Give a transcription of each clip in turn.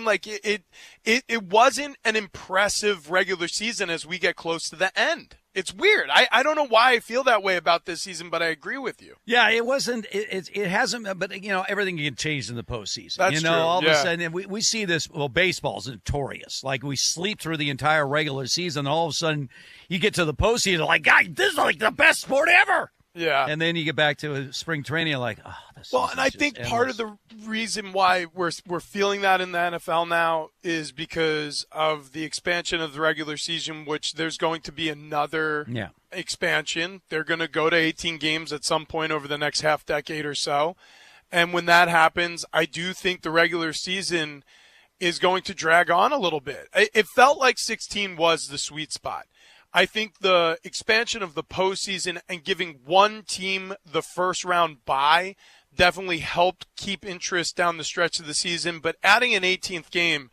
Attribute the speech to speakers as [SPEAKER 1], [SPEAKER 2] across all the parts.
[SPEAKER 1] Like it wasn't an impressive regular season as we get close to the end. It's weird. I don't know why I feel that way about this season, but I agree with you.
[SPEAKER 2] Yeah, it wasn't. It hasn't. But everything can change in the postseason.
[SPEAKER 1] That's true.
[SPEAKER 2] All of a sudden, we see this. Well, baseball's notorious. Like we sleep through the entire regular season, and all of a sudden, you get to the postseason, like, God, this is like the best sport ever.
[SPEAKER 1] Yeah.
[SPEAKER 2] And then you get back to spring training, you're like, oh, this.
[SPEAKER 1] Well, and I think part of the reason why we're feeling that in the NFL now is because of the expansion of the regular season, which there's going to be another expansion. They're going to go to 18 games at some point over the next half decade or so. And when that happens, I do think the regular season is going to drag on a little bit. It felt like 16 was the sweet spot. I think the expansion of the postseason and giving one team the first round bye definitely helped keep interest down the stretch of the season. But adding an 18th game,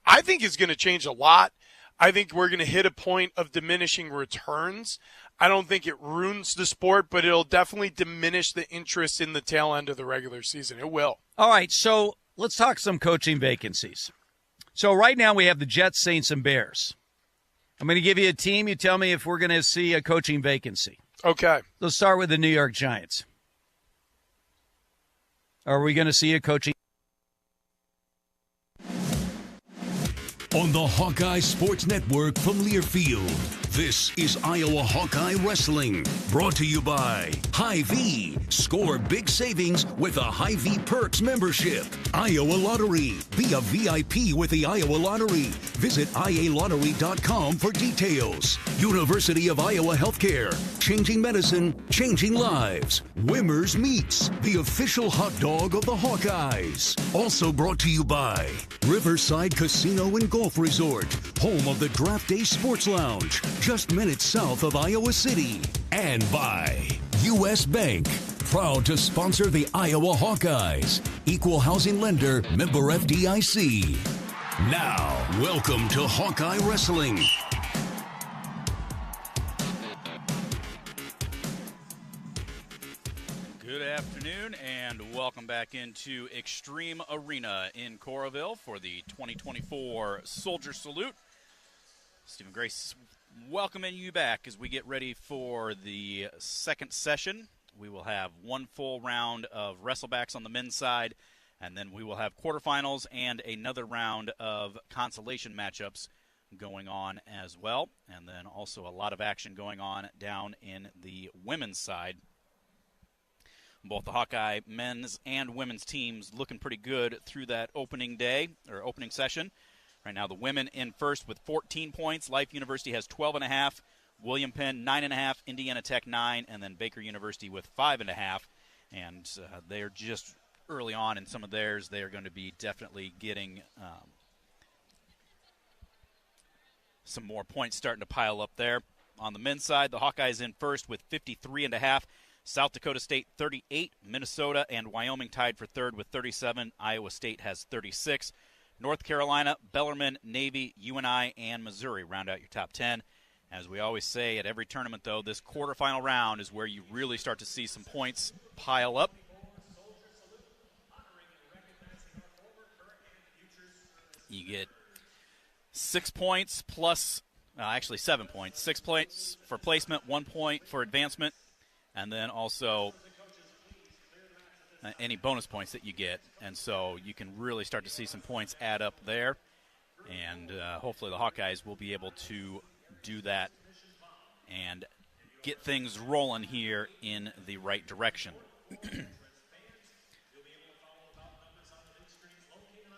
[SPEAKER 1] I think is going to change a lot. I think we're going to hit a point of diminishing returns. I don't think it ruins the sport, but it'll definitely diminish the interest in the tail end of the regular season. It will.
[SPEAKER 2] All right, so let's talk some coaching vacancies. So right now we have the Jets, Saints, and Bears. I'm going to give you a team. You tell me if we're going to see a coaching vacancy.
[SPEAKER 1] Okay.
[SPEAKER 2] Let's start with the New York Giants. Are we going to see a coaching?
[SPEAKER 3] On the Hawkeye Sports Network from Learfield, this is Iowa Hawkeye Wrestling, brought to you by Hy-Vee. Score big savings with a Hy-Vee Perks membership. Iowa Lottery. Be a VIP with the Iowa Lottery. Visit ialottery.com for details. University of Iowa Healthcare. Changing medicine, changing lives. Wimmer's Meats, the official hot dog of the Hawkeyes. Also brought to you by Riverside Casino and Golf Resort, home of the Draft Day Sports Lounge, just minutes south of Iowa City. And by U.S. Bank, proud to sponsor the Iowa Hawkeyes. Equal housing lender, member FDIC. Now, welcome to Hawkeye Wrestling.
[SPEAKER 4] Good afternoon and welcome back into Extreme Arena in Coralville for the 2024 Soldier Salute. Stephen Grace welcoming you back as we get ready for the second session. We will have one full round of wrestlebacks on the men's side, and then we will have quarterfinals and another round of consolation matchups going on as well. And then also a lot of action going on down in the women's side. Both the Hawkeye men's and women's teams looking pretty good through that opening day, or opening session. Right now, the women in first with 14 points. Life University has 12.5. William Penn, 9.5. Indiana Tech, 9. And then Baker University with 5.5. And they're just early on in some of theirs. They are going to be definitely getting some more points starting to pile up there. On the men's side, the Hawkeyes in first with 53.5. South Dakota State 38, Minnesota and Wyoming tied for third with 37. Iowa State has 36. North Carolina, Bellarmine, Navy, UNI, and Missouri round out your top 10. As we always say at every tournament, though, this quarterfinal round is where you really start to see some points pile up. You get 6 points plus, actually 7 points. 6 points for placement, 1 point for advancement. And then also any bonus points that you get. And so you can really start to see some points add up there. And hopefully the Hawkeyes will be able to do that and get things rolling here in the right direction.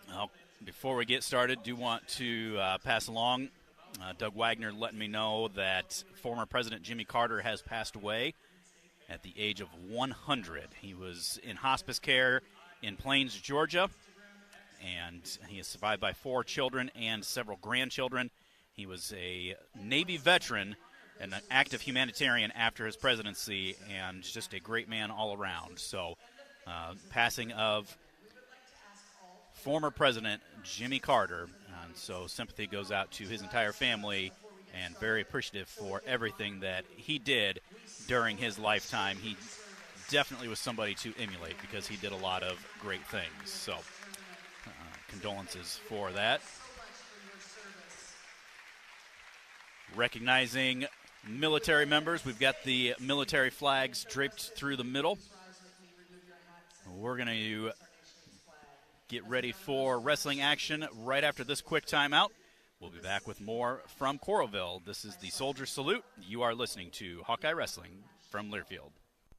[SPEAKER 4] Well, before we get started, do want to pass along Doug Wagner letting me know that former President Jimmy Carter has passed away at the age of 100. He was in hospice care in Plains, Georgia, and he is survived by 4 children and several grandchildren. He was a Navy veteran and an active humanitarian after his presidency, and just a great man all around. So, passing of former President Jimmy Carter, and so sympathy goes out to his entire family, and very appreciative for everything that he did during his lifetime. He definitely was somebody to emulate because he did a lot of great things. So condolences for that. Recognizing military members, we've got the military flags draped through the middle. We're going to get ready for wrestling action right after this quick timeout. We'll be back with more from Coralville. This is the Soldier Salute. You are listening to Hawkeye Wrestling from Learfield.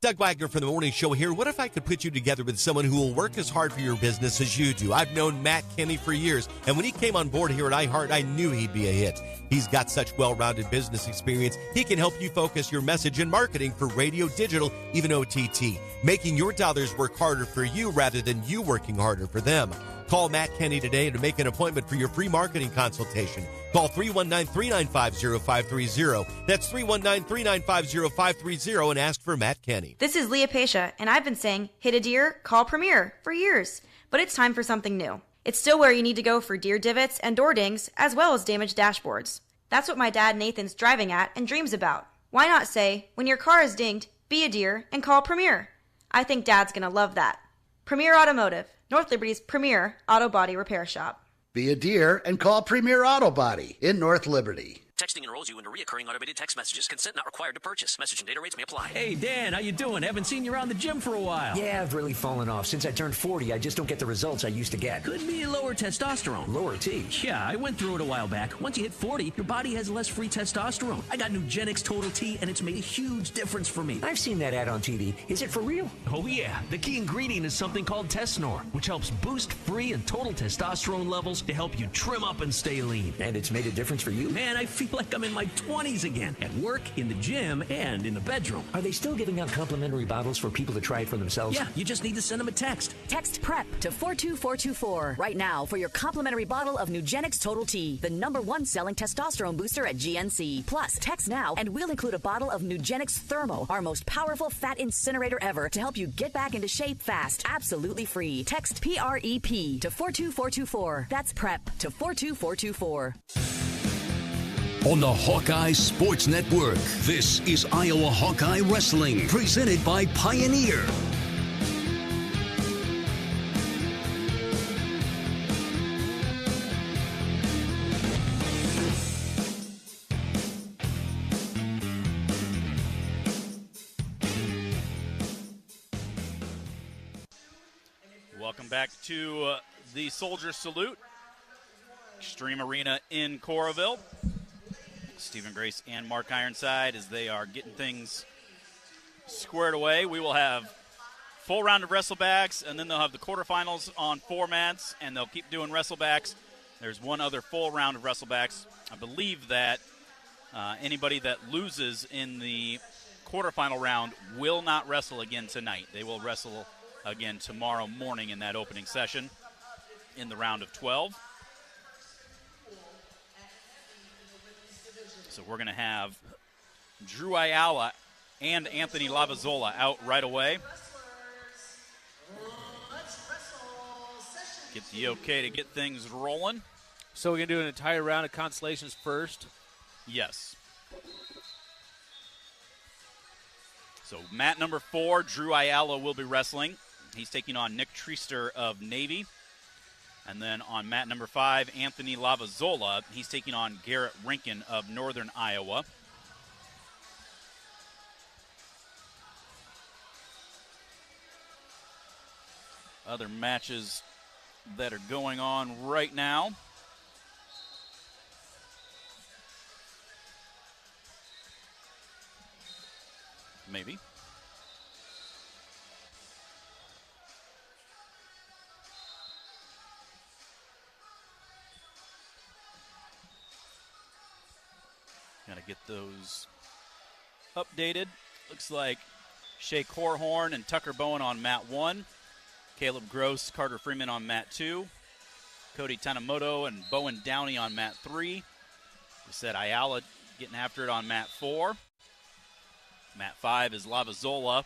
[SPEAKER 5] Doug Wagner from the Morning Show here. What if I could put you together with someone who will work as hard for your business as you do? I've known Matt Kenny for years, and when he came on board here at iHeart, I knew he'd be a hit. He's got such well-rounded business experience. He can help you focus your message and marketing for radio, digital, even OTT, making your dollars work harder for you rather than you working harder for them. Call Matt Kenny today to make an appointment for your free marketing consultation. Call 319-395-0530. That's 319-395-0530 and ask for Matt Kenny.
[SPEAKER 6] This is Leah Pasha, and I've been saying, hit a deer, call Premier for years. But it's time for something new. It's still where you need to go for deer divots and door dings, as well as damaged dashboards. That's what my dad Nathan's driving at and dreams about. Why not say, when your car is dinged, be a deer and call Premier? I think Dad's going to love that. Premier Automotive, North Liberty's premier auto body repair shop.
[SPEAKER 7] Be a deer and call Premier Auto Body in North Liberty.
[SPEAKER 8] Texting enrolls you into recurring automated text messages. Consent not required to purchase. Message and data rates may apply.
[SPEAKER 9] Hey, Dan, how you doing? Haven't seen you around the gym for a while.
[SPEAKER 10] Yeah, I've really fallen off. Since I turned 40, I just don't get the results I used to get.
[SPEAKER 9] Could be lower testosterone.
[SPEAKER 10] Lower T?
[SPEAKER 9] Yeah, I went through it a while back. Once you hit 40, your body has less free testosterone. I got Nugenix Total T, and it's made a huge difference for me.
[SPEAKER 10] I've seen that ad on TV. Is it for real?
[SPEAKER 9] Oh, yeah. The key ingredient is something called Tesnor, which helps boost free and total testosterone levels to help you trim up and stay lean.
[SPEAKER 10] And it's made a difference for you?
[SPEAKER 9] Man, I feel like I'm in my 20s again. At work, in the gym, and in the bedroom.
[SPEAKER 10] Are they still giving out complimentary bottles for people to try it for themselves?
[SPEAKER 9] Yeah, you just need to send them a text.
[SPEAKER 11] Text PREP to 42424 right now for your complimentary bottle of Nugenix Total T, the #1 selling testosterone booster at GNC. Plus, text now and we'll include a bottle of Nugenix Thermo, our most powerful fat incinerator ever, to help you get back into shape fast, absolutely free. Text PREP to 42424. That's PREP to 42424.
[SPEAKER 3] On the Hawkeye Sports Network, this is Iowa Hawkeye Wrestling, presented by Pioneer.
[SPEAKER 4] Welcome back to the Soldier Salute, Extreme Arena in Coralville. Stephen Grace and Mark Ironside as they are getting things squared away. We will have full round of wrestlebacks, and then they'll have the quarterfinals on formats, and they'll keep doing wrestlebacks. There's one other full round of wrestlebacks. I believe that anybody that loses in the quarterfinal round will not wrestle again tonight. They will wrestle again tomorrow morning in that opening session in the round of 12. So we're going to have Drew Ayala and Anthony Lavazola out right away. Get the okay to get things rolling.
[SPEAKER 12] So we're going to do an entire round of consolations first?
[SPEAKER 4] Yes. So mat number 4, Drew Ayala will be wrestling. He's taking on Nick Treaster of Navy. And then on mat number 5, Anthony Lavazola, he's taking on Garrett Rinkin of Northern Iowa. Other matches that are going on right now. Maybe. Got to get those updated. Looks like Shea Corhorn and Tucker Bowen on mat 1. Caleb Gross, Carter Freeman on mat 2. Cody Tanemoto and Bowen Downey on mat 3. We said Ayala getting after it on mat 4. Mat 5 is Lavazola.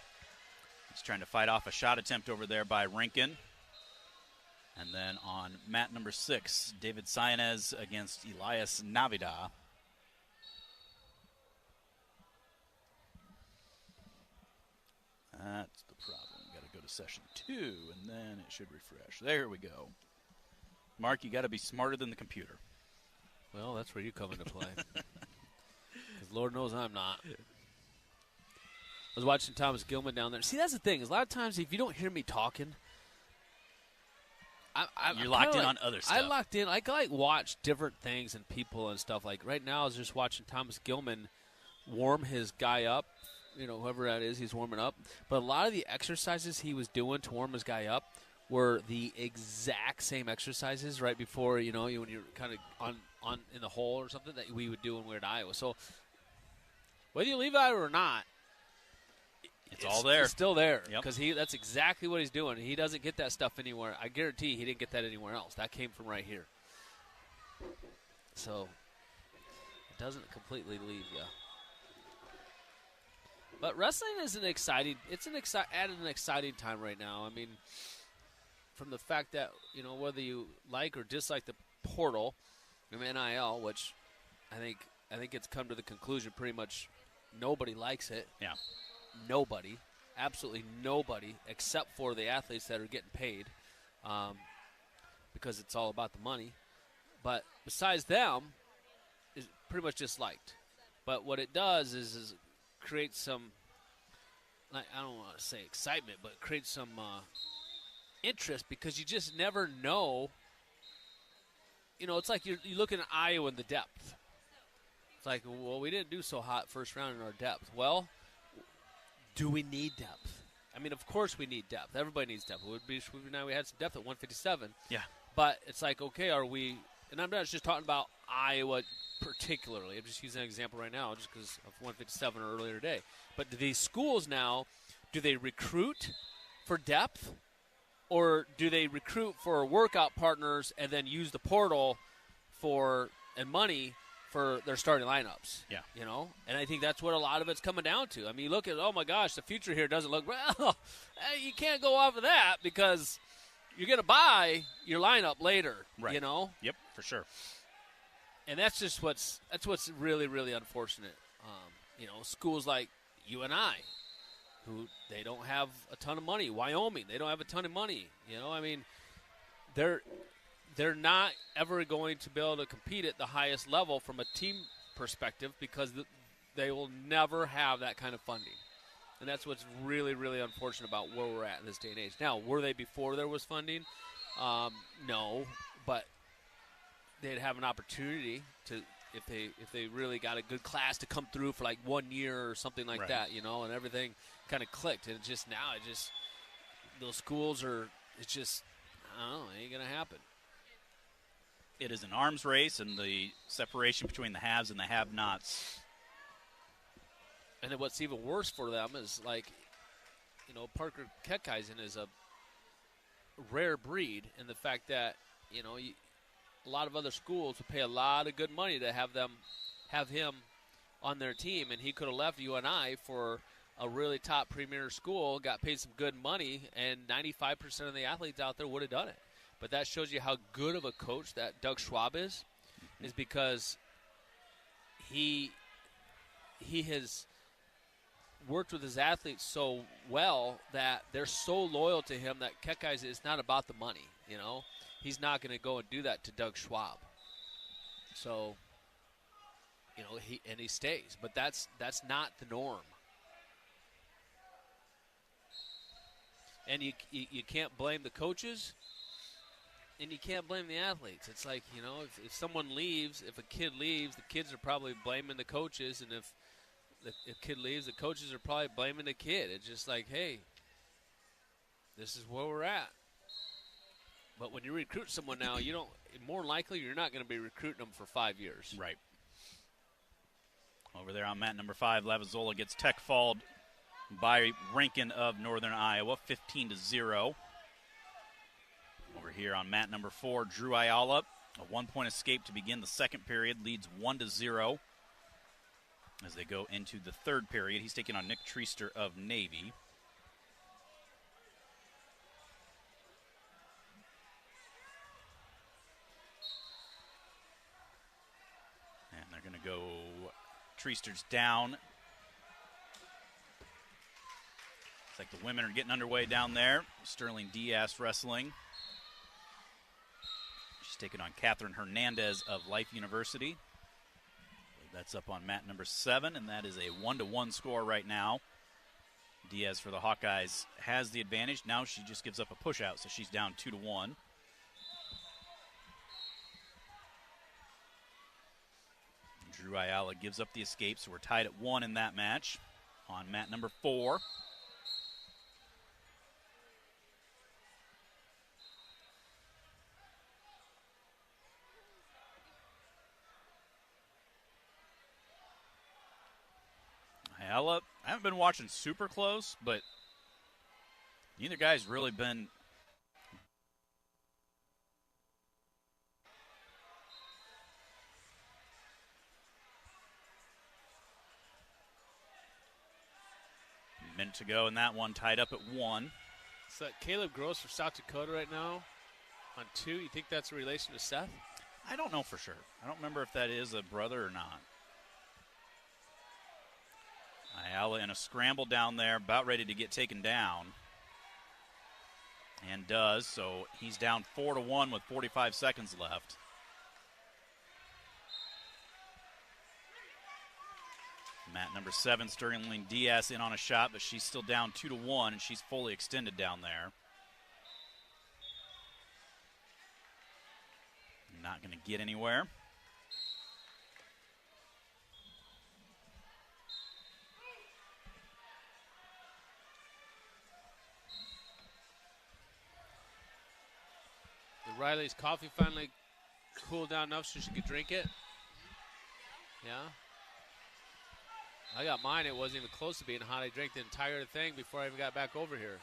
[SPEAKER 4] He's trying to fight off a shot attempt over there by Rinkin. And then on mat number 6, David Sainez against Elias Navida. That's the problem. Got to go to session 2, and then it should refresh. There we go. Mark, you got to be smarter than the computer.
[SPEAKER 12] Well, that's where you come into play. Because Lord knows I'm not. I was watching Thomas Gilman down there. See, that's the thing. Is a lot of times if you don't hear me talking,
[SPEAKER 4] You're locked in on other stuff.
[SPEAKER 12] I locked in. I like watch different things and people and stuff. Like right now, I was just watching Thomas Gilman warm his guy up. Whoever that is, he's warming up. But a lot of the exercises he was doing to warm his guy up were the exact same exercises right before, when you're kind of on in the hole or something that we would do when we were at Iowa. So whether you leave Iowa or not,
[SPEAKER 4] it's all there.
[SPEAKER 12] It's still there because that's exactly what he's doing. He doesn't get that stuff anywhere. I guarantee he didn't get that anywhere else. That came from right here. So it doesn't completely leave you. But wrestling is an exciting time right now. I mean, from the fact that, whether you like or dislike the portal of NIL, which I think it's come to the conclusion pretty much nobody likes it.
[SPEAKER 4] Yeah.
[SPEAKER 12] Nobody. Absolutely nobody except for the athletes that are getting paid because it's all about the money. But besides them, it's pretty much disliked. But what it does is create some, I don't want to say excitement, but create some interest because you just never know. It's like you're looking at Iowa in the depth. It's like, well, we didn't do so hot first round in our depth. Well, do we need depth? I mean, of course we need depth. Everybody needs depth. Now we had some depth at 157.
[SPEAKER 4] Yeah.
[SPEAKER 12] But it's like, okay, are we – and I'm not just talking about Iowa particularly. I'm just using an example right now just because of 157 or earlier today. But do these schools now, do they recruit for depth or do they recruit for workout partners and then use the portal and money for their starting lineups?
[SPEAKER 4] Yeah.
[SPEAKER 12] And I think that's what a lot of it's coming down to. I mean, you look at, oh my gosh, the future here doesn't look well. You can't go off of that because you're going to buy your lineup later,
[SPEAKER 4] right. Yep, for sure.
[SPEAKER 12] And that's what's really, really unfortunate. Schools like UNI, who they don't have a ton of money. Wyoming, they don't have a ton of money. I mean, they're not ever going to be able to compete at the highest level from a team perspective because they will never have that kind of funding. And that's what's really, really unfortunate about where we're at in this day and age. Now, were they before there was funding? No, but they'd have an opportunity to if they really got a good class to come through for like 1 year or something like that, and everything kind of clicked. And those schools are, I don't know, it ain't going to happen.
[SPEAKER 4] It is an arms race, and the separation between the haves and the have-nots.
[SPEAKER 12] And then what's even worse for them is, like, Parker Hawkeyes is a rare breed in the fact that, a lot of other schools would pay a lot of good money to have him on their team, and he could have left UNI for a really top premier school, got paid some good money, and 95% of the athletes out there would have done it. But that shows you how good of a coach that Doug Schwab is because he has worked with his athletes so well that they're so loyal to him that Hawkeyes is not about the money, He's not going to go and do that to Doug Schwab. So, he stays. But that's not the norm. And you can't blame the coaches, and you can't blame the athletes. It's like, if someone leaves, if a kid leaves, the kids are probably blaming the coaches, and if the kid leaves, the coaches are probably blaming the kid. It's just like, hey, this is where we're at. But when you recruit someone now, more likely you're not going to be recruiting them for 5 years.
[SPEAKER 4] Right. Over there on mat number 5, Lavazola gets tech-falled by Rankin of Northern Iowa, 15-0. Over here on mat number 4, Drew Ayala, a 1-point escape to begin the second period, leads 1-0 as they go into the third period. He's taking on Nick Treaster of Navy. And they're going to go Treaster's down. It's like the women are getting underway down there. Sterling Diaz wrestling. She's taking on Catherine Hernandez of Life University. That's up on mat number 7, and that is a 1-1 score right now. Diaz for the Hawkeyes has the advantage. Now she just gives up a push-out, so she's down 2-1. Drew Ayala gives up the escape, so we're tied at 1 in that match. On mat number 4. Ayala, I haven't been watching super close, but neither guy's really been a minute to go in that one, tied up at 1.
[SPEAKER 12] So Caleb Gross for South Dakota right now on 2. You think that's a relation to Seth?
[SPEAKER 4] I don't know for sure. I don't remember if that is a brother or not. Ayala in a scramble down there, about ready to get taken down. And does, so he's down 4-1 with 45 seconds left. Mat number 7, Sterling Diaz in on a shot, but she's still down 2-1, and she's fully extended down there. Not going to get anywhere.
[SPEAKER 12] Riley's coffee finally cooled down enough so she could drink it. Yeah. I got mine. It wasn't even close to being hot. I drank the entire thing before I even got back over here.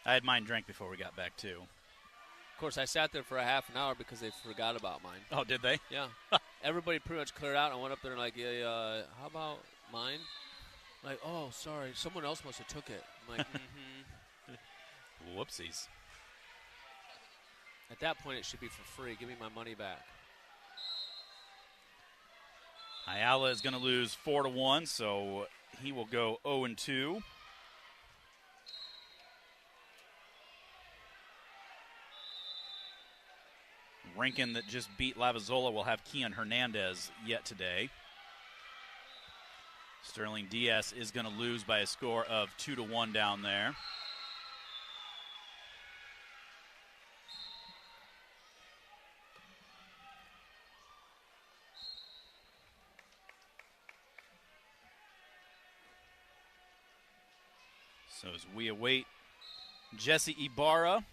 [SPEAKER 4] I had mine drank before we got back, too.
[SPEAKER 12] Of course, I sat there for a half an hour because they forgot about mine.
[SPEAKER 4] Oh, did they?
[SPEAKER 12] Yeah. Everybody pretty much cleared out. I went up there and like, yeah, how about mine? Like, oh, sorry. Someone else must have took it. I'm like,
[SPEAKER 4] Whoopsies.
[SPEAKER 12] At that point, it should be for free. Give me my money back.
[SPEAKER 4] Ayala is going to lose 4-1, so he will go 0-2. Rankin that just beat Lavazola will have Kian Hernandez yet today. Sterling Diaz is going to lose by a score of 2-1 down there. So as we await Jesse Ibarra,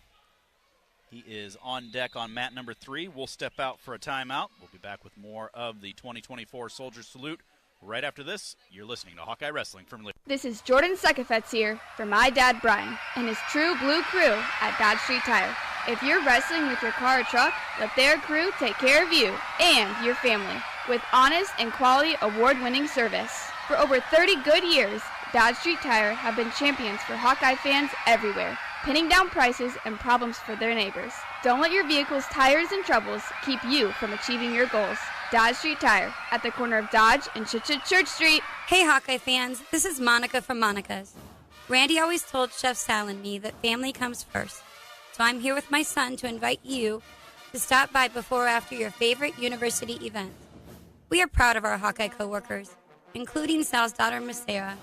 [SPEAKER 4] he is on deck on mat number 3. We'll step out for a timeout. We'll be back with more of the 2024 Soldier Salute right after this. You're listening to Hawkeye Wrestling from Liberty.
[SPEAKER 13] This is Jordan Sekefetz here for my dad Brian and his true blue crew at Dodge Street Tire. If you're wrestling with your car or truck, let their crew take care of you and your family with honest and quality award-winning service. For over 30 good years, Dodge Street Tire have been champions for Hawkeye fans everywhere, pinning down prices and problems for their neighbors. Don't let your vehicle's tires and troubles keep you from achieving your goals. Dodge Street Tire, at the corner of Dodge and Church Street.
[SPEAKER 14] Hey Hawkeye fans, this is Monica from Monica's. Randy always told Chef Sal and me that family comes first. So I'm here with my son to invite you to stop by before or after your favorite university event. We are proud of our Hawkeye coworkers, including Sal's daughter, Miss Sarah,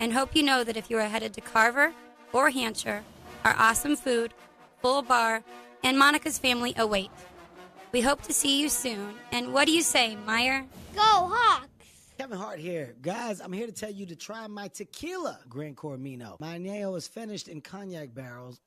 [SPEAKER 14] and hope you know that if you are headed to Carver or Hampshire, our awesome food, full bar, and Monica's family await. We hope to see you soon. And what do you say, Meyer?
[SPEAKER 15] Go Hawks!
[SPEAKER 16] Kevin Hart here. Guys, I'm here to tell you to try my tequila, Gran Cormino. My Añejo is finished in cognac barrels.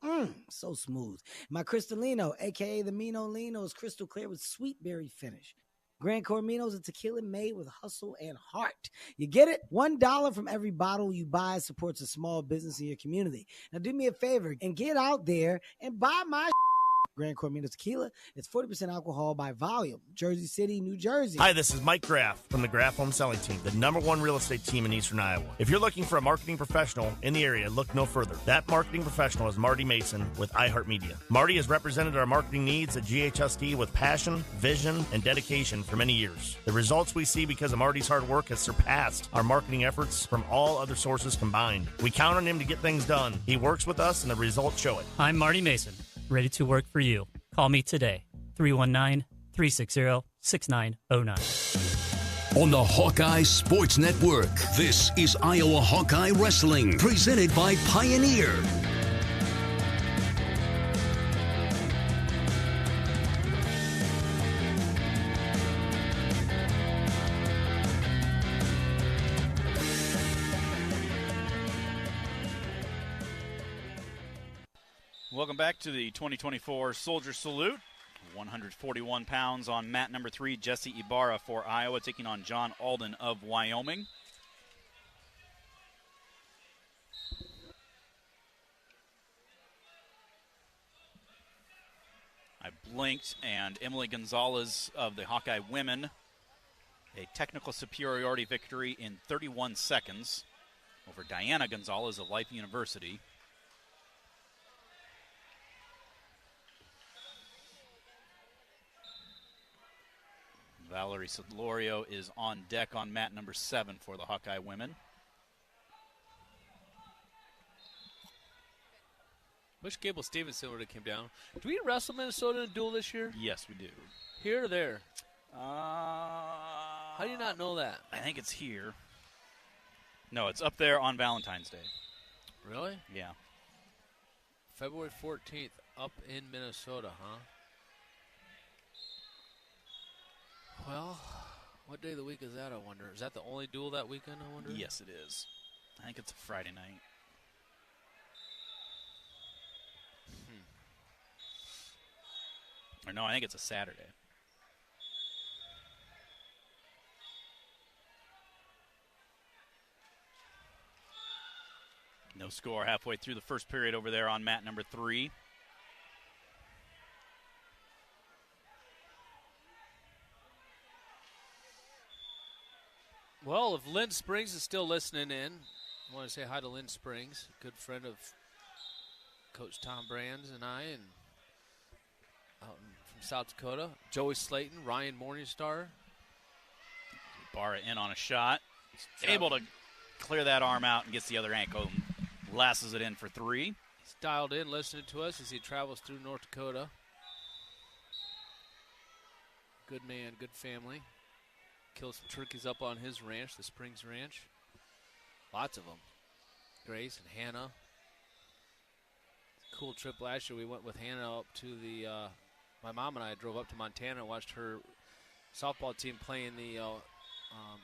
[SPEAKER 16] So smooth. My Cristalino, a.k.a. the Mino Lino, is crystal clear with sweet berry finish. Gran Cormino is a tequila made with hustle and heart. You get it? $1 from every bottle you buy supports a small business in your community. Now do me a favor and get out there and buy my Gran Cormino Tequila. It's 40% alcohol by volume. Jersey City, New Jersey.
[SPEAKER 17] Hi, this is Mike Graff from the Graff Home Selling Team, the #1 real estate team in Eastern Iowa. If you're looking for a marketing professional in the area, look no further. That marketing professional is Marty Mason with iHeartMedia. Marty has represented our marketing needs at GHSD with passion, vision, and dedication for many years. The results we see because of Marty's hard work has surpassed our marketing efforts from all other sources combined. We count on him to get things done. He works with us, and the results show it.
[SPEAKER 18] I'm Marty Mason, ready to work for you. Call me today.
[SPEAKER 9] 319-360-6909.
[SPEAKER 3] On the Hawkeye Sports Network, this is Iowa Hawkeye Wrestling, presented by Pioneer.
[SPEAKER 4] Welcome back to the 2024 Soldier Salute. 141 pounds on mat number 3, Jesse Ibarra for Iowa, taking on John Alden of Wyoming. I blinked, and Emily Gonzalez of the Hawkeye women, a technical superiority victory in 31 seconds over Diana Gonzalez of Life University. Valerie Solorio is on deck on mat number 7 for the Hawkeye women.
[SPEAKER 12] Wish Gable Stevenson would have came down. Do we wrestle Minnesota in a duel this year?
[SPEAKER 4] Yes, we do.
[SPEAKER 12] Here or there? How do you not know that?
[SPEAKER 4] I think it's here. No, it's up there on Valentine's Day.
[SPEAKER 12] Really?
[SPEAKER 4] Yeah.
[SPEAKER 12] February 14th, up in Minnesota, huh? Well, what day of the week is that, I wonder? Is that the only duel that weekend, I wonder?
[SPEAKER 4] Yes, it is. I think it's a Friday night. Or no, I think it's a Saturday. No score halfway through the first period over there on mat number 3.
[SPEAKER 12] Well, if Lynn Springs is still listening in, I want to say hi to Lynn Springs, good friend of Coach Tom Brands and I, and out from South Dakota. Joey Slayton, Ryan Morningstar.
[SPEAKER 4] Barra in on a shot. Able to clear that arm out and gets the other ankle and lasses it in for 3.
[SPEAKER 12] He's dialed in, listening to us as he travels through North Dakota. Good man, good family. Killed some turkeys up on his ranch, the Springs Ranch. Lots of them. Grace and Hannah. Cool trip last year. We went with Hannah up to the, my mom and I drove up to Montana and watched her softball team play in the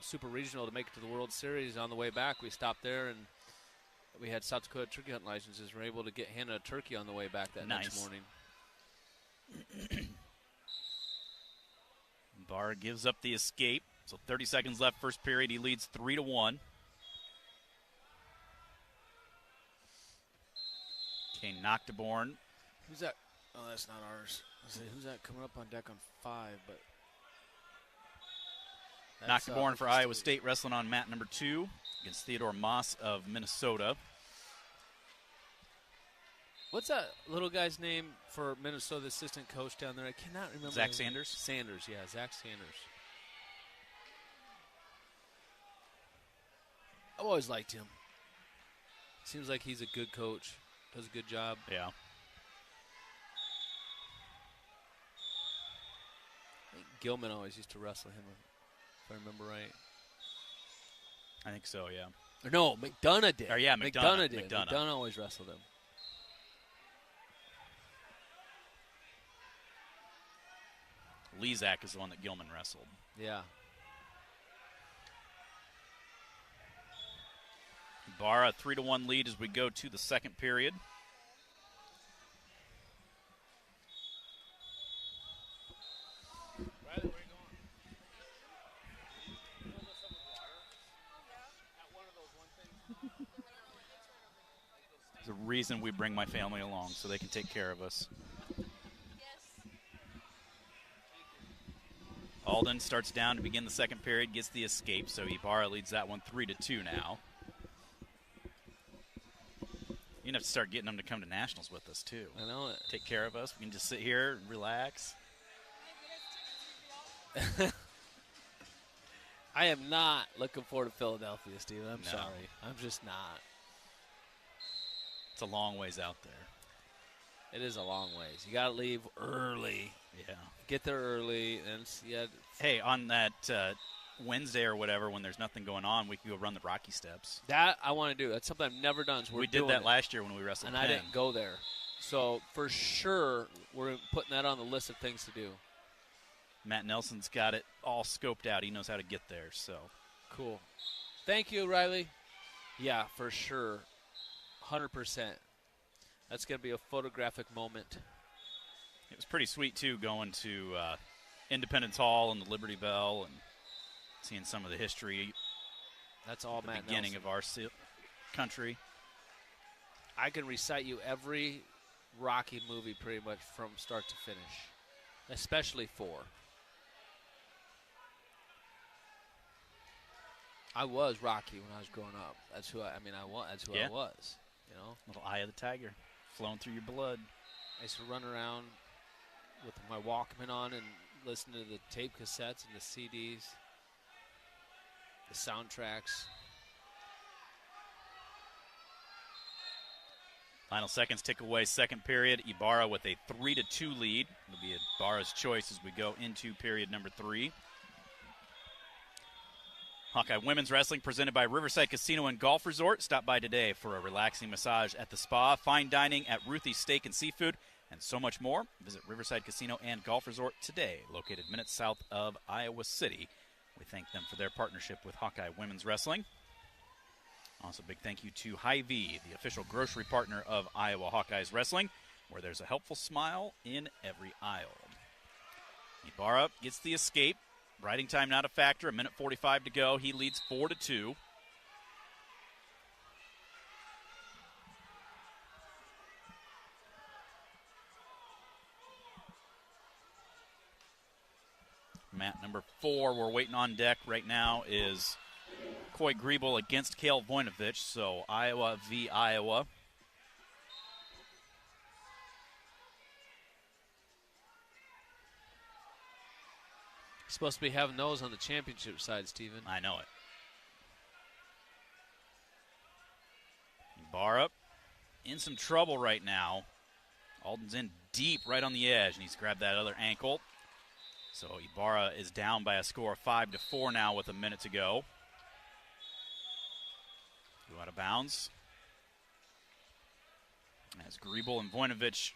[SPEAKER 12] Super Regional to make it to the World Series. On the way back, we stopped there and we had South Dakota turkey hunting licenses. We were able to get Hannah a turkey on the way back that next morning.
[SPEAKER 4] Barr gives up the escape. So 30 seconds left, first period. He leads 3-1. Kane Noctiborn.
[SPEAKER 12] Who's that? Oh, that's not ours. Who's that coming up on deck on 5? But
[SPEAKER 4] Noctiborn for Iowa State, wrestling on mat number 2 against Theodore Moss of Minnesota.
[SPEAKER 12] What's that little guy's name for Minnesota, assistant coach down there? I cannot remember.
[SPEAKER 4] Zach Sanders?
[SPEAKER 12] Sanders, yeah, Zach Sanders. I've always liked him. Seems like he's a good coach. Does a good job.
[SPEAKER 4] Yeah.
[SPEAKER 12] I think Gilman always used to wrestle him, if I remember right.
[SPEAKER 4] I think so, yeah.
[SPEAKER 12] Or no, McDonough did.
[SPEAKER 4] Or yeah, McDonough
[SPEAKER 12] did. McDonough always wrestled him.
[SPEAKER 4] Lezak is the one that Gilman wrestled.
[SPEAKER 12] Yeah.
[SPEAKER 4] Barra, 3-1 lead as we go to the second period. There's a reason we bring my family along, so they can take care of us. Alden starts down to begin the second period, gets the escape, so Ibarra leads that one 3-2 now. You're going to have to start getting them to come to nationals with us, too.
[SPEAKER 12] I know it.
[SPEAKER 4] Take care of us. We can just sit here and relax.
[SPEAKER 12] I am not looking forward to Philadelphia, Steve. I'm
[SPEAKER 4] No.
[SPEAKER 12] sorry. I'm just not.
[SPEAKER 4] It's a long ways out there.
[SPEAKER 12] It is a long ways. You got to leave early.
[SPEAKER 4] Yeah.
[SPEAKER 12] Get there early. And
[SPEAKER 4] hey, on that Wednesday or whatever, when there's nothing going on, we can go run the Rocky Steps.
[SPEAKER 12] That I want to do. That's something I've never done. So
[SPEAKER 4] we did that last year when we wrestled
[SPEAKER 12] and I didn't go there. So for sure, we're putting that on the list of things to do.
[SPEAKER 4] Matt Nelson's got it all scoped out. He knows how to get there. So
[SPEAKER 12] cool. Thank you, Riley. Yeah, for sure. 100%. That's going to be a photographic moment.
[SPEAKER 4] It was pretty sweet, too, going to Independence Hall and the Liberty Bell and seeing some of the history.
[SPEAKER 12] That's all
[SPEAKER 4] Matt beginning
[SPEAKER 12] Nelson.
[SPEAKER 4] of our country.
[SPEAKER 12] I can recite you every Rocky movie pretty much from start to finish, especially 4. I was Rocky when I was growing up. That's who I was. You know,
[SPEAKER 4] little eye of the tiger flowing through your blood.
[SPEAKER 12] I used to run around with my Walkman on and listen to the tape cassettes and the CDs, the soundtracks.
[SPEAKER 4] Final seconds tick away, second period. Ibarra with a 3-2 lead. It'll be Ibarra's choice as we go into period number 3. Hawkeye Women's Wrestling presented by Riverside Casino and Golf Resort. Stop by today for a relaxing massage at the spa, fine dining at Ruthie's Steak and Seafood, and so much more. Visit Riverside Casino and Golf Resort today, located minutes south of Iowa City. We thank them for their partnership with Hawkeye Women's Wrestling. Also, big thank you to Hy-Vee, the official grocery partner of Iowa Hawkeyes Wrestling, where there's a helpful smile in every aisle. Ibarra gets the escape. Riding time not a factor, 1:45 to go. He leads 4-2. Mat number 4 we're waiting on deck right now is Coy Griebel against Kale Voinovich, so Iowa v. Iowa.
[SPEAKER 12] Supposed to be having those on the championship side, Steven.
[SPEAKER 4] I know it. Ibarra in some trouble right now. Alden's in deep right on the edge, and he's grabbed that other ankle. So Ibarra is down by a score of 5-4 now with a minute to go. Go out of bounds. As Griebel and Voinovich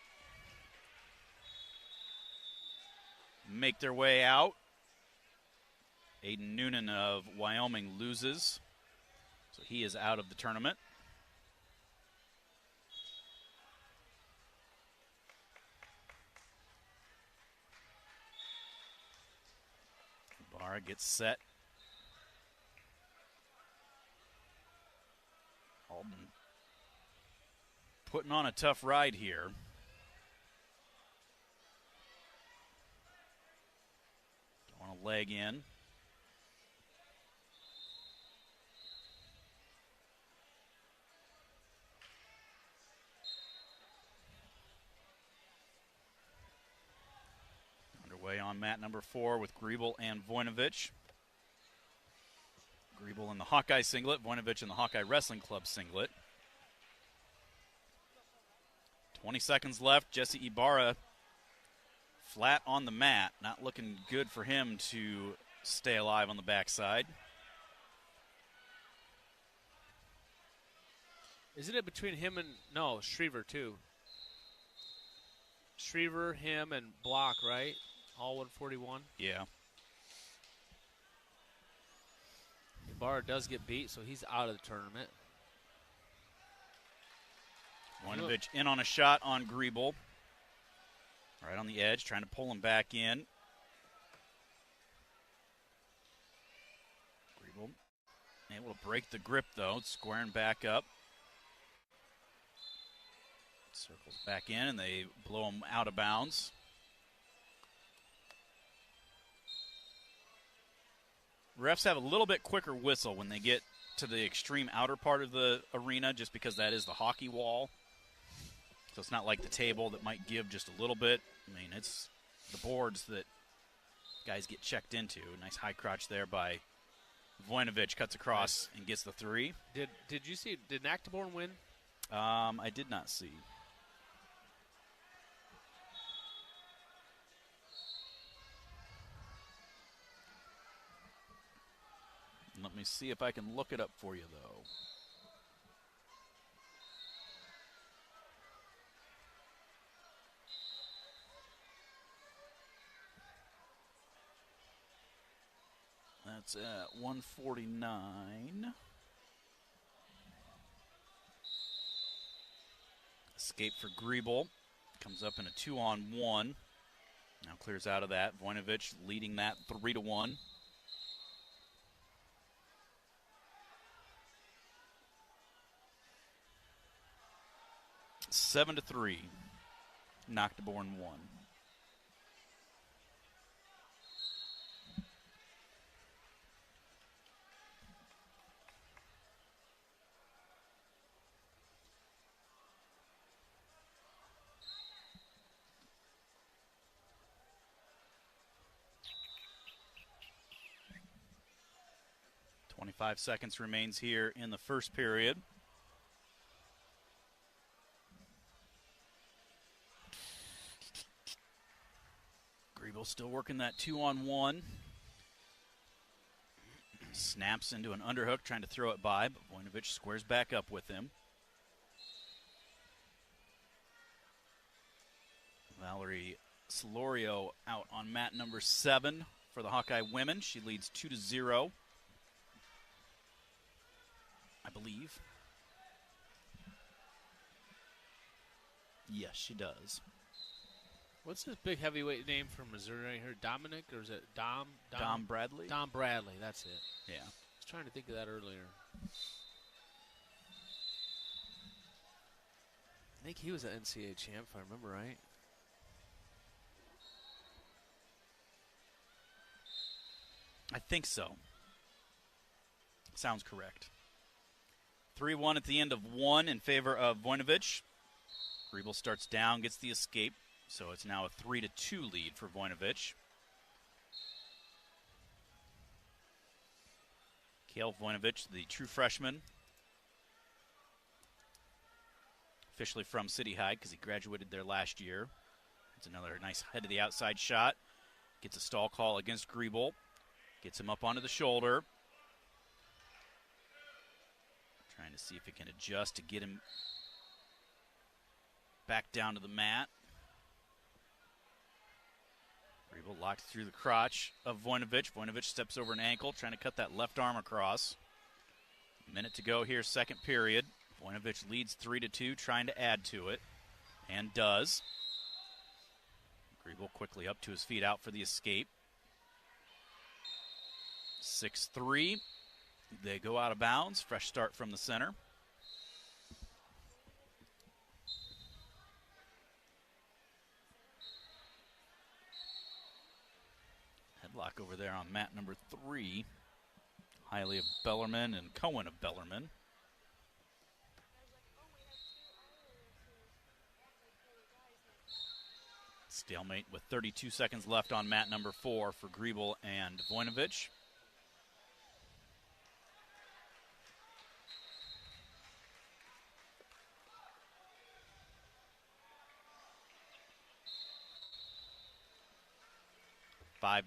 [SPEAKER 4] make their way out. Aiden Noonan of Wyoming loses, so he is out of the tournament. Ibarra gets set. Alden putting on a tough ride here. Don't want to leg in. Underway on mat number 4 with Griebel and Voinovich. Griebel in the Hawkeye singlet, Voinovich in the Hawkeye Wrestling Club singlet. 20 seconds left. Jesse Ibarra flat on the mat. Not looking good for him to stay alive on the backside.
[SPEAKER 12] Isn't it between him and, no, Shriver too. Shriver, him, and Block, right? All 141?
[SPEAKER 4] Yeah.
[SPEAKER 12] Ibarra does get beat, so he's out of the tournament.
[SPEAKER 4] Voinovich in on a shot on Griebel. Right on the edge, trying to pull him back in. Griebel able to break the grip, though, squaring back up. Circles back in, and they blow him out of bounds. Refs have a little bit quicker whistle when they get to the extreme outer part of the arena, just because that is the hockey wall. So it's not like the table that might give just a little bit. I mean, it's the boards that guys get checked into. Nice high crotch there by Voinovich, cuts across and gets the 3.
[SPEAKER 12] Did you see, did Nactaborn win?
[SPEAKER 4] I did not see. Let me see if I can look it up for you, though. That's at 149. Escape for Griebel. Comes up in a 2-on-1. Now clears out of that. Voinovich leading that 3-1. Seven to 3. Noctiborn 1. Five seconds remains here in the first period. Griebel still working that 2-on-1. Snaps into an underhook, trying to throw it by, but Voinovich squares back up with him. Valerie Solorio out on mat number 7 for the Hawkeye women. She leads 2-0. I believe. Yes, she does.
[SPEAKER 12] What's this big heavyweight name from Missouri right here? Dominic, or is it Dom?
[SPEAKER 4] Dom Bradley?
[SPEAKER 12] Dom Bradley, that's it.
[SPEAKER 4] Yeah.
[SPEAKER 12] I was trying to think of that earlier. I think he was an NCAA champ, if I remember right.
[SPEAKER 4] I think so. Sounds correct. 3-1 at the end of 1 in favor of Voinovich. Griebel starts down, gets the escape, so it's now a 3-2 lead for Voinovich. Kale Voinovich, the true freshman, officially from City High because he graduated there last year. It's another nice head to the outside shot. Gets a stall call against Griebel. Gets him up onto the shoulder. Trying to see if he can adjust to get him back down to the mat. Griebel locked through the crotch of Voinovich. Voinovich steps over an ankle, trying to cut that left arm across. A minute to go here, second period. Voinovich leads 3-2, trying to add to it, and does. Griebel quickly up to his feet, out for the escape. 6-3. They go out of bounds. Fresh start from the center. Headlock over there on mat number 3. Hiley of Bellarmine and Cohen of Bellarmine. Stalemate with 32 seconds left on mat number 4 for Griebel and Voinovich.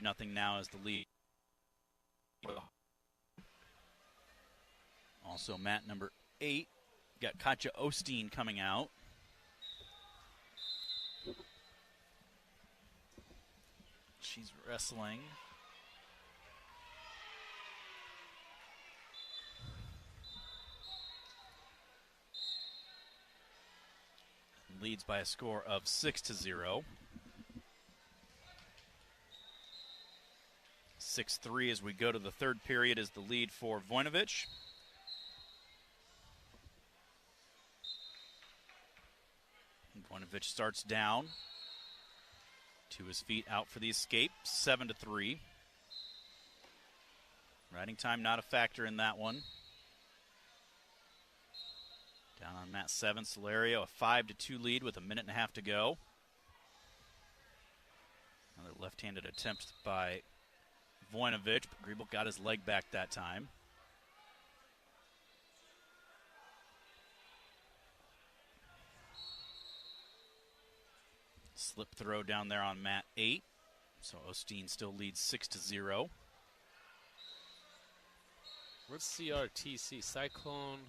[SPEAKER 4] Nothing now is the lead. Also, mat number 8. Got Katja Osteen coming out. She's wrestling. Leads by a score of 6-0. 6-3 as we go to the third period is the lead for Voinovich. Voinovich starts down. To his feet, out for the escape. 7-3. Riding time not a factor in that one. Down on mat 7, Solario, a 5-2 lead with a minute and a half to go. Another left-handed attempt by Voinovich, but Griebel got his leg back that time. Slip throw down there on mat 8. So Osteen still leads 6-0.
[SPEAKER 12] What's CRTC? Cyclone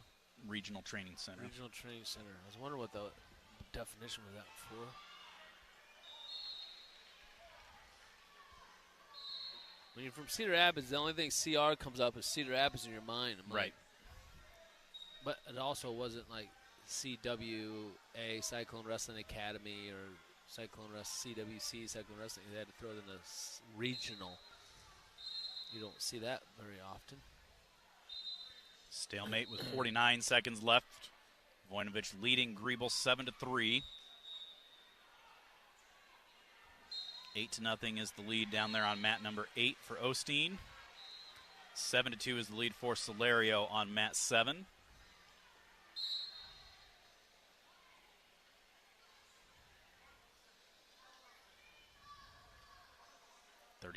[SPEAKER 4] Regional Training Center.
[SPEAKER 12] Regional Training Center. I was wondering what the definition was that for. When you're from Cedar Rapids, the only thing CR comes up is Cedar Rapids in your mind.
[SPEAKER 4] Right.
[SPEAKER 12] But it also wasn't like CWA, Cyclone Wrestling Academy, or CWC, Cyclone Wrestling. They had to throw it in the regional. You don't see that very often.
[SPEAKER 4] Stalemate with 49 seconds left. Voinovich leading Griebel 7-3. 8-0 is the lead down there on mat number 8 for Osteen. 7-2 is the lead for Solario on mat 7.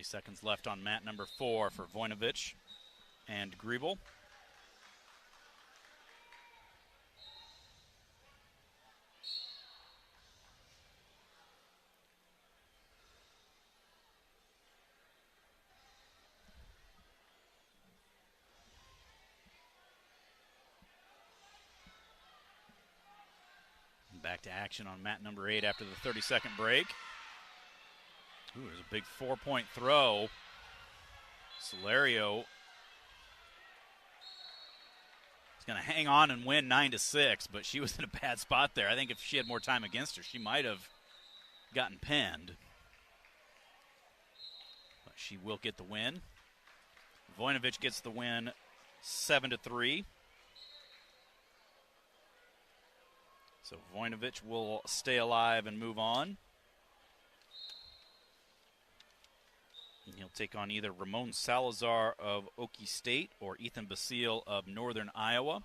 [SPEAKER 4] Seconds left on mat number 4 for Voinovich and Griebel. Back to action on mat number 8 after the 30-second break. Ooh, there's a big 4-point throw. Solario is going to hang on and win 9-6, but she was in a bad spot there. I think if she had more time against her, she might have gotten pinned. But she will get the win. Voinovich gets the win 7-3. So Voinovich will stay alive and move on. And he'll take on either Ramon Salazar of Okie State or Ethan Basile of Northern Iowa.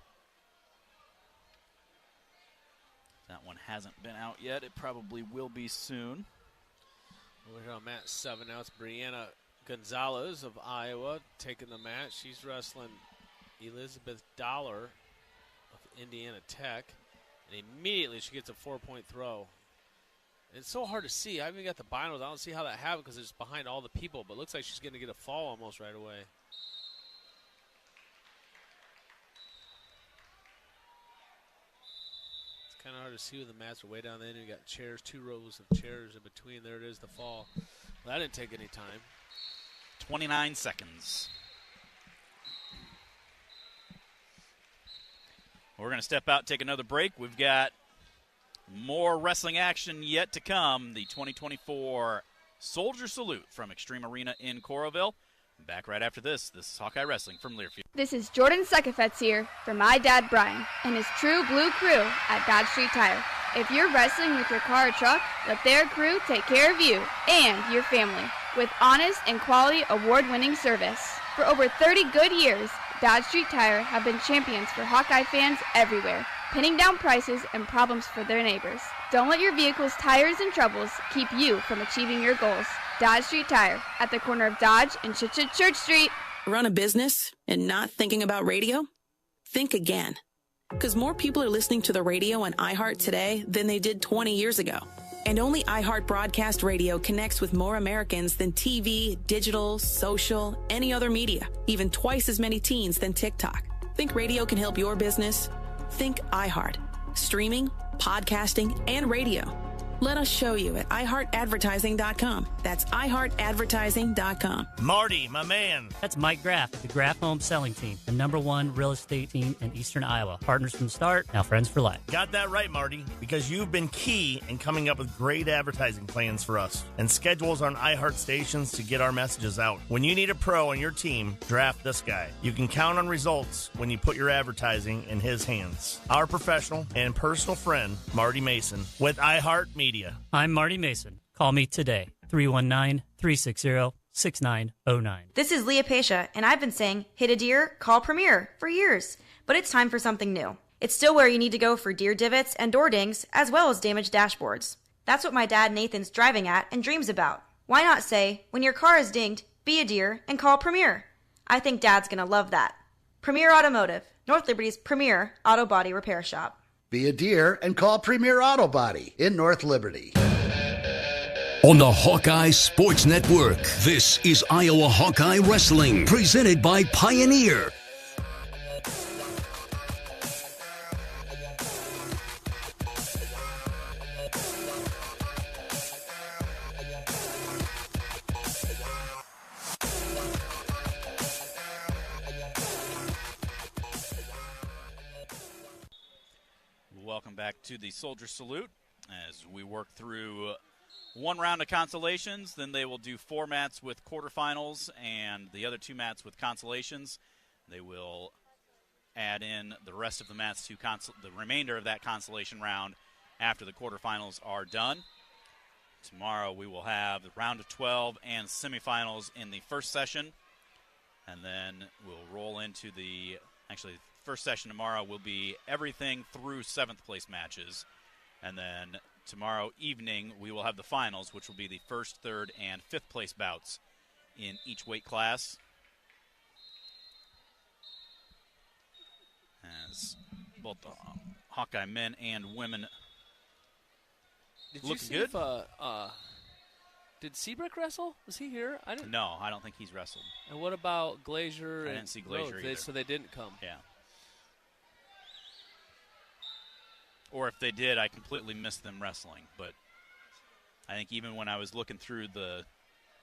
[SPEAKER 4] That one hasn't been out yet. It probably will be soon.
[SPEAKER 12] We're here on mat 7 now. It's Brianna Gonzalez of Iowa taking the match. She's wrestling Elizabeth Dollar of Indiana Tech. And immediately she gets a 4-point throw. It's so hard to see. I haven't got the binos. I don't see how that happened because it's behind all the people. But it looks like she's going to get a fall almost right away. It's kind of hard to see with the mats are way down there. You got chairs, 2 rows of chairs in between. There it is, the fall. Well, that didn't take any time.
[SPEAKER 4] 29 seconds. We're going to step out, take another break. We've got more wrestling action yet to come. The 2024 Soldier Salute from Extreme Arena in Coralville. Back right after this. This is Hawkeye Wrestling from Learfield.
[SPEAKER 13] This is Jordan Suckafetz here for my dad Brian and his true blue crew at Dodge Street Tire. If you're wrestling with your car or truck, let their crew take care of you and your family with honest and quality award-winning service. For over 30 good years, Dodge Street Tire have been champions for Hawkeye fans everywhere, pinning down prices and problems for their neighbors. Don't let your vehicle's tires and troubles keep you from achieving your goals. Dodge Street Tire at the corner of Dodge and Church Street.
[SPEAKER 15] Run a business and not thinking about radio? Think again. Because more people are listening to the radio on iHeart today than they did 20 years ago. And only iHeart Broadcast Radio connects with more Americans than TV, digital, social, any other media, even twice as many teens than TikTok. Think radio can help your business? Think iHeart. Streaming, podcasting, and radio. Let us show you at iHeartAdvertising.com. That's iHeartAdvertising.com.
[SPEAKER 17] Marty, my man.
[SPEAKER 18] That's Mike Graff, the Graff Home Selling Team, the #1 real estate team in Eastern Iowa. Partners from the start, now friends for life.
[SPEAKER 17] Got that right, Marty, because you've been key in coming up with great advertising plans for us and schedules on iHeart stations to get our messages out. When you need a pro on your team, draft this guy. You can count on results when you put your advertising in his hands. Our professional and personal friend, Marty Mason, with iHeart Media.
[SPEAKER 18] I'm Marty Mason. Call me today, 319-360-6909.
[SPEAKER 6] This is Leah Pasha, and I've been saying, hit a deer, call Premier for years. But it's time for something new. It's still where you need to go for deer divots and door dings, as well as damaged dashboards. That's what my dad Nathan's driving at and dreams about. Why not say, when your car is dinged, be a deer and call Premier? I think Dad's going to love that. Premier Automotive, North Liberty's premier auto body repair shop.
[SPEAKER 7] Be a deer and call Premier Auto Body in North Liberty.
[SPEAKER 3] On the Hawkeye Sports Network, this is Iowa Hawkeye Wrestling, presented by Pioneer.
[SPEAKER 4] back to the Soldier Salute as we work through one round of consolations. Then they will do 4 mats with quarterfinals and the other 2 mats with consolations. They will add in the rest of the mats to the remainder of that consolation round after the quarterfinals are done. Tomorrow we will have the round of 12 and semifinals in the first session. And then we'll roll into the first session tomorrow will be everything through 7th place matches. And then tomorrow evening we will have the finals, which will be the 1st, 3rd, and 5th place bouts in each weight class. As both the Hawkeye men and women look good.
[SPEAKER 12] Did Seabrook wrestle? Was he here?
[SPEAKER 4] No, I don't think he's wrestled.
[SPEAKER 12] And what about Glazier?
[SPEAKER 4] I didn't see Glazier either.
[SPEAKER 12] So they didn't come.
[SPEAKER 4] Yeah. Or if they did, I completely missed them wrestling. But I think even when I was looking through the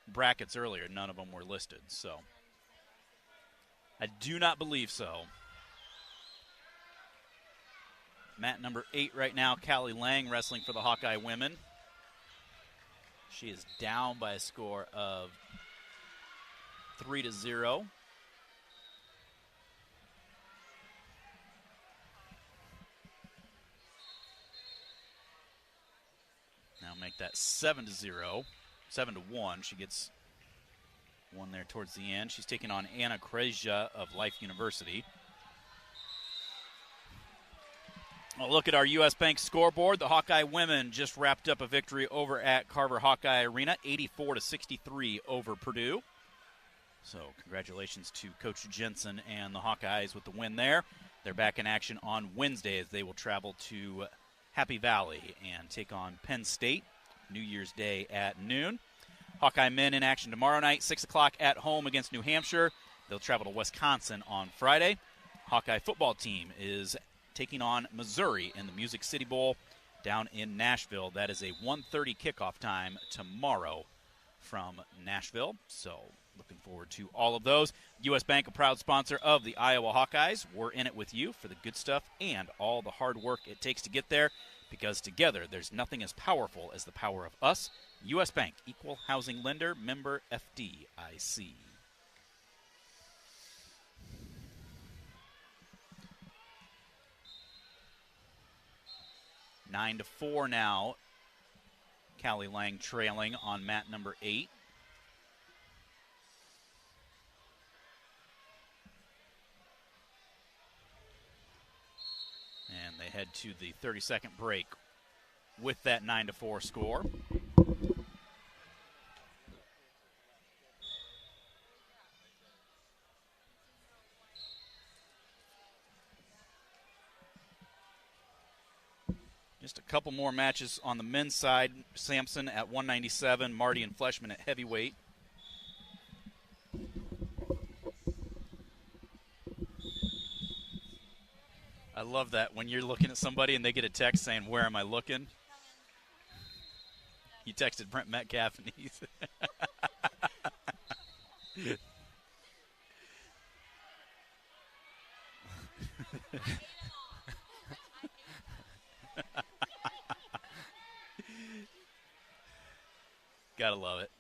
[SPEAKER 4] brackets earlier, none of them were listed. So I do not believe so. Mat number 8 right now, Callie Lang wrestling for the Hawkeye women. She is down by a score of 3-0. Now make that 7-0, 7-1. She gets one there towards the end. She's taking on Anna Krejja of Life University. Well, look at our U.S. Bank scoreboard. The Hawkeye women just wrapped up a victory over at Carver Hawkeye Arena, 84-63 over Purdue. So congratulations to Coach Jensen and the Hawkeyes with the win there. They're back in action on Wednesday as they will travel to Happy Valley and take on Penn State New Year's Day at noon. Hawkeye men in action tomorrow night, 6 o'clock at home against New Hampshire. They'll travel to Wisconsin on Friday. Hawkeye football team is taking on Missouri in the Music City Bowl down in Nashville. That is a 1:30 kickoff time tomorrow from Nashville. So looking forward to all of those. U.S. Bank, a proud sponsor of the Iowa Hawkeyes. We're in it with you for the good stuff and all the hard work it takes to get there, because together there's nothing as powerful as the power of us. U.S. Bank, equal housing lender, member FDIC. Nine to 4 now. Callie Lang trailing on mat number 8. And they head to the 30-second break with that 9-4 score. Just a couple more matches on the men's side. Sampson at 197, Marty and Fleshman at heavyweight. I love that when you're looking at somebody and they get a text saying, "Where am I looking?" You texted Brent Metcalf and he's gotta love it.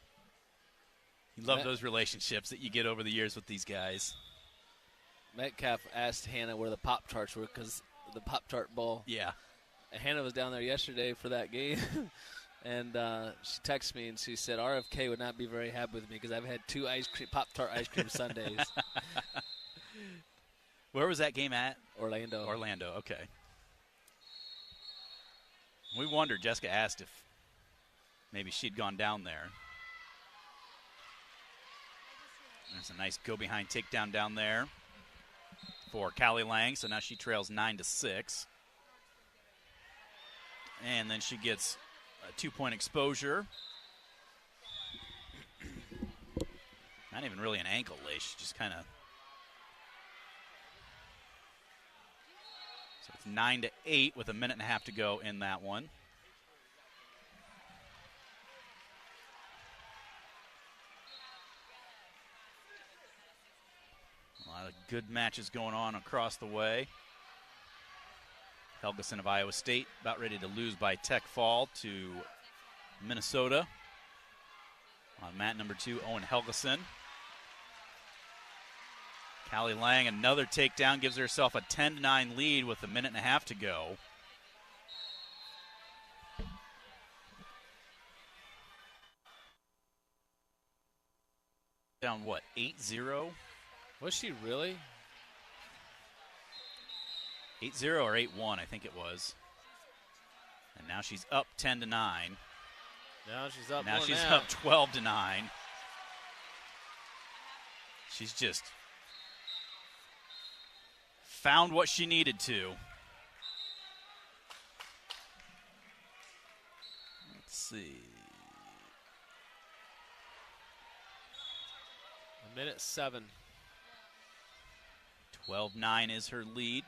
[SPEAKER 4] You love those relationships that you get over the years with these guys.
[SPEAKER 12] Metcalf asked Hannah where the Pop-Tarts were because the Pop-Tart Bowl.
[SPEAKER 4] Yeah.
[SPEAKER 12] And Hannah was down there yesterday for that game. And she texted me and she said, RFK would not be very happy with me because I've had 2 Pop-Tart ice cream sundaes.
[SPEAKER 4] Where was that game at?
[SPEAKER 12] Orlando.
[SPEAKER 4] Orlando, okay. We wondered, Jessica asked if maybe she'd gone down there. There's a nice go-behind takedown down there for Callie Lang, so now she trails 9-6. And then she gets a 2-point exposure. Not even really an ankle lace, just kind of. So it's 9-8 with a minute and a half to go in that one. A lot of good matches going on across the way. Helgeson of Iowa State about ready to lose by Tech Fall to Minnesota. On mat number 2, Owen Helgeson. Callie Lang, another takedown, gives herself a 10-9 lead with a minute and a half to go. Down, 8-0?
[SPEAKER 12] Was she really?
[SPEAKER 4] 8-0 or 8-1, I think it was. And now she's up 10-9.
[SPEAKER 12] Now she's up.
[SPEAKER 4] Now she's
[SPEAKER 12] now.
[SPEAKER 4] up 12-9. She's just found what she needed to. Let's see.
[SPEAKER 12] A minute 7.
[SPEAKER 4] 12-9 is her lead.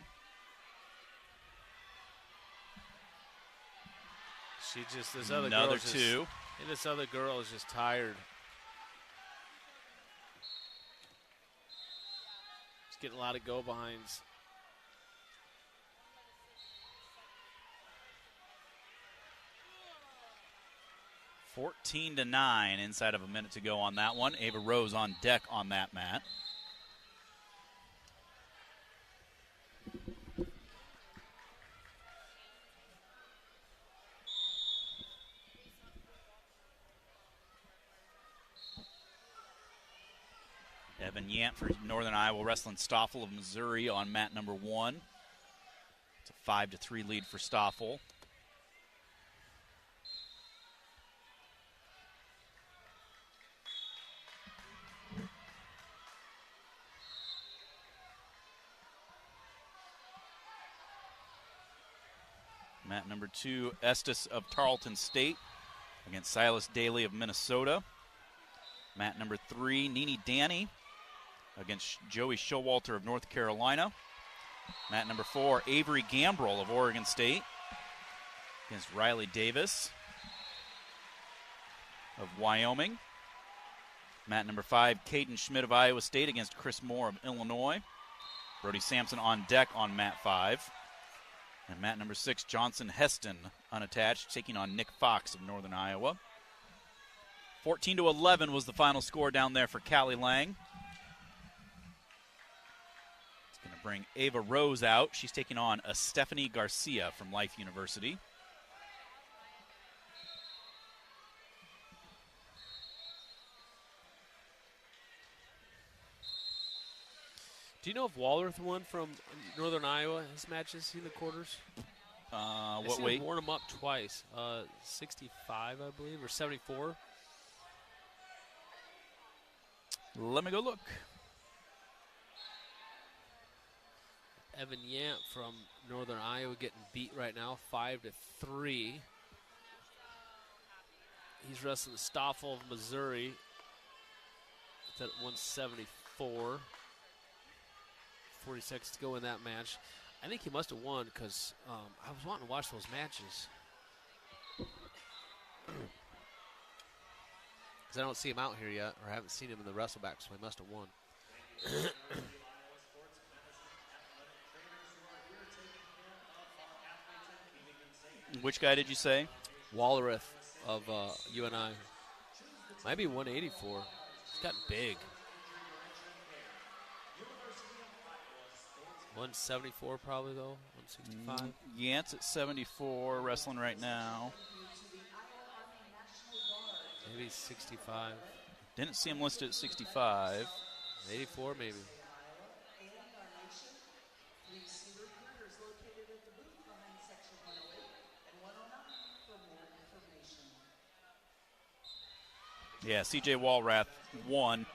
[SPEAKER 12] She just, this other
[SPEAKER 4] Another
[SPEAKER 12] girl
[SPEAKER 4] two.
[SPEAKER 12] And this other girl is just tired. She's getting a lot of go-behinds.
[SPEAKER 4] (14-9) inside of a minute to go on that one. Ava Rose on deck on that mat. Evan Yant for Northern Iowa Wrestling Stoffel of Missouri on mat number 1. It's a 5-3 lead for Stoffel. Mat number 2, Estes of Tarleton State against Silas Daly of Minnesota. Mat number 3, Nene Danny against Joey Showalter of North Carolina. Mat number 4, Avery Gambrell of Oregon State against Riley Davis of Wyoming. Mat number 5, Caden Schmidt of Iowa State against Chris Moore of Illinois. Brody Sampson on deck on mat 5. And mat number 6, Johnson Heston unattached, taking on Nick Fox of Northern Iowa. 14-11 was the final score down there for Callie Lang. It's going to bring Ava Rose out. She's taking on a Stephanie Garcia from Life University.
[SPEAKER 12] Do you know if Walworth won from Northern Iowa his matches in the quarters?
[SPEAKER 4] What weight?
[SPEAKER 12] Worn him up twice. 65, I believe, or 74.
[SPEAKER 4] Let me go look.
[SPEAKER 12] Evan Yant from Northern Iowa getting beat right now, 5-3. He's wrestling Stoffel of Missouri. It's at 174. 40 seconds to go in that match. I think he must have won because I was wanting to watch those matches. Because I don't see him out here yet, or I haven't seen him in the wrestleback, so he must have won.
[SPEAKER 4] Which guy did you say?
[SPEAKER 12] Wallereth of UNI. Might be 184. He's gotten big. 174 probably, though. 165.
[SPEAKER 4] Yant's at 74, wrestling right now.
[SPEAKER 12] Maybe 65.
[SPEAKER 4] Didn't see him listed at 65.
[SPEAKER 12] 84 maybe.
[SPEAKER 4] Yeah, C.J. Walrath won.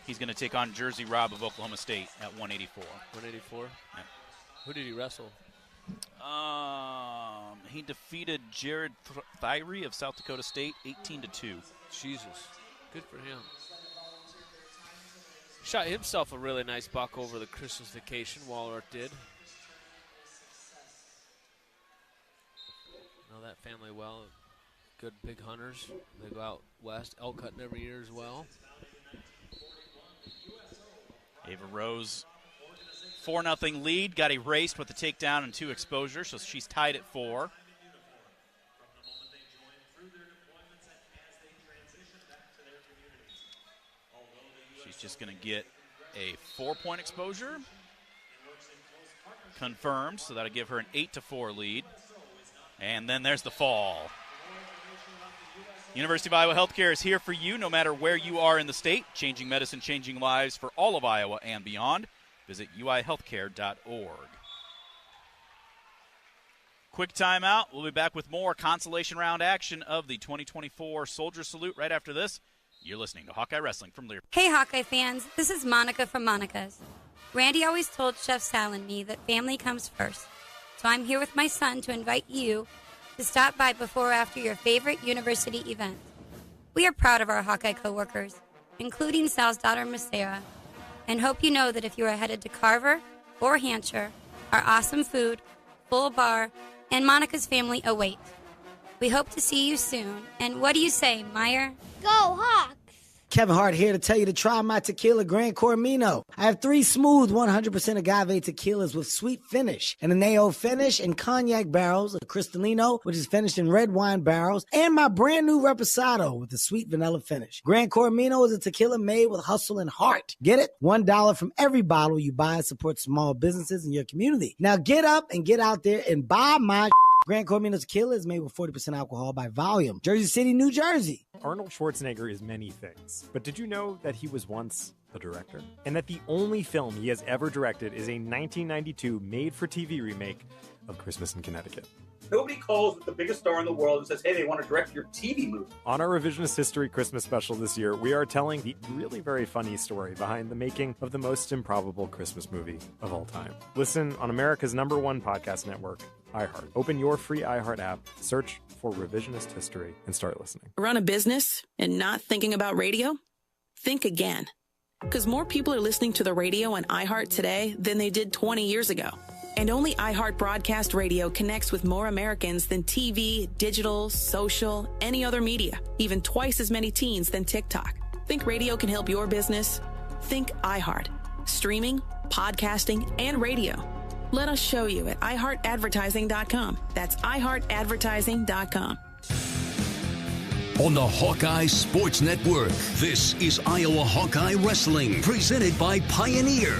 [SPEAKER 4] He's going to take on Jersey Robb of Oklahoma State at 184.
[SPEAKER 12] 184?
[SPEAKER 4] Yeah.
[SPEAKER 12] Who did he wrestle?
[SPEAKER 4] He defeated Jared Thyree of South Dakota State 18-2.
[SPEAKER 12] Jesus. Good for him. Shot himself a really nice buck over the Christmas vacation, Walrth did. Know that family well. Good big hunters. They go out west, elk hunting every year as well.
[SPEAKER 4] Ava Rose 4-0 lead, got erased with the takedown and 2 exposures, so she's tied at 4. She's just going to get a 4-point exposure. Confirmed, so that'll give her an 8-4 lead. And then there's the fall. University of Iowa Healthcare is here for you no matter where you are in the state. Changing medicine, changing lives for all of Iowa and beyond. Visit uihealthcare.org. Quick timeout. We'll be back with more consolation round action of the 2024 Soldier Salute right after this. You're listening to Hawkeye Wrestling from Lear.
[SPEAKER 14] Hey, Hawkeye fans. This is Monica from Monica's. Randy always told Chef Sal and me that family comes first. So I'm here with my son to invite you to stop by before or after your favorite university event. We are proud of our Hawkeye coworkers, including Sal's daughter, Miss Sarah, and hope you know that if you are headed to Carver or Hampshire, our awesome food, full bar, and Monica's family await. We hope to see you soon. And what do you say, Meyer?
[SPEAKER 13] Go Hawks!
[SPEAKER 16] Kevin Hart here to tell you to try my tequila Gran Cormino. I have 3 smooth 100% agave tequilas with sweet finish, an Añejo finish in cognac barrels, a Cristalino, which is finished in red wine barrels, and my brand new Reposado with a sweet vanilla finish. Gran Cormino is a tequila made with hustle and heart. Get it? $1 from every bottle you buy and support small businesses in your community. Now get up and get out there and buy my Gran Cormino tequila is made with 40% alcohol by volume. Jersey City, New Jersey.
[SPEAKER 19] Arnold Schwarzenegger is many things, but did you know that he was once a director? And that the only film he has ever directed is a 1992 made-for-TV remake of Christmas in Connecticut.
[SPEAKER 20] Nobody calls with the biggest star in the world and says, hey, they want to direct your TV movie.
[SPEAKER 19] On our Revisionist History Christmas special this year, we are telling the really very funny story behind the making of the most improbable Christmas movie of all time. Listen on America's #1 podcast network, iHeart. Open your free iHeart app, search for Revisionist History, and start listening.
[SPEAKER 15] Run a business and not thinking about radio? Think again. Because more people are listening to the radio on iHeart today than they did 20 years ago. And only iHeart Broadcast Radio connects with more Americans than TV, digital, social, any other media, even twice as many teens than TikTok. Think radio can help your business? Think iHeart. Streaming, podcasting, and radio. Let us show you at iHeartAdvertising.com. That's iHeartAdvertising.com.
[SPEAKER 3] On the Hawkeye Sports Network, this is Iowa Hawkeye Wrestling, presented by Pioneer.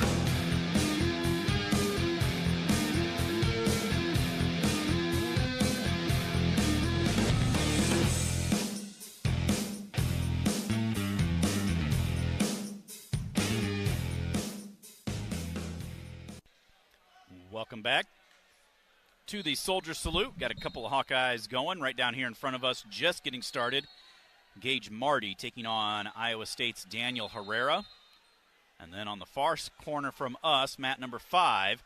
[SPEAKER 4] Welcome back to the Soldier Salute. Got a couple of Hawkeyes going right down here in front of us, just getting started. Gage Marty taking on Iowa State's Daniel Herrera. And then on the far corner from us, mat number 5,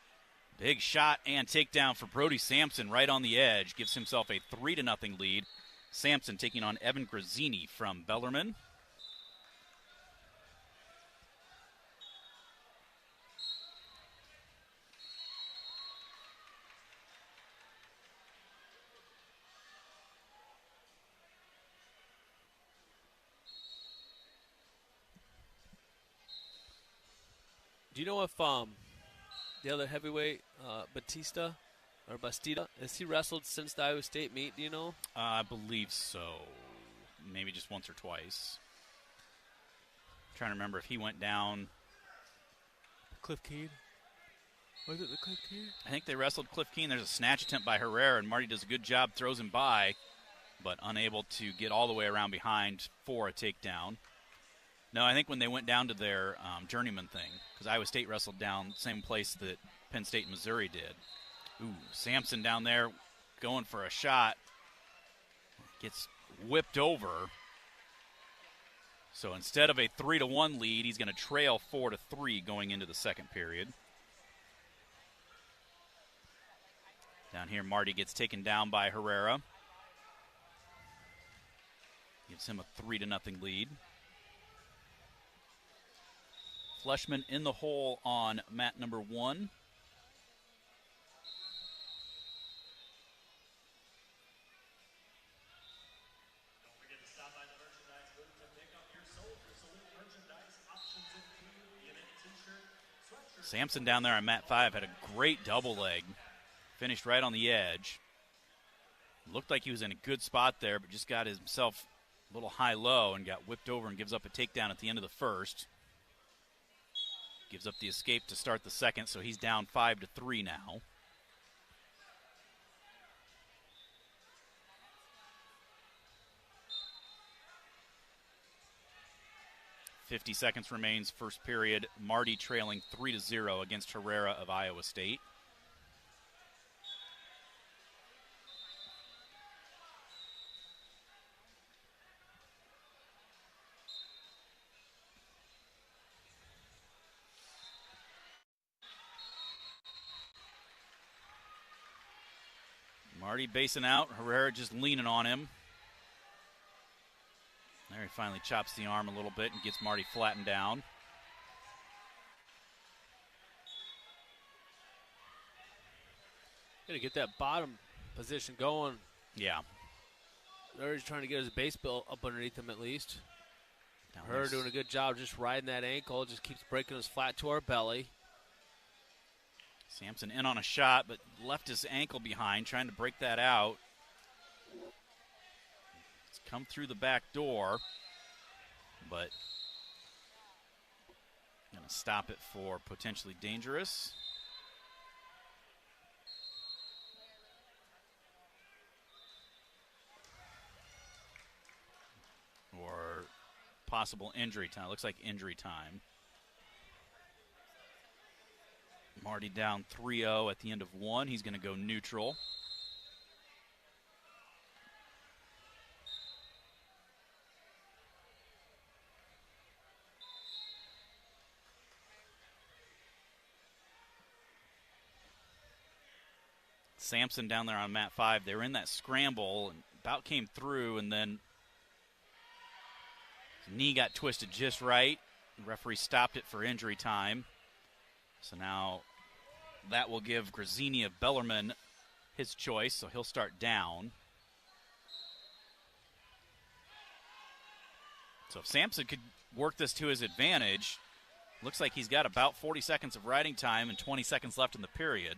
[SPEAKER 4] big shot and takedown for Brody Sampson right on the edge. Gives himself a 3-0 lead. Sampson taking on Evan Grazzini from Bellarmine.
[SPEAKER 12] Do you know if the other heavyweight, Bastida, has he wrestled since the Iowa State meet? Do you know?
[SPEAKER 4] I believe so. Maybe just once or twice. Trying to remember if he went down.
[SPEAKER 12] Cliff Keen? Was it the Cliff Keen?
[SPEAKER 4] I think they wrestled Cliff Keen. There's a snatch attempt by Herrera, and Marty does a good job, throws him by, but unable to get all the way around behind for a takedown. No, I think when they went down to their journeyman thing, because Iowa State wrestled down the same place that Penn State and Missouri did. Ooh, Sampson down there going for a shot. Gets whipped over. So instead of a 3-1 lead, he's going to trail 4-3 going into the second period. Down here, Marty gets taken down by Herrera. Gives him a 3-0 lead. Fleshman in the hole on mat number 1. Sampson down there on mat 5 had a great double leg. Finished right on the edge. Looked like he was in a good spot there, but just got himself a little high-low and got whipped over and gives up a takedown at the end of the first. Gives up the escape to start the second, so he's down 5-3 now. .50 seconds remains, first period. Marty trailing 3-0 against Herrera of Iowa State. Marty basing out, Herrera just leaning on him. There he finally chops the arm a little bit and gets Marty flattened down.
[SPEAKER 12] Got to get that bottom position going.
[SPEAKER 4] Yeah.
[SPEAKER 12] Herrera's trying to get his base built up underneath him at least. Herrera doing a good job just riding that ankle, just keeps breaking us flat to our belly.
[SPEAKER 4] Sampson in on a shot, but left his ankle behind, trying to break that out. It's come through the back door, but going to stop it for potentially dangerous. Or possible injury time. Looks like injury time. Marty down 3-0 at the end of 1. He's going to go neutral. Sampson down there on mat 5. They were in that scramble, and bout came through, and then his knee got twisted just right. The referee stopped it for injury time. So now that will give Grazzini of Bellarmine his choice, so he'll start down. So if Sampson could work this to his advantage, looks like he's got about 40 seconds of riding time and 20 seconds left in the period.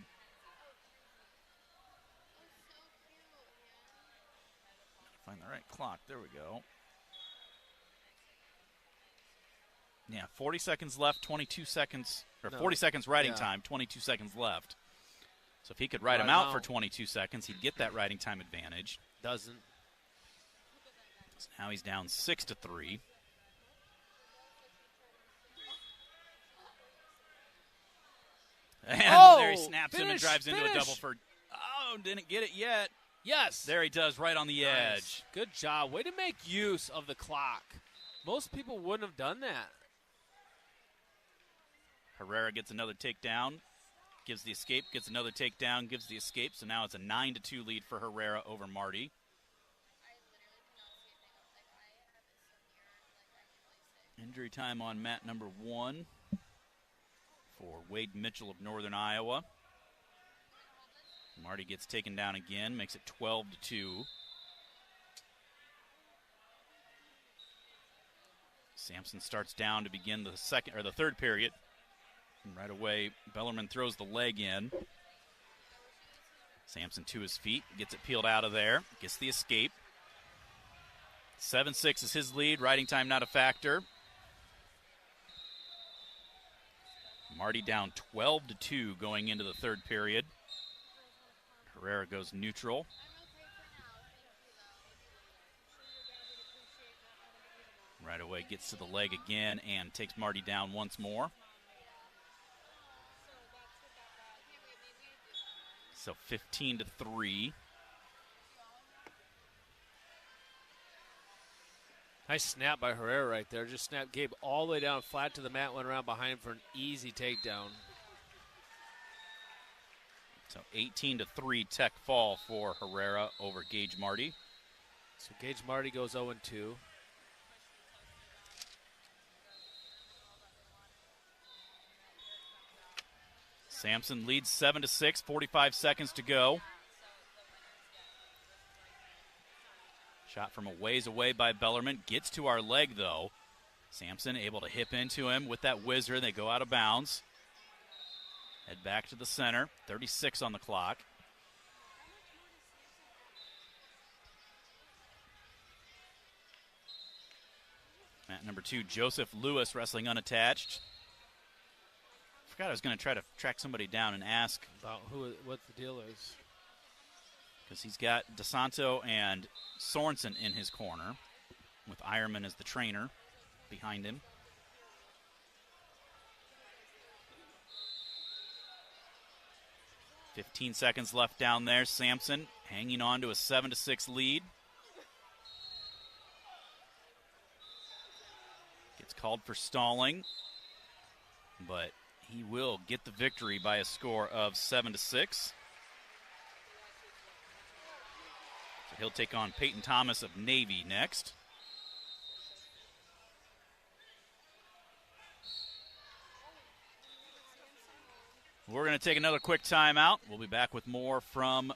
[SPEAKER 4] Find the right clock. There we go. Yeah, 40 seconds left, 22 seconds, or 40 seconds riding time, 22 seconds left. So if he could ride him out for 22 seconds, he'd get that riding time advantage.
[SPEAKER 12] Doesn't.
[SPEAKER 4] So now he's down 6-3. And there he snaps him and drives into a double for. Oh, didn't get it yet.
[SPEAKER 12] Yes.
[SPEAKER 4] There he does, right on the edge.
[SPEAKER 12] Good job. Way to make use of the clock. Most people wouldn't have done that.
[SPEAKER 4] Herrera gets another takedown, gives the escape, gets another takedown, gives the escape. So now it's a 9-2 lead for Herrera over Marty. Injury time on mat number 1 for Wade Mitchell of Northern Iowa. Marty gets taken down again, makes it 12-2. Sampson starts down to begin the third period. And right away, Bellarmine throws the leg in. Sampson to his feet, gets it peeled out of there, gets the escape. 7-6 is his lead, riding time not a factor. Marty down 12-2 going into the third period. Herrera goes neutral. Right away gets to the leg again and takes Marty down once more. So 15-3.
[SPEAKER 12] Nice snap by Herrera right there. Just snapped Gabe all the way down flat to the mat, went around behind him for an easy takedown.
[SPEAKER 4] So 18-3 tech fall for Herrera over Gage Marty.
[SPEAKER 12] So Gage Marty goes 0-2.
[SPEAKER 4] Sampson leads 7-6, 45 seconds to go. Shot from a ways away by Bellarmine. Gets to our leg, though. Sampson able to hip into him with that whizzer. They go out of bounds. Head back to the center. 36 on the clock. Mat number 2, Joseph Lewis, wrestling unattached. Forgot I was going to try to track somebody down and ask
[SPEAKER 12] about what the deal is.
[SPEAKER 4] Because he's got DeSanto and Sorensen in his corner, with Ironman as the trainer behind him. .15 seconds left down there. Sampson hanging on to a 7-6 lead. Gets called for stalling, but he will get the victory by a score of 7-6. So he'll take on Peyton Thomas of Navy next. We're going to take another quick timeout. We'll be back with more from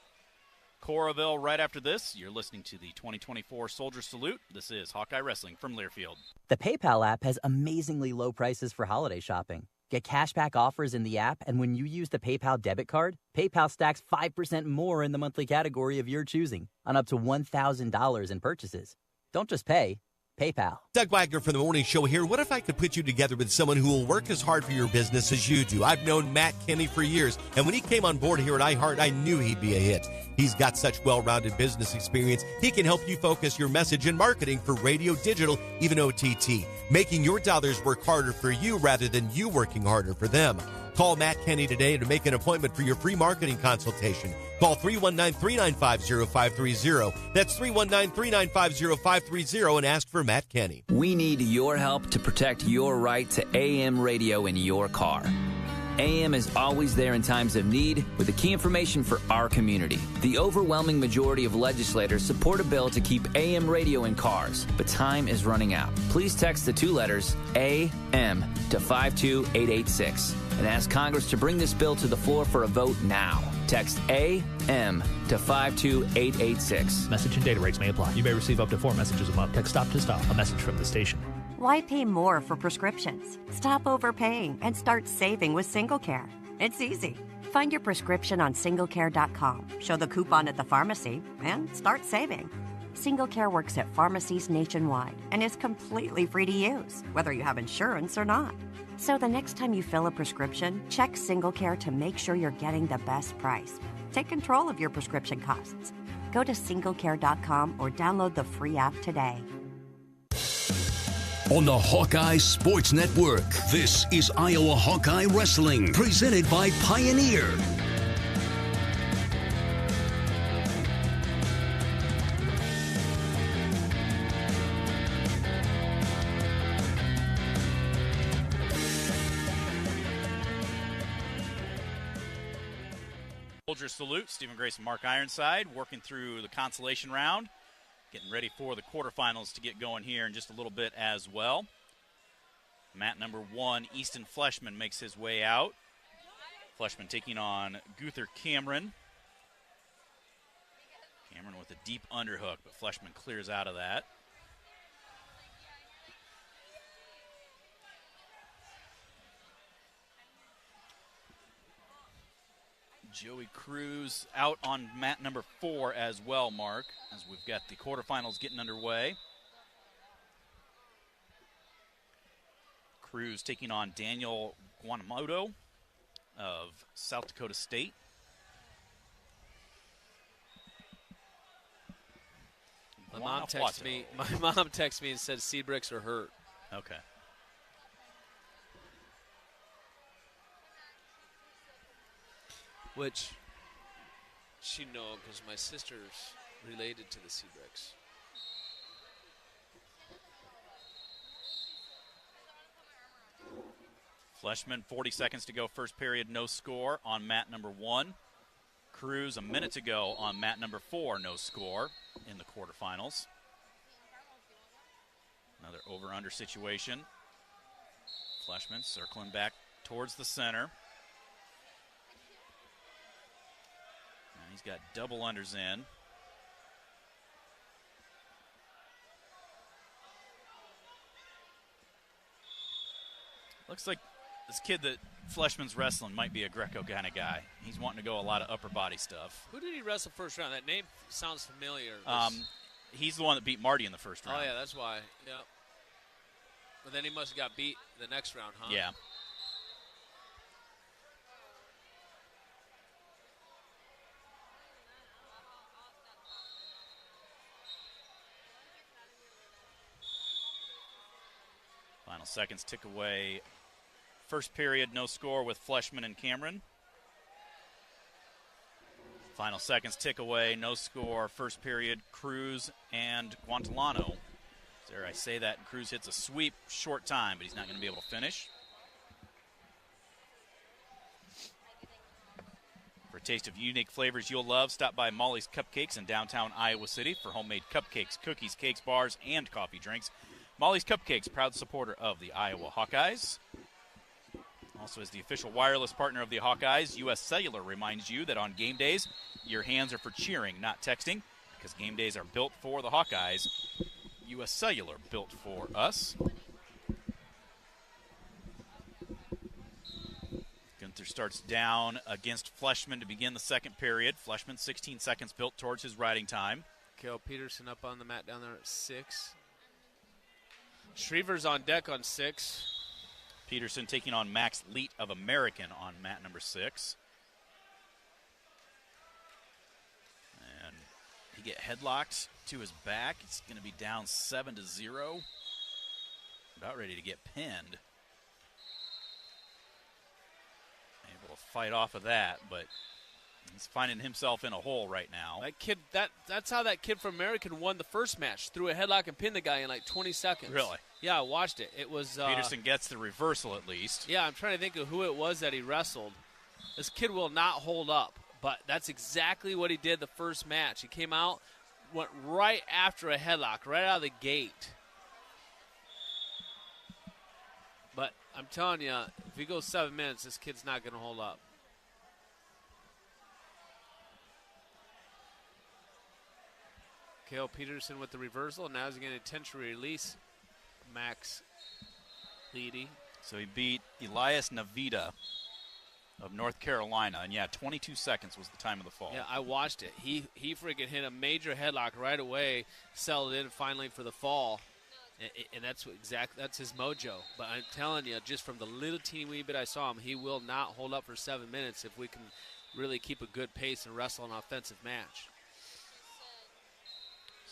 [SPEAKER 4] Coralville right after this. You're listening to the 2024 Soldier Salute. This is Hawkeye Wrestling from Learfield.
[SPEAKER 21] The PayPal app has amazingly low prices for holiday shopping. Get cashback offers in the app, and when you use the PayPal debit card, PayPal stacks 5% more in the monthly category of your choosing on up to $1,000 in purchases. Don't just pay. PayPal.
[SPEAKER 5] Doug Wagner from the Morning Show here. What if I could put you together with someone who will work as hard for your business as you do? I've known Matt Kenny for years, and when he came on board here at iHeart, I knew he'd be a hit. He's got such well-rounded business experience, he can help you focus your message and marketing for radio, digital, even OTT, making your dollars work harder for you rather than you working harder for them. Call Matt Kenny today to make an appointment for your free marketing consultation. Call 319-395-0530. That's 319-395-0530 and ask for Matt Kenny.
[SPEAKER 22] We need your help to protect your right to AM radio in your car. AM is always there in times of need with the key information for our community. The overwhelming majority of legislators support a bill to keep AM radio in cars, but time is running out. Please text the 2 letters AM to 52886 and ask Congress to bring this bill to the floor for a vote now. Text AM to 52886.
[SPEAKER 23] Message and data rates may apply. You may receive up to 4 messages a month. Text stop to stop. A message from the station.
[SPEAKER 24] Why pay more for prescriptions? Stop overpaying and start saving with SingleCare. It's easy. Find your prescription on singlecare.com, show the coupon at the pharmacy, and start saving. SingleCare works at pharmacies nationwide and is completely free to use, whether you have insurance or not. So the next time you fill a prescription, check SingleCare to make sure you're getting the best price. Take control of your prescription costs. Go to singlecare.com or download the free app today.
[SPEAKER 3] On the Hawkeye Sports Network, this is Iowa Hawkeye Wrestling, presented by Pioneer.
[SPEAKER 4] Soldier Salute, Stephen Grace and Mark Ironside working through the consolation round. Getting ready for the quarterfinals to get going here in just a little bit as well. Mat number 1, Easton Fleshman makes his way out. Fleshman taking on Guther Cameron. Cameron with a deep underhook, but Fleshman clears out of that. Joey Cruz out on mat number 4 as well, Mark, as we've got the quarterfinals getting underway. Cruz taking on Daniel Guanamoto of South Dakota State.
[SPEAKER 12] My mom texted me and said Seabricks are hurt.
[SPEAKER 4] Okay.
[SPEAKER 12] Which she know because my sister's related to the Seabricks.
[SPEAKER 4] Fleshman, 40 seconds to go, first period, no score on mat number 1. Cruz, a minute to go on mat number 4, no score in the quarterfinals. Another over-under situation. Fleshman circling back towards the center. He's got double unders in. Looks like This kid that Fleshman's wrestling might be a Greco kind of guy. He's wanting to go a lot of upper body stuff.
[SPEAKER 12] Who did he wrestle first round? That name sounds familiar.
[SPEAKER 4] He's the one that beat Marty in the first round.
[SPEAKER 12] Oh, yeah, that's why. Yeah. But then he must have got beat the next round, huh?
[SPEAKER 4] Yeah. Final seconds tick away. First period, no score with Fleshman and Cameron. Final seconds tick away, no score. First period, Cruz and Guantelano. Dare I say that? Cruz hits a sweep, short time, but he's not going to be able to finish. For a taste of unique flavors you'll love, stop by Molly's Cupcakes in downtown Iowa City for homemade cupcakes, cookies, cakes, bars, and coffee drinks. Molly's Cupcakes, proud supporter of the Iowa Hawkeyes. Also, as the official wireless partner of the Hawkeyes, U.S. Cellular reminds you that on game days, your hands are for cheering, not texting, because game days are built for the Hawkeyes. U.S. Cellular, built for us. Gunther starts down against Fleshman to begin the second period. Fleshman, 16 seconds built towards his riding time.
[SPEAKER 12] Kale Peterson up on the mat down there at 6. Shriver's on deck on 6.
[SPEAKER 4] Peterson taking on Max Leet of American on mat number 6. And he get headlocked to his back. It's going to be down 7-0. About ready to get pinned. Able to fight off of that, but he's finding himself in a hole right now.
[SPEAKER 12] That kid, that's how that kid from American won the first match. Threw a headlock and pinned the guy in like 20 seconds.
[SPEAKER 4] Really?
[SPEAKER 12] Yeah, I watched it. It was
[SPEAKER 4] Peterson gets the reversal at least.
[SPEAKER 12] Yeah, I'm trying to think of who it was that he wrestled. This kid will not hold up, but that's exactly what he did the first match. He came out, went right after a headlock, right out of the gate. But I'm telling you, if he goes 7 minutes, this kid's not going to hold up. Kale Peterson with the reversal. Now he's going to intentionally release Max Leedy.
[SPEAKER 4] So he beat Elias Navita of North Carolina. And, yeah, 22 seconds was the time of the fall.
[SPEAKER 12] Yeah, I watched it. He freaking hit a major headlock right away, settled in finally for the fall. And that's that's his mojo. But I'm telling you, just from the little teeny wee bit I saw him, he will not hold up for 7 minutes if we can really keep a good pace and wrestle an offensive match.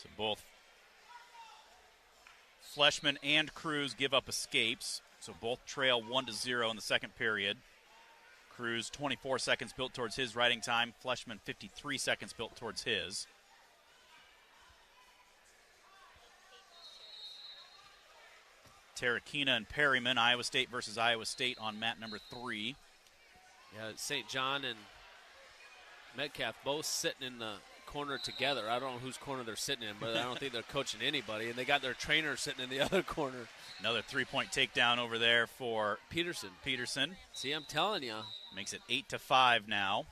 [SPEAKER 4] So both Fleshman and Cruz give up escapes. So both trail 1-0 in the second period. Cruz 24 seconds built towards his riding time. Fleshman 53 seconds built towards his. Terrakina and Perryman, Iowa State versus Iowa State on mat number 3.
[SPEAKER 12] Yeah, St. John and Metcalf both sitting in the corner together. I don't know whose corner they're sitting in, but I don't think they're coaching anybody. And they got their trainer sitting in the other corner.
[SPEAKER 4] Another three-point takedown over there for
[SPEAKER 12] Peterson.
[SPEAKER 4] See,
[SPEAKER 12] I'm telling you.
[SPEAKER 4] Makes it 8-5 now.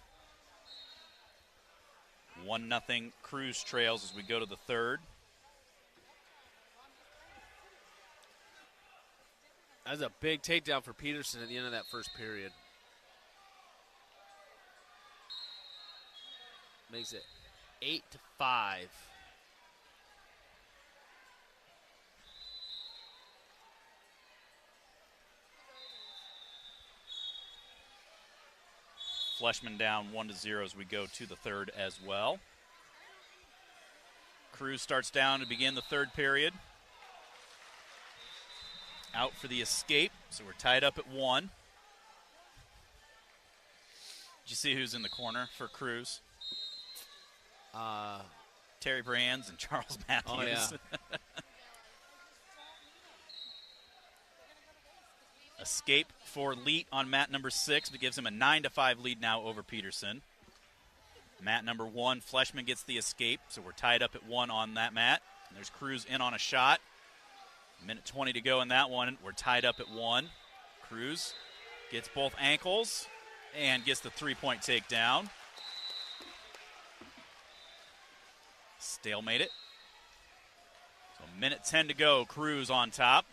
[SPEAKER 4] 1-0 Cruz trails as we go to the third.
[SPEAKER 12] That was a big takedown for Peterson at the end of that first period. Makes it 8-5.
[SPEAKER 4] Fleshman down 1-0 as we go to the third as well. Cruz starts down to begin the third period. Out for the escape, so we're tied up at 1. Did you see who's in the corner for Cruz? Terry Brands and Charles Matthews.
[SPEAKER 12] Oh, yeah.
[SPEAKER 4] Escape for Leet on mat number 6, but gives him a 9-5 lead now over Peterson. Mat number 1, Fleshman gets the escape, so we're tied up at 1 on that mat. And there's Cruz in on a shot. Minute 20 to go in that one. We're tied up at 1. Cruz gets both ankles and gets the 3-point takedown. Stalemate it. So minute 10 to go. Cruz on top.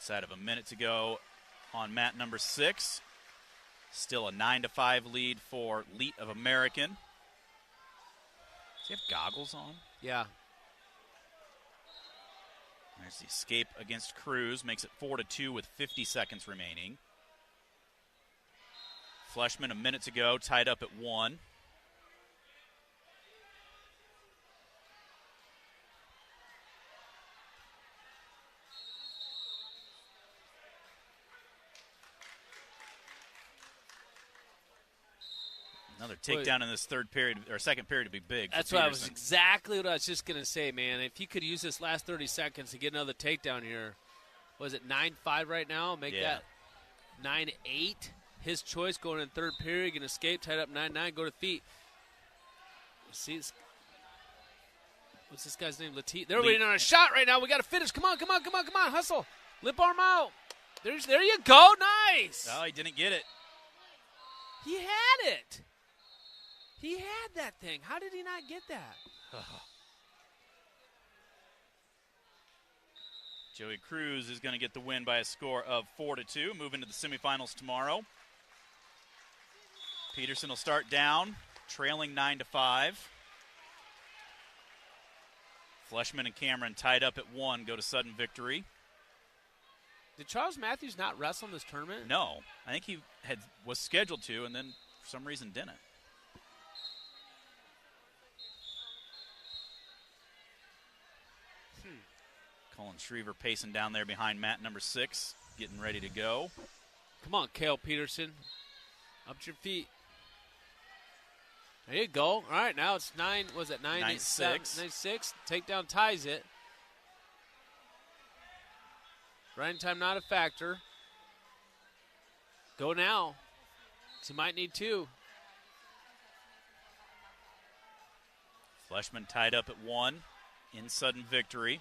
[SPEAKER 4] Inside of a minute to go on mat number 6. Still a 9-5 lead for Leet of American. Does he have goggles on?
[SPEAKER 12] Yeah.
[SPEAKER 4] There's the escape against Cruz. Makes it 4-2 with 50 seconds remaining. Fleshman a minute to go, tied up at 1. Another takedown in this third period, or second period, to be big.
[SPEAKER 12] That's exactly what I was just going to say, man. If you could use this last 30 seconds to get another takedown here, was it 9-5 right now? Make that 9-8. His choice going in third period, can escape, tied up 9-9, go to feet. See, what's this guy's name? They're waiting on a shot right now. We got to finish. Come on, hustle. Lip arm out. There you go. Nice.
[SPEAKER 4] Oh, he didn't get it.
[SPEAKER 12] He had it. He had that thing. How did he not get that?
[SPEAKER 4] Joey Cruz is going to get the win by a score of 4-2. Move into the semifinals tomorrow. Peterson will start down, trailing 9-5. Fleshman and Cameron tied up at 1, go to sudden victory.
[SPEAKER 12] Did Charles Matthews not wrestle in this tournament?
[SPEAKER 4] No. I think he was scheduled to, and then for some reason didn't. Colin Shriver pacing down there behind mat number 6, getting ready to go.
[SPEAKER 12] Come on, Cale Peterson. Up to your feet. There you go. All right, now it's 9-6. 9-6. Takedown ties it. Running time not a factor. Go now. He might need 2.
[SPEAKER 4] Fleshman tied up at 1 in sudden victory.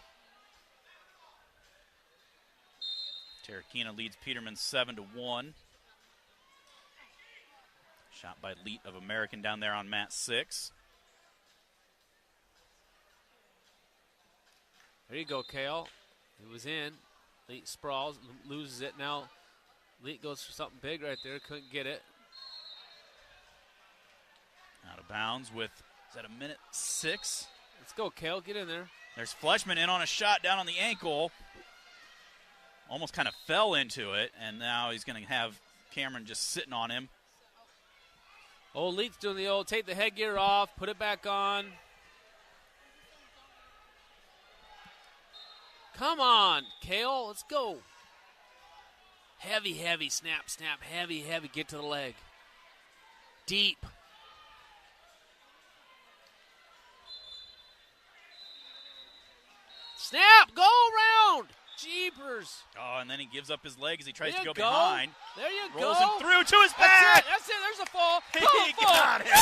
[SPEAKER 4] Terrakina leads Peterman 7-1. Shot by Leet of American down there on mat 6.
[SPEAKER 12] There you go, Cale. It was in. Leet sprawls, loses it. Now Leet goes for something big right there. Couldn't get it.
[SPEAKER 4] Out of bounds with, is that a minute 6?
[SPEAKER 12] Let's go, Cale. Get in there.
[SPEAKER 4] There's Fleshman in on a shot down on the ankle. Almost kind of fell into it, and now he's going to have Cameron just sitting on him.
[SPEAKER 12] Oh, Leet's doing the old take the headgear off, put it back on. Come on, Cale, let's go. Heavy, snap, heavy, get to the leg. Deep. Snap, go around. Jeepers.
[SPEAKER 4] Oh, and then he gives up his leg as he tries to go
[SPEAKER 12] go.
[SPEAKER 4] behind.
[SPEAKER 12] There you
[SPEAKER 4] Rolls
[SPEAKER 12] go.
[SPEAKER 4] him through to his back.
[SPEAKER 12] That's it. There's a fall.
[SPEAKER 4] He got it.
[SPEAKER 12] Yeah.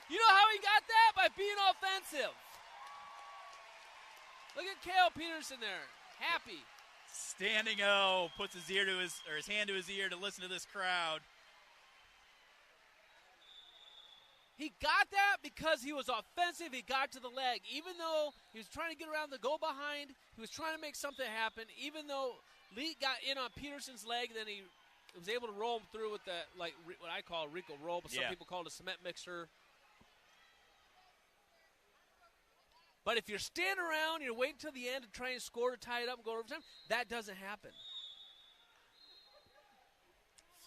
[SPEAKER 12] You know how he got that? By being offensive. Look at Cale Peterson there. Happy.
[SPEAKER 4] Standing O, puts his hand to his ear to listen to this crowd.
[SPEAKER 12] He got that because he was offensive. He got to the leg. Even though he was trying to get around the go behind, he was trying to make something happen. Even though Lee got in on Peterson's leg, then he was able to roll him through with the, like what I call a Rico roll, but some people call it a cement mixer. But if you're standing around, you're waiting till the end to try and score to tie it up and go to overtime, that doesn't happen.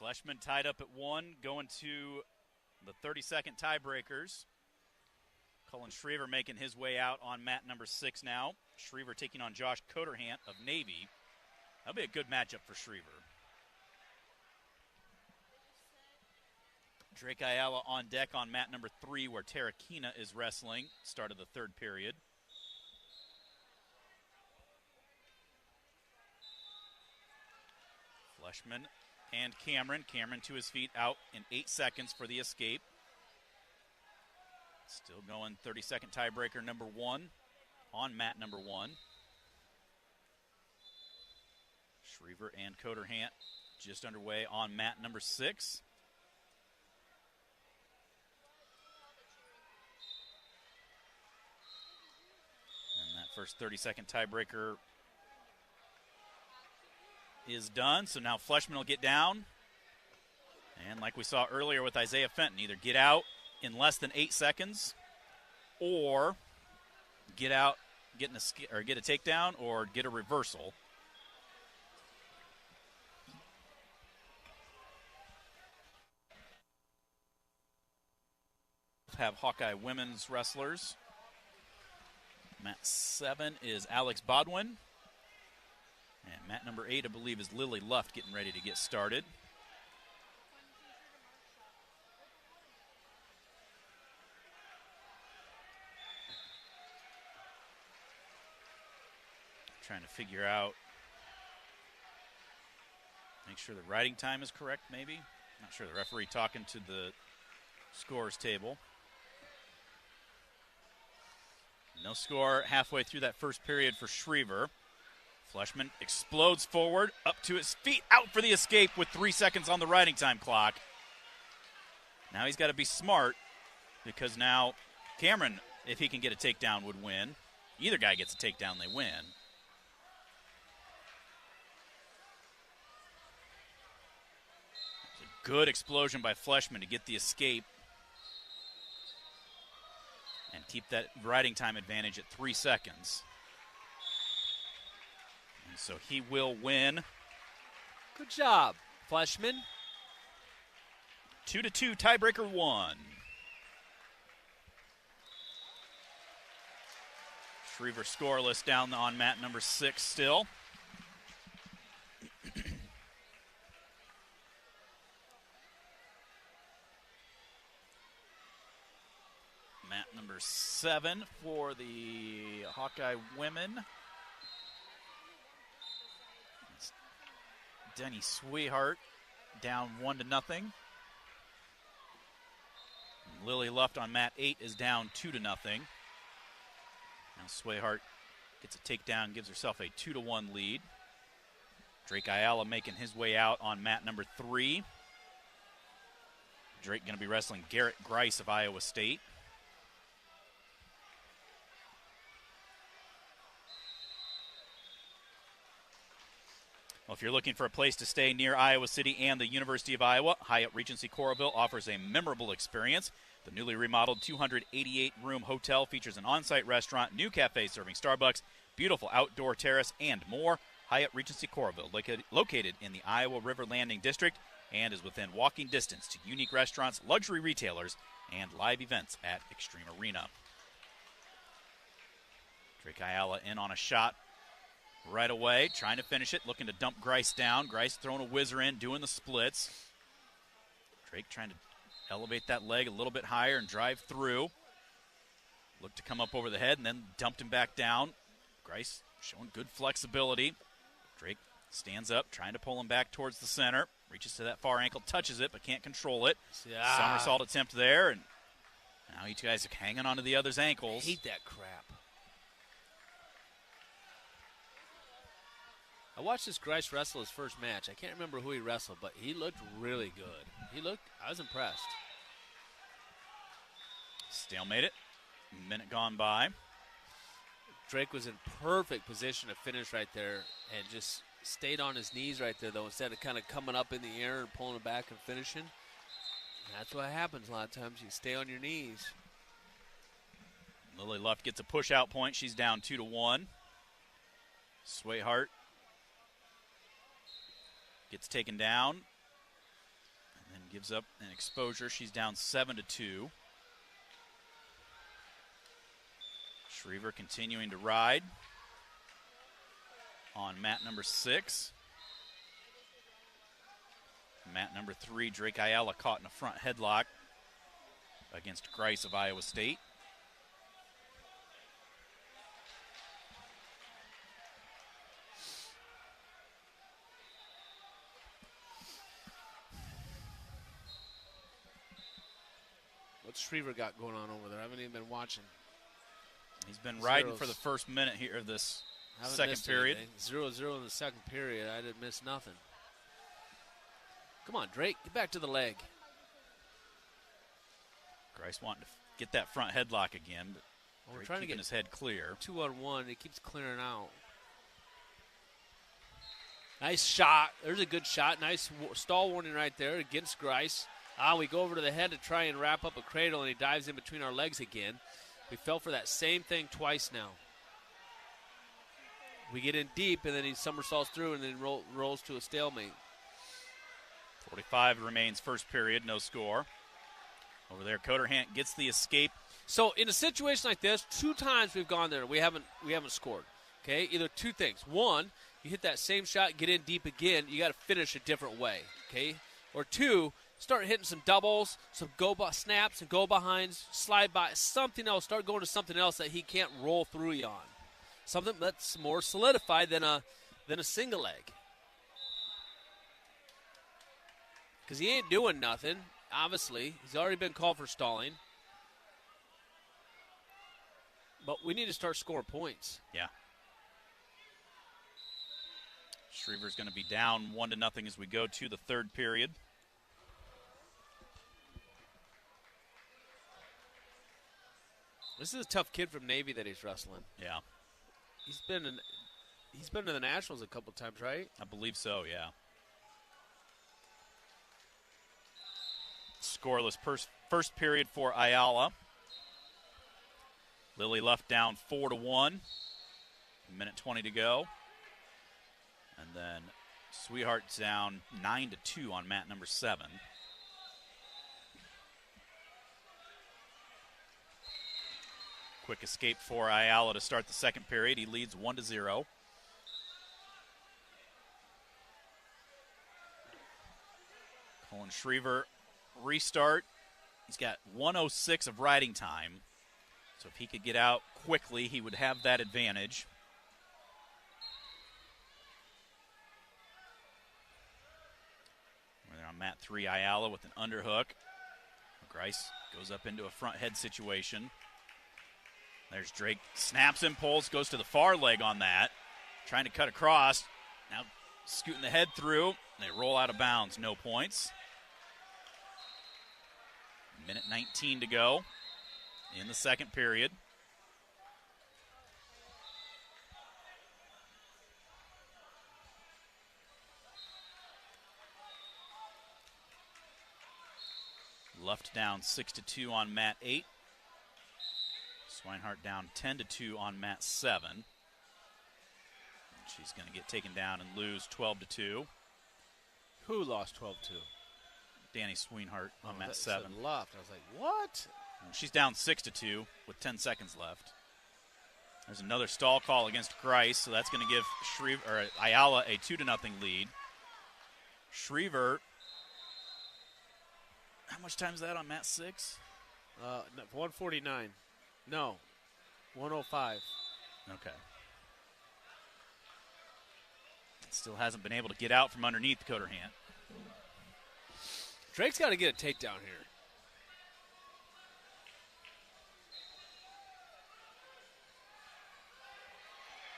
[SPEAKER 4] Fleshman tied up at 1, going to the 30-second tiebreakers. Colin Shriver making his way out on mat number 6 now. Shriver taking on Josh Coderhant of Navy. That'll be a good matchup for Shriver. Drake Ayala on deck on mat number 3 where Terrakina is wrestling. Start of the third period. Fleshman and Cameron. Cameron to his feet, out in 8 seconds for the escape. Still going 30-second tiebreaker number 1 on mat number 1. Shriver and Coderhant just underway on mat number 6. And that First 30-second tiebreaker is done, so now Fleshman will get down. And like we saw earlier with Isaiah Fenton, either get out in less than 8 seconds or get out, get a takedown, or get a reversal. Have Hawkeye women's wrestlers. Mat 7 is Alex Bodwin. And mat number 8, I believe, is Lily Luft getting ready to get started. Trying to figure out, make sure the riding time is correct, maybe. Not sure. The referee talking to the scores table. No score halfway through that first period for Schriever. Fleshman explodes forward, up to his feet, out for the escape with 3 seconds on the riding time clock. Now he's got to be smart, because now Cameron, if he can get a takedown, would win. Either guy gets a takedown, they win. It's a good explosion by Fleshman to get the escape and keep that riding time advantage at 3 seconds. And so he will win.
[SPEAKER 12] Good job, Fleshman.
[SPEAKER 4] 2-2, tiebreaker 1. Schriever scoreless down on mat number 6 still. Mat number 7 for the Hawkeye women. It's Denny Sweetheart down 1-0. Lily Luft on mat 8 is down 2-0. Now Sweetheart gets a takedown, gives herself a 2-1 lead. Drake Ayala making his way out on mat number 3. Drake going to be wrestling Garrett Grice of Iowa State. Well, if you're looking for a place to stay near Iowa City and the University of Iowa, Hyatt Regency Coralville offers a memorable experience. The newly remodeled 288-room hotel features an on-site restaurant, new cafe serving Starbucks, beautiful outdoor terrace, and more. Hyatt Regency Coralville, located in the Iowa River Landing District, and is within walking distance to unique restaurants, luxury retailers, and live events at Extreme Arena. Drake Ayala in on a shot right away, trying to finish it, looking to dump Grice down. Grice throwing a whizzer in, doing the splits. Drake trying to elevate that leg a little bit higher and drive through. Looked to come up over the head and then dumped him back down. Grice showing good flexibility. Drake stands up, trying to pull him back towards the center. Reaches to that far ankle, touches it, but can't control it.
[SPEAKER 12] Yeah.
[SPEAKER 4] Somersault attempt there, and now you two guys are hanging onto the other's ankles.
[SPEAKER 12] I hate that crap. I watched this Grice wrestle his first match. I can't remember who he wrestled, but he looked really good. I was impressed.
[SPEAKER 4] Stalemate it. Minute gone by.
[SPEAKER 12] Drake was in perfect position to finish right there and just stayed on his knees right there, though, instead of kind of coming up in the air and pulling it back and finishing. And that's what happens a lot of times. You stay on your knees.
[SPEAKER 4] Lily Luft gets a push-out point. She's down 2-1. Sweetheart gets taken down and then gives up an exposure. She's down 7-2. Schriever continuing to ride on mat number 6. Mat number 3, Drake Ayala caught in a front headlock against Grice of Iowa State.
[SPEAKER 12] What's Schriever got going on over there? I haven't even been watching.
[SPEAKER 4] He's been riding for the first minute here of this second period.
[SPEAKER 12] 0-0 in the second period. I didn't miss nothing. Come on, Drake, get back to the leg.
[SPEAKER 4] Grice wanting to get that front headlock again, but
[SPEAKER 12] Well, we're trying to get
[SPEAKER 4] his head clear.
[SPEAKER 12] 2-on-1. He keeps clearing out. Nice shot. There's a good shot. Nice stall warning right there against Grice. We go over to the head to try and wrap up a cradle, and he dives in between our legs again. We fell for that same thing twice now. We get in deep, and then he somersaults through and then rolls to a stalemate.
[SPEAKER 4] 45 remains first period, no score. Over there, Coderhant gets the escape.
[SPEAKER 12] So in a situation like this, 2 times we've gone there. We haven't scored. Okay, either 2 things. One, you hit that same shot, get in deep again. You got to finish a different way. Okay, or 2, start hitting some doubles, some snaps and go behinds, slide by, something else. Start going to something else that he can't roll through you on. Something that's more solidified than a single leg. Because he ain't doing nothing, obviously. He's already been called for stalling. But we need to start scoring points.
[SPEAKER 4] Yeah. Schriever's going to be down 1-0 as we go to the third period.
[SPEAKER 12] This is a tough kid from Navy that he's wrestling.
[SPEAKER 4] Yeah.
[SPEAKER 12] He's been to the Nationals a couple times, right?
[SPEAKER 4] I believe so, yeah. Scoreless first period for Ayala. Lily Luff down 4-1. Minute 20 to go. And then Sweetheart's down 9-2 on mat number 7. Quick escape for Ayala to start the second period. He leads 1-0. Colin Schriever restart. He's got 1:06 of riding time. So if he could get out quickly, he would have that advantage. We're there on mat 3, Ayala with an underhook. Grice goes up into a front head situation. There's Drake, snaps and pulls, goes to the far leg on that. Trying to cut across. Now scooting the head through. They roll out of bounds, no points. Minute 19 to go in the second period. Luft down 6-2 on mat 8. Swinehart down 10-2 on mat 7. And she's going to get taken down and lose 12-2.
[SPEAKER 12] Who lost 12-2?
[SPEAKER 4] Danny Swinehart on mat 7.
[SPEAKER 12] Luft. I was like, what?
[SPEAKER 4] And she's down 6-2 with 10 seconds left. There's another stall call against Grice, so that's going to give Ayala a 2-0 lead. Schriever, how much time is that on mat 6?
[SPEAKER 12] 149. No, 105.
[SPEAKER 4] Okay. Still hasn't been able to get out from underneath Coderhant.
[SPEAKER 12] Drake's got to get a takedown here.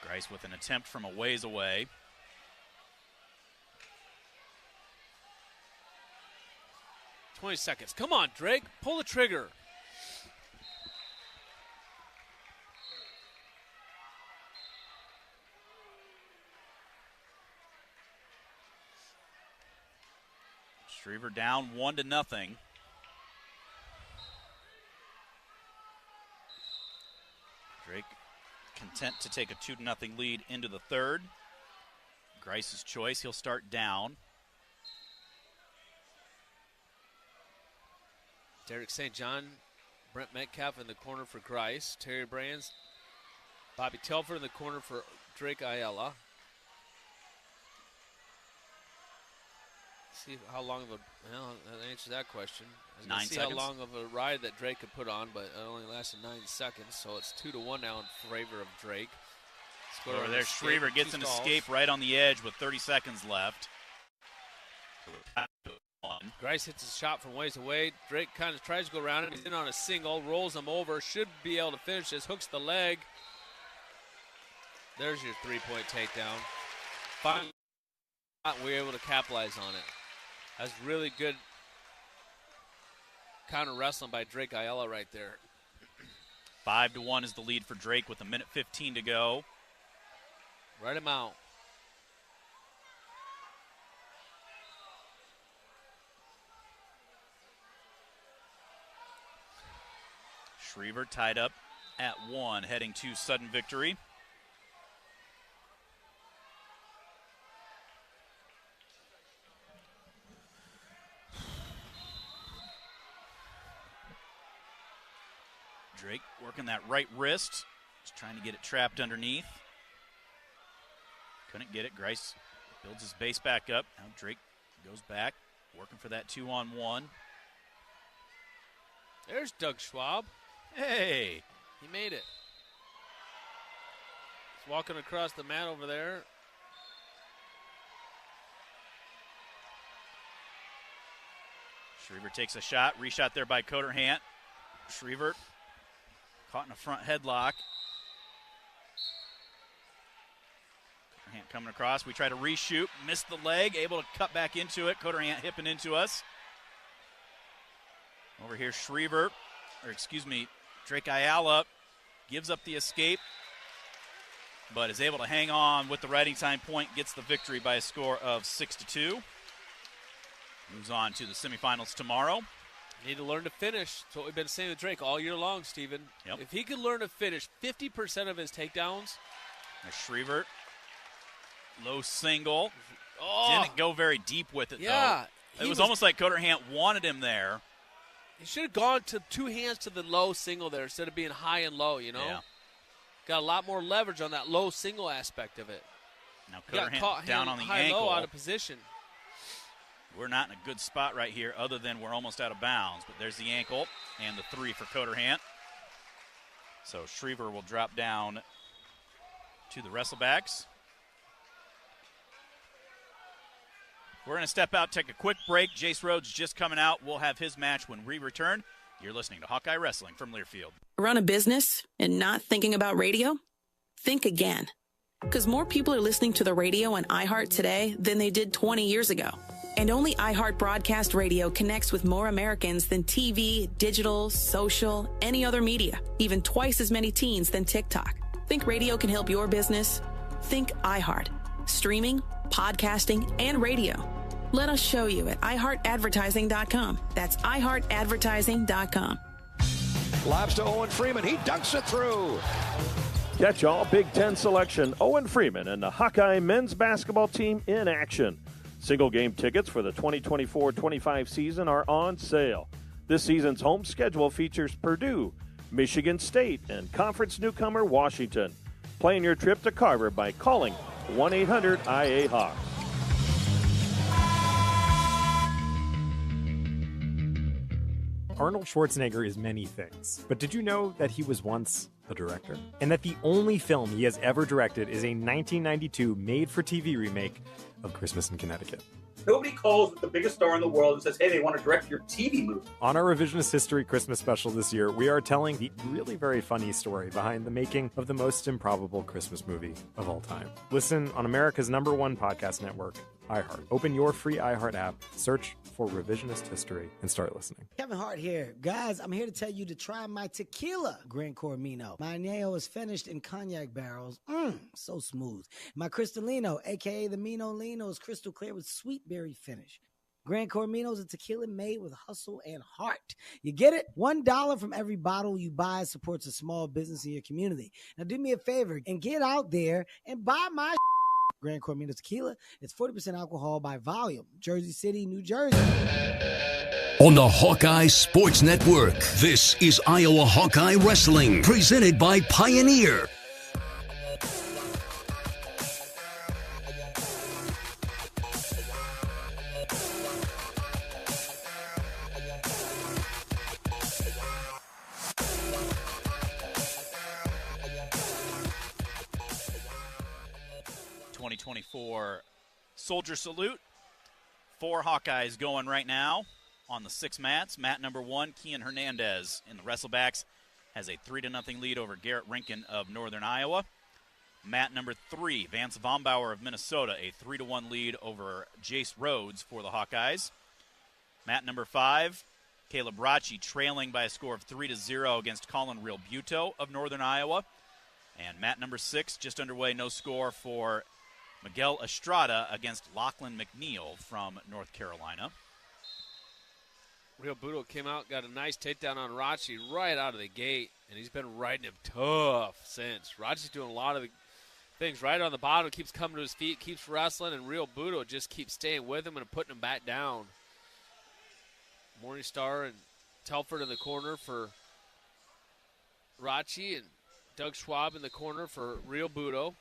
[SPEAKER 4] Grice with an attempt from a ways away.
[SPEAKER 12] $20 seconds. Come on, Drake. Pull the trigger.
[SPEAKER 4] Schriever down 1-0. Drake content to take a 2-0 lead into the third. Grice's choice, he'll start down.
[SPEAKER 12] Derek St. John, Brent Metcalf in the corner for Grice. Terry Brands, Bobby Telford in the corner for Drake Ayala. See how long of a, well, that answers that question. I was
[SPEAKER 4] 9
[SPEAKER 12] see
[SPEAKER 4] seconds.
[SPEAKER 12] how long of a ride that Drake could put on, but it only lasted 9 seconds, so it's 2-1 now in favor of Drake.
[SPEAKER 4] Over there, Schriever gets an escape right on the edge with 30 seconds left.
[SPEAKER 12] Grice hits a shot from ways away. Drake kind of tries to go around it. He's in on a single, rolls him over, should be able to finish this, hooks the leg. There's your 3-point takedown. Finally, we were able to capitalize on it. That's really good counter wrestling by Drake Ayala right there.
[SPEAKER 4] 5-1 is the lead for Drake with 1:15 to go.
[SPEAKER 12] Write him out.
[SPEAKER 4] Schriever tied up at 1, heading to sudden victory. Drake working that right wrist, just trying to get it trapped underneath. Couldn't get it. Grice builds his base back up. Now Drake goes back, working for that 2-on-1.
[SPEAKER 12] There's Doug Schwab.
[SPEAKER 4] Hey.
[SPEAKER 12] He made it. He's walking across the mat over there.
[SPEAKER 4] Schriever takes a shot. Reshot there by Coderhant. Schriever caught in a front headlock. Coderhant coming across. We try to reshoot. Missed the leg. Able to cut back into it. Coderhant hipping into us. Over here, Drake Ayala gives up the escape, but is able to hang on with the riding time point, gets the victory by a score of 6-2. Moves on to the semifinals tomorrow.
[SPEAKER 12] Need to learn to finish. That's what we've been saying with Drake all year long, Steven.
[SPEAKER 4] Yep.
[SPEAKER 12] If he could learn to finish 50% of his takedowns.
[SPEAKER 4] Schriever, low single.
[SPEAKER 12] Oh.
[SPEAKER 4] Didn't go very deep with it,
[SPEAKER 12] Yeah.
[SPEAKER 4] though. It was almost like Coderhant wanted him there.
[SPEAKER 12] He should have gone to 2 hands to the low single there instead of being high and low, you know?
[SPEAKER 4] Yeah.
[SPEAKER 12] Got a lot more leverage on that low single aspect of it.
[SPEAKER 4] Now
[SPEAKER 12] Got
[SPEAKER 4] Coderhant
[SPEAKER 12] caught
[SPEAKER 4] down on the
[SPEAKER 12] high
[SPEAKER 4] ankle.
[SPEAKER 12] low out of position.
[SPEAKER 4] We're not in a good spot right here other than we're almost out of bounds. But there's the ankle and the 3 for Coderhant. So Schriever will drop down to the wrestlebacks. We're going to step out, take a quick break. Jace Rhodes just coming out. We'll have his match when we return. You're listening to Hawkeye Wrestling from Learfield.
[SPEAKER 15] Run a business and not thinking about radio? Think again. Because more people are listening to the radio on iHeart today than they did 20 years ago. And only iHeart Broadcast Radio connects with more Americans than TV, digital, social, any other media. Even twice as many teens than TikTok. Think radio can help your business? Think iHeart. Streaming, podcasting, and radio. Let us show you at iHeartAdvertising.com. That's iHeartAdvertising.com.
[SPEAKER 1] Lobs to Owen Freeman. He dunks it through.
[SPEAKER 2] Catch all Big Ten selection. Owen Freeman and the Hawkeye men's basketball team in action. Single game tickets for the 2024-25 season are on sale. This season's home schedule features Purdue, Michigan State, and conference newcomer Washington. Plan your trip to Carver by calling 1-800-IA-HAWK.
[SPEAKER 19] Arnold Schwarzenegger is many things, but did you know that he was once a director? And that the only film he has ever directed is a 1992 made-for-TV remake of Christmas in Connecticut.
[SPEAKER 20] Nobody calls the biggest star in the world and says, hey, they want to direct your TV movie.
[SPEAKER 19] On our Revisionist History Christmas special this year, we are telling the really very funny story behind the making of the most improbable Christmas movie of all time. Listen on America's #1 podcast network, iHeart. Open your free iHeart app, search for Revisionist History, and start listening.
[SPEAKER 16] Kevin Hart here. Guys, I'm here to tell you to try my tequila, Gran Cormino. My añejo is finished in cognac barrels. So smooth. My Cristalino, a.k.a. the Mino Lino, is crystal clear with sweet berry finish. Gran Cormino is a tequila made with hustle and heart. You get it? $1 from every bottle you buy supports a small business in your community. Now do me a favor and get out there and buy my Gran Cormino tequila. It's 40% alcohol by volume. Jersey City, New Jersey.
[SPEAKER 3] On the Hawkeye Sports Network, this is Iowa Hawkeye Wrestling, presented by Pioneer.
[SPEAKER 4] Soldier Salute. 4 Hawkeyes going right now on the 6 mats. Mat number 1, Kian Hernandez in the Wrestlebacks has a 3-0 lead over Garrett Rinkin of Northern Iowa. Mat number 3, Vance Vombauer of Minnesota, a 3-1 lead over Jace Rhodes for the Hawkeyes. Mat number 5, Caleb Bracci trailing by a score of 3-0 against Colin Real Buto of Northern Iowa. And mat number 6 just underway, no score for Miguel Estrada against Lachlan McNeil from North Carolina.
[SPEAKER 12] Real Buto came out, got a nice takedown on Rachi right out of the gate, and he's been riding him tough since. Rachi's doing a lot of the things right on the bottom, keeps coming to his feet, keeps wrestling, and Real Buto just keeps staying with him and putting him back down. Morningstar and Telford in the corner for Rachi, and Doug Schwab in the corner for Real Buto.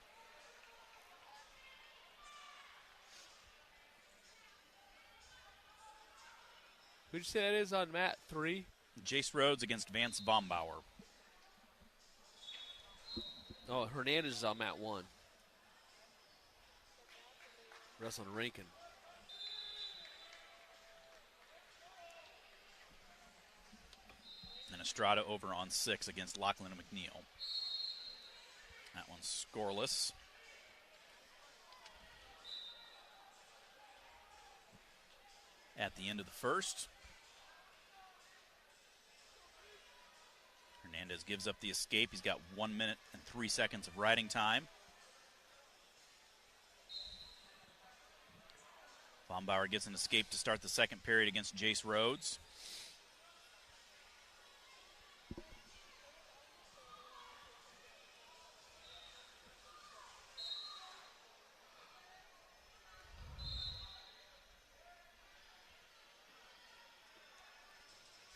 [SPEAKER 12] Who'd you say that is on mat 3?
[SPEAKER 4] Jace Rhodes against Vance Bombauer.
[SPEAKER 12] Oh, Hernandez is on mat 1. Wrestling Rankin.
[SPEAKER 4] And Estrada over on 6 against Lachlan McNeil. That one's scoreless. At the end of the first, Hernandez gives up the escape. He's got 1 minute and 3 seconds of riding time. Bombauer gets an escape to start the second period against Jace Rhodes.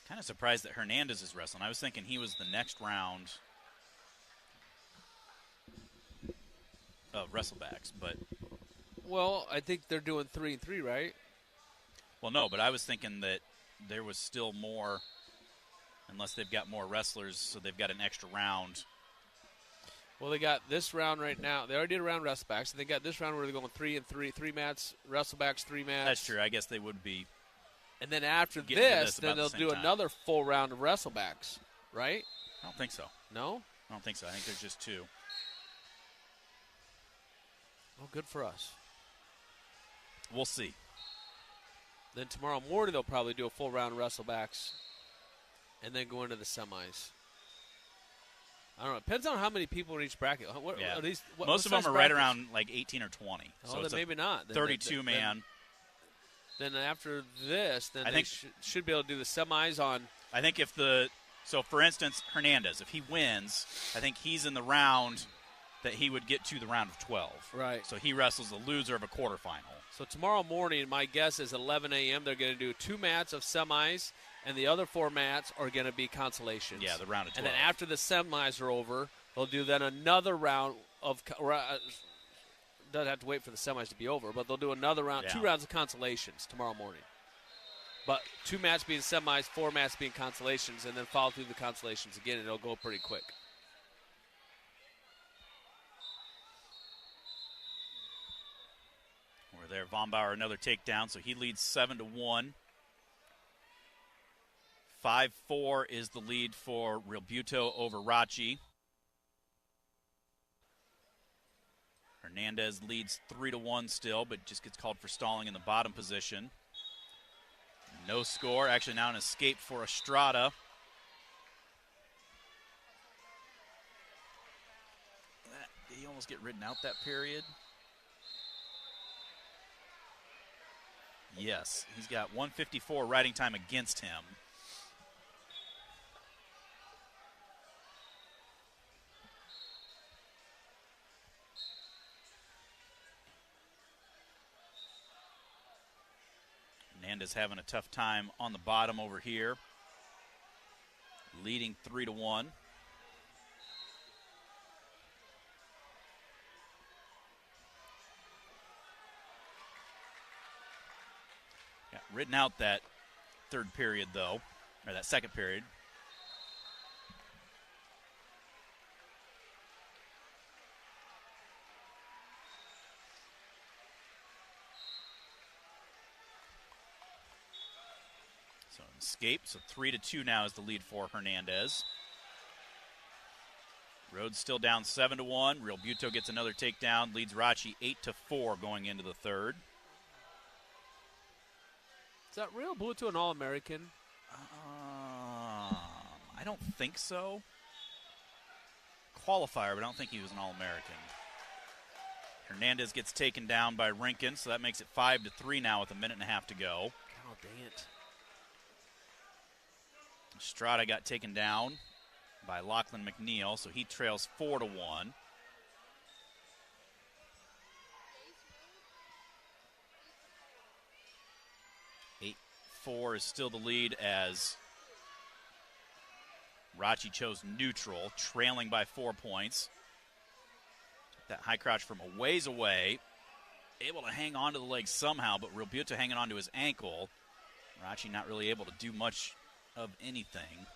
[SPEAKER 4] Kind of surprised that Hernandez is wrestling. I was thinking he was the next round of wrestlebacks, but...
[SPEAKER 12] Well, I think they're doing 3 and 3, right?
[SPEAKER 4] Well, no, but I was thinking that there was still more, unless they've got more wrestlers, so they've got an extra round.
[SPEAKER 12] Well, they got this round right now. They already did a round wrestlebacks, and they got this round where they're going 3 and 3, 3 mats, wrestlebacks, 3 mats.
[SPEAKER 4] That's true. I guess they would be.
[SPEAKER 12] And then after this then they'll do another full round of wrestlebacks, right?
[SPEAKER 4] I don't think so.
[SPEAKER 12] No?
[SPEAKER 4] I don't think so. I think there's just 2.
[SPEAKER 12] Oh, good for us.
[SPEAKER 4] We'll see.
[SPEAKER 12] Then tomorrow morning they'll probably do a full round of wrestlebacks and then go into the semis. I don't know. It depends on how many people in each bracket.
[SPEAKER 4] Yeah.
[SPEAKER 12] Most
[SPEAKER 4] of them are right around like 18 or 20.
[SPEAKER 12] Oh,
[SPEAKER 4] So
[SPEAKER 12] then
[SPEAKER 4] it's
[SPEAKER 12] maybe not.
[SPEAKER 4] 32-man.
[SPEAKER 12] Then after this, then
[SPEAKER 4] I
[SPEAKER 12] they
[SPEAKER 4] think
[SPEAKER 12] should be able to do the semis on.
[SPEAKER 4] I think if so for instance, Hernandez, if he wins, I think he's in the round that he would get to the round of 12.
[SPEAKER 12] Right.
[SPEAKER 4] So he wrestles the loser of a quarterfinal.
[SPEAKER 12] So tomorrow morning, my guess is 11 a.m. They're going to do 2 mats of semis, and the other 4 mats are going to be consolations.
[SPEAKER 4] Yeah, the round of 12.
[SPEAKER 12] And then after the semis are over, they'll do then another round of. Doesn't have to wait for the semis to be over, but they'll do another round, 2 rounds of consolations tomorrow morning. But 2 mats being semis, 4 mats being consolations, and then follow through the consolations again, and it'll go pretty quick.
[SPEAKER 4] We're there. Bombauer another takedown, so he leads 7-1. 5-4 is the lead for Real Buto over Rachi. Hernandez leads 3-1 still, but just gets called for stalling in the bottom position. No score. Actually now an escape for Estrada. Did he almost get ridden out that period? Yes, he's got 154 riding time against him. Hernandez having a tough time on the bottom over here, leading 3-1. Yeah, ridden out that third period though, or that second period. So an escape. So 3-2 now is the lead for Hernandez. Rhodes still down 7-1. Real Buto gets another takedown. Leads Rachi 8-4 going into the third.
[SPEAKER 12] Is that Real Buto an All-American?
[SPEAKER 4] don't think so. Qualifier, but I don't think he was an All-American. Hernandez gets taken down by Rinkin, so that makes it 5-3 now with a minute and a half to go.
[SPEAKER 12] Oh, dang it.
[SPEAKER 4] Estrada got taken down by Lachlan McNeil, so he trails 4-1. 8-4 is still the lead as Rachi chose neutral, trailing by 4 points. That high crouch from a ways away. Able to hang on to the leg somehow, but Real Butte hanging on to his ankle. Rachi not really able to do much of anything.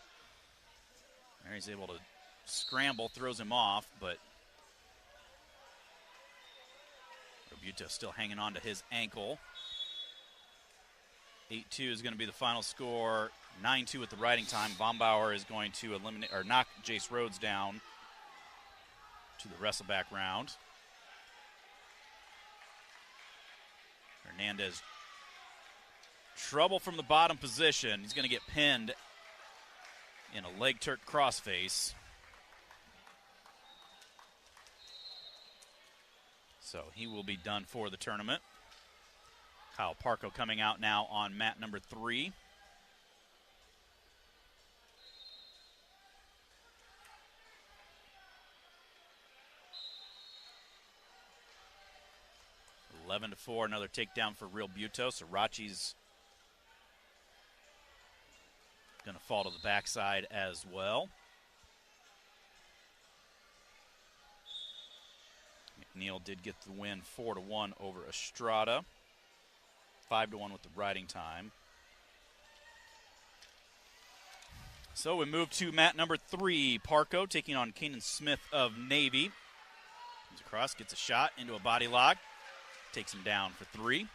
[SPEAKER 4] There he's able to scramble, throws him off, but Real Butte still hanging on to his ankle. 8-2 is going to be the final score. 9-2 at the riding time. Bombauer is going to eliminate or knock Jace Rhodes down to the wrestleback round. Hernandez, trouble from the bottom position. He's going to get pinned in a leg Turk crossface. So he will be done for the tournament. Kyle Parko coming out now on mat number 3. Eleven to 4, another takedown for Real Butte. So Rachi's going to fall to the backside as well. McNeil did get the win 4-1 over Estrada. 5-1 with the riding time. So we move to mat number 3. Parko taking on Kanan Smith of Navy. Comes across, gets a shot into a body lock. Takes him down for 3.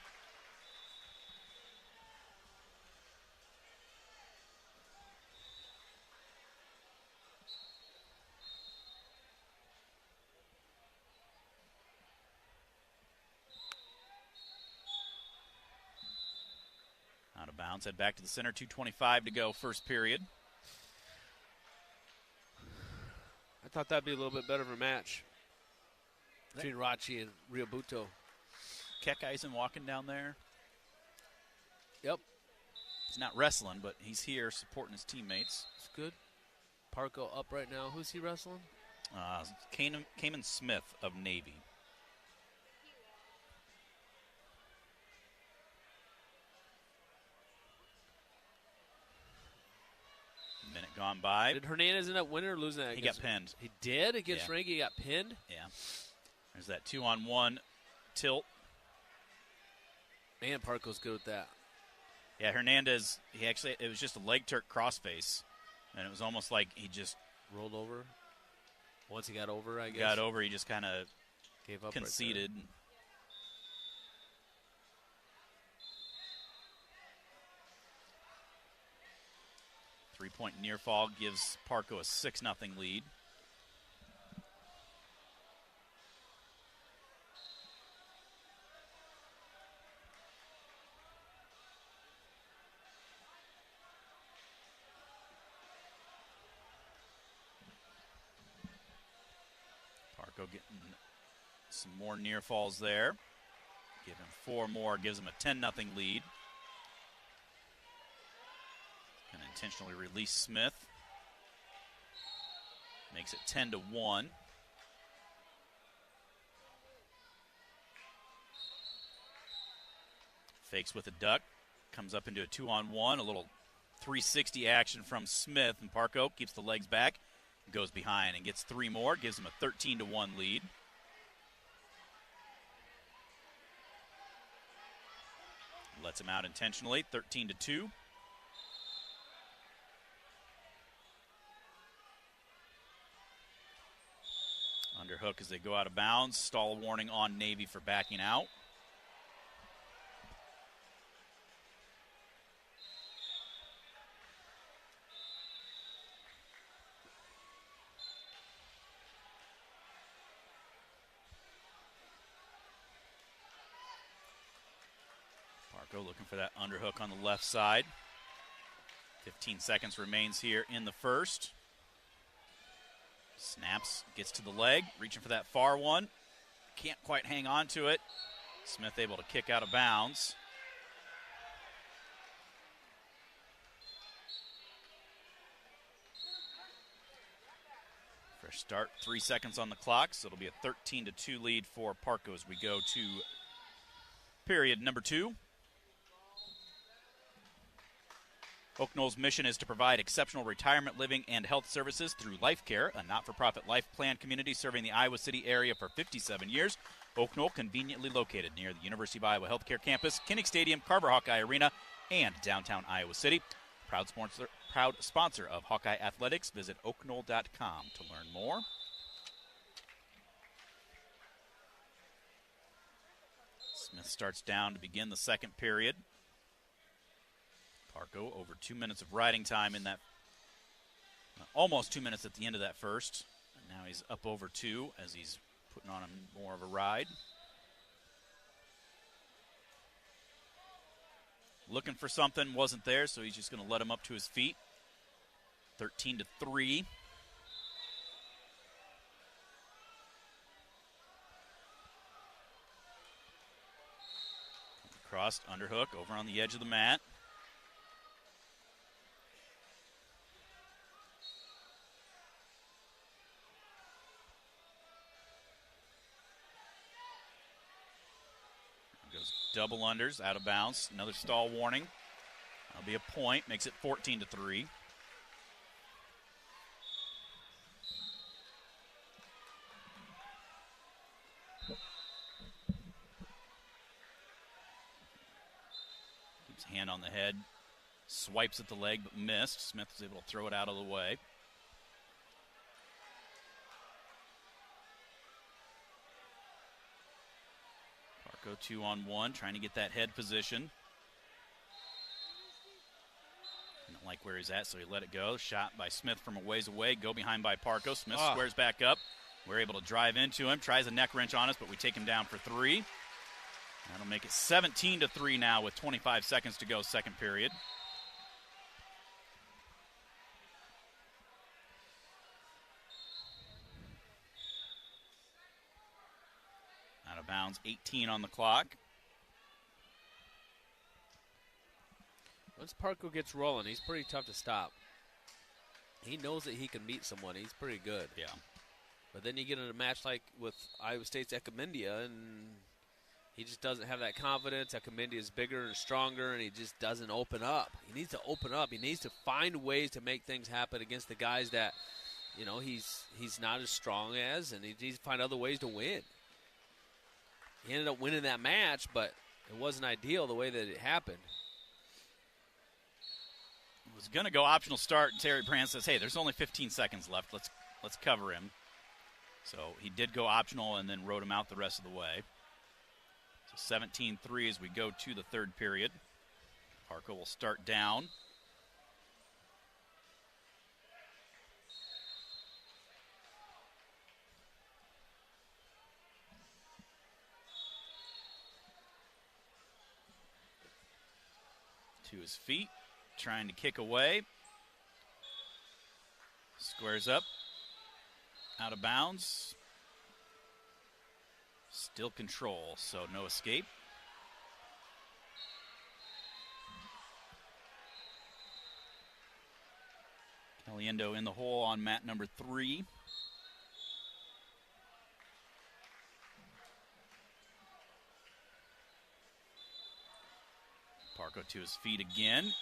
[SPEAKER 4] Out of bounds, head back to the center. 2:25 to go, first period.
[SPEAKER 12] I thought that'd be a little bit better of a match between Rachi and Real Butte.
[SPEAKER 4] Hawkeyes walking down there.
[SPEAKER 12] Yep.
[SPEAKER 4] He's not wrestling, but he's here supporting his teammates.
[SPEAKER 12] It's good. Parko up right now. Who's he wrestling?
[SPEAKER 4] Kanan Smith of Navy. Minute gone by.
[SPEAKER 12] Did Hernandez end up winning or losing that?
[SPEAKER 4] He got pinned.
[SPEAKER 12] He did against
[SPEAKER 4] Yeah.
[SPEAKER 12] Ranky. He got pinned.
[SPEAKER 4] Yeah. There's that 2-on-1 tilt.
[SPEAKER 12] Man, Parko's good with that.
[SPEAKER 4] Yeah, Hernandez, it was just a leg Turk crossface, and it was almost like he just
[SPEAKER 12] rolled over. Once he got over, I guess.
[SPEAKER 4] Got over, he just kind of
[SPEAKER 12] gave up,
[SPEAKER 4] conceded.
[SPEAKER 12] Right
[SPEAKER 4] 3-point near fall gives Parko a 6-0 lead. Parko getting some more near falls there. Give him 4 more, gives him a 10-0 lead. Going to intentionally release Smith. Makes it 10-1. Fakes with a duck. Comes up into a 2-on-1. A little 360 action from Smith. And Parko keeps the legs back. Goes behind and gets 3 more. Gives him a 13-1 lead. Lets him out intentionally. 13-2. Underhook as they go out of bounds. Stall warning on Navy for backing out. Parko looking for that underhook on the left side. 15 seconds remains here in the first. Snaps, gets to the leg, reaching for that far one. Can't quite hang on to it. Smith able to kick out of bounds. Fresh start, 3 seconds on the clock, so it'll be a 13-2 lead for Parco as we go to period number 2. Oak Knoll's mission is to provide exceptional retirement living and health services through Life Care, a not-for-profit life plan community serving the Iowa City area for 57 years. Oak Knoll, conveniently located near the University of Iowa Healthcare Campus, Kinnick Stadium, Carver Hawkeye Arena, and downtown Iowa City. Proud sponsor of Hawkeye Athletics. Visit oakknoll.com to learn more. Smith starts down to begin the second period. Parco over 2 minutes of riding time in that, almost 2 minutes at the end of that first. And now he's up over 2 as he's putting on more of a ride. Looking for something, wasn't there, so he's just going to let him up to his feet. 13-3. Crossed, underhook, over on the edge of the mat. Goes double unders, out of bounds. Another stall warning. That'll be a point, makes it 14-3. Keeps hand on the head, swipes at the leg but missed. Smith was able to throw it out of the way. Parco 2-on-1, trying to get that head position. Didn't like where he's at, so he let it go. Shot by Smith from a ways away. Go behind by Parco. Smith squares back up. We're able to drive into him. Tries a neck wrench on us, but we take him down for 3. That'll make it 17-3 now with 25 seconds to go, second period. Out of bounds, 18 on the clock.
[SPEAKER 12] Once Parco gets rolling, he's pretty tough to stop. He knows that he can meet someone. He's pretty good.
[SPEAKER 4] Yeah.
[SPEAKER 12] But then you get in a match like with Iowa State's Ekamindia, and he just doesn't have that confidence. Ekamindia is bigger and stronger, and he just doesn't open up. He needs to open up. He needs to find ways to make things happen against the guys that, you know, he's not as strong as, and he needs to find other ways to win. He ended up winning that match, but it wasn't ideal the way that it happened.
[SPEAKER 4] Was going to go optional start, and Terry Brand says, hey, there's only 15 seconds left. Let's cover him. So he did go optional and then rode him out the rest of the way. So 17-3 as we go to the third period. Parco will start down. To his feet, trying to kick away. Squares up. Out of bounds. Still control, so no escape. Caliendo in the hole on mat number 3. Parco to his feet again.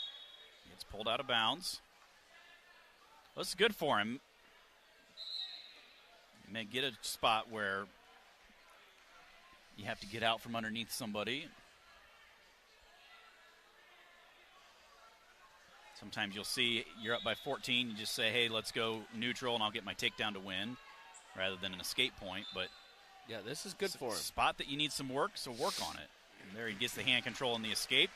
[SPEAKER 4] Gets pulled out of bounds. Well, this is good for him. You may get a spot where you have to get out from underneath somebody. Sometimes you'll see you're up by 14. You just say, hey, let's go neutral, and I'll get my takedown to win, rather than an escape point. But
[SPEAKER 12] yeah, this is good for him.
[SPEAKER 4] Spot that you need some work, so work on it. And there he gets the hand control and the escape.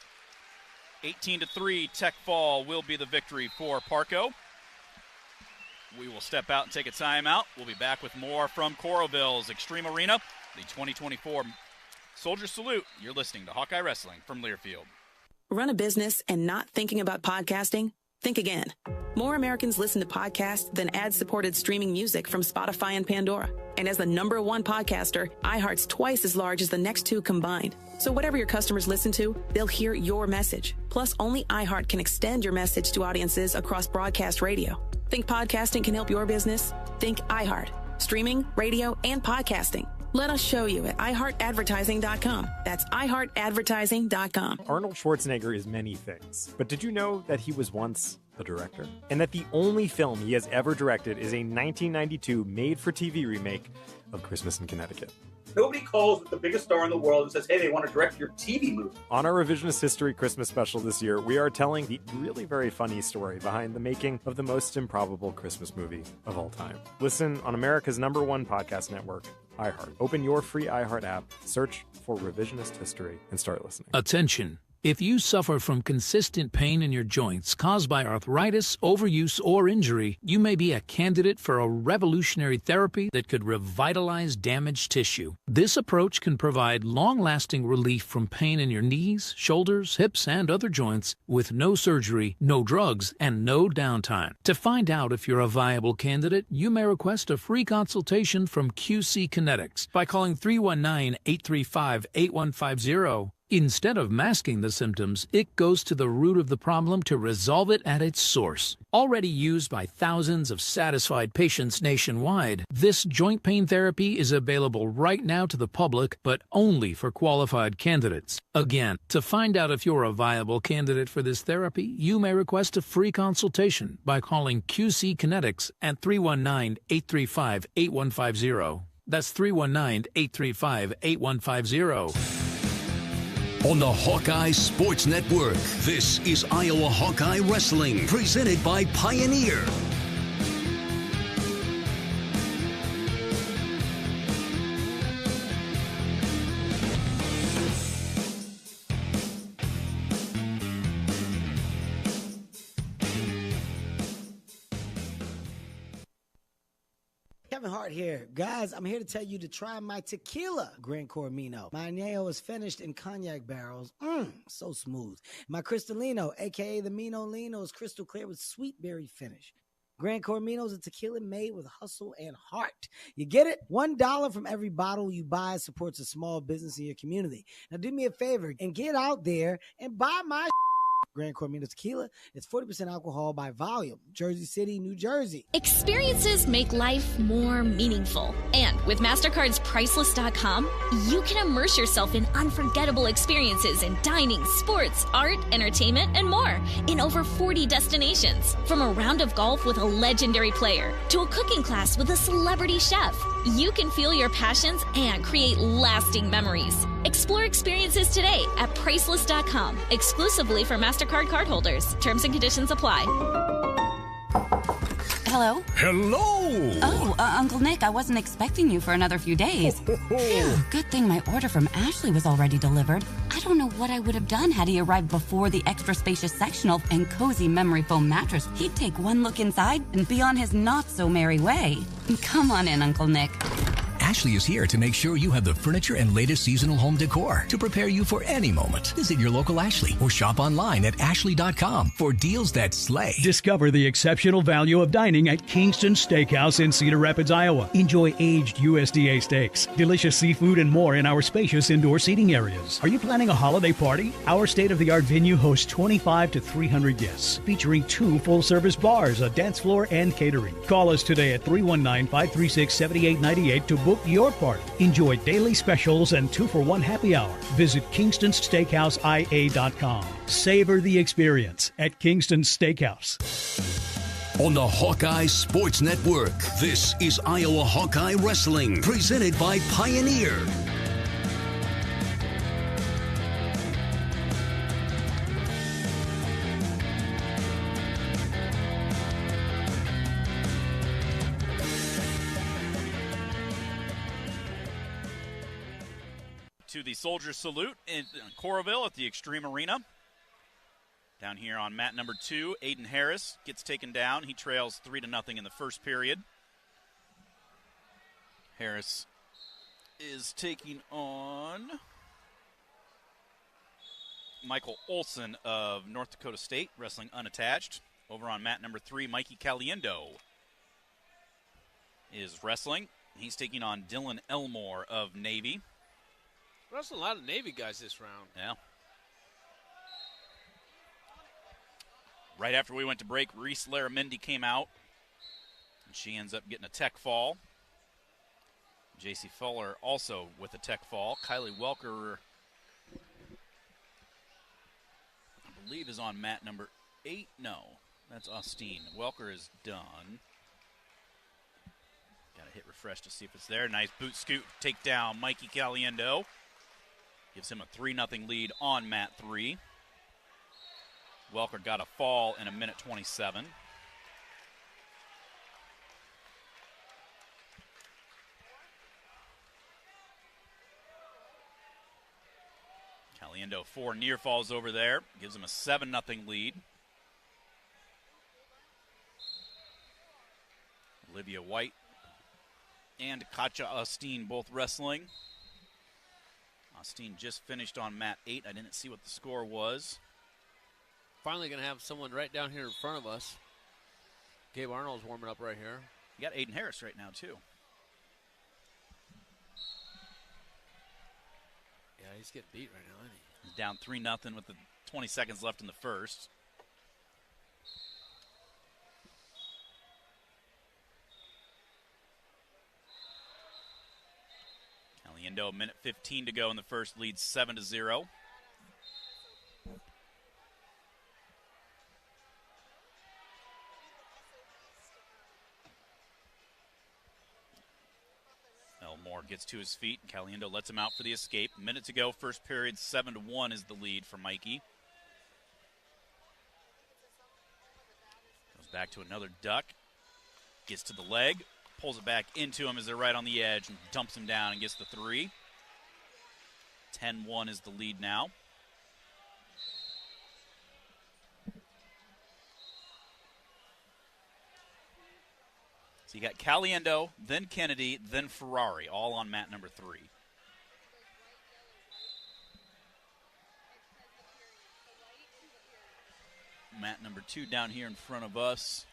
[SPEAKER 4] 18-3, Tech Fall will be the victory for Parco. We will step out and take a timeout. We'll be back with more from Coralville's Extreme Arena, the 2024 Soldier Salute. You're listening to Hawkeye Wrestling from Learfield.
[SPEAKER 15] Run a business and not thinking about podcasting? Think again. More Americans listen to podcasts than ad-supported streaming music from Spotify and Pandora. And as the #1 podcaster, iHeart's twice as large as the next two combined. So whatever your customers listen to, they'll hear your message. Plus, only iHeart can extend your message to audiences across broadcast radio. Think podcasting can help your business? Think iHeart. Streaming, radio, and podcasting. Let us show you at iHeartAdvertising.com. That's iHeartAdvertising.com.
[SPEAKER 19] Arnold Schwarzenegger is many things, but did you know that he was once a director? And that the only film he has ever directed is a 1992 made-for-TV remake of Christmas in Connecticut.
[SPEAKER 20] Nobody calls with the biggest star in the world and says, hey, they want to direct your TV movie.
[SPEAKER 19] On our Revisionist History Christmas special this year, we are telling the really very funny story behind the making of the most improbable Christmas movie of all time. Listen on America's #1 podcast network, iHeart. Open your free iHeart app, search for Revisionist History, and start listening.
[SPEAKER 8] Attention. If you suffer from consistent pain in your joints caused by arthritis, overuse, or injury, you may be a candidate for a revolutionary therapy that could revitalize damaged tissue. This approach can provide long-lasting relief from pain in your knees, shoulders, hips, and other joints with no surgery, no drugs, and no downtime. To find out if you're a viable candidate, you may request a free consultation from QC Kinetics by calling 319-835-8150. Instead of masking the symptoms, it goes to the root of the problem to resolve it at its source. Already used by thousands of satisfied patients nationwide, this joint pain therapy is available right now to the public, but only for qualified candidates. Again, to find out if you're a viable candidate for this therapy, you may request a free consultation by calling QC Kinetics at 319-835-8150. That's 319-835-8150.
[SPEAKER 3] On the Hawkeye Sports Network, this is Iowa Hawkeye Wrestling, presented by Pioneer.
[SPEAKER 16] Kevin Hart here. Guys, I'm here to tell you to try my tequila, Gran Cormino. My añejo is finished in cognac barrels. So smooth. My Cristalino, a.k.a. the Mino Lino, is crystal clear with sweet berry finish. Gran Cormino is a tequila made with hustle and heart. You get it? $1 from every bottle you buy supports a small business in your community. Now do me a favor and get out there and buy my Gran Cormino Tequila. It's 40% alcohol by volume. Jersey City, New Jersey.
[SPEAKER 9] Experiences make life more meaningful. And with MasterCard's Priceless.com, you can immerse yourself in unforgettable experiences in dining, sports, art, entertainment, and more in over 40 destinations. From a round of golf with a legendary player to a cooking class with a celebrity chef, you can feel your passions and create lasting memories. Explore experiences today at Priceless.com, exclusively for MasterCard cardholders. Terms and conditions apply.
[SPEAKER 10] Hello?
[SPEAKER 3] Hello!
[SPEAKER 10] Oh, Uncle Nick, I wasn't expecting you for another few days. Phew, good thing my order from Ashley was already delivered. I don't know what I would have done had he arrived before the extra spacious sectional and cozy memory foam mattress. He'd take one look inside and be on his not-so-merry way. Come on in, Uncle Nick.
[SPEAKER 11] Ashley is here to make sure you have the furniture and latest seasonal home decor to prepare you for any moment. Visit your local Ashley or shop online at ashley.com for deals that slay.
[SPEAKER 25] Discover the exceptional value of dining at Kingston Steakhouse in Cedar Rapids, Iowa. Enjoy aged USDA steaks, delicious seafood, and more in our spacious indoor seating areas. Are you planning a holiday party? Our state-of-the-art venue hosts 25 to 300 guests, featuring 2 full-service bars, a dance floor, and catering. Call us today at 319-536-7898 to book your party. Enjoy daily specials and 2-for-1 happy hour. Visit KingstonSteakhouseIA.com. Savor the experience at Kingston Steakhouse.
[SPEAKER 3] On the Hawkeye Sports Network, this is Iowa Hawkeye Wrestling, presented by Pioneer.
[SPEAKER 4] To the Soldier Salute in Coralville at the Extreme Arena. Down here on mat number 2, Aiden Harris gets taken down. He trails 3-0 in the first period. Harris is taking on Michael Olson of North Dakota State, wrestling unattached. Over on mat number 3, Mikey Caliendo is wrestling. He's taking on Dylan Elmore of Navy.
[SPEAKER 12] Wrestling a lot of Navy guys this round.
[SPEAKER 4] Yeah. Right after we went to break, Reese Laramendi came out. And she ends up getting a tech fall. J.C. Fuller also with a tech fall. Kylie Welker, I believe, is on mat number 8. No, that's Austin. Welker is done. Got to hit refresh to see if it's there. Nice boot scoot, take down Mikey Caliendo. Gives him a 3-0 lead on mat 3. Welker got a fall in 1:27. Caliendo 4 near falls over there. Gives him a 7-0 lead. Olivia White and Katja Austin both wrestling. Austin just finished on mat 8. I didn't see what the score was.
[SPEAKER 12] Finally going to have someone right down here in front of us. Gabe Arnold's warming up right here.
[SPEAKER 4] You got Aiden Harris right now, too.
[SPEAKER 12] Yeah, he's getting beat right now, isn't he?
[SPEAKER 4] He's down 3-0 with the 20 seconds left in the first. Caliendo, 1:15 to go in the first, leads 7-0. Elmore gets to his feet. Caliendo lets him out for the escape. A minute to go, first period, 7-1 is the lead for Mikey. Goes back to another duck. Gets to the leg. Pulls it back into him as they're right on the edge and dumps him down and gets the 3. 10-1 is the lead now. So you got Caliendo, then Kennedy, then Ferrari, all on mat number 3. Mat number 2 down here in front of us.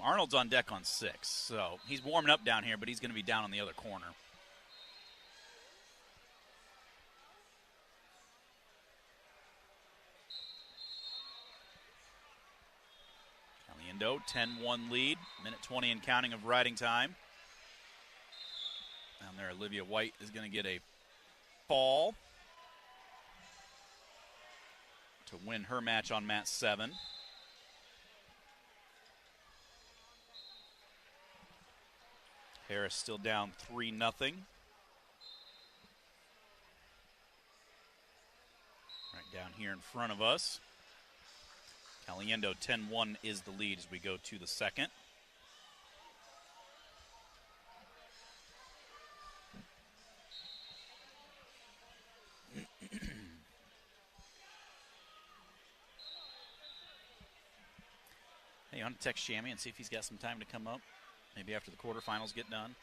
[SPEAKER 4] Arnold's on deck on 6, so he's warming up down here, but he's going to be down on the other corner. Caliendo, 10-1 lead, 1:20 and counting of riding time. Down there, Olivia White is going to get a fall to win her match on mat 7. Harris still down 3-0. Right down here in front of us. Caliendo 10-1 is the lead as we go to the second. Hey, you want to text Shammy and see if he's got some time to come up? Maybe after the quarterfinals get done.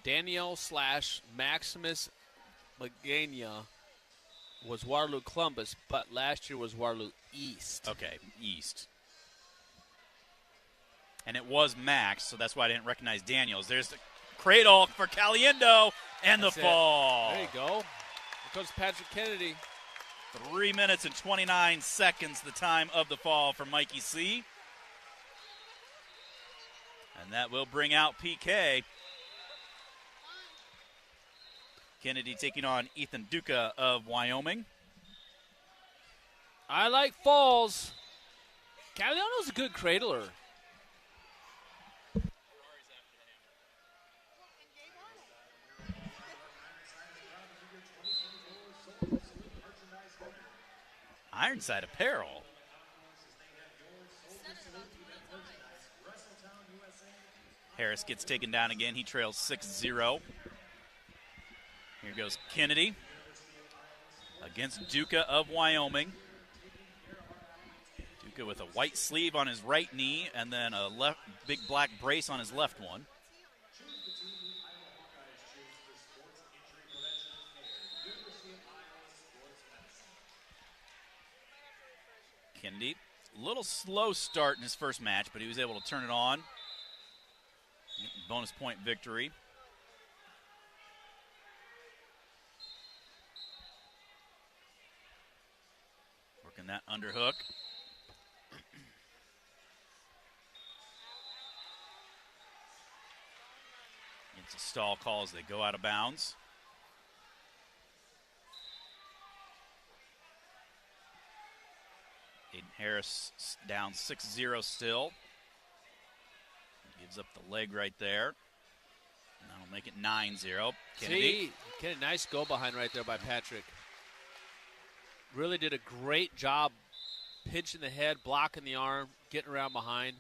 [SPEAKER 12] Danielle / Maximus Magana was Waterloo Columbus, but last year was Waterloo East.
[SPEAKER 4] Okay, East. And it was Max, so that's why I didn't recognize Daniels. There's the cradle for Caliendo and
[SPEAKER 12] That's
[SPEAKER 4] the
[SPEAKER 12] it.
[SPEAKER 4] fall.
[SPEAKER 12] There you go. Here comes Patrick Kennedy.
[SPEAKER 4] 3 minutes and 29 seconds, the time of the fall for Mikey C. And that will bring out PK. Kennedy taking on Ethan Duca of Wyoming.
[SPEAKER 12] I like falls. Caliendo's a good cradler.
[SPEAKER 4] Ironside Apparel. Harris gets taken down again. He trails 6-0. Here goes Kennedy against Duca of Wyoming. Duca with a white sleeve on his right knee and then a big black brace on his left one. Kennedy, a little slow start in his first match, but he was able to turn it on. Bonus point victory. Working that underhook. It's a stall call as they go out of bounds. Aiden Harris down 6-0 still. Gives up the leg right there. And that'll make it 9-0. Kennedy.
[SPEAKER 12] See, get a nice go behind right there by Patrick. Really did a great job pinching the head, blocking the arm, getting around behind.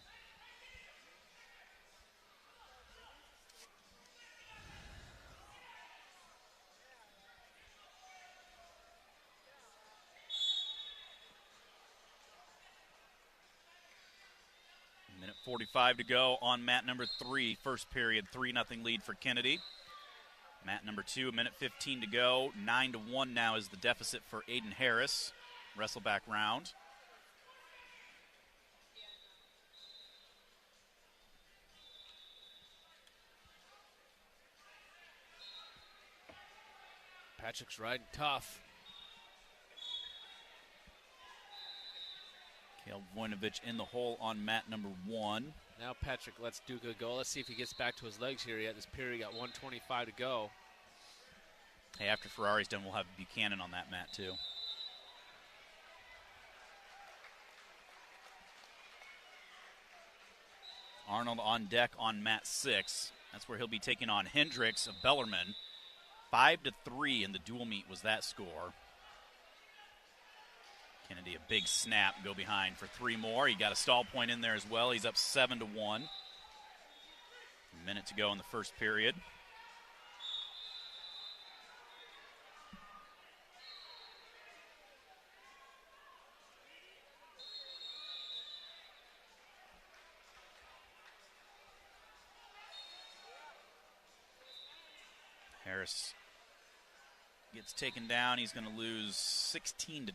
[SPEAKER 4] Minute 45 to go on mat number 3. First period, 3-0 lead for Kennedy. Mat number 2, a minute 15 to go. 9-1 now is the deficit for Aiden Harris. Wrestle back round.
[SPEAKER 12] Patrick's riding tough.
[SPEAKER 4] Kale Voinovich in the hole on mat number 1.
[SPEAKER 12] Now Patrick lets Duca go. Let's see if he gets back to his legs here yet. This period got 1:25 to go.
[SPEAKER 4] Hey, after Ferrari's done, we'll have Buchanan on that mat too. Arnold on deck on mat 6. That's where he'll be taking on Hendricks of Bellarmine. 5-3 in the dual meet was that score. Kennedy, a big snap, go behind for 3 more. He got a stall point in there as well. He's up 7-1. A minute to go in the first period. Harris gets taken down. He's going to lose 16-2.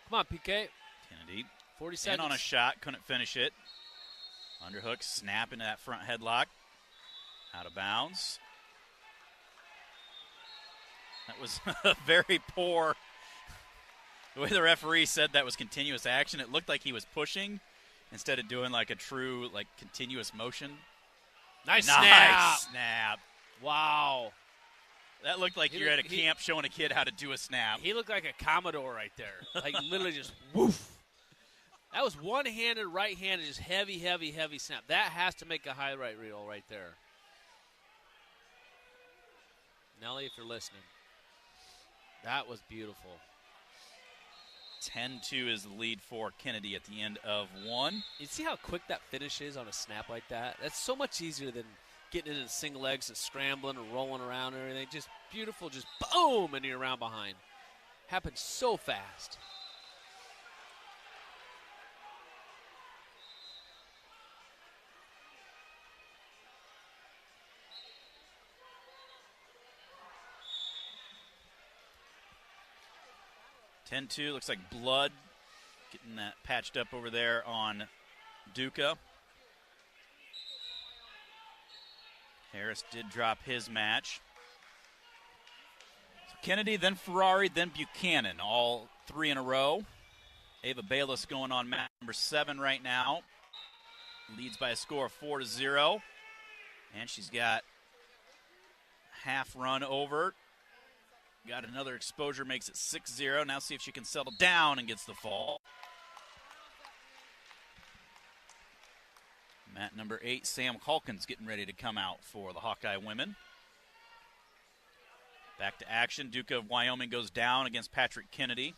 [SPEAKER 12] Come on, PK.
[SPEAKER 4] Kennedy
[SPEAKER 12] 40
[SPEAKER 4] in
[SPEAKER 12] seconds.
[SPEAKER 4] on a shot, couldn't finish it. Underhook, snap into that front headlock. Out of bounds. That was very poor. The way the referee said that was continuous action, it looked like he was pushing instead of doing like a true continuous motion.
[SPEAKER 12] Nice
[SPEAKER 4] snap.
[SPEAKER 12] Wow.
[SPEAKER 4] That looked like you're at a camp showing a kid how to do a snap.
[SPEAKER 12] He looked like a Commodore right there. Like literally just woof. That was one-handed, right-handed, just heavy, heavy, heavy snap. That has to make a highlight reel right there. Nelly, if you're listening. That was beautiful.
[SPEAKER 4] 10-2 is the lead for Kennedy at the end of 1.
[SPEAKER 12] You see how quick that finish is on a snap like that? That's so much easier than getting into single legs and scrambling and rolling around and everything. Just beautiful, just boom, and you're around behind. Happens so fast.
[SPEAKER 4] Looks like blood. Getting that patched up over there on Duca. Harris did drop his match. So Kennedy, then Ferrari, then Buchanan. All 3 in a row. Ava Bayless going on match number 7 right now. Leads by a score of 4-0. And she's got half run over. Got another exposure, makes it 6-0. Now see if she can settle down and gets the fall. Mat number 8, Sam Calkins getting ready to come out for the Hawkeye women. Back to action. Duca of Wyoming goes down against Patrick Kennedy.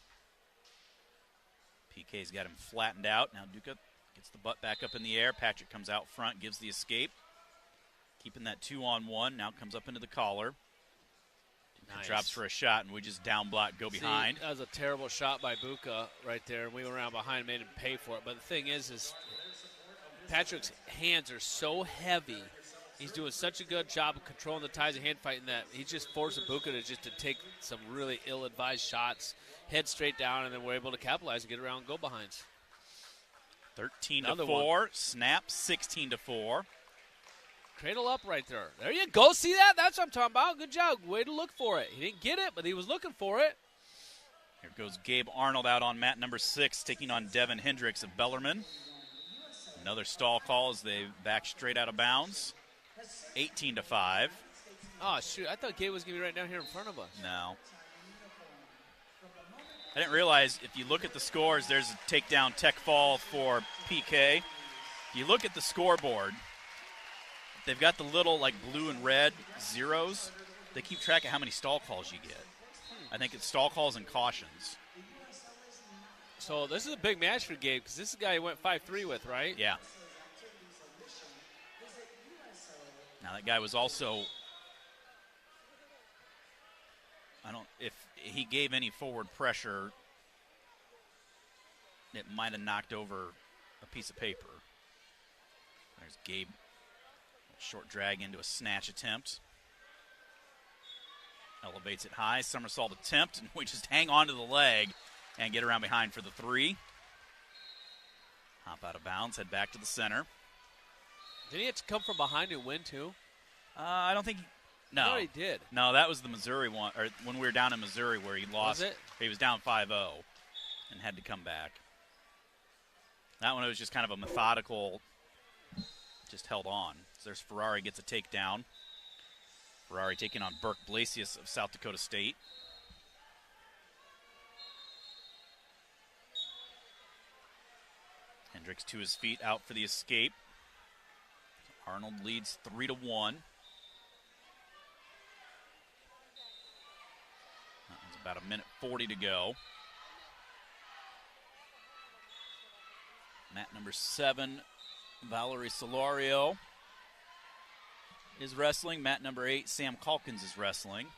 [SPEAKER 4] PK's got him flattened out. Now Duca gets the butt back up in the air. Patrick comes out front, gives the escape. Keeping that 2-on-1. Now comes up into the collar.
[SPEAKER 12] Nice.
[SPEAKER 4] Drops for a shot, and we just down block, go behind.
[SPEAKER 12] That was a terrible shot by Buca right there, and we went around behind and made him pay for it. But the thing is Patrick's hands are so heavy he's doing such a good job of controlling the ties and hand fighting that he just forced Ibuka to take some really ill-advised shots, head straight down, and then we're able to capitalize and get around go-behinds.
[SPEAKER 4] 13-4, snap 16-4.
[SPEAKER 12] Cradle up right there. There you go. See that? That's what I'm talking about. Good job. Way to look for it. He didn't get it, but he was looking for it.
[SPEAKER 4] Here goes Gabe Arnold out on mat number 6, taking on Devin Hendricks of Bellarmine. Another stall call as they back straight out of bounds. 18-5.
[SPEAKER 12] Oh, shoot. I thought Gabe was going to be right down here in front of us.
[SPEAKER 4] No. I didn't realize if you look at the scores, there's a takedown tech fall for PK. If you look at the scoreboard, they've got the little like blue and red zeros. They keep track of how many stall calls you get. I think it's stall calls and cautions.
[SPEAKER 12] So this is a big match for Gabe because this is the guy he went 5-3 with, right?
[SPEAKER 4] Yeah. Now that guy was also, if he gave any forward pressure, it might have knocked over a piece of paper. There's Gabe. Short drag into a snatch attempt. Elevates it high, somersault attempt, and we just hang on to the leg and get around behind for the 3. Hop out of bounds, head back to the center.
[SPEAKER 12] Did he have to come from behind and win, too?
[SPEAKER 4] I don't think no.
[SPEAKER 12] I thought he did.
[SPEAKER 4] No, that was the Missouri one, or when we were down in Missouri where he lost.
[SPEAKER 12] Was it?
[SPEAKER 4] He was down 5-0 and had to come back. That one was just kind of a methodical, just held on. So there's Ferrari gets a takedown. Ferrari taking on Burke Blasius of South Dakota State. Hendricks to his feet, out for the escape. Arnold leads 3-1. That one's about a minute 40 to go. Mat number 7, Valerie Solario is wrestling. Mat number 8, Sam Calkins is wrestling.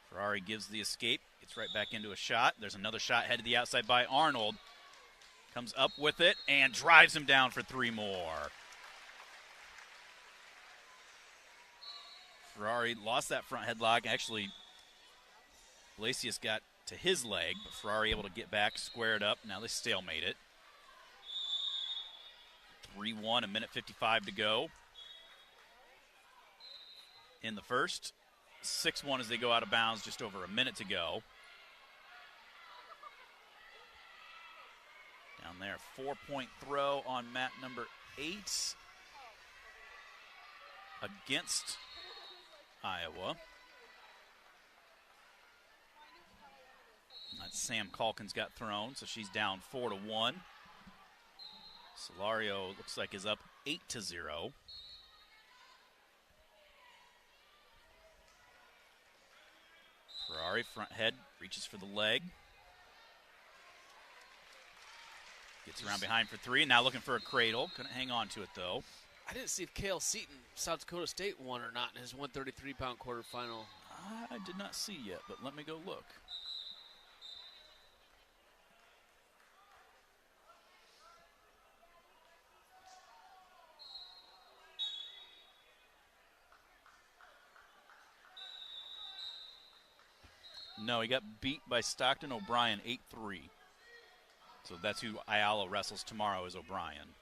[SPEAKER 4] Ferrari gives the escape. Gets right back into a shot. There's another shot headed to the outside by Arnold. Comes up with it and drives him down for 3 more. Ferrari lost that front headlock. Actually, Blasius got to his leg, but Ferrari able to get back, square it up. Now they stalemate it. 3-1, a minute 55 to go in the first. 6-1 as they go out of bounds, just over a minute to go. Down there, 4-point throw on mat number 8 against Iowa. That's Sam Calkins got thrown, so she's down 4-1. Solario looks like is up 8-0. Ferrari front head reaches for the leg. Gets around behind for 3. Now looking for a cradle. Couldn't hang on to it though.
[SPEAKER 12] I didn't see if Cale Seaton, South Dakota State, won or not in his 133-pound quarterfinal.
[SPEAKER 4] I did not see yet, but let me go look. No, he got beat by Stockton O'Brien 8-3. So that's who Ayala wrestles tomorrow, is O'Brien.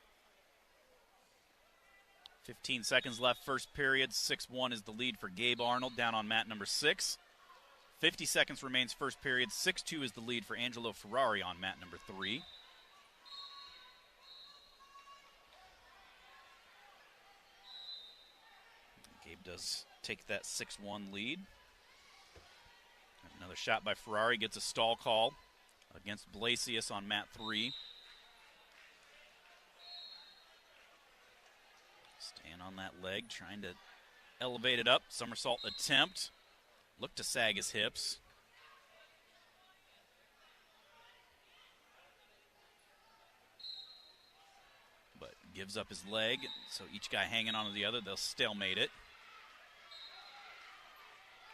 [SPEAKER 4] 15 seconds left, first period. 6-1 is the lead for Gabe Arnold down on mat number 6. 50 seconds remains first period. 6-2 is the lead for Angelo Ferrari on mat number 3. Gabe does take that 6-1 lead. Another shot by Ferrari, gets a stall call against Blasius on mat 3. Staying on that leg, trying to elevate it up. Somersault attempt. Look to sag his hips. But gives up his leg, so each guy hanging on to the other, they'll stalemate it.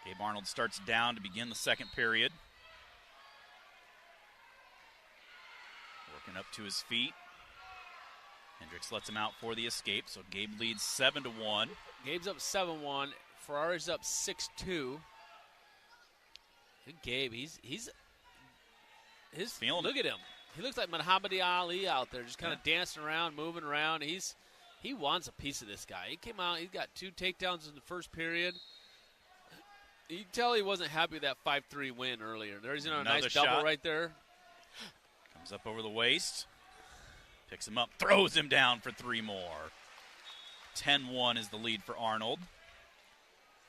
[SPEAKER 4] Gabe Arnold starts down to begin the second period. Working up to his feet. Hendricks lets him out for the escape, so Gabe leads 7-1.
[SPEAKER 12] Gabe's up 7-1. Ferrari's up 6-2. Good Gabe. He's
[SPEAKER 4] feeling
[SPEAKER 12] look
[SPEAKER 4] it.
[SPEAKER 12] at him. He looks like Muhammad Ali out there, just kind of dancing around, moving around. He wants a piece of this guy. He came out, he's got 2 takedowns in the first period. You can tell he wasn't happy with that 5-3 win earlier. There's a nice double right there.
[SPEAKER 4] Comes up over the waist. Picks him up, throws him down for 3 more. 10-1 is the lead for Arnold.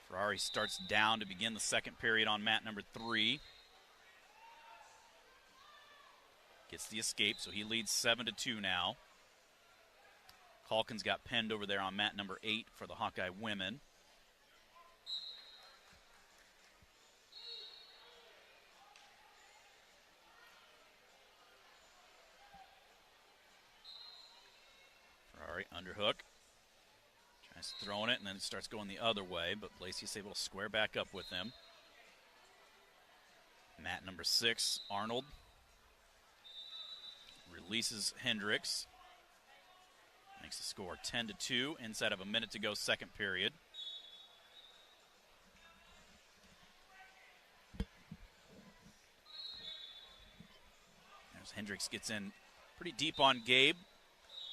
[SPEAKER 4] Ferrari starts down to begin the second period on mat number 3. Gets the escape, so he leads 7-2 now. Calkins got pinned over there on mat number 8 for the Hawkeye women. Ferrari underhook. Tries throwing it, and then it starts going the other way, but Lacey's able to square back up with him. Mat number 6, Arnold. Releases Hendricks. Makes the score 10-2 inside of a minute to go, second period. There's Hendricks gets in pretty deep on Gabe.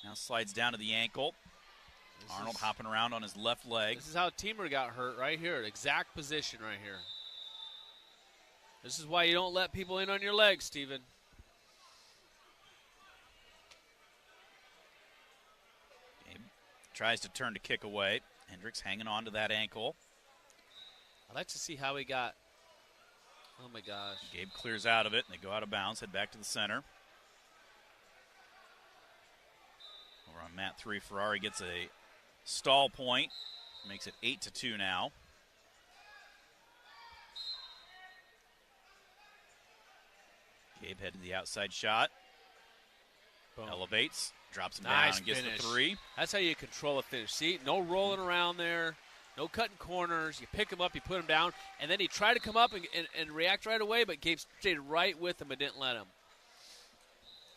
[SPEAKER 4] Now slides down to the ankle. Arnold hopping around on his left leg.
[SPEAKER 12] This is how Teamer got hurt right here. Exact position right here. This is why you don't let people in on your legs, Steven.
[SPEAKER 4] Tries to turn to kick away. Hendricks hanging on to that ankle.
[SPEAKER 12] I'd like to see how he got. Oh, my gosh.
[SPEAKER 4] Gabe clears out of it, and they go out of bounds, head back to the center. Over on mat 3, Ferrari gets a stall point. Makes it 8-2 now. Gabe headed the outside shot.
[SPEAKER 12] Boom.
[SPEAKER 4] Elevates. Drops him
[SPEAKER 12] Nice
[SPEAKER 4] down and gets
[SPEAKER 12] finish.
[SPEAKER 4] the 3.
[SPEAKER 12] That's how you control a finish. See, no rolling around there, no cutting corners. You pick him up, you put him down, and then he tried to come up and react right away, but Gabe stayed right with him and didn't let him.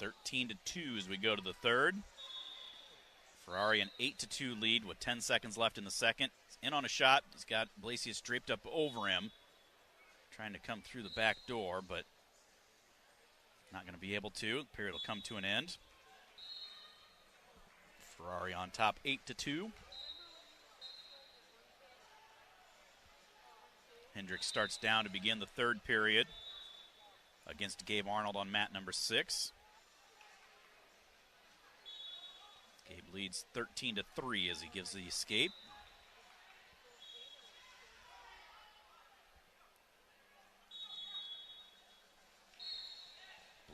[SPEAKER 4] 13-2 as we go to the third. Ferrari an 8-2 lead with 10 seconds left in the second. He's in on a shot. He's got Blasius draped up over him, trying to come through the back door, but not going to be able to. The period will come to an end. Ferrari on top 8-2. Hendricks starts down to begin the third period against Gabe Arnold on mat number 6. Gabe leads 13-3 as he gives the escape.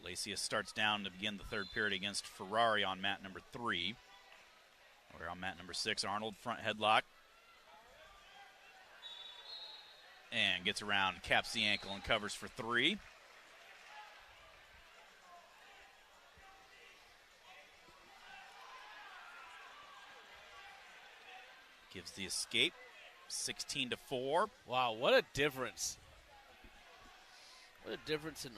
[SPEAKER 4] Blasius starts down to begin the third period against Ferrari on mat number 3. We're on mat number 6. Arnold front headlock. And gets around, caps the ankle, and covers for 3. Gives the escape. 16-4.
[SPEAKER 12] Wow, what a difference. What a difference in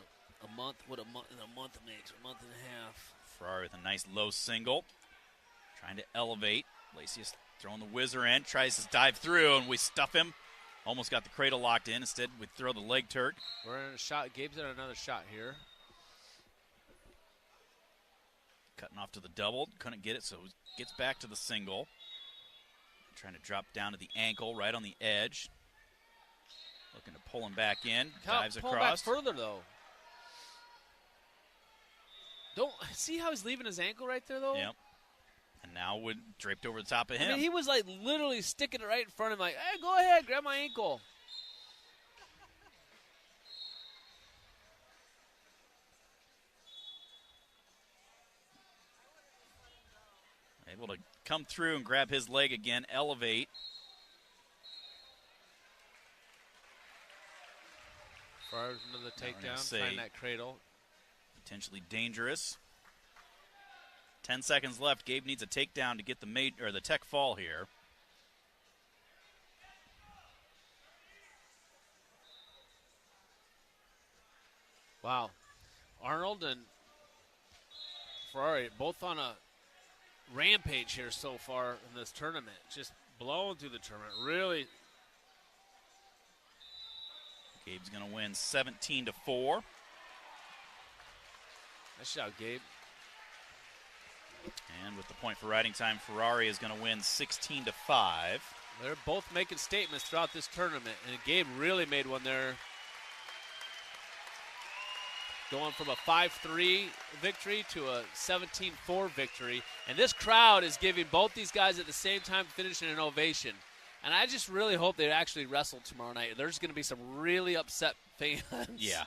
[SPEAKER 12] a month. What a month in a month makes, a month and a half.
[SPEAKER 4] Ferrari with a nice low single. Trying to elevate. Blasius throwing the whizzer in. Tries to dive through, and we stuff him. Almost got the cradle locked in. Instead, we throw the leg Turk.
[SPEAKER 12] We're in a shot. Gabe's in another shot here.
[SPEAKER 4] Cutting off to the double. Couldn't get it, so gets back to the single. Trying to drop down to the ankle, right on the edge. Looking to pull him back in. Dives
[SPEAKER 12] pull
[SPEAKER 4] across.
[SPEAKER 12] Him back further, though. Don't see how he's leaving his ankle right there, though?
[SPEAKER 4] Yep. And now draped over the top of him.
[SPEAKER 12] I mean, he was like literally sticking it right in front of him, like, hey, go ahead, grab my ankle.
[SPEAKER 4] Able to come through and grab his leg again, elevate.
[SPEAKER 12] Fires another takedown, find that cradle.
[SPEAKER 4] Potentially dangerous. 10 seconds left. Gabe needs a takedown to get the tech fall here.
[SPEAKER 12] Wow. Arnold and Ferrari both on a rampage here so far in this tournament. Just blowing through the tournament. Really.
[SPEAKER 4] Gabe's going to win 17-4.
[SPEAKER 12] Nice shot, Gabe.
[SPEAKER 4] And with the point for riding time, Ferrari is going to win 16-5.
[SPEAKER 12] They're both making statements throughout this tournament, and Gabe really made one there. Going from a 5-3 victory to a 17-4 victory. And this crowd is giving both these guys at the same time finishing an ovation. And I just really hope they actually wrestle tomorrow night. There's going to be some really upset fans.
[SPEAKER 4] Yeah.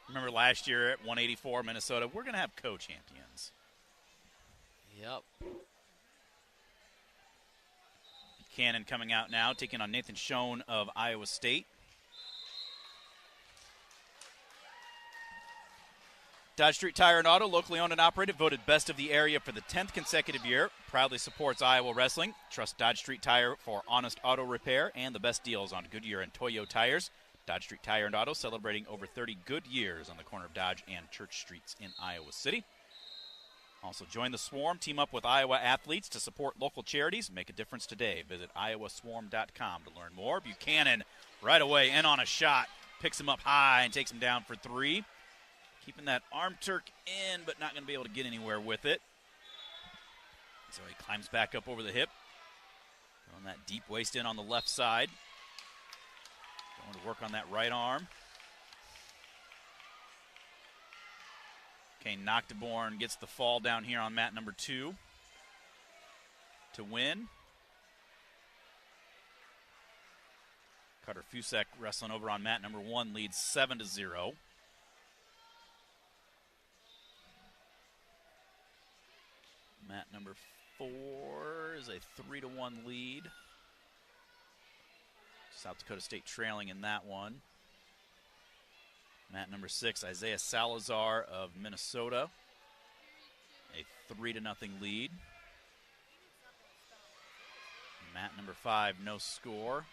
[SPEAKER 4] Remember last year at 184 Minnesota, we're going to have co-champions.
[SPEAKER 12] Yep.
[SPEAKER 4] Buchanan coming out now, taking on Nathan Schoen of Iowa State. Dodge Street Tire and Auto, locally owned and operated, voted best of the area for the 10th consecutive year. Proudly supports Iowa wrestling. Trust Dodge Street Tire for honest auto repair and the best deals on Goodyear and Toyo tires. Dodge Street Tire and Auto, celebrating over 30 good years on the corner of Dodge and Church Streets in Iowa City. Also join the Swarm. Team up with Iowa athletes to support local charities. Make a difference today. Visit iowaswarm.com to learn more. Buchanan right away in on a shot. Picks him up high and takes him down for 3. Keeping that arm Turk in, but not going to be able to get anywhere with it. So he climbs back up over the hip. Throwing that deep waist in on the left side. Going to work on that right arm. Okay, Noctiborn gets the fall down here on mat number 2 to win. Carter Fusek wrestling over on mat number 1 leads 7-0. Mat number 4 is a 3-1 lead. South Dakota State trailing in that one. Mat number 6, Isaiah Salazar of Minnesota. A 3-0 lead. Mat number 5, no score.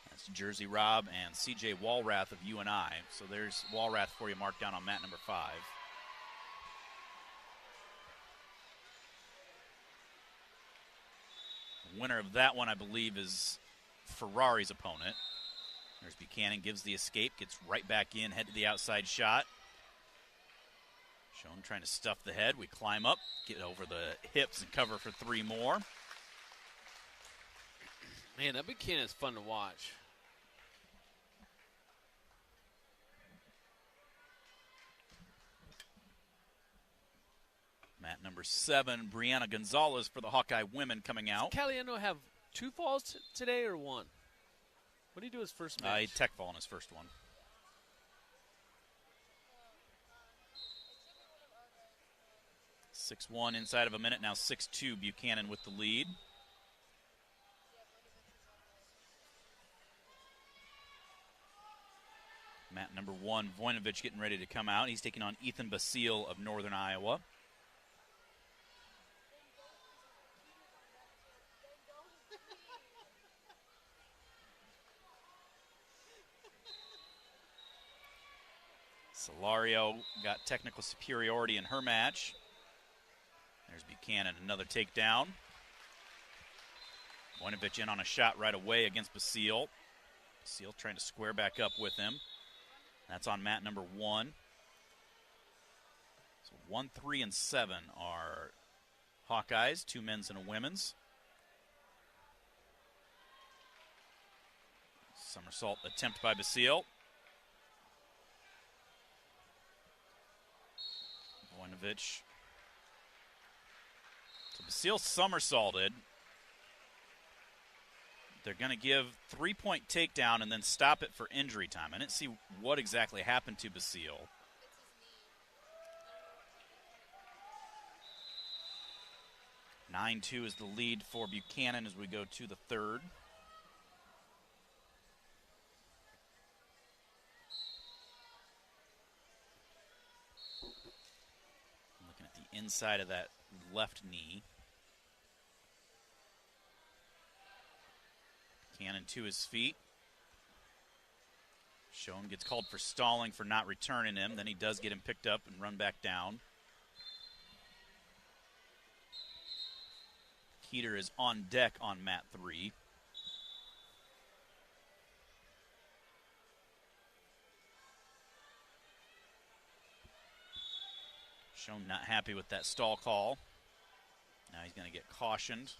[SPEAKER 4] That's Jersey Rob and CJ Walrath of UNI. So there's Walrath for you marked down on mat number 5. The winner of that one, I believe, is Ferrari's opponent. There's Buchanan, gives the escape, gets right back in, head to the outside shot. Schoen trying to stuff the head. We climb up, get over the hips and cover for 3 more.
[SPEAKER 12] Man, that Buchanan is fun to watch.
[SPEAKER 4] Mat number 7, Brianna Gonzalez for the Hawkeye women coming out.
[SPEAKER 12] Does Caliendo have 2 falls today or 1? What did he do his first match?
[SPEAKER 4] He tech fall in his first one. (6-1) inside of a minute, now 6-2, Buchanan with the lead. Mat number 1, Voinovich getting ready to come out. He's taking on Ethan Basile of Northern Iowa. Solario got technical superiority in her match. There's Buchanan, another takedown. Voinovich in on a shot right away against Basile. Basile trying to square back up with him. That's on mat number 1. So 1, 3, and 7 are Hawkeyes, 2 men's and a women's. Somersault attempt by Basile. Voinovich. So Basile somersaulted. They're going to give 3-point takedown and then stop it for injury time. I didn't see what exactly happened to Basile. Nine 9-2 is the lead for Buchanan as we go to the 3rd. Looking at the inside of that left knee. Buchanan to his feet. Schoen gets called for stalling for not returning him. Then he does get him picked up and run back down. Heater is on deck on mat 3. Schoen not happy with that stall call. Now he's going to get cautioned.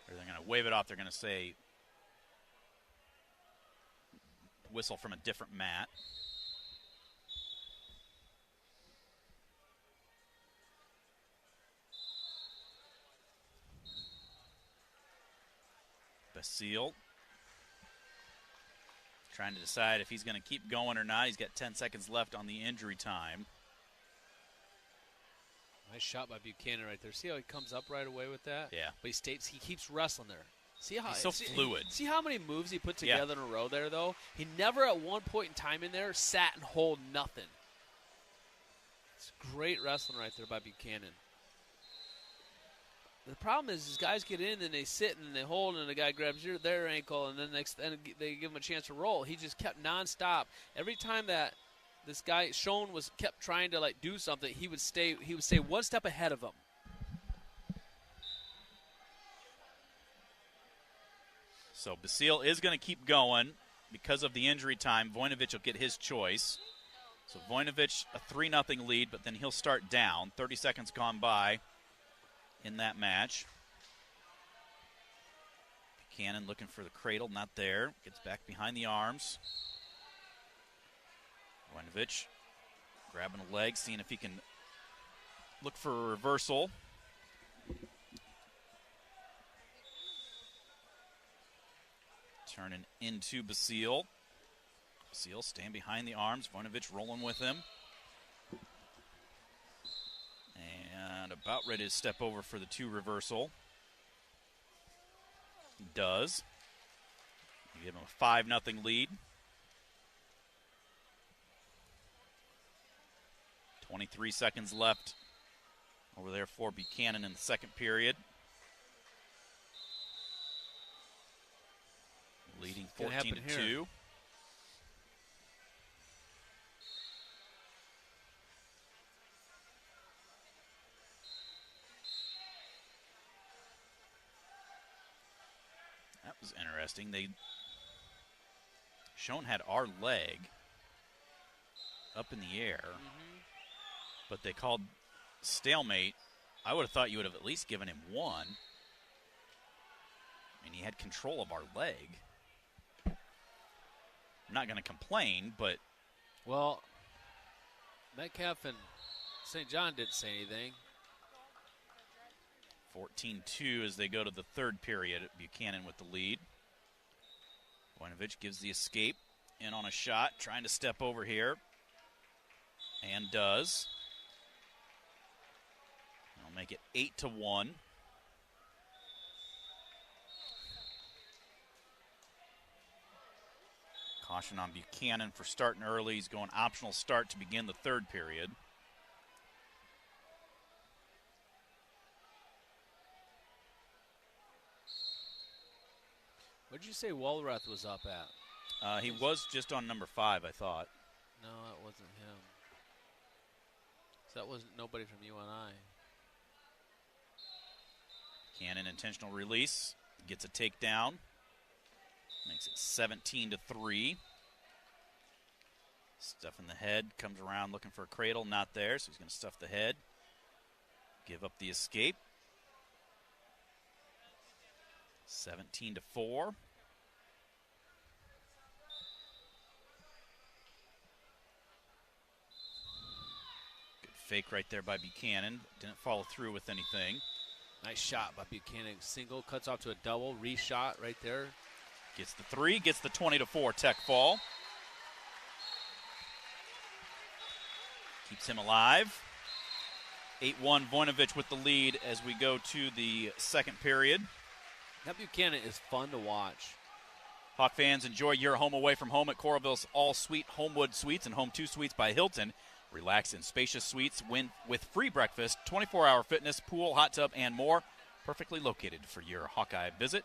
[SPEAKER 4] Or they're going to wave it off. They're going to say whistle from a different mat. Basile trying to decide if he's going to keep going or not. He's got 10 seconds left on the injury time.
[SPEAKER 12] Nice shot by Buchanan right there. See how he comes up right away with that?
[SPEAKER 4] Yeah.
[SPEAKER 12] But he keeps wrestling there. See how
[SPEAKER 4] he's so fluid.
[SPEAKER 12] See how many moves he put together in a row there, though? He never at one point in time in there sat and hold nothing. It's great wrestling right there by Buchanan. The problem is guys get in and they sit and they hold and the guy grabs their ankle and then they give him a chance to roll. He just kept nonstop. Every time that this guy Schoen kept trying to do something, he would stay one step ahead of him.
[SPEAKER 4] So Basile is going to keep going because of the injury time. Voinovich will get his choice. So Voinovich a 3-0 lead, but then he'll start down. 30 seconds gone by in that match. Buchanan looking for the cradle, not there. Gets back behind the arms. Voinovich grabbing a leg, seeing if he can look for a reversal. Turning into Basile. Basile staying behind the arms. Voinovich rolling with him. And about ready to step over for the 2 reversal. He does. You give him a 5-0 lead. 23 seconds left over there for Buchanan in the second period. Leading 14-2. That was interesting. Schoen had our leg up in the air, but they called stalemate. I would have thought you would have at least given him 1. I mean, he had control of our leg. I'm not going to complain, but...
[SPEAKER 12] Well, Metcalf and St. John didn't say anything.
[SPEAKER 4] 14-2 as they go to the third period. Buchanan with the lead. Voinovich gives the escape. In on a shot, trying to step over here. And does. That'll make it 8-1. Caution on Buchanan for starting early. He's going optional start to begin the third period.
[SPEAKER 12] What did you say Walrath was up at?
[SPEAKER 4] He was just on number 5, I thought.
[SPEAKER 12] No, that wasn't him. So that wasn't nobody from UNI.
[SPEAKER 4] Cannon intentional release. Gets a takedown. Makes it 17-3. Stuff in the head. Comes around looking for a cradle. Not there, so he's going to stuff the head. Give up the escape. 17-4. Good fake right there by Buchanan. Didn't follow through with anything.
[SPEAKER 12] Nice shot by Buchanan. Single, cuts off to a double. Reshot right there.
[SPEAKER 4] Gets the 3, gets the 20-4 tech fall. Keeps him alive. 8-1 Voinovich with the lead as we go to the second period.
[SPEAKER 12] That Buchanan is fun to watch.
[SPEAKER 4] Hawk fans, enjoy your home away from home at Coralville's all-suite Homewood Suites and Home 2 Suites by Hilton. Relax in spacious suites with free breakfast, 24-hour fitness, pool, hot tub, and more. Perfectly located for your Hawkeye visit.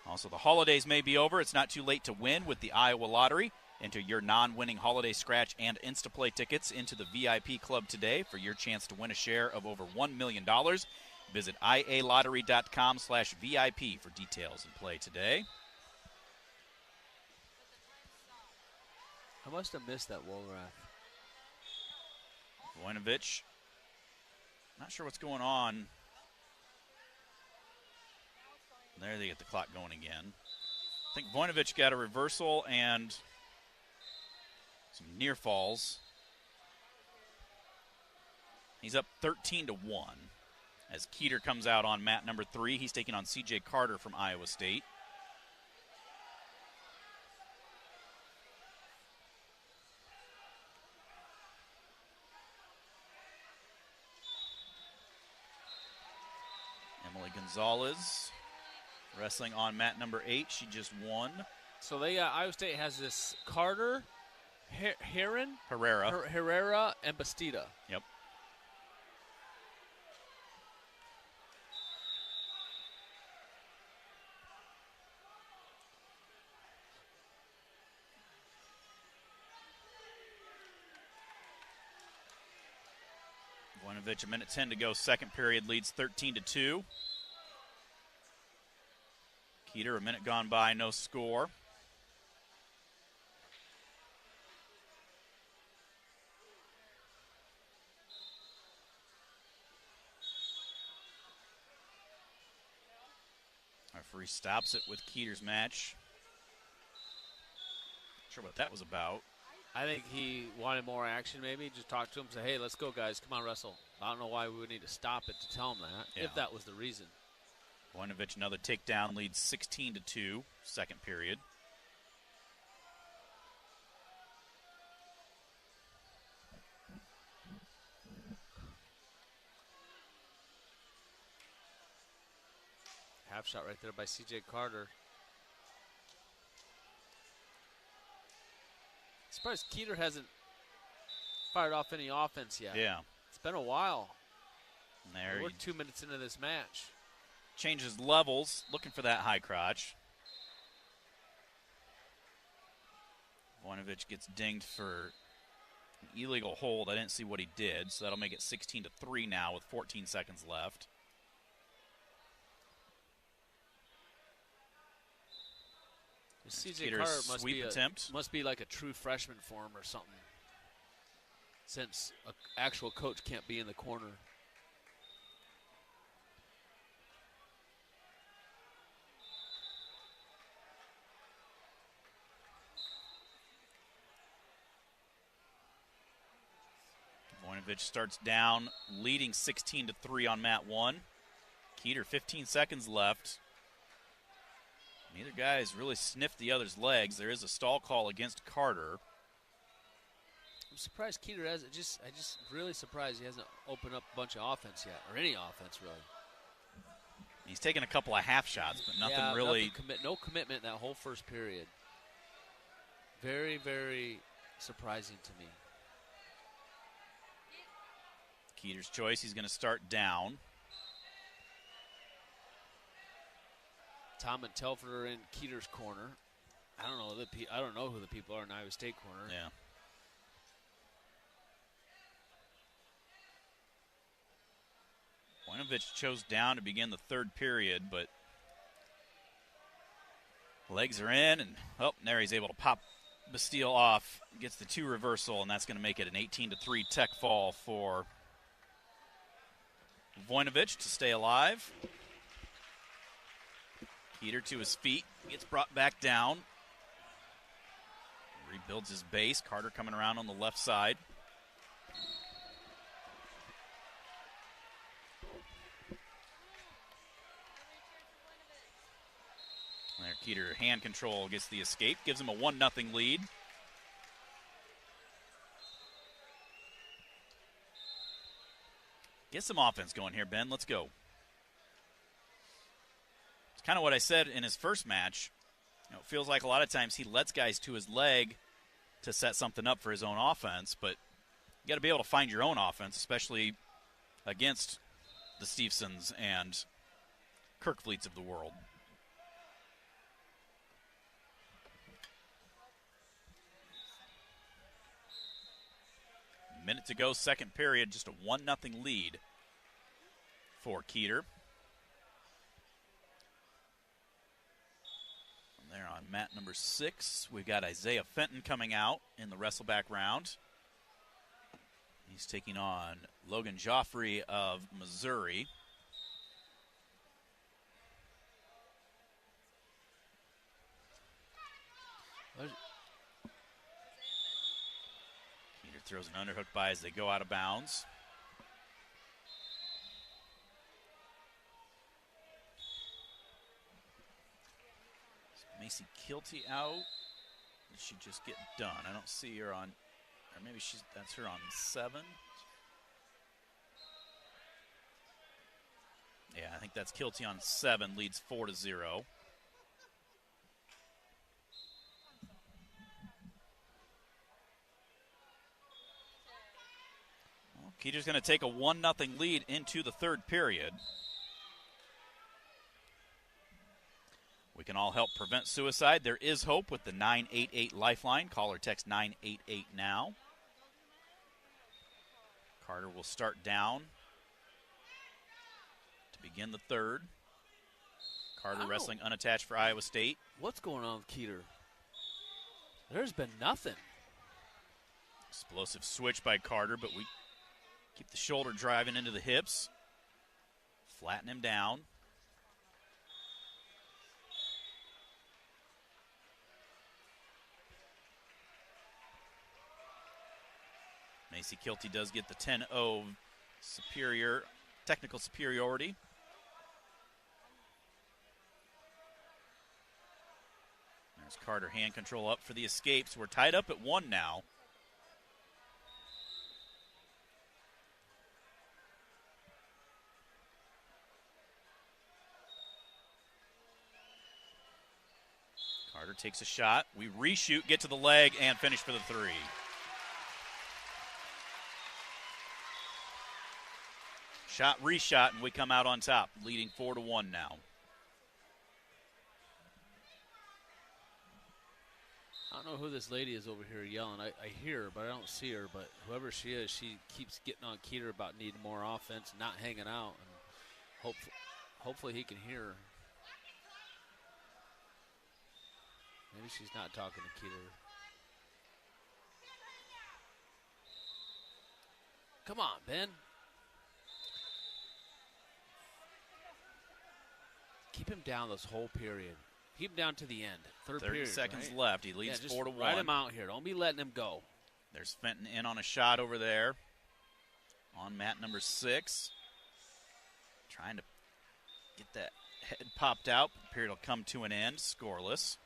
[SPEAKER 4] Also, the holidays may be over. It's not too late to win with the Iowa Lottery. Enter your non-winning holiday scratch and Instaplay tickets into the VIP club today for your chance to win a share of over $1 million. Visit ialottery.com/VIP for details and play today.
[SPEAKER 12] I must have missed that Woolrath.
[SPEAKER 4] Voinovich, not sure what's going on. There they get the clock going again. I think Voinovich got a reversal and some near falls. He's up 13-1 as Keeter comes out on mat number 3. He's taking on C.J. Carter from Iowa State. Emily Gonzalez wrestling on mat number 8. She just won.
[SPEAKER 12] So Iowa State has this Carter, Herrera, and Bastida.
[SPEAKER 4] Yep. Voinovich, 1:10 to go. Second period leads 13-2. Keeter, a minute gone by, no score. Referee stops it with Keeter's match. Not sure what that was about.
[SPEAKER 12] I think he wanted more action maybe. Just talk to him, say, hey, let's go, guys. Come on, wrestle. I don't know why we would need to stop it to tell him that, if that was the reason.
[SPEAKER 4] Voinovich, another takedown, leads 16-2, second period.
[SPEAKER 12] Half shot right there by C.J. Carter. Surprised Keeter hasn't fired off any offense yet.
[SPEAKER 4] Yeah.
[SPEAKER 12] It's been a while.
[SPEAKER 4] And there
[SPEAKER 12] We're 2 minutes into this match.
[SPEAKER 4] Changes levels, looking for that high crotch. Voinovich gets dinged for an illegal hold. I didn't see what he did, so that'll make it 16-3 now with 14 seconds left.
[SPEAKER 12] C.J. Carter must be like a true freshman for him or something, since an actual coach can't be in the corner.
[SPEAKER 4] Voinovich starts down, leading 16-3 on mat 1. Keeter, 15 seconds left. Neither guy has really sniffed the other's legs. There is a stall call against Carter.
[SPEAKER 12] I'm surprised Keeter hasn't. I just really surprised he hasn't opened up a bunch of offense yet, or any offense really.
[SPEAKER 4] He's taken a couple of half shots, but nothing really.
[SPEAKER 12] No commitment that whole first period. Very, very surprising to me.
[SPEAKER 4] Keeter's choice. He's going to start down.
[SPEAKER 12] Tom and Telford are in Keeter's corner. I don't know who the people are in Iowa State corner.
[SPEAKER 4] Yeah. Voinovich chose down to begin the third period, but legs are in, and there he's able to pop Bastille off. Gets the 2 reversal, and that's going to make it an 18-3 tech fall for Voinovich to stay alive. Keeter to his feet, gets brought back down. Rebuilds his base. Carter coming around on the left side. There, Keeter, hand control, gets the escape, gives him a 1-0 lead. Get some offense going here, Ben. Let's go. It's kind of what I said in his first match. It feels like a lot of times he lets guys to his leg to set something up for his own offense, but you got to be able to find your own offense, especially against the Stevensons and Kirkfleets of the world. Minute to go, second period, just a 1-0 lead for Keeter. And there on mat number 6, we've got Isaiah Fenton coming out in the wrestleback round. He's taking on Logan Joffrey of Missouri. Keeter throws an underhook by as they go out of bounds. Is Macy Kilty out? Did she just get done? I don't see her on, or maybe that's her on 7. Yeah, I think that's Kilty on 7, leads 4-0. Keeter's going to take a 1-0 lead into the third period. We can all help prevent suicide. There is hope with the 988 Lifeline. Call or text 988 now. Carter will start down to begin the third. Carter wrestling unattached for Iowa State.
[SPEAKER 12] What's going on with Keeter? There's been nothing.
[SPEAKER 4] Explosive switch by Carter, but we keep the shoulder driving into the hips. Flatten him down. Macy Kilty does get the 10-0 technical superiority. There's Carter hand control up for the escapes. We're tied up at 1 now. Carter takes a shot. We reshoot, get to the leg, and finish for the 3. Shot, reshot, and we come out on top, leading 4-1 now.
[SPEAKER 12] I don't know who this lady is over here yelling. I hear her, but I don't see her. But whoever she is, she keeps getting on Keeter about needing more offense, not hanging out. And hopefully he can hear her. Maybe she's not talking to Keeter. Come on, Ben. Keep him down this whole period. Keep him down to the end. Third
[SPEAKER 4] 30
[SPEAKER 12] period,
[SPEAKER 4] seconds
[SPEAKER 12] right?
[SPEAKER 4] left. He leads
[SPEAKER 12] just
[SPEAKER 4] 4-1.
[SPEAKER 12] Ride him out here. Don't be letting him go.
[SPEAKER 4] There's Fenton in on a shot over there on mat number 6. Trying to get that head popped out. The period will come to an end, scoreless.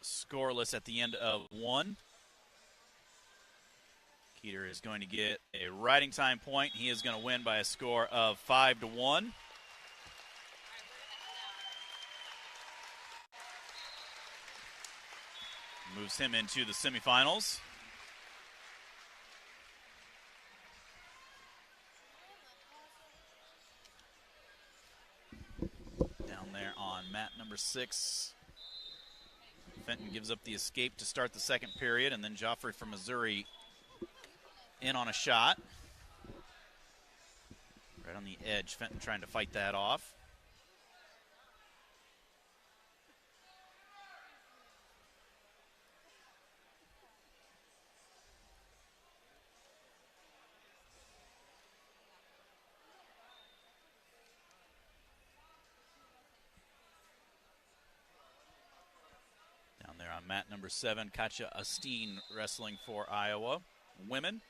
[SPEAKER 4] Scoreless at the end of 1. Keeter is going to get a riding time point. He is going to win by a score of 5-1. Moves him into the semifinals. Down there on mat number 6. Fenton gives up the escape to start the second period, and then Joffrey from Missouri in on a shot. Right on the edge, Fenton trying to fight that off. On mat number 7, Katja Asteen wrestling for Iowa women.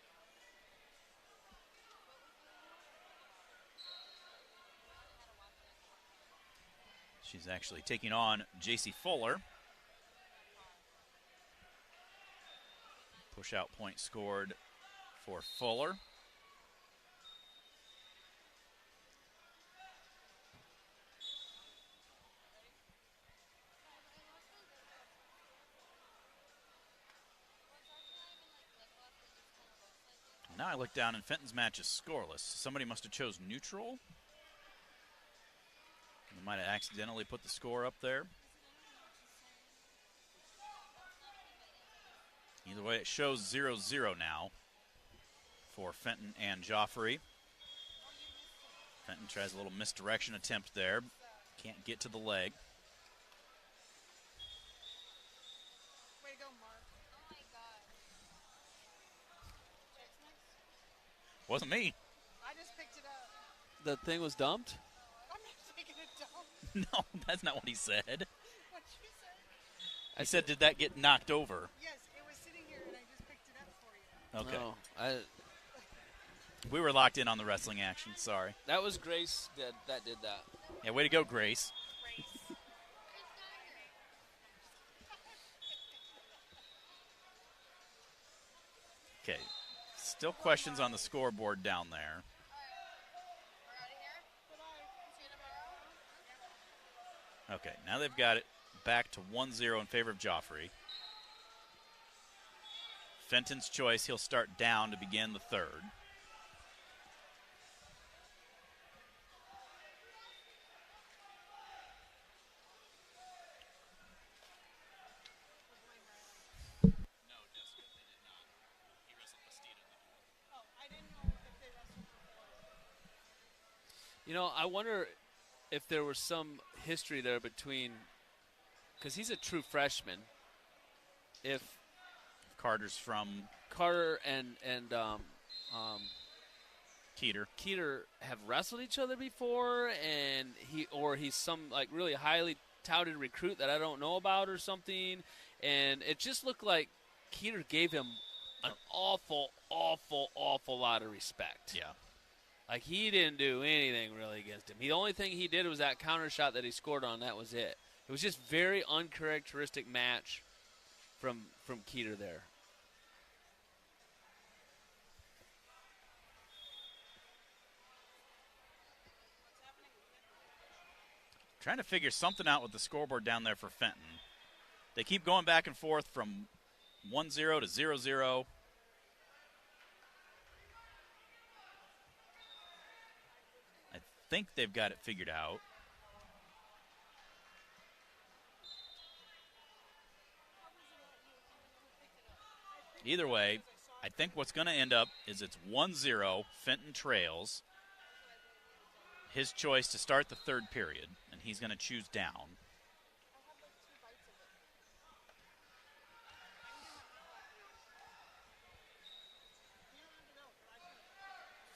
[SPEAKER 4] She's actually taking on JC Fuller. Push out point scored for Fuller. Now I look down and Fenton's match is scoreless. Somebody must have chose neutral. They might have accidentally put the score up there. Either way, it shows 0-0 now for Fenton and Joffrey. Fenton tries a little misdirection attempt there. Can't get to the leg.
[SPEAKER 6] Way to go, Mark. Oh my God.
[SPEAKER 4] Wasn't me.
[SPEAKER 6] I just picked it up.
[SPEAKER 12] The thing was dumped?
[SPEAKER 6] I'm not taking a dump.
[SPEAKER 4] No, that's not what he said.
[SPEAKER 6] What you said?
[SPEAKER 4] I said, did that get knocked over?
[SPEAKER 6] Yes, it was sitting here and I just picked it up for you.
[SPEAKER 4] Okay. We were locked in on the wrestling action. Sorry.
[SPEAKER 12] That was Grace that did that.
[SPEAKER 4] Yeah, way to go, Grace. Okay. Still questions on the scoreboard down there. Okay, now they've got it back to 1-0 in favor of Joffrey. Fenton's choice, he'll start down to begin the third.
[SPEAKER 12] You know, I wonder if there was some history there between, because he's a true freshman. If
[SPEAKER 4] Carter's from
[SPEAKER 12] Carter and
[SPEAKER 4] Keeter
[SPEAKER 12] have wrestled each other before, and he's some like really highly touted recruit that I don't know about or something, and it just looked like Keeter gave him an awful lot of respect.
[SPEAKER 4] Yeah.
[SPEAKER 12] Like, he didn't do anything really against him. The only thing he did was that counter shot that he scored on. That was it. It was just very uncharacteristic match from Keeter there.
[SPEAKER 4] Trying to figure something out with the scoreboard down there for Fenton. They keep going back and forth from 1-0 to 0-0. I think they've got it figured out. Either way, I think what's going to end up is it's 1-0, Fenton trails. His choice to start the third period, and he's going to choose down.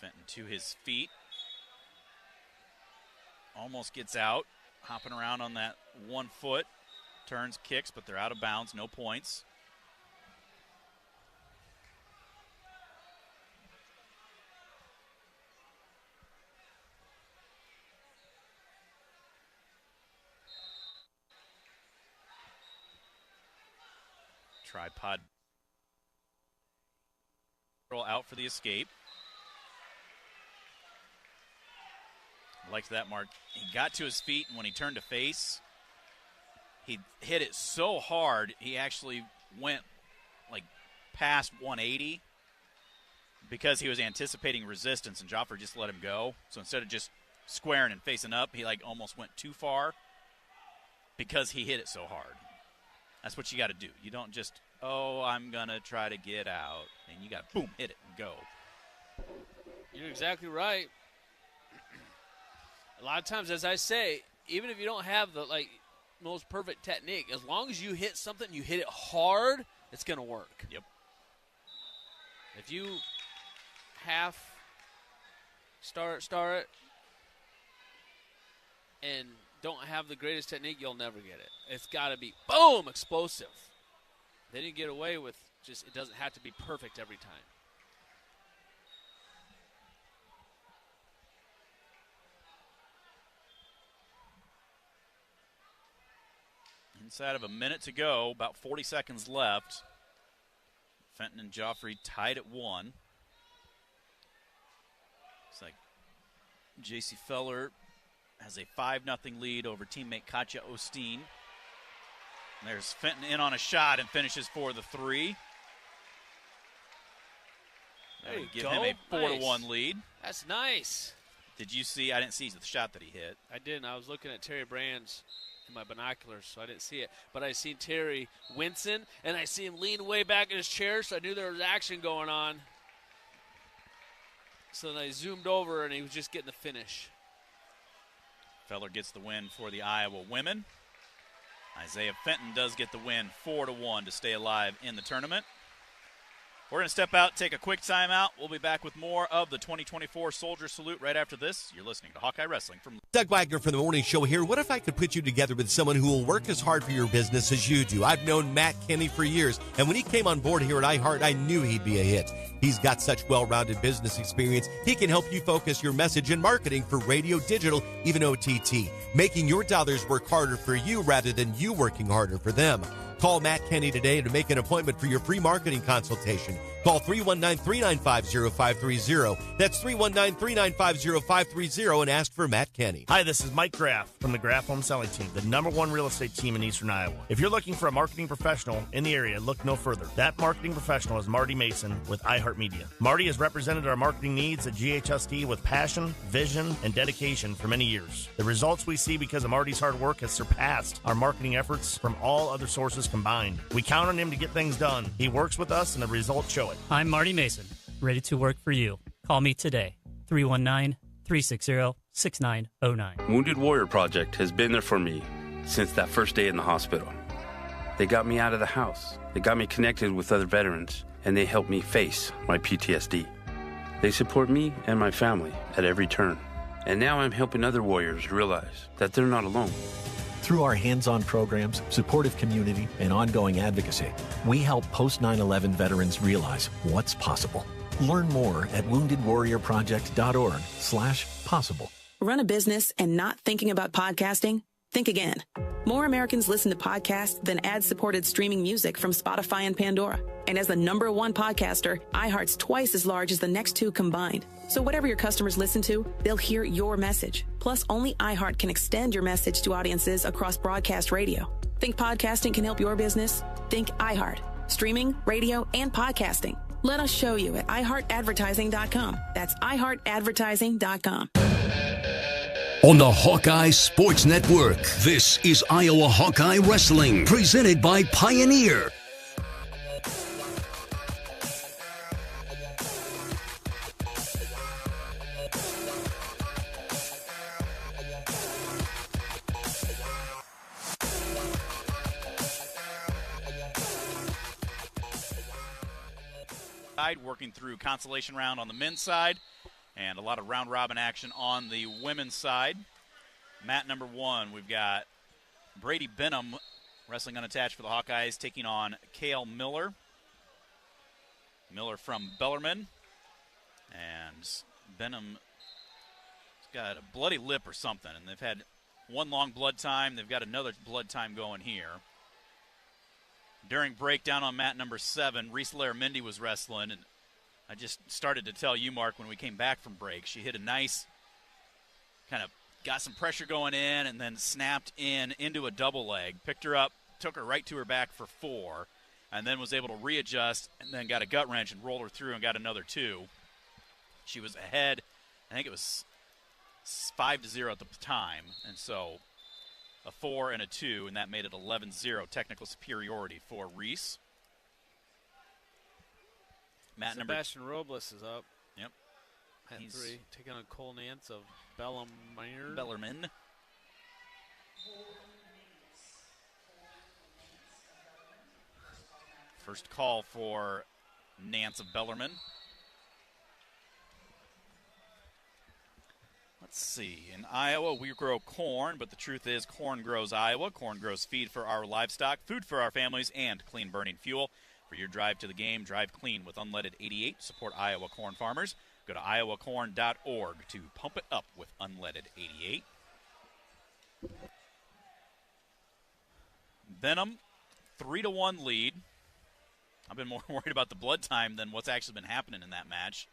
[SPEAKER 4] Fenton to his feet. Almost gets out, hopping around on that 1 foot. Turns, kicks, but they're out of bounds, no points. Tripod out for the escape. I liked that, Mark. He got to his feet, and when he turned to face, he hit it so hard, he actually went like past 180 because he was anticipating resistance, and Joffrey just let him go. So instead of just squaring and facing up, he like almost went too far because he hit it so hard. That's what you got to do. You don't just, oh, I'm going to try to get out. And you got to, boom, hit it and go.
[SPEAKER 12] You're exactly right. A lot of times, as I say, even if you don't have the most perfect technique, as long as you hit something, you hit it hard, it's going to work.
[SPEAKER 4] Yep.
[SPEAKER 12] If you half start it and don't have the greatest technique, you'll never get it. It's got to be, boom, explosive. Then you get away with just, it doesn't have to be perfect every time.
[SPEAKER 4] Inside of a minute to go, about 40 seconds left. Fenton and Joffrey tied at 1. Looks like J.C. Feller has a 5-0 lead over teammate Katja Osteen. And there's Fenton in on a shot and finishes for the 3.
[SPEAKER 12] There you
[SPEAKER 4] give
[SPEAKER 12] go.
[SPEAKER 4] him a 4-1
[SPEAKER 12] Nice.
[SPEAKER 4] lead.
[SPEAKER 12] That's nice.
[SPEAKER 4] Did you see? I didn't see the shot that he hit.
[SPEAKER 12] I didn't. I was looking at Terry Brands in my binoculars, so I didn't see it. But I seen Terry wincing, and I see him lean way back in his chair, so I knew there was action going on. So then I zoomed over, and he was just getting the finish.
[SPEAKER 4] Feller gets the win for the Iowa women. Isaiah Fenton does get the win 4-1 to stay alive in the tournament. We're going to step out, take a quick timeout. We'll be back with more of the 2024 Soldier Salute right after this. You're listening to Hawkeye Wrestling from
[SPEAKER 5] Doug Wagner from the Morning Show here. What if I could put you together with someone who will work as hard for your business as you do? I've known Matt Kenny for years, and when he came on board here at iHeart, I knew he'd be a hit. He's got such well-rounded business experience, he can help you focus your message and marketing for radio, digital, even OTT, making your dollars work harder for you rather than you working harder for them. Call Matt Kenny today to make an appointment for your free marketing consultation. Call 319-395-0530. That's 319-395-0530 and ask for Matt Kenny.
[SPEAKER 7] Hi, this is Mike Graff from the Graff Home Selling Team, the #1 real estate team in Eastern Iowa. If you're looking for a marketing professional in the area, look no further. That marketing professional is Marty Mason with iHeartMedia. Marty has represented our marketing needs at GHST with passion, vision, and dedication for many years. The results we see because of Marty's hard work has surpassed our marketing efforts from all other sources combined. We count on him to get things done. He works with us and the results show it.
[SPEAKER 13] I'm Marty Mason, ready to work for you. Call me today, 319-360-6909.
[SPEAKER 14] Wounded Warrior Project has been there for me since that first day in the hospital. They got me out of the house. They got me connected with other veterans, and they helped me face my PTSD. They support me and my family at every turn. And now I'm helping other warriors realize that they're not alone.
[SPEAKER 17] Through our hands-on programs, supportive community, and ongoing advocacy, we help post-9/11 veterans realize what's possible. Learn more at woundedwarriorproject.org/possible.
[SPEAKER 15] Run a business and not thinking about podcasting? Think again. More Americans listen to podcasts than ad-supported streaming music from Spotify and Pandora. And as the #1 podcaster, iHeart's twice as large as the next two combined. So whatever your customers listen to, they'll hear your message. Plus, only iHeart can extend your message to audiences across broadcast radio. Think podcasting can help your business? Think iHeart. Streaming, radio, and podcasting. Let us show you at iHeartAdvertising.com. That's iHeartAdvertising.com.
[SPEAKER 3] On the Hawkeye Sports Network, this is Iowa Hawkeye Wrestling, presented by Pioneer.
[SPEAKER 4] Working through consolation round on the men's side and a lot of round-robin action on the women's side. Mat #1, we've got Brady Benham wrestling unattached for the Hawkeyes, taking on Kale Miller. Miller from Bellarmine. And Benham's got a bloody lip or something, and they've had one long blood time. They've got another blood time going here. During breakdown on mat #7, Reese Laramendi was wrestling, and I just started to tell you, Mark, when we came back from break, she hit a nice, kind of got some pressure going in and then snapped into a double leg, picked her up, took her right to her back for 4, and then was able to readjust and then got a gut wrench and rolled her through and got another 2. She was ahead, I think it was 5-0 at the time, and so a 4 and a 2, and that made it 11-0 technical superiority for Reese.
[SPEAKER 12] Sebastian Robles is up.
[SPEAKER 4] Yep.
[SPEAKER 12] At 3, taking on Cole Nance of Bellarmine.
[SPEAKER 4] First call for Nance of Bellarmine. Let's see. In Iowa, we grow corn, but the truth is corn grows Iowa. Corn grows feed for our livestock, food for our families, and clean burning fuel. For your drive to the game, drive clean with Unleaded 88. Support Iowa corn farmers. Go to iowacorn.org to pump it up with Unleaded 88. Benham, 3-1 lead. I've been more worried about the blood time than what's actually been happening in that match.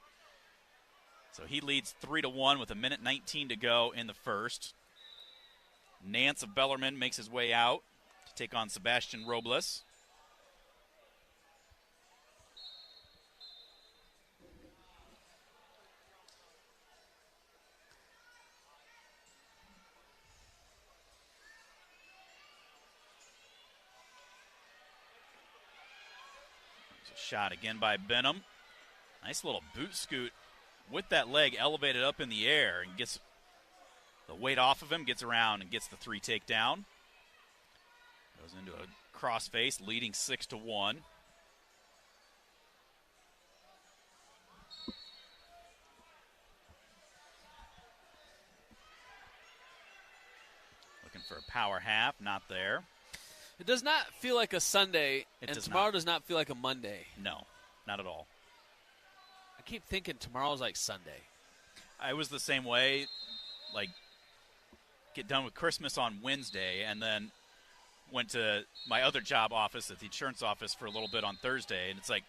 [SPEAKER 4] So he leads 3-1 with 1:19 to go in the first. Nance of Bellarmine makes his way out to take on Sebastian Robles. Shot again by Benham. Nice little boot scoot with that leg elevated up in the air and gets the weight off of him, gets around and gets the 3 takedown. Goes into a crossface, leading 6-1. Looking for a power half, not there.
[SPEAKER 12] It does not feel like a Sunday, and tomorrow does not feel like a Monday.
[SPEAKER 4] No, not at all.
[SPEAKER 12] I keep thinking tomorrow's like Sunday.
[SPEAKER 4] I was the same way, like, get done with Christmas on Wednesday and then went to my other job office at the insurance office for a little bit on Thursday, and it's like,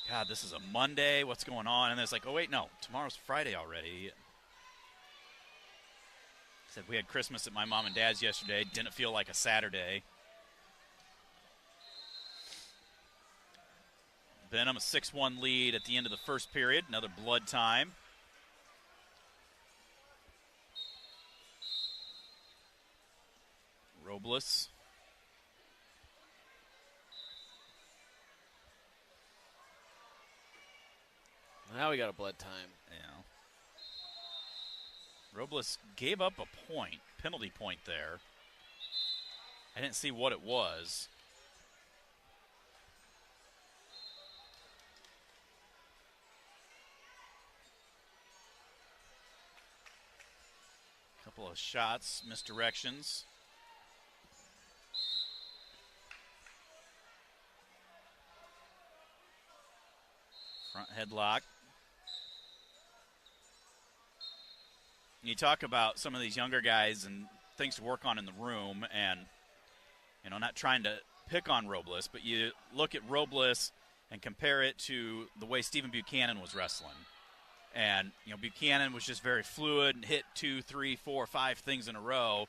[SPEAKER 4] God, this is a Monday, what's going on? And then it's like, oh, wait, no, tomorrow's Friday already. Said we had Christmas at my mom and dad's yesterday, didn't feel like a Saturday. Benham, a 6-1 lead at the end of the first period. Another blood time. Robles.
[SPEAKER 12] Now we got a blood time.
[SPEAKER 4] Yeah. Robles gave up a point, penalty point there. I didn't see what it was. Couple of shots, misdirections. Front headlock. You talk about some of these younger guys and things to work on in the room, and, you know, not trying to pick on Robles, but you look at Robles and compare it to the way Stephen Buchanan was wrestling. And, you know, Buchanan was just very fluid and hit 2, 3, 4, 5 things in a row,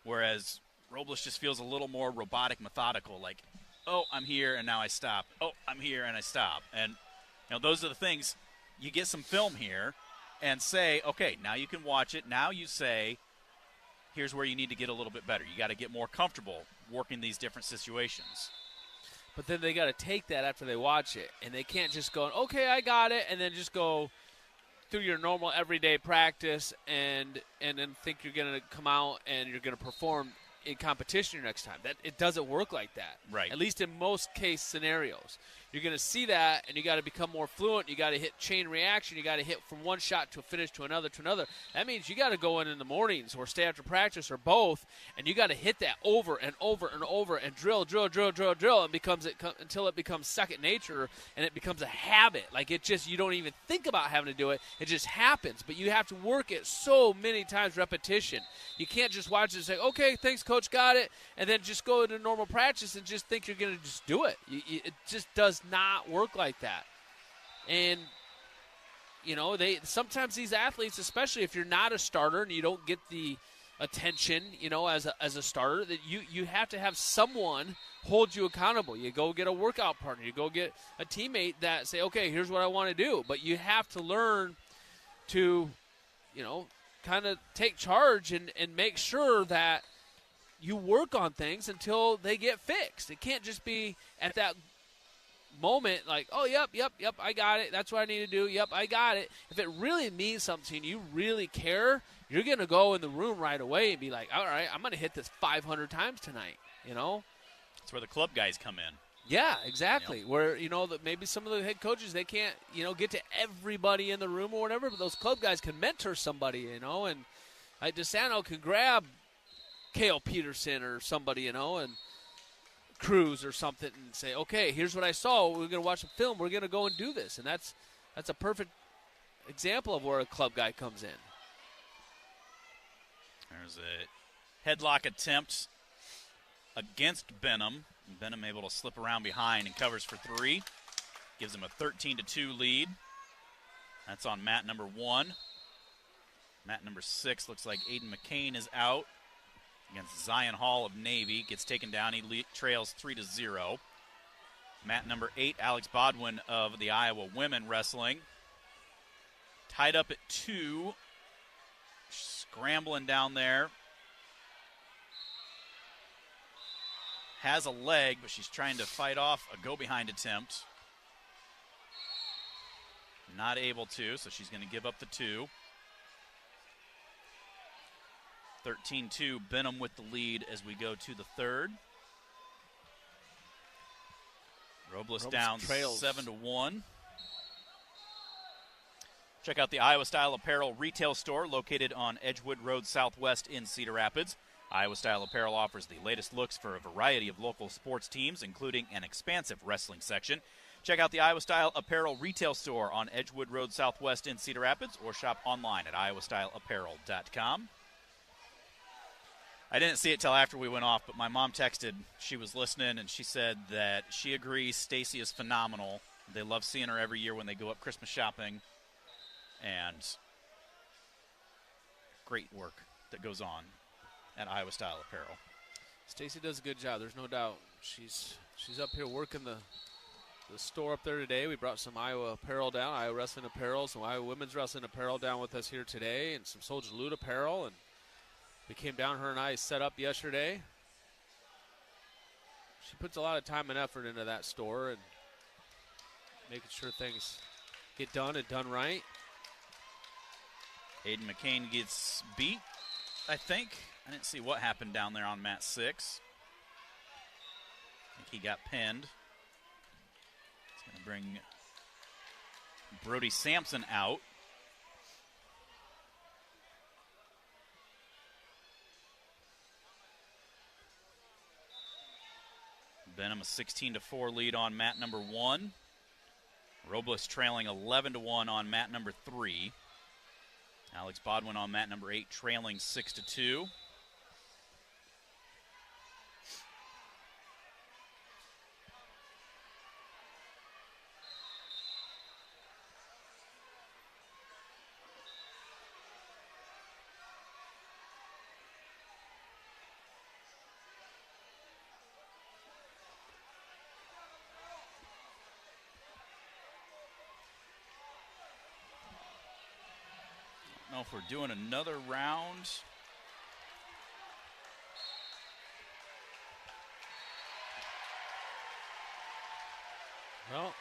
[SPEAKER 4] whereas Robles just feels a little more robotic, methodical, like, oh, I'm here and now I stop. Oh, I'm here and I stop. And, you know, those are the things. You get some film here and say, okay, now you can watch it. Now you say, here's where you need to get a little bit better. You got to get more comfortable working these different situations.
[SPEAKER 12] But then they got to take that after they watch it, and they can't just go, okay, I got it, and then just go through your normal everyday practice and then think you're going to come out and you're going to perform in competition your next time. That it doesn't work like that.
[SPEAKER 4] Right.
[SPEAKER 12] At least in most case scenarios. You're going to see that, and you got to become more fluent. You got to hit chain reaction. You got to hit from one shot to a finish to another to another. That means you got to go in the mornings or stay after practice or both, and you got to hit that over and over and over and drill, and until it becomes second nature and it becomes a habit. Like it just, you don't even think about having to do it. It just happens. But you have to work it so many times, repetition. You can't just watch it and say, okay, thanks, coach, got it, and then just go into normal practice and just think you're going to just do it. It just does not work like that. And you know, sometimes these athletes, especially if you're not a starter and you don't get the attention, you know, as a starter, that you have to have someone hold you accountable. You go get a workout partner, you go get a teammate that say, okay, here's what I want to do. But you have to learn to, you know, kind of take charge and make sure that you work on things until they get fixed. It can't just be at that moment like, oh, yep, I got it. That's what I need to do. Yep, I got it. If it really means something to you, you really care, you're going to go in the room right away and be like, all right, I'm going to hit this 500 times tonight, you know?
[SPEAKER 4] That's where the club guys come in.
[SPEAKER 12] Yeah, exactly. You know? Where, you know, that maybe some of the head coaches, they can't, you know, get to everybody in the room or whatever, but those club guys can mentor somebody, you know, and like DeSanto can grab Cale Peterson or somebody, you know, and Cruz or something and say, okay, here's what I saw. We're going to watch some film. We're going to go and do this. And that's a perfect example of where a club guy comes in.
[SPEAKER 4] There's a headlock attempt against Benham. Benham able to slip around behind and covers for 3. Gives him a 13-2 lead. That's on mat number 1. Mat number 6 looks like Aiden McCain is out against Zion Hall of Navy. Gets taken down. He trails 3-0. Mat number 8, Alex Bodwin of the Iowa women wrestling. Tied up at 2. Scrambling down there. Has a leg, but she's trying to fight off a go-behind attempt. Not able to, so she's going to give up the 2. 13-2, Benham with the lead as we go to the third. Robles down
[SPEAKER 12] trails
[SPEAKER 4] 7-1. Check out the Iowa Style Apparel retail store located on Edgewood Road Southwest in Cedar Rapids. Iowa Style Apparel offers the latest looks for a variety of local sports teams, including an expansive wrestling section. Check out the Iowa Style Apparel retail store on Edgewood Road Southwest in Cedar Rapids or shop online at iowastyleapparel.com. I didn't see it till after we went off, but my mom texted. She was listening, and she said that she agrees Stacy is phenomenal. They love seeing her every year when they go up Christmas shopping. And great work that goes on at Iowa Style Apparel.
[SPEAKER 12] Stacy does a good job. There's no doubt. She's up here working the store up there today. We brought some Iowa apparel down, Iowa wrestling apparel, some Iowa women's wrestling apparel down with us here today, and some Soldier Salute apparel. And we came down, her and I set up yesterday. She puts a lot of time and effort into that store and making sure things get done and done right.
[SPEAKER 4] Aiden McCain gets beat, I think. I didn't see what happened down there on mat 6. I think he got pinned. It's going to bring Brody Sampson out. Benham a 16-4 lead on mat number 1. Robles trailing 11-1 on mat number 3. Alex Bodwin on mat number 8 trailing 6-2. I don't know if we're doing another round.
[SPEAKER 12] Well,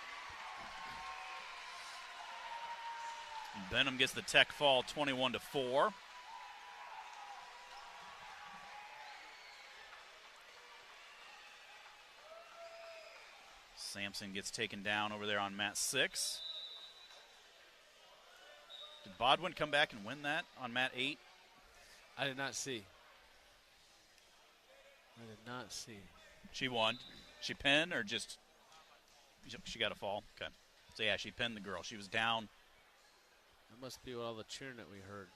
[SPEAKER 4] Benham gets the tech fall 21-4. Sampson gets taken down over there on mat 6. Did Bodwin come back and win that on mat 8?
[SPEAKER 12] I did not see. I did not see.
[SPEAKER 4] She won. She pinned or just she got a fall? Okay. So, yeah, she pinned the girl. She was down.
[SPEAKER 12] That must be all the cheering that we heard.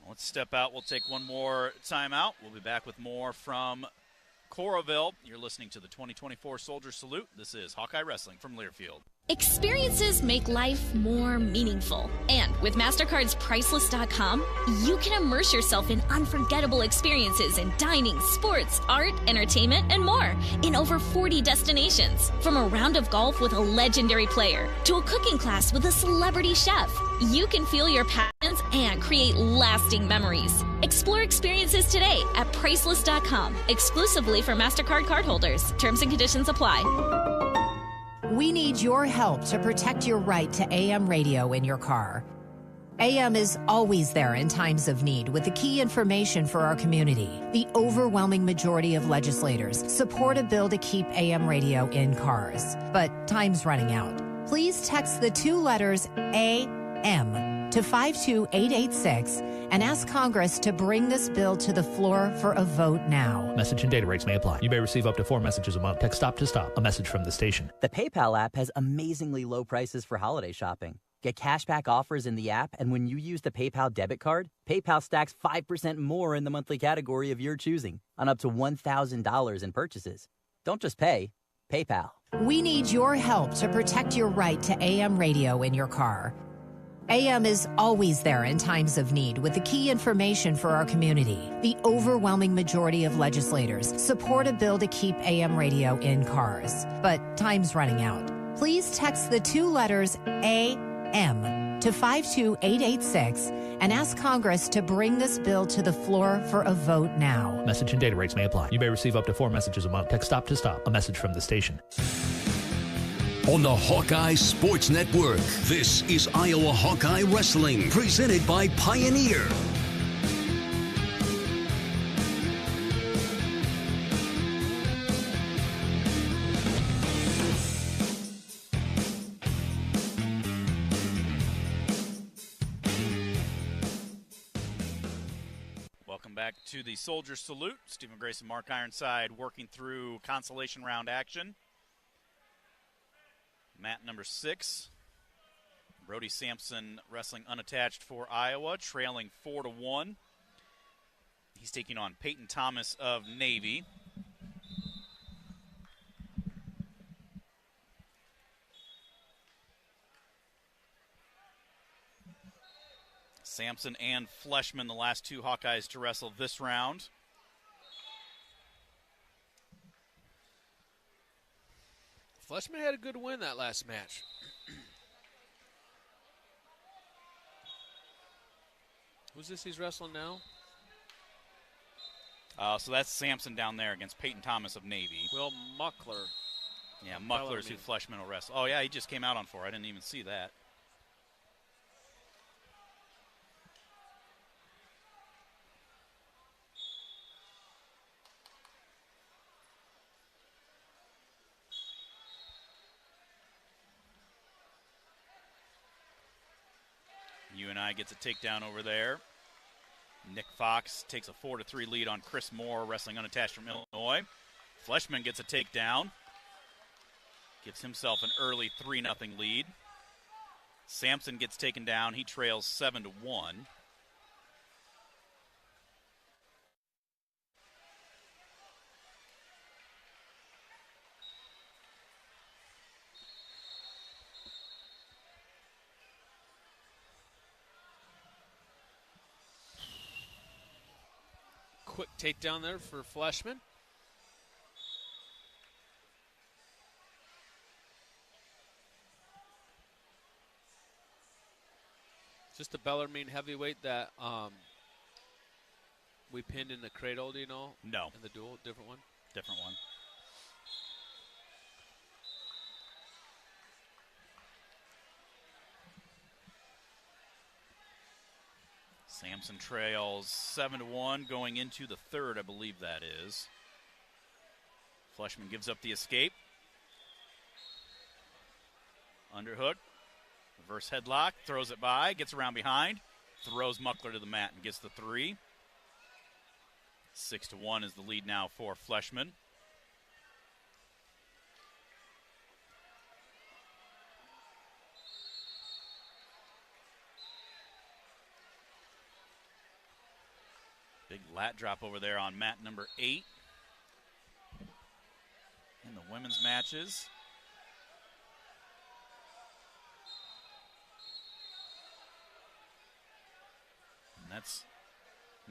[SPEAKER 4] Let's step out. We'll take one more timeout. We'll be back with more from Coralville. You're listening to the 2024 Soldier Salute. This is Hawkeye Wrestling from Learfield.
[SPEAKER 9] Experiences make life more meaningful. And with MasterCard's Priceless.com, you can immerse yourself in unforgettable experiences in dining, sports, art, entertainment, and more in over 40 destinations. From a round of golf with a legendary player to a cooking class with a celebrity chef, you can feel your passions and create lasting memories. Explore experiences today at Priceless.com, exclusively for MasterCard cardholders. Terms and conditions apply.
[SPEAKER 18] We need your help to protect your right to AM radio in your car. AM is always there in times of need with the key information for our community. The overwhelming majority of legislators support a bill to keep AM radio in cars, but time's running out. Please text the 2 letters AM to 52886 and ask Congress to bring this bill to the floor for a vote now.
[SPEAKER 21] Message and data rates may apply. You may receive up to 4 messages a month. Text stop to stop. A message from the station.
[SPEAKER 22] The PayPal app has amazingly low prices for holiday shopping. Get cashback offers in the app, and when you use the PayPal debit card, PayPal stacks 5% more in the monthly category of your choosing on up to $1,000 in purchases. Don't just pay, PayPal.
[SPEAKER 18] We need your help to protect your right to AM radio in your car. AM is always there in times of need with the key information for our community. The overwhelming majority of legislators support a bill to keep AM radio in cars, but time's running out. Please text the 2 letters AM to 52886 and ask Congress to bring this bill to the floor for a vote now.
[SPEAKER 21] Message and data rates may apply. You may receive up to 4 messages a month. Text stop to stop. A message from the station.
[SPEAKER 3] On the Hawkeye Sports Network, this is Iowa Hawkeye Wrestling, presented by Pioneer.
[SPEAKER 4] Welcome back to the Soldier Salute. Stephen Grace and Mark Ironside working through consolation round action. Mat number 6, Brody Sampson wrestling unattached for Iowa, trailing 4-1. He's taking on Peyton Thomas of Navy. Sampson and Fleshman, the last two Hawkeyes to wrestle this round.
[SPEAKER 12] Fleshman had a good win that last match. Who's this he's wrestling now?
[SPEAKER 4] So that's Sampson down there against Peyton Thomas of Navy.
[SPEAKER 12] Will Muckler.
[SPEAKER 4] Yeah, Muckler's who Fleshman will wrestle. Oh, yeah, he just came out on 4. I didn't even see that. UNI gets a takedown over there. Nick Fox takes a 4-3 lead on Chris Moore, wrestling unattached from Illinois. Fleshman gets a takedown. Gives himself an early 3-0 lead. Sampson gets taken down. He trails 7-1.
[SPEAKER 12] Quick takedown there for Fleshman. Just the Bellarmine heavyweight that we pinned in the cradle, do you know?
[SPEAKER 4] No.
[SPEAKER 12] In the duel, different one?
[SPEAKER 4] Different one. Sampson trails 7-1 going into the third, I believe that is. Fleshman gives up the escape. Underhook. Reverse headlock. Throws it by. Gets around behind. Throws Muckler to the mat and gets the 3. 6-1 is the lead now for Fleshman. Big lat drop over there on mat number 8 in the women's matches. And that's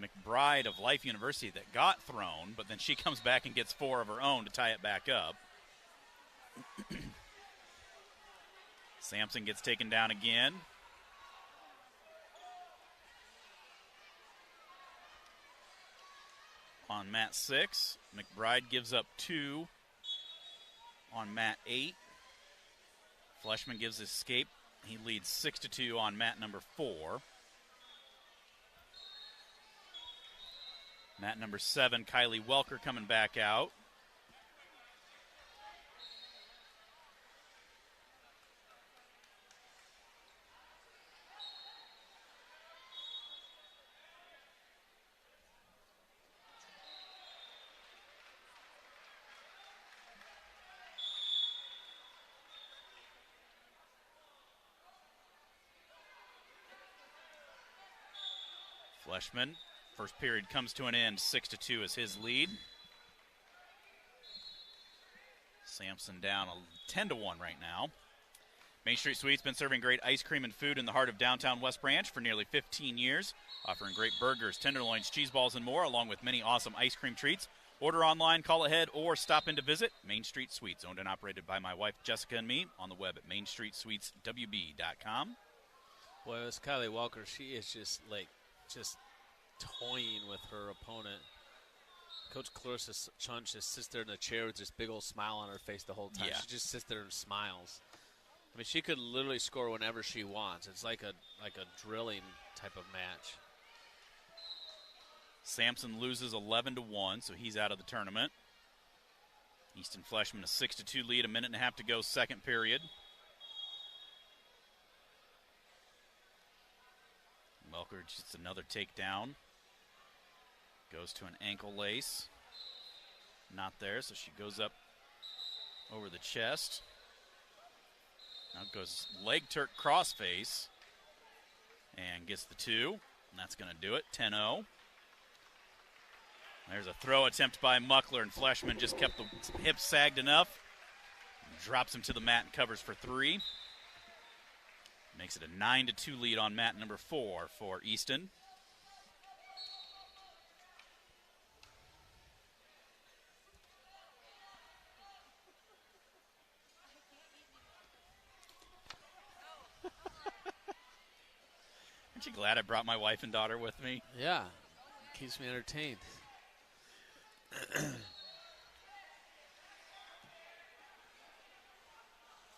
[SPEAKER 4] McBride of Life University that got thrown, but then she comes back and gets 4 of her own to tie it back up. Sampson gets taken down again. On mat 6, McBride gives up 2 on mat 8. Fleshman gives his escape. He leads 6-2 on mat number 4. Mat number 7, Kylie Welker coming back out. Fleshman, first period comes to an end. 6-2 is his lead. Sampson down 10-1 right now. Main Street Sweets been serving great ice cream and food in the heart of downtown West Branch for nearly 15 years, offering great burgers, tenderloins, cheese balls, and more, along with many awesome ice cream treats. Order online, call ahead, or stop in to visit. Main Street Sweets, owned and operated by my wife Jessica and me, on the web at mainstreetsweetswb.com.
[SPEAKER 12] Boy, it's Kylie Walker. She is just toying with her opponent. Coach Clarissa Chunch just sits there in the chair with this big old smile on her face the whole time.
[SPEAKER 4] Yeah.
[SPEAKER 12] She just sits there and smiles. I mean, she could literally score whenever she wants. It's like a drilling type of match.
[SPEAKER 4] Sampson loses 11-1, so he's out of the tournament. Easton Fleshman a 6-2 lead, a minute and a half to go, second period. Melker just another takedown. Goes to an ankle lace. Not there, so she goes up over the chest. Now goes leg Turk crossface and gets the 2, and that's going to do it, 10-0. There's a throw attempt by Muckler, and Fleshman just kept the hips sagged enough. Drops him to the mat and covers for 3. Makes it a 9-2 lead on mat number 4 for Easton. Aren't you glad I brought my wife and daughter with me?
[SPEAKER 12] Yeah, keeps me entertained.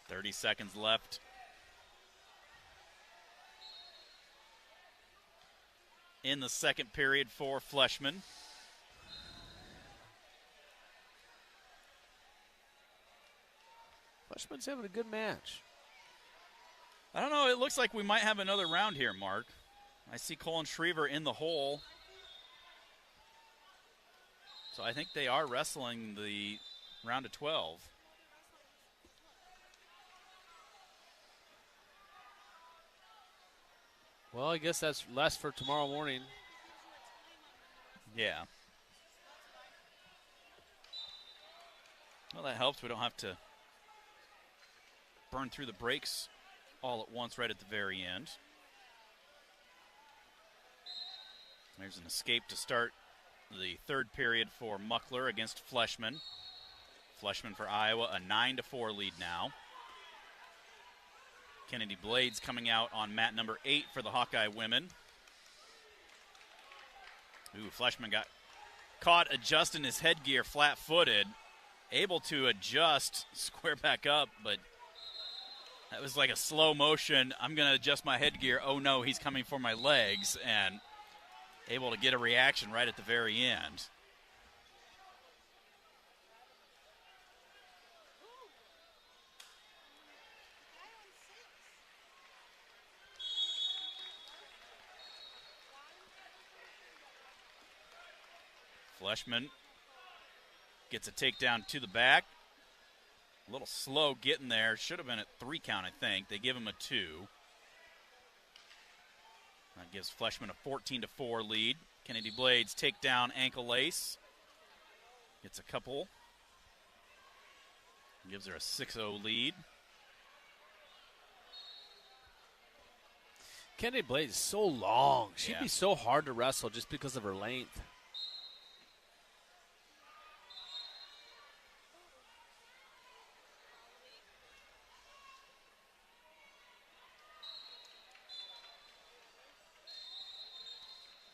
[SPEAKER 4] 30 seconds left. In the second period for Fleshman.
[SPEAKER 12] Fleshman's having a good match.
[SPEAKER 4] I don't know. It looks like we might have another round here, Mark. I see Colin Schriever in the hole. So I think they are wrestling the round of 12.
[SPEAKER 12] Well, I guess that's less for tomorrow morning.
[SPEAKER 4] Yeah. Well, that helps. We don't have to burn through the brakes all at once right at the very end. There's an escape to start the third period for Muckler against Fleshman. Fleshman for Iowa, a 9-4 lead now. Kennedy Blades coming out on mat number 8 for the Hawkeye women. Ooh, Fleshman got caught adjusting his headgear flat-footed. Able to adjust, square back up, but that was like a slow motion. I'm going to adjust my headgear. Oh, no, he's coming for my legs. And able to get a reaction right at the very end. Fleshman gets a takedown to the back. A little slow getting there. Should have been at 3 count, I think. They give him a 2. That gives Fleshman a 14-4 lead. Kennedy Blades takedown ankle lace. Gets a couple. Gives her a 6-0 lead.
[SPEAKER 12] Kennedy Blades is so long. She'd be so hard to wrestle just because of her length.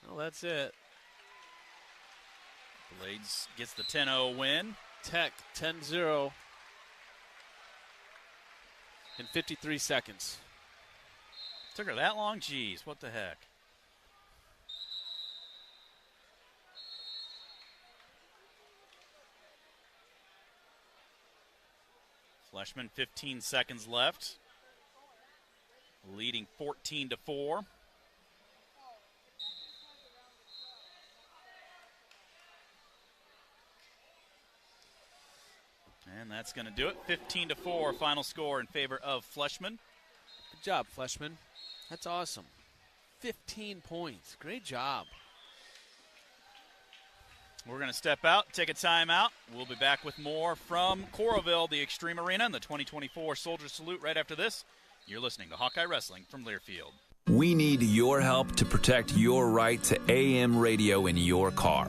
[SPEAKER 12] Well, that's it.
[SPEAKER 4] Blades gets the 10-0 win.
[SPEAKER 12] Tech 10-0 in 53 seconds.
[SPEAKER 4] Took her that long? Jeez, what the heck? Fleshman, 15 seconds left. Leading 14-4. And that's going to do it. 15-4 final score in favor of Fleshman.
[SPEAKER 12] Good job, Fleshman. That's awesome. 15 points. Great job.
[SPEAKER 4] We're going to step out, take a timeout. We'll be back with more from Coralville, the Extreme Arena, and the 2024 Soldier Salute right after this. You're listening to Hawkeye Wrestling from Learfield.
[SPEAKER 1] We need your help to protect your right to AM radio in your car.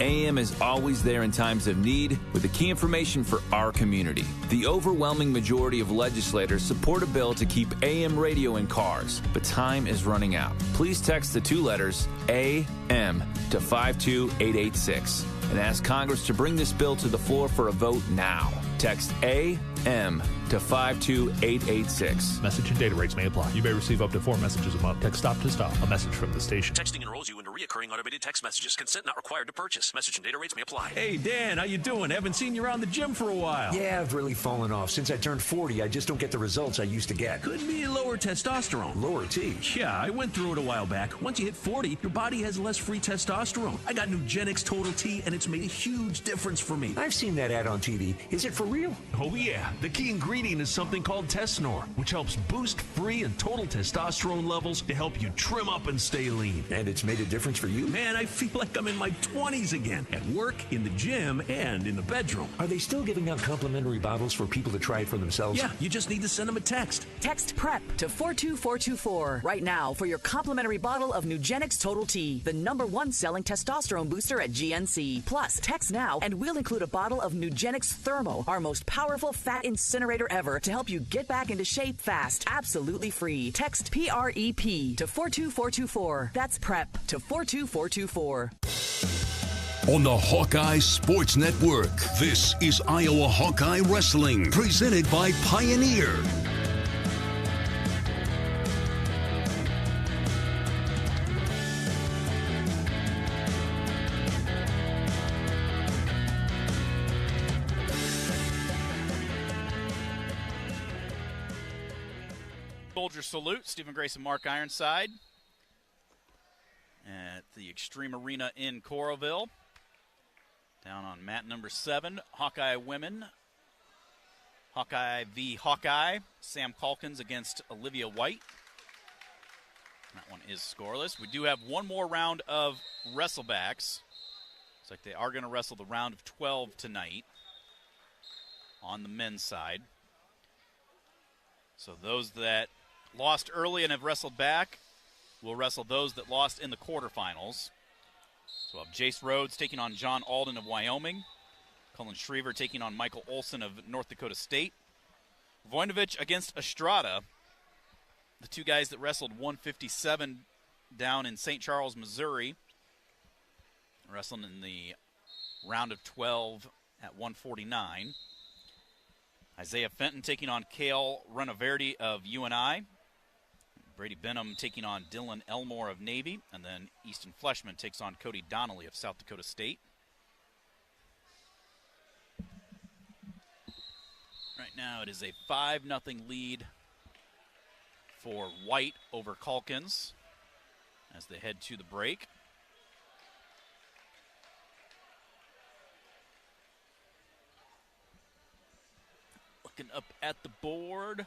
[SPEAKER 1] AM is always there in times of need with the key information for our community. The overwhelming majority of legislators support a bill to keep AM radio in cars, but time is running out. Please text the 2 letters AM to 52886 and ask Congress to bring this bill to the floor for a vote now. Text AM to 52886.
[SPEAKER 21] Message and data rates may apply. You may receive up to 4 messages a month. Text stop to stop. A message from the station.
[SPEAKER 2] Texting enrolls you into recurring automated text messages. Consent not required to purchase. Message and data rates may apply.
[SPEAKER 20] Hey, Dan, how you doing? Haven't seen you around the gym for a while.
[SPEAKER 23] Yeah, I've really fallen off. Since I turned 40, I just don't get the results I used to get.
[SPEAKER 20] Could be lower testosterone.
[SPEAKER 23] Lower T?
[SPEAKER 20] Yeah, I went through it a while back. Once you hit 40, your body has less free testosterone. I got Nugenix Total T, and it's made a huge difference for me.
[SPEAKER 23] I've seen that ad on TV. Is it for real?
[SPEAKER 20] Oh, yeah. The key ingredient is something called Tesnor, which helps boost free and total testosterone levels to help you trim up and stay lean.
[SPEAKER 23] And it's made a difference for you?
[SPEAKER 20] Man, I feel like I'm in my 20s again. At work, in the gym, and in the bedroom.
[SPEAKER 23] Are they still giving out complimentary bottles for people to try it for themselves?
[SPEAKER 20] Yeah, you just need to send them a text.
[SPEAKER 24] Text PREP to 42424 right now for your complimentary bottle of Nugenix Total T, the #1 selling testosterone booster at GNC. Plus, text now and we'll include a bottle of Nugenix Thermo, our most powerful fat incinerator ever, to help you get back into shape fast, absolutely free. Text PREP to 42424. That's PREP to 42424.
[SPEAKER 3] On the Hawkeye Sports Network, this is Iowa Hawkeye Wrestling, presented by Pioneer.
[SPEAKER 4] Soldier Salute, Stephen Grace and Mark Ironside at the Extreme Arena in Coralville. Down on mat number 7, Hawkeye women. Hawkeye v. Hawkeye. Sam Calkins against Olivia White. That one is scoreless. We do have one more round of wrestlebacks. Looks like they are going to wrestle the round of 12 tonight on the men's side. So those that lost early and have wrestled back will wrestle those that lost in the quarterfinals. So we'll have Jace Rhodes taking on John Alden of Wyoming. Cullen Schriever taking on Michael Olson of North Dakota State. Voinovich against Estrada. The 2 guys that wrestled 157 down in St. Charles, Missouri. Wrestling in the round of 12 at 149. Isaiah Fenton taking on Cale Runaverde of UNI. Brady Benham taking on Dylan Elmore of Navy. And then Easton Fleshman takes on Cody Donnelly of South Dakota State. Right now it is a 5-0 lead for White over Calkins as they head to the break. Looking up at the board.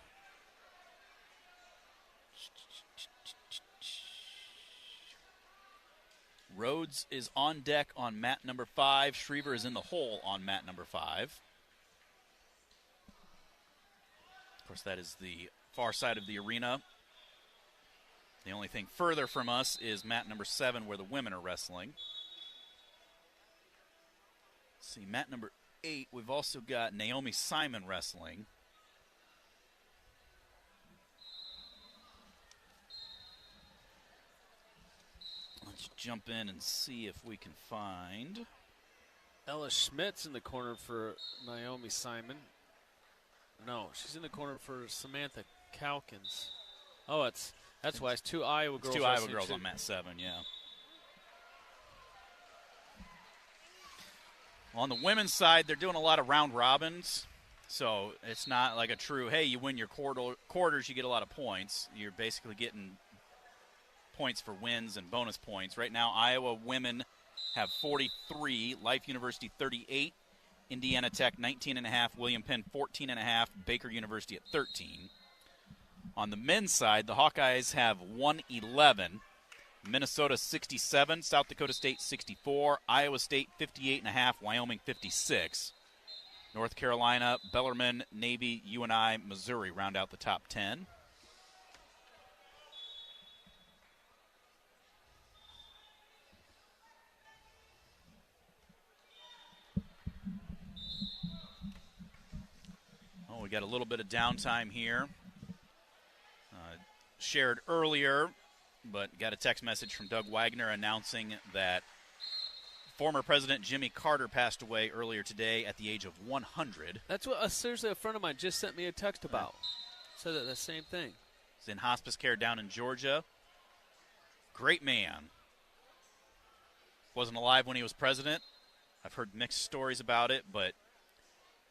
[SPEAKER 4] Rhodes is on deck on mat number 5. Schriever is in the hole on mat number 5. Of course, that is the far side of the arena. The only thing further from us is mat number 7 where the women are wrestling. Let's see, mat number 8, we've also got Naomi Simon wrestling. Let's jump in and see if we can find.
[SPEAKER 12] Ella Schmidt's in the corner for Naomi Simon. No, she's in the corner for Samantha Calkins. Oh, that's why it's 2 Iowa girls.
[SPEAKER 4] 2 Iowa girls on mat 7, yeah. On the women's side, they're doing a lot of round robins. So it's not like a true, hey, you win your quarters, you get a lot of points. You're basically getting points for wins and bonus points. Right now, Iowa women have 43, Life University 38, Indiana Tech 19.5, William Penn 14.5, Baker University at 13. On the men's side, the Hawkeyes have 111, Minnesota 67, South Dakota State 64, Iowa State 58.5, Wyoming 56. North Carolina, Bellarmine, Navy, UNI, Missouri round out the top 10. got a little bit of downtime here. Shared earlier, but got a text message from Doug Wagner announcing that former President Jimmy Carter passed away earlier today at the age of 100.
[SPEAKER 12] That's what seriously a friend of mine just sent me a text about. Said the same thing.
[SPEAKER 4] He's in hospice care down in Georgia. Great man. Wasn't alive when he was president. I've heard mixed stories about it, but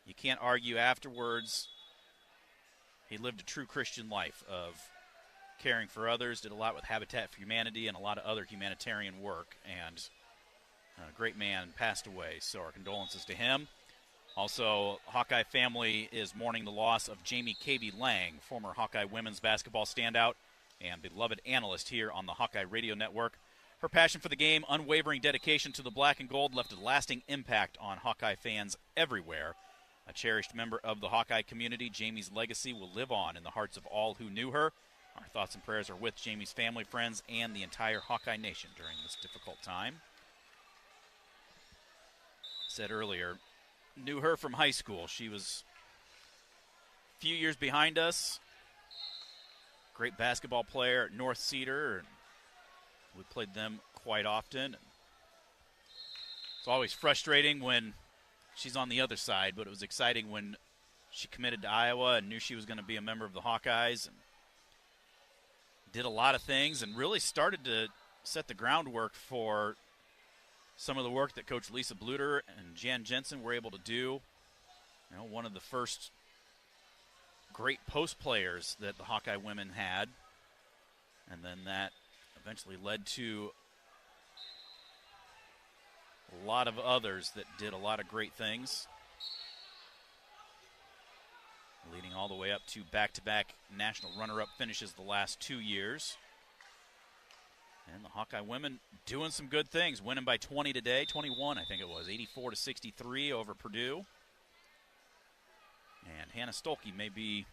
[SPEAKER 4] you can't argue afterwards. He lived a true Christian life of caring for others, did a lot with Habitat for Humanity and a lot of other humanitarian work, and a great man passed away, so our condolences to him. Also, Hawkeye family is mourning the loss of Jamie K.B. Lang, former Hawkeye women's basketball standout and beloved analyst here on the Hawkeye Radio Network. Her passion for the game, unwavering dedication to the black and gold left a lasting impact on Hawkeye fans everywhere. A cherished member of the Hawkeye community, Jamie's legacy will live on in the hearts of all who knew her. Our thoughts and prayers are with Jamie's family, friends, and the entire Hawkeye Nation during this difficult time. Said earlier, knew her from high school. She was a few years behind us. Great basketball player at North Cedar, and we played them quite often. It's always frustrating when she's on the other side, but it was exciting when she committed to Iowa and knew she was going to be a member of the Hawkeyes, and did a lot of things and really started to set the groundwork for some of the work that Coach Lisa Bluter and Jan Jensen were able to do. You know, one of the first great post players that the Hawkeye women had. And then that eventually led to a lot of others that did a lot of great things, leading all the way up to back-to-back national runner-up finishes the last 2 years. And the Hawkeye women doing some good things, winning by 20 today, 21 I think it was, 84-63 over Purdue. And Hannah Stolke may be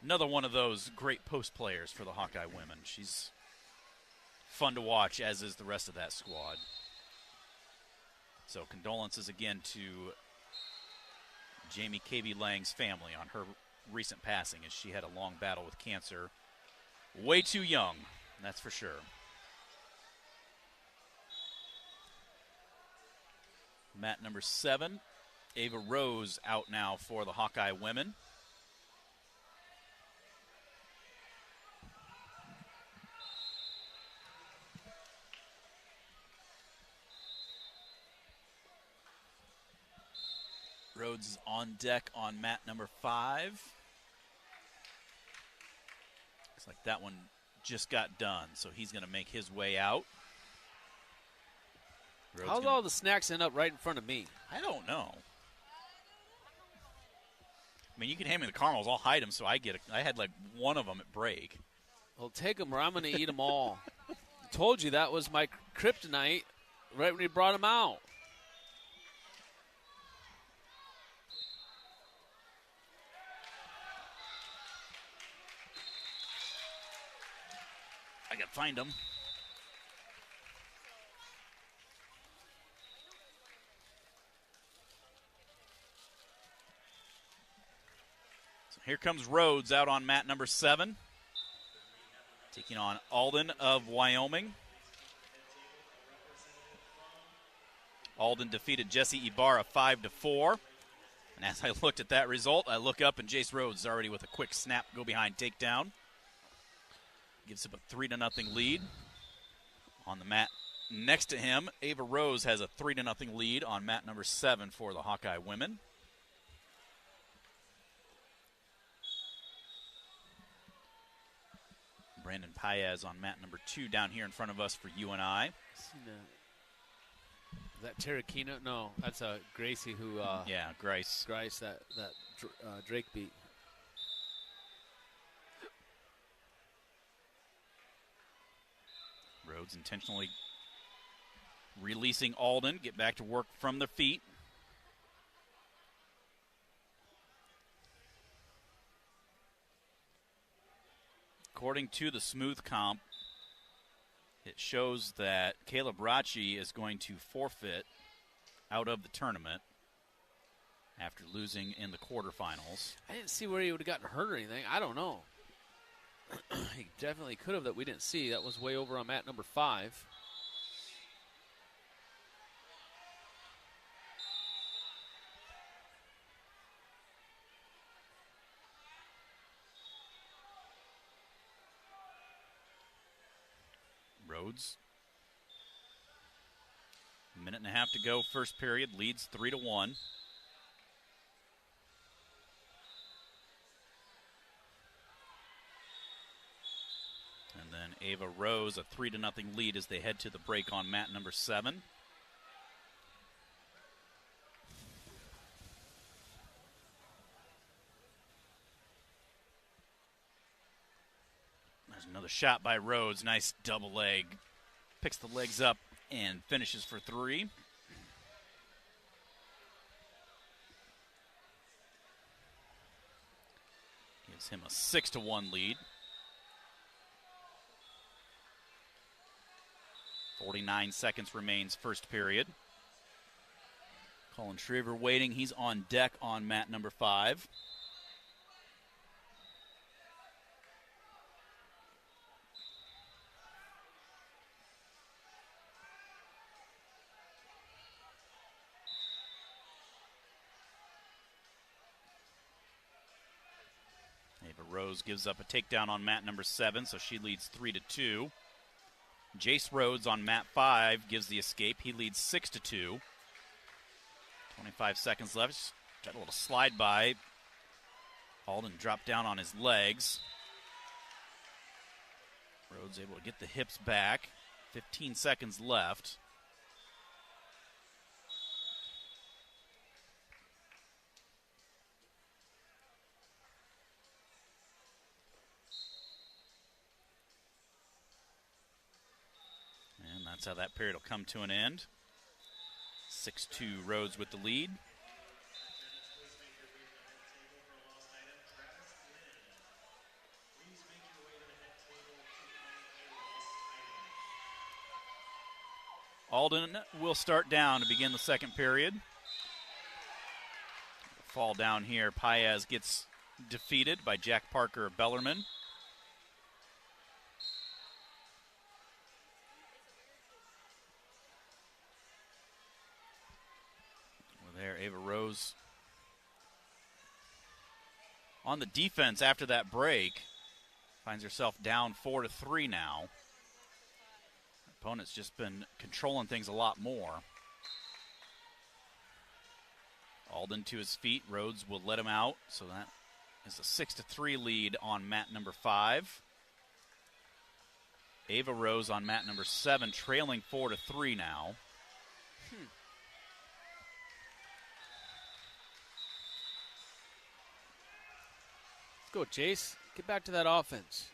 [SPEAKER 4] another one of those great post players for the Hawkeye women. She's fun to watch, as is the rest of that squad. So condolences again to Jamie K.B. Lang's family on her recent passing, as she had a long battle with cancer. Way too young, that's for sure. Mat number 7, Ava Rose out now for the Hawkeye women. Rhodes is on deck on mat number 5. Looks like that one just got done, so he's going to make his way out.
[SPEAKER 12] How'd all the snacks end up right in front of me?
[SPEAKER 4] I don't know. I mean, you can hand me the caramels. I'll hide them so I had like one of them at break.
[SPEAKER 12] Well, take them or I'm going to eat them all. I told you that was my kryptonite right when you brought them out.
[SPEAKER 4] I got to find them. So here comes Rhodes out on mat number 7, taking on Alden of Wyoming. Alden defeated Jesse Ibarra 5-4. And as I looked at that result, I look up and Jace Rhodes is already with a quick snap, go behind takedown. Gives him a 3-0 lead. On the mat next to him, Ava Rose has a 3-0 lead on mat number 7 for the Hawkeye women. Brandon Paez on mat number 2 down here in front of us for UNI.
[SPEAKER 12] Is that Terrakina? No, that's Gracie who.
[SPEAKER 4] Yeah, Grice.
[SPEAKER 12] Grice that Drake beat.
[SPEAKER 4] Rhodes intentionally releasing Alden, get back to work from the feet. According to the Smooth Comp, it shows that Caleb Rachi is going to forfeit out of the tournament. after losing in the quarterfinals.
[SPEAKER 12] I didn't see where he would have gotten hurt or anything. I don't know. He definitely could have that we didn't see. That was way over on mat number 5.
[SPEAKER 4] Rhodes. A minute and a half to go, first period, leads 3-1. And then Ava Rose, a 3-0 lead as they head to the break on mat number 7. There's another shot by Rhodes, nice double leg. Picks the legs up and finishes for 3. Gives him a 6-1 lead. 49 seconds remains first period. Colin Shriver waiting. He's on deck on mat number 5. Ava Rose gives up a takedown on mat number 7, so she leads 3-2. Jace Rhodes on mat 5 gives the escape. He leads 6-2. 25 seconds left. Got a little slide by. Alden dropped down on his legs. Rhodes able to get the hips back. 15 seconds left. And that's how that period will come to an end. 6-2 Rhodes with the lead. Alden will start down to begin the second period. Fall down here. Paez gets defeated by Jack Parker Bellerman. There, Ava Rose on the defense after that break. Finds herself down 4-3 now. Opponent's just been controlling things a lot more. Alden to his feet. Rhodes will let him out. So that is a 6-3 lead on mat number 5. Ava Rose on mat number 7, trailing 4-3 now.
[SPEAKER 12] Go, Jace. Get back to that offense.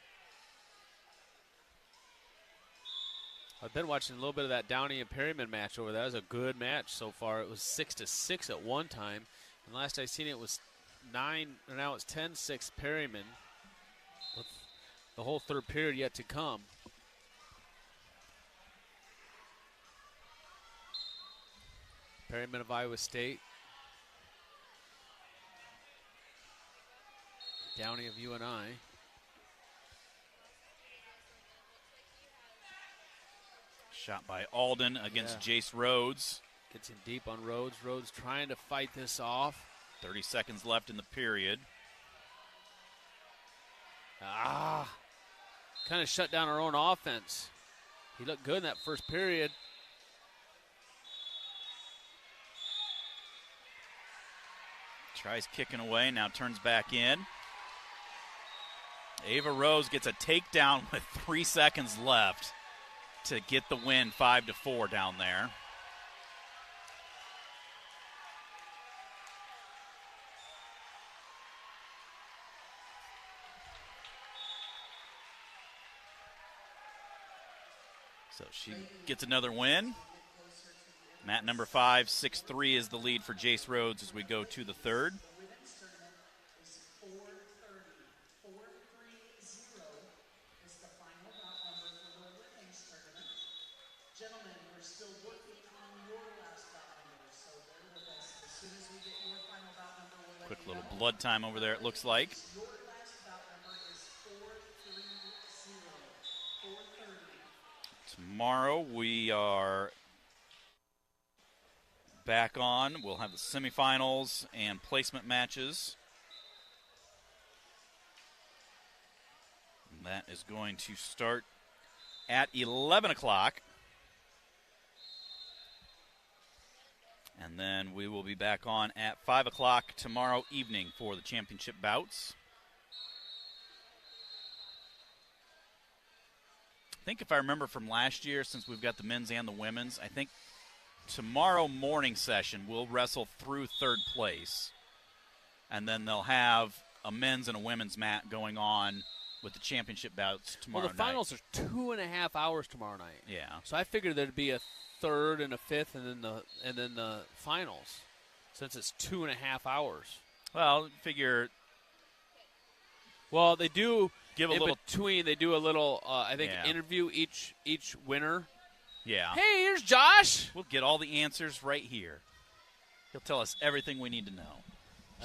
[SPEAKER 12] I've been watching a little bit of that Downey and Perryman match over there. That was a good match so far. It was 6-6 at one time. And last I seen it was 9, and now it's 10-6 Perryman with the whole third period yet to come. Perryman of Iowa State. Downey of UNI.
[SPEAKER 4] Shot by Alden against Jace Rhodes.
[SPEAKER 12] Gets him deep on Rhodes. Rhodes trying to fight this off.
[SPEAKER 4] 30 seconds left in the period.
[SPEAKER 12] Kind of shut down our own offense. He looked good in that first period.
[SPEAKER 4] Tries kicking away, now turns back in. Ava Rose gets a takedown with 3 seconds left to get the win 5-4 down there. So she gets another win. Mat number 5, 6-3 is the lead for Jace Rhodes as we go to the third.
[SPEAKER 8] Gentlemen, we're still working on your last bout numbers, so bear with us. As soon as we get your final
[SPEAKER 4] Quick little blood time over there, it looks like. Tomorrow we are back on. We'll have the semifinals and placement matches. And that is going to start at 11 o'clock. And then we will be back on at 5 o'clock tomorrow evening for the championship bouts. I think if I remember from last year, since we've got the men's and the women's, I think tomorrow morning session we'll wrestle through third place. And then they'll have a men's and a women's mat going on with the championship bouts tomorrow night.
[SPEAKER 12] Well, the finals are 2.5 hours tomorrow night.
[SPEAKER 4] Yeah.
[SPEAKER 12] So I figured there'd be a third and a fifth, and then the finals, since it's 2.5 hours.
[SPEAKER 4] Well, figure.
[SPEAKER 12] Well, they do
[SPEAKER 4] give a
[SPEAKER 12] in
[SPEAKER 4] little
[SPEAKER 12] between. They do a little, I think, interview each winner.
[SPEAKER 4] Yeah.
[SPEAKER 12] Hey, here's Josh.
[SPEAKER 4] We'll get all the answers right here. He'll tell us everything we need to know.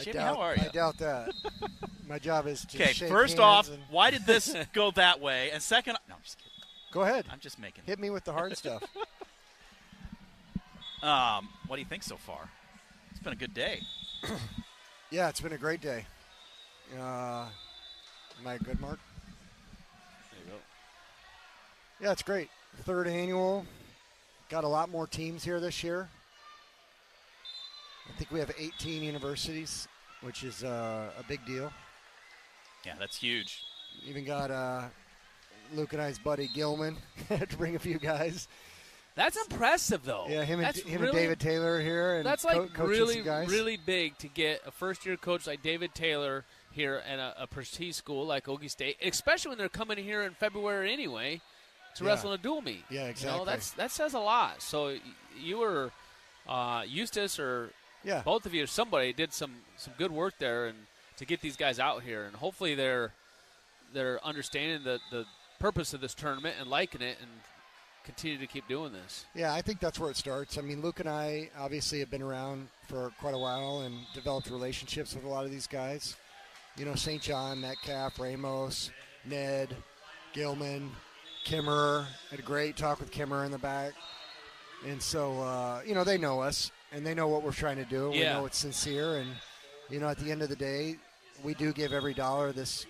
[SPEAKER 4] Jimmy,
[SPEAKER 8] how
[SPEAKER 4] are you?
[SPEAKER 8] I doubt that. My job is to shake
[SPEAKER 4] first
[SPEAKER 8] hands
[SPEAKER 4] off,
[SPEAKER 8] and
[SPEAKER 4] why did this go that way? And second, no, I'm just kidding.
[SPEAKER 8] Go ahead.
[SPEAKER 4] I'm just making.
[SPEAKER 8] Hit me with the hard stuff.
[SPEAKER 4] What do you think so far? It's been a good day.
[SPEAKER 8] Yeah, it's been a great day. Am I good, Mark?
[SPEAKER 12] There you go.
[SPEAKER 8] Yeah, it's great. Third annual. Got a lot more teams here this year. I think we have 18 universities, which is a big deal.
[SPEAKER 4] Yeah, that's huge.
[SPEAKER 8] Even got Luke and I's buddy Gilman to bring a few guys.
[SPEAKER 12] That's impressive, though.
[SPEAKER 8] Yeah, him and
[SPEAKER 12] really,
[SPEAKER 8] David Taylor here. And
[SPEAKER 12] that's like
[SPEAKER 8] really, guys.
[SPEAKER 12] really big to get a first-year coach like David Taylor here at a prestige school like Hawkeye State, especially when they're coming here in February anyway to wrestle in a dual meet.
[SPEAKER 8] Yeah, exactly.
[SPEAKER 12] You know, that says a lot. So you were Eustace or both of you, somebody did some good work there, and to get these guys out here, and hopefully they're understanding the purpose of this tournament and liking it and continue to keep doing this.
[SPEAKER 8] Yeah, I think that's where it starts. I mean, Luke and I obviously have been around for quite a while and developed relationships with a lot of these guys. You know, St. John, Metcalf, Ramos, Ned, Gilman, Kimmerer. Had a great talk with Kimmerer in the back. And so, you know, they know us, and they know what we're trying to do. We know it's sincere. And, you know, at the end of the day, we do give every dollar this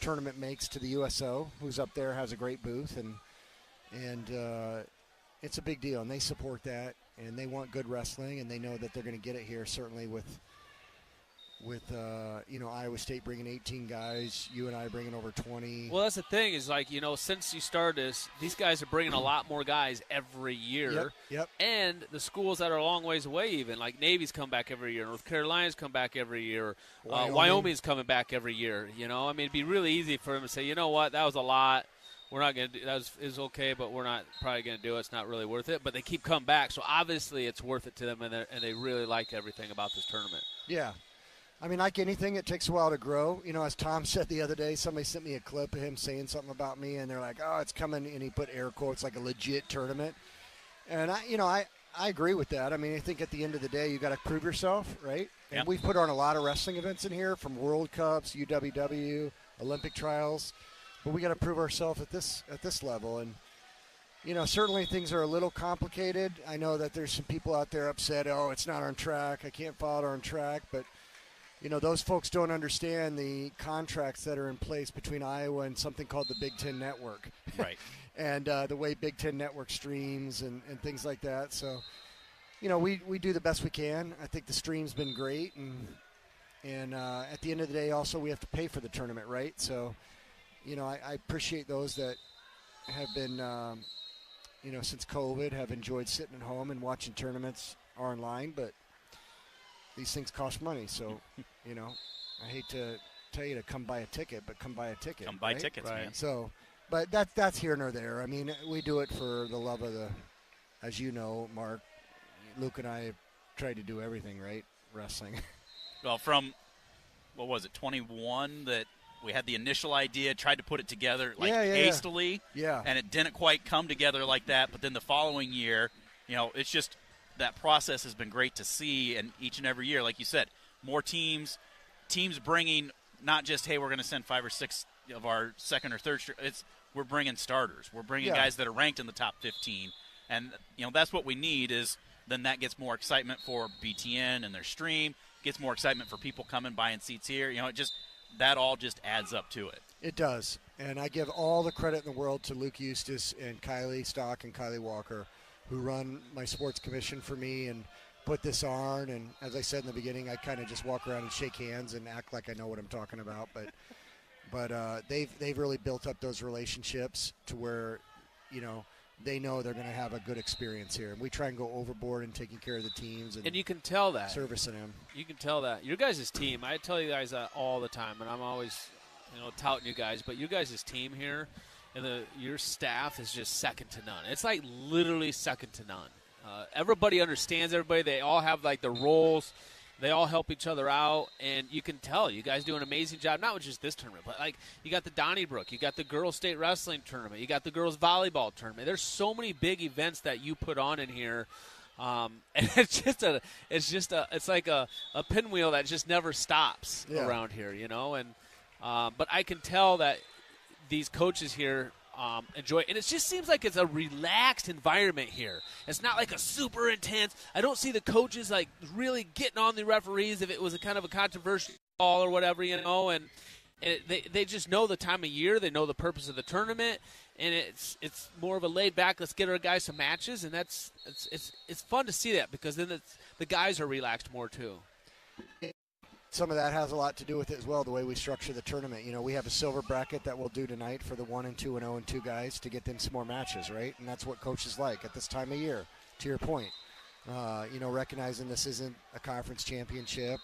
[SPEAKER 8] tournament makes to the USO, who's up there, has a great booth. And it's a big deal, and they support that, and they want good wrestling, and they know that they're going to get it here, certainly with you know, Iowa State bringing 18 guys, you and I bringing over 20.
[SPEAKER 12] Well, that's the thing is, like, you know, since you started this, these guys are bringing a lot more guys every year.
[SPEAKER 8] Yep.
[SPEAKER 12] And the schools that are a long ways away, even like Navy's come back every year, North Carolina's come back every year, Wyoming's coming back every year. You know, I mean, it'd be really easy for them to say, you know what, that was a lot. We're not going to do that. Is okay, but we're not probably going to do it. It's not really worth it. But they keep coming back, so obviously it's worth it to them, and they really like everything about this tournament.
[SPEAKER 8] Yeah. I mean, like anything, it takes a while to grow. You know, as Tom said the other day, somebody sent me a clip of him saying something about me, and they're like, oh, it's coming, and he put air quotes, like a legit tournament. And, I agree with that. I mean, I think at the end of the day, you got to prove yourself, right? And we've put on a lot of wrestling events in here, from World Cups, UWW, Olympic trials. But we got to prove ourselves at this level, and you know, certainly things are a little complicated. I know that there's some people out there upset. Oh, it's not on track. I can't follow it on track. But you know, those folks don't understand the contracts that are in place between Iowa and something called the Big Ten Network,
[SPEAKER 4] right?
[SPEAKER 8] And the way Big Ten Network streams and things like that. So, you know, we do the best we can. I think the stream's been great, and at the end of the day, also we have to pay for the tournament, right? So. You know, I appreciate those that have been, you know, since COVID, have enjoyed sitting at home and watching tournaments online, but these things cost money. So, you know, I hate to tell you to come buy a ticket, but come buy a ticket.
[SPEAKER 4] Come buy tickets, man.
[SPEAKER 8] So, but that's here nor there. I mean, we do it for the love of as you know, Mark, Luke and I have tried to do everything, right? Wrestling.
[SPEAKER 4] Well, from, what was it, 21 that – we had the initial idea, tried to put it together hastily, and it didn't quite come together like that. But then the following year, you know, it's just that process has been great to see, and each and every year, like you said, more teams, teams bringing not just, hey, we're going to send 5 or 6 of our second or third. We're bringing starters. We're bringing guys that are ranked in the top 15. And, that's what we need is then that gets more excitement for BTN and their stream, gets more excitement for people coming, buying seats here. That all just adds up to it.
[SPEAKER 8] It does. And I give all the credit in the world to Luke Eustace and Kylie Stock and Kylie Walker, who run my sports commission for me and put this on. And as I said in the beginning, I kind of just walk around and shake hands and act like I know what I'm talking about. But they've really built up those relationships to where, they know they're going to have a good experience here. And we try and go overboard in taking care of the teams. And
[SPEAKER 12] you can tell that.
[SPEAKER 8] Servicing them.
[SPEAKER 12] You can tell that. Your guys' team, I tell you guys that all the time, and I'm always touting you guys, but you guys' team here and your staff is just second to none. It's like literally second to none. Everybody understands everybody. They all have like their roles. They all help each other out, and you can tell you guys do an amazing job, not with just this tournament, but like you got the Donnybrook, you got the girls state wrestling tournament, you got the girls volleyball tournament. There's so many big events that you put on in here. And it's like a pinwheel that just never stops around here, and but I can tell that these coaches here enjoy it. And it just seems like it's a relaxed environment here. It's not like a super intense. I don't see the coaches like really getting on the referees if it was a kind of a controversial call or whatever, and they just know the time of year. They know the purpose of the tournament, and it's more of a laid back. Let's get our guys some matches, and it's fun to see that because then the guys are relaxed more too.
[SPEAKER 8] Some of that has a lot to do with it as well, the way we structure the tournament. We have a silver bracket that we'll do tonight for the 1 and 2 and 0 and 2 guys to get them some more matches, right? And that's what coaches like at this time of year, to your point. Recognizing this isn't a conference championship,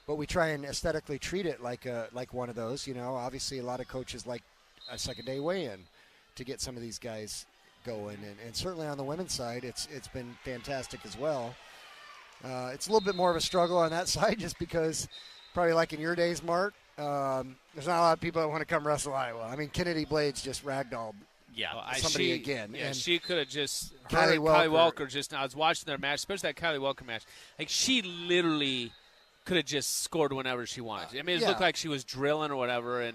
[SPEAKER 8] but we try and aesthetically treat it like one of those. Obviously a lot of coaches like a second day weigh-in to get some of these guys going. And certainly on the women's side, it's been fantastic as well. It's a little bit more of a struggle on that side just because probably like in your days, Mark, there's not a lot of people that want to come wrestle Iowa. I mean, Kennedy Blades just ragdolled somebody again.
[SPEAKER 12] Yeah,
[SPEAKER 8] and
[SPEAKER 12] she could have just –
[SPEAKER 8] Kylie
[SPEAKER 12] Welker just – I was watching their match, especially that Kylie Welker match. Like, she literally could have just scored whenever she wanted. I mean, it looked like she was drilling or whatever. And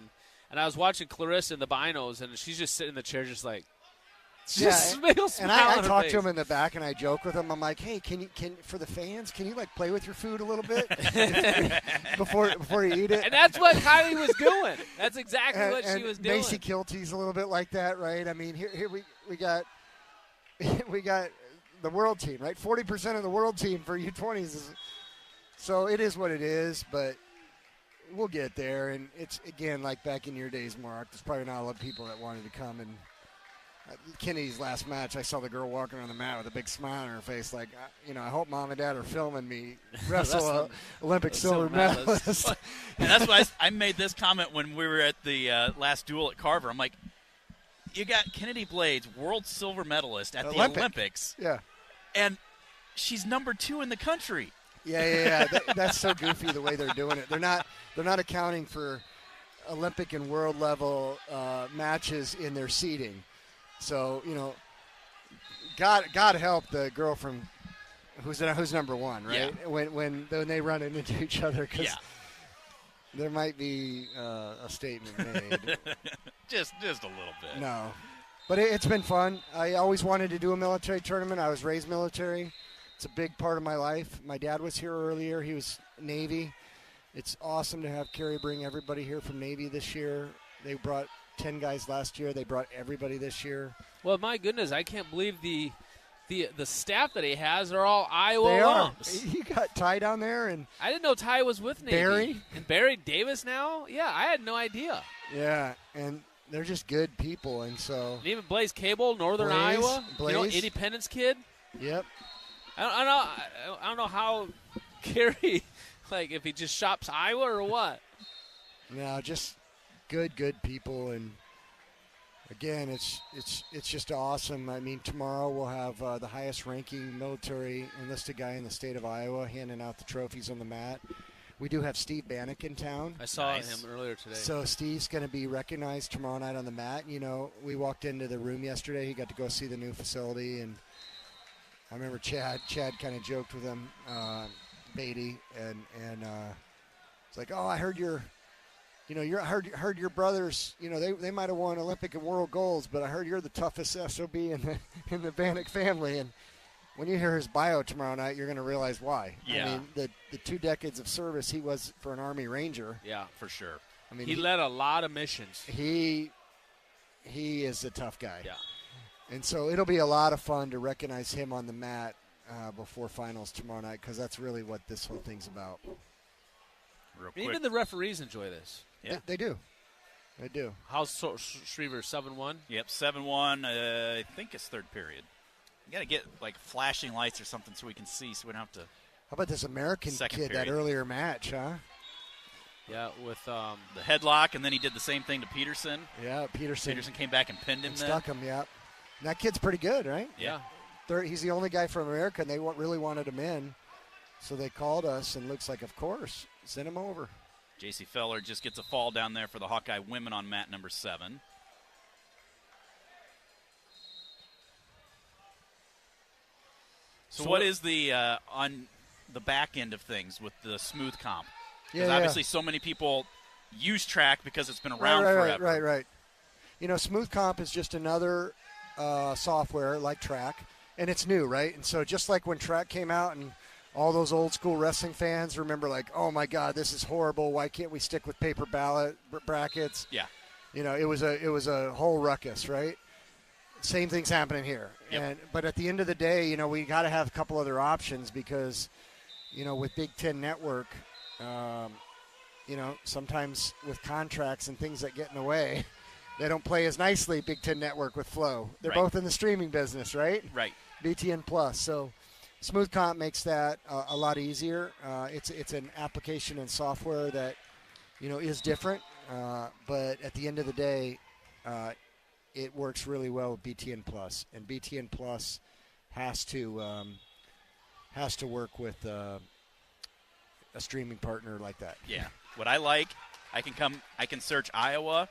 [SPEAKER 12] I was watching Clarissa in the binos, and she's just sitting in the chair just like –
[SPEAKER 8] and I talk to him in the back, and I joke with him. I'm like, "Hey, can for the fans, can you like play with your food a little bit before you eat it?"
[SPEAKER 12] And that's what Kylie was doing. That's exactly what she was doing.
[SPEAKER 8] Macy Kilty's a little bit like that, right? I mean, here we got the world team, right? 40% of the world team for U20s so it is what it is, but we'll get there. And it's again like back in your days, Mark. There's probably not a lot of people that wanted to come and. Kennedy's last match, I saw the girl walking on the mat with a big smile on her face like, I hope Mom and Dad are filming me wrestle an Olympic silver medalist.
[SPEAKER 4] And that's why I made this comment when we were at the last duel at Carver. I'm like, you got Kennedy Blades, world silver medalist at the Olympics.
[SPEAKER 8] Yeah.
[SPEAKER 4] And she's number 2 in the country.
[SPEAKER 8] Yeah. That's so goofy the way they're doing it. They're not accounting for Olympic and world level matches in their seeding. So, God help the girl from who's number 1, right?
[SPEAKER 4] Yeah.
[SPEAKER 8] When they run into each other, because there might be a statement made.
[SPEAKER 4] just a little bit.
[SPEAKER 8] No, but it's been fun. I always wanted to do a military tournament. I was raised military. It's a big part of my life. My dad was here earlier. He was Navy. It's awesome to have Kerry bring everybody here from Navy this year. They brought 10 guys last year. They brought everybody this year.
[SPEAKER 12] Well, my goodness, I can't believe the staff that he has are all Iowa
[SPEAKER 8] they
[SPEAKER 12] alums.
[SPEAKER 8] Are. You got Ty down there, and
[SPEAKER 12] I didn't know Ty was with Navy.
[SPEAKER 8] Barry
[SPEAKER 12] and Barry Davis now. Yeah, I had no idea.
[SPEAKER 8] Yeah, and they're just good people, and so
[SPEAKER 12] and even Blaze Cable, Northern Iowa, Independence kid.
[SPEAKER 8] Yep.
[SPEAKER 12] I don't know how Kerry, like if he just shops Iowa or what.
[SPEAKER 8] No, just good people, and again, it's just awesome. I mean, tomorrow we'll have the highest-ranking military enlisted guy in the state of Iowa handing out the trophies on the mat. We do have Steve Bannock in town.
[SPEAKER 12] I saw him earlier today.
[SPEAKER 8] So Steve's going to be recognized tomorrow night on the mat. We walked into the room yesterday. He got to go see the new facility, and I remember Chad kind of joked with him, Beatty, and It's like, oh, I heard heard your brothers, they might have won Olympic and world golds, but I heard you're the toughest SOB in the Vanek family. And when you hear his bio tomorrow night, you're going to realize why.
[SPEAKER 4] Yeah.
[SPEAKER 8] I mean, the 2 decades of service he was for an Army Ranger.
[SPEAKER 4] Yeah, for sure.
[SPEAKER 12] I mean, he led a lot of missions.
[SPEAKER 8] He is a tough guy.
[SPEAKER 12] Yeah.
[SPEAKER 8] And so it'll be a lot of fun to recognize him on the mat before finals tomorrow night, because that's really what this whole thing's about.
[SPEAKER 4] Real quick.
[SPEAKER 12] Even the referees enjoy this.
[SPEAKER 4] Yeah.
[SPEAKER 8] They do. They do.
[SPEAKER 12] How's Schriever, 7-1?
[SPEAKER 4] Yep, 7-1. I think it's third period. You got to get, like, flashing lights or something so we can see, so we don't have to.
[SPEAKER 8] How about this American kid, that earlier match, huh?
[SPEAKER 12] Yeah, with
[SPEAKER 4] the headlock, and then he did the same thing to Peterson.
[SPEAKER 8] Yeah, Peterson
[SPEAKER 4] came back and pinned him then.
[SPEAKER 8] Stuck him, yeah. And that kid's pretty good, right?
[SPEAKER 4] Yeah.
[SPEAKER 8] He's the only guy from America, and they really wanted him in. So they called us, and looks like, of course, send him over.
[SPEAKER 4] J.C. Feller just gets a fall down there for the Hawkeye women on mat number 7. So what is the on the back end of things with the smooth comp? Because obviously so many people use track because it's been around forever.
[SPEAKER 8] Right. Smooth comp is just another software like track, and it's new, right? And so just like when track came out and all those old school wrestling fans remember, like, oh my God, this is horrible. Why can't we stick with paper ballot brackets?
[SPEAKER 4] Yeah.
[SPEAKER 8] It was a whole ruckus, right? Same thing's happening here.
[SPEAKER 4] Yep.
[SPEAKER 8] But at the end of the day, we got to have a couple other options because, with Big Ten Network, sometimes with contracts and things that get in the way, they don't play as nicely, Big Ten Network with Flow. They're both in the streaming business, right?
[SPEAKER 4] Right.
[SPEAKER 8] BTN Plus. So Smooth Comp makes that a lot easier. It's an application and software that, is different. But at the end of the day, it works really well with BTN Plus. And BTN Plus has to work with a streaming partner like that.
[SPEAKER 4] Yeah. What I like, I can search Iowa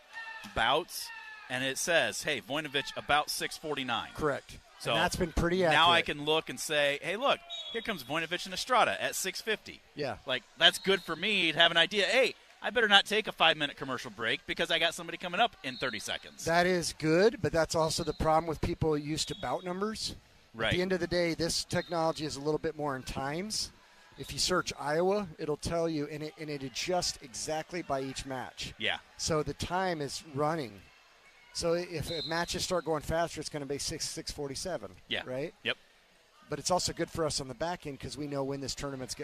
[SPEAKER 4] bouts, and it says, hey, Voinovich about 649.
[SPEAKER 8] Correct.
[SPEAKER 4] So
[SPEAKER 8] and that's been pretty accurate.
[SPEAKER 4] Now I can look and say, hey, look, here comes Voinovich and Estrada at 650.
[SPEAKER 8] Yeah.
[SPEAKER 4] Like, that's good for me to have an idea. Hey, I better not take a 5-minute commercial break because I got somebody coming up in 30 seconds.
[SPEAKER 8] That is good, but that's also the problem with people used to bout numbers.
[SPEAKER 4] Right.
[SPEAKER 8] At the end of the day, this technology is a little bit more in times. If you search Iowa, it'll tell you, and it adjusts exactly by each match.
[SPEAKER 4] Yeah.
[SPEAKER 8] So the time is running. So if matches start going faster, it's going to be 6:47.
[SPEAKER 4] Yeah.
[SPEAKER 8] Right?
[SPEAKER 4] Yep.
[SPEAKER 8] But it's also good for us on the back end because we know when this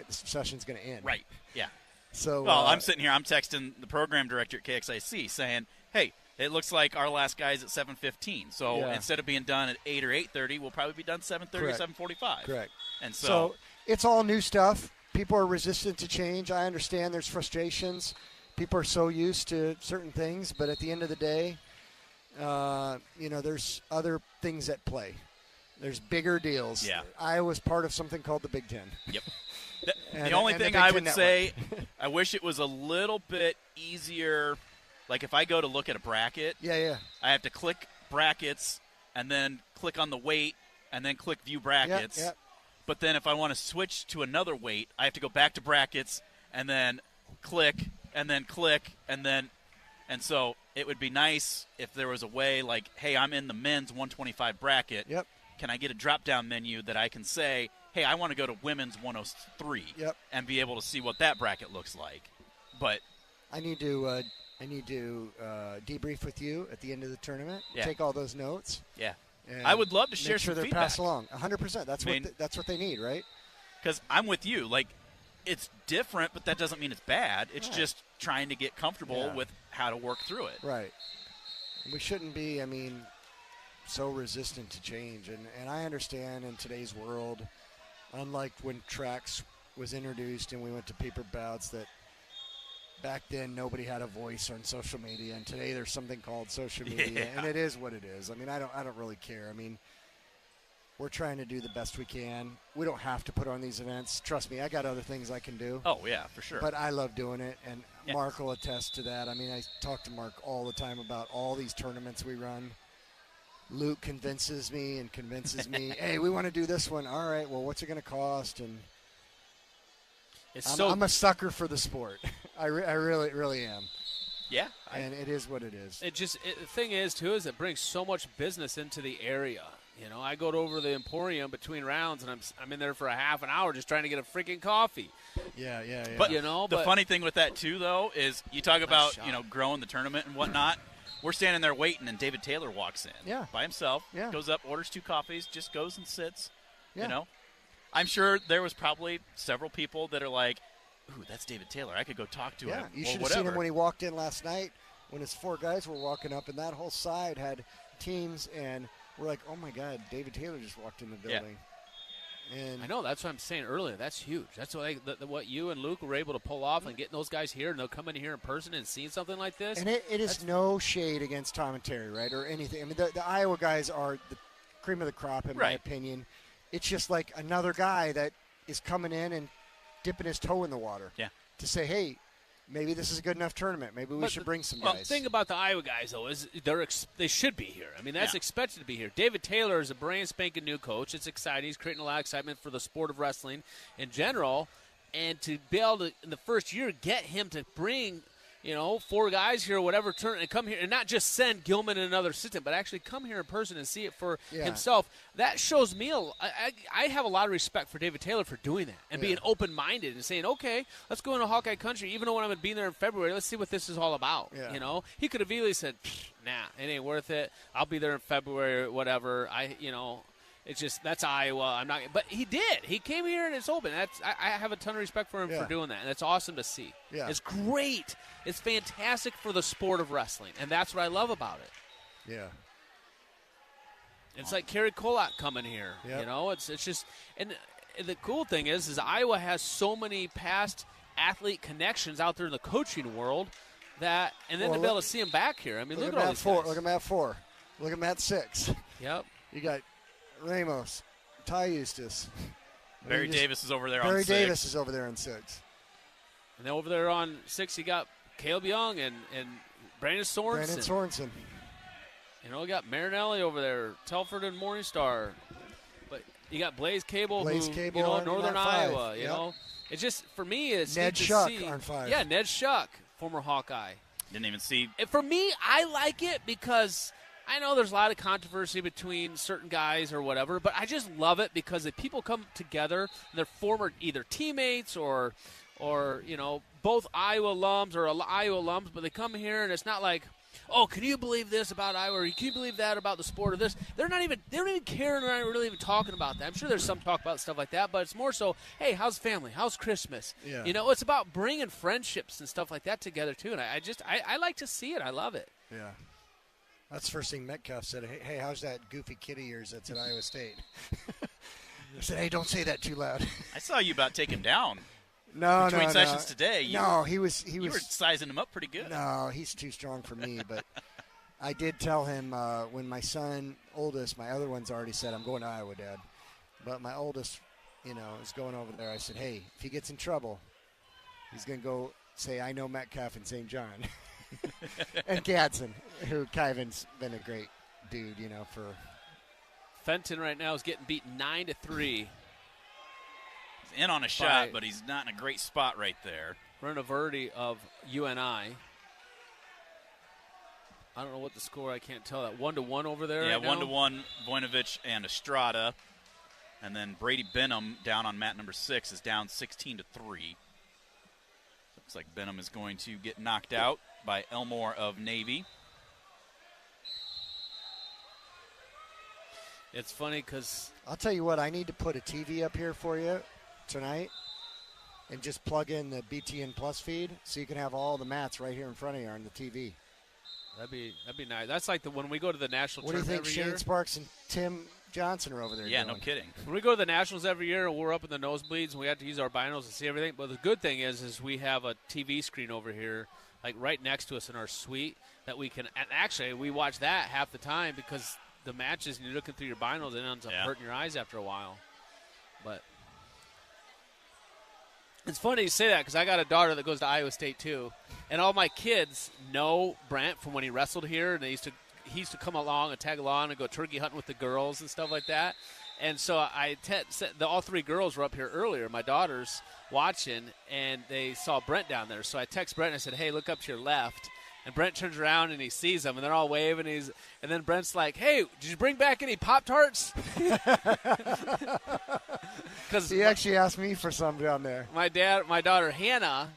[SPEAKER 8] session's going to end.
[SPEAKER 4] Right. Yeah.
[SPEAKER 8] So
[SPEAKER 4] well, I'm sitting here, I'm texting the program director at KXIC saying, hey, it looks like our last guy's at 7:15. So instead of being done at 8 or 8:30, we'll probably be done 7:30 or 7:45.
[SPEAKER 8] Correct.
[SPEAKER 4] And so
[SPEAKER 8] it's all new stuff. People are resistant to change. I understand there's frustrations. People are so used to certain things, but at the end of the day, there's other things at play. There's bigger deals.
[SPEAKER 4] Yeah.
[SPEAKER 8] Iowa's part of something called the Big Ten.
[SPEAKER 4] Yep. The only thing I would say, I wish it was a little bit easier. Like if I go to look at a bracket,
[SPEAKER 8] I
[SPEAKER 4] have to click brackets and then click on the weight and then click view brackets.
[SPEAKER 8] Yep.
[SPEAKER 4] But then if I want to switch to another weight, I have to go back to brackets and then click and then click and then – and so it would be nice if there was a way like, hey, I'm in the men's 125 bracket.
[SPEAKER 8] Yep.
[SPEAKER 4] Can I get a drop-down menu that I can say, hey, I want to go to women's 103 and be able to see what that bracket looks like? But
[SPEAKER 8] I need to debrief with you at the end of the tournament.
[SPEAKER 4] Yeah.
[SPEAKER 8] Take all those notes.
[SPEAKER 4] Yeah. I would love to share
[SPEAKER 8] make sure
[SPEAKER 4] some
[SPEAKER 8] they're
[SPEAKER 4] feedback.
[SPEAKER 8] passed along. 100%. That's what they need, right?
[SPEAKER 4] Because I'm with you. Like, it's different, but that doesn't mean it's bad. It's just trying to get comfortable with how to work through it.
[SPEAKER 8] Right. We shouldn't be, so resistant to change. And I understand in today's world, unlike when tracks was introduced and we went to paper bouts, that back then nobody had a voice on social media, and today there's something called social media, and it is what it is. I don't really care. We're trying to do the best we can. We don't have to put on these events. Trust me, I got other things I can do.
[SPEAKER 4] Oh, yeah, for sure.
[SPEAKER 8] But I love doing it, and Mark will attest to that. I talk to Mark all the time about all these tournaments we run. Luke convinces me, hey, we want to do this one. All right, well, what's it going to cost? And I'm a sucker for the sport. I really am.
[SPEAKER 4] Yeah.
[SPEAKER 8] And it is what it is.
[SPEAKER 12] The thing is, too, is it brings so much business into the area. You know, I go over the Emporium between rounds, and I'm in there for a half an hour just trying to get a freaking coffee.
[SPEAKER 8] Yeah.
[SPEAKER 4] But the funny thing with that too, though, is you talk about growing the tournament and whatnot. We're standing there waiting, and David Taylor walks in by himself.
[SPEAKER 8] Yeah.
[SPEAKER 4] Goes up, orders 2 coffees, just goes and sits.
[SPEAKER 8] Yeah.
[SPEAKER 4] You know, I'm sure there was probably several people that are like, "Ooh, that's David Taylor. I could go talk to him."
[SPEAKER 8] You should have seen him when he walked in last night. When his 4 guys were walking up, and that whole side had teams, and we're like, "Oh my God, David Taylor just walked in the building." And
[SPEAKER 12] I know, that's what I'm saying earlier. That's huge. That's what you and Luke were able to pull off and getting those guys here, and they'll come in here in person and see something like this.
[SPEAKER 8] And it is no shade against Tom and Terry, right, or anything. I mean, the Iowa guys are the cream of the crop, in my opinion. It's just like another guy that is coming in and dipping his toe in the water to say, hey, maybe this is a good enough tournament. Maybe we should bring some guys.
[SPEAKER 12] The thing about the Iowa guys, though, is they should be here. I mean, that's expected to be here. David Taylor is a brand spanking new coach. It's exciting. He's creating a lot of excitement for the sport of wrestling in general. And to be able to, in the first year, get him to bring, 4 guys here or whatever, turn and come here, and not just send Gilman and another assistant, but actually come here in person and see it for himself. That shows me I have a lot of respect for David Taylor for doing that and being open-minded and saying, okay, let's go into Hawkeye country. Even though I'm going to be there in February, let's see what this is all about.
[SPEAKER 8] Yeah.
[SPEAKER 12] He could have easily said, nah, it ain't worth it. I'll be there in February or whatever. It's just, that's Iowa. I'm not, but he did. He came here and it's open. I have a ton of respect for him for doing that, and it's awesome to see.
[SPEAKER 8] Yeah.
[SPEAKER 12] It's great. It's fantastic for the sport of wrestling, and that's what I love about it.
[SPEAKER 8] Yeah.
[SPEAKER 12] It's like Kerry Kolak coming here.
[SPEAKER 8] Yep.
[SPEAKER 12] It's just, and the cool thing is Iowa has so many past athlete connections out there in the coaching world that, and then to be able to see them back here. I mean, look at all these guys.
[SPEAKER 8] Look at Matt 4. Look at Matt 6.
[SPEAKER 12] Yep.
[SPEAKER 8] You got Ramos, Ty Eustace.
[SPEAKER 4] Barry Davis is over there on 6.
[SPEAKER 8] Barry Davis is over there on 6.
[SPEAKER 12] And then over there on 6, you got Caleb Young and Brandon Sorensen. We got Marinelli over there, Telford and Morningstar. But you got Blaze Cable, Northern Iowa. You know, it's just, for me, it's
[SPEAKER 8] Ned Shuck on 5.
[SPEAKER 12] Yeah, Ned Shuck, former Hawkeye.
[SPEAKER 4] Didn't even see.
[SPEAKER 12] And for me, I like it because I know there's a lot of controversy between certain guys or whatever, but I just love it because if people come together and they're former either teammates or both Iowa alums or Iowa alums, but they come here and it's not like, oh, can you believe this about Iowa, or can you believe that about the sport of this? They don't even care, and they're not really even talking about that. I'm sure there's some talk about stuff like that, but it's more so, hey, how's family? How's Christmas?
[SPEAKER 8] Yeah.
[SPEAKER 12] It's about bringing friendships and stuff like that together too, and I like to see it. I love it.
[SPEAKER 8] Yeah. That's the first thing Metcalf said. Hey, how's that goofy kid of yours that's at Iowa State? I said, hey, don't say that too loud.
[SPEAKER 4] I saw you about take him down.
[SPEAKER 8] No,
[SPEAKER 4] between sessions today.
[SPEAKER 8] He was.
[SPEAKER 4] You were sizing him up pretty good.
[SPEAKER 8] No, he's too strong for me. But I did tell him when my son, oldest, my other one's already said, I'm going to Iowa, Dad. But my oldest, is going over there. I said, hey, if he gets in trouble, he's going to go say, I know Metcalf in St. John. And Gadsden, who Kyvan's been a great dude, for.
[SPEAKER 12] Fenton right now is getting beat 9-3.
[SPEAKER 4] In on a shot, but he's not in a great spot right there.
[SPEAKER 12] Renoverdi of UNI. I don't know what the score. I can't tell that. 1-1 over there.
[SPEAKER 4] Yeah,
[SPEAKER 12] right now?
[SPEAKER 4] 1-1. Voinovich and Estrada, and then Brady Benham down on mat number 6 is down 16-3. Looks like Benham is going to get knocked out by Elmore of Navy.
[SPEAKER 12] It's funny because
[SPEAKER 8] I'll tell you what. I need to put a TV up here for you tonight and just plug in the BTN Plus feed so you can have all the mats right here in front of you on the TV.
[SPEAKER 12] That'd be nice. That's like when we go to the national
[SPEAKER 8] tournament
[SPEAKER 12] every year.
[SPEAKER 8] What do you think Shane Sparks and Tim Johnson are over there doing?
[SPEAKER 4] No kidding.
[SPEAKER 12] When we go to the nationals every year and we're up in the nosebleeds and we have to use our binos to see everything, but the good thing is we have a TV screen over here, like right next to us in our suite, that we can, and actually we watch that half the time because the matches and you're looking through your binos, it ends up hurting your eyes after a while. But it's funny you say that because I got a daughter that goes to Iowa State too, and all my kids know Brant from when he wrestled here, and he used to come along and tag along and go turkey hunting with the girls and stuff like that. And so all three girls were up here earlier, my daughters, watching, and they saw Brent down there. So I text Brent and I said, hey, look up to your left. And Brent turns around and he sees them, and they're all waving. And then Brent's like, hey, did you bring back any Pop-Tarts?
[SPEAKER 8] Because he actually asked me for some down there.
[SPEAKER 12] My daughter Hannah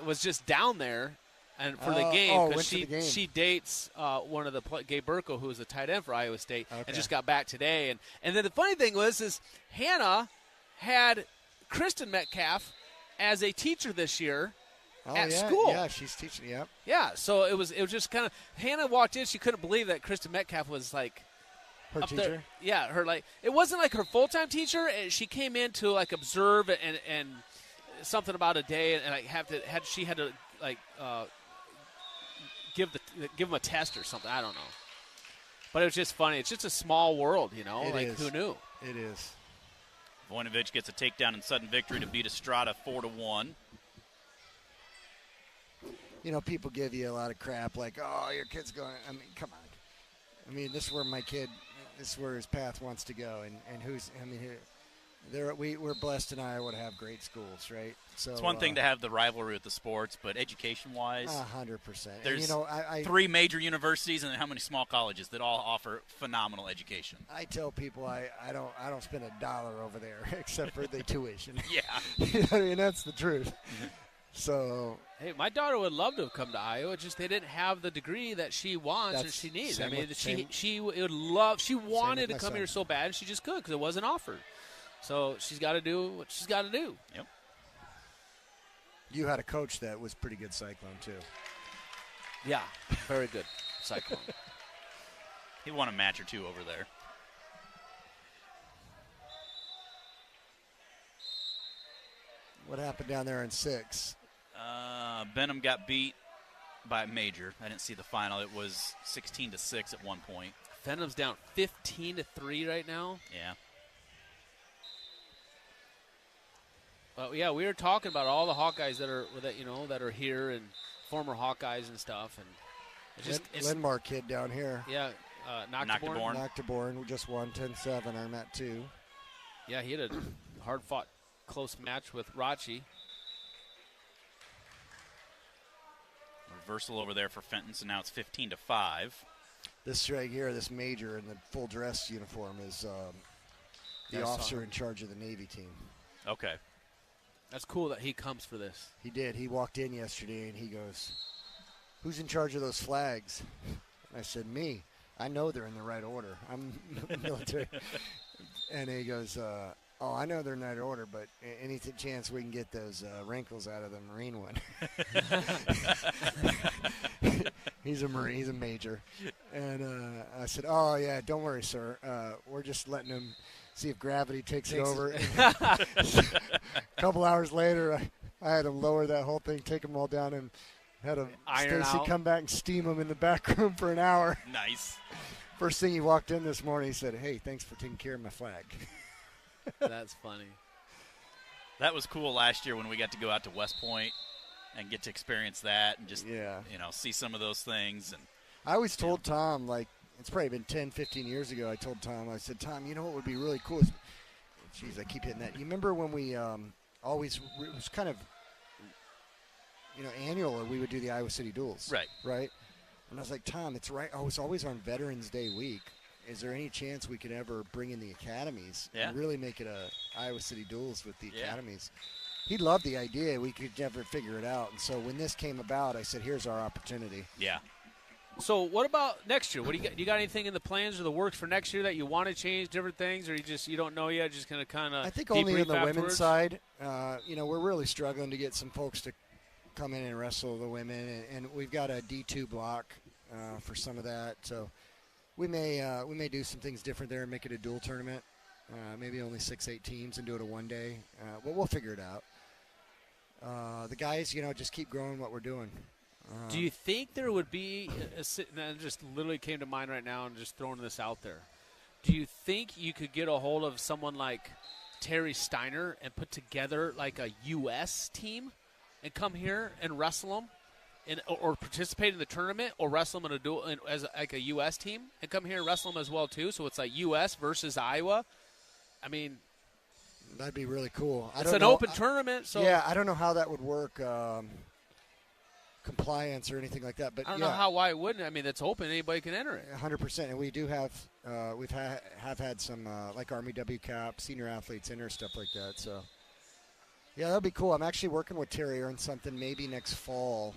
[SPEAKER 12] was just down there and for the game because she dates one of the Gabe Burko, who was a tight end for Iowa State, and just got back today. And then the funny thing is Hannah had Kristen Metcalf as a teacher this year. At school.
[SPEAKER 8] Yeah, she's teaching, yep.
[SPEAKER 12] Yeah, so it was just kind of – Hannah walked in. She couldn't believe that Kristen Metcalf was, like,
[SPEAKER 8] her
[SPEAKER 12] up
[SPEAKER 8] teacher?
[SPEAKER 12] There. Yeah, her, like – it wasn't, like, her full-time teacher. She came in to, like, observe and something about a day, and like, she had to, like, give them a test or something. I don't know. But it was just funny. It's just a small world, you know? Who knew?
[SPEAKER 8] It is.
[SPEAKER 4] Voinovich gets a takedown and sudden victory to beat Estrada 4-1.
[SPEAKER 8] You know, people give you a lot of crap like, oh, your kid's going. I mean, come on. I mean, this is where this is where his path wants to go. And we're blessed in Iowa to have great schools, right? So
[SPEAKER 4] it's one thing to have the rivalry with the sports, but education-wise,
[SPEAKER 8] 100%.
[SPEAKER 4] There's
[SPEAKER 8] I
[SPEAKER 4] 3 major universities and how many small colleges that all offer phenomenal education.
[SPEAKER 8] I tell people I don't spend $1 over there except for the tuition.
[SPEAKER 4] Yeah.
[SPEAKER 8] I mean, that's the truth. So,
[SPEAKER 12] hey, my daughter would love to have come to Iowa. Just they didn't have the degree that she wants and she needs. I mean, she would love. She wanted to come here so bad, and she just could because it wasn't offered. So she's got to do what she's got to do.
[SPEAKER 4] Yep.
[SPEAKER 8] You had a coach that was pretty good Cyclone too.
[SPEAKER 12] Yeah, very good Cyclone.
[SPEAKER 4] He won a match or two over there.
[SPEAKER 8] What happened down there in 6?
[SPEAKER 4] Benham got beat by a major. I didn't see the final. It was 16-6 at one point.
[SPEAKER 12] Benham's down 15-3 right now.
[SPEAKER 4] Yeah.
[SPEAKER 12] But yeah, we were talking about all the Hawkeyes that are here and former Hawkeyes and stuff, and it's
[SPEAKER 8] Lindmar kid down here.
[SPEAKER 12] Yeah,
[SPEAKER 8] Noctiborn just won 10-7. I'm at 2.
[SPEAKER 12] Yeah, he had a hard-fought close match with Rachi.
[SPEAKER 4] Reversal over there for Fenton, so now it's 15-5.
[SPEAKER 8] This right here, this major in the full dress uniform is the officer in charge of the Navy team.
[SPEAKER 4] Okay.
[SPEAKER 12] That's cool that he comes for this.
[SPEAKER 8] He did. He walked in yesterday and he goes, "Who's in charge of those flags?" And I said, "Me. I know they're in the right order. I'm military." And he goes, "Oh, I know they're in the right order, but any chance we can get those wrinkles out of the Marine one?" He's a Marine. He's a major. And I said, "Oh, yeah, don't worry, sir. We're just letting him see if gravity takes it over." A couple hours later, I had him lower that whole thing, take them all down, and had Stacy come back and steam them in the back room for an hour.
[SPEAKER 4] Nice.
[SPEAKER 8] First thing he walked in this morning, he said, "Hey, thanks for taking care of my flag."
[SPEAKER 12] That's funny.
[SPEAKER 4] That was cool last year when we got to go out to West Point and get to experience that and just see some of those things. And
[SPEAKER 8] I always told Tom, like, it's probably been 10, 15 years ago, I told Tom, I said, "Tom, you know what would be really cool is," geez, I keep hitting that. You remember when we it was kind of, annual, we would do the Iowa City duels. Right? And I was like, "Tom, it's right. Oh, it's always on Veterans Day week. Is there any chance we could ever bring in the academies and really make it a Iowa City duels with the academies?" He loved the idea. We could never figure it out. And so when this came about, I said, "Here's our opportunity."
[SPEAKER 4] Yeah.
[SPEAKER 12] So what about next year? What do you got? You got anything in the plans or the works for next year that you want to change, different things, or you don't know yet? Just gonna kind of.
[SPEAKER 8] I think only on the women's side. We're really struggling to get some folks to come in and wrestle the women, and we've got a D2 block for some of that. So we may do some things different there and make it a dual tournament. Maybe only 6-8 teams and do it a one day. But we'll figure it out. The guys, just keep growing what we're doing.
[SPEAKER 12] Do you think there would be that just literally came to mind right now and just throwing this out there? Do you think you could get a hold of someone like Terry Steiner and put together like a U.S. team and come here and wrestle them? or participate in the tournament or wrestle them in a dual as like a U.S. team and come here and wrestle them as well too. So it's like U.S. versus Iowa. I mean,
[SPEAKER 8] that'd be really cool.
[SPEAKER 12] It's an open tournament, so
[SPEAKER 8] yeah, I don't know how that would work, compliance or anything like that. But
[SPEAKER 12] I don't know why it wouldn't. I mean, it's open; anybody can enter it.
[SPEAKER 8] 100%, and we do have have had some like Army WCAP senior athletes enter stuff like that. So yeah, that'd be cool. I'm actually working with Terry on something maybe next fall.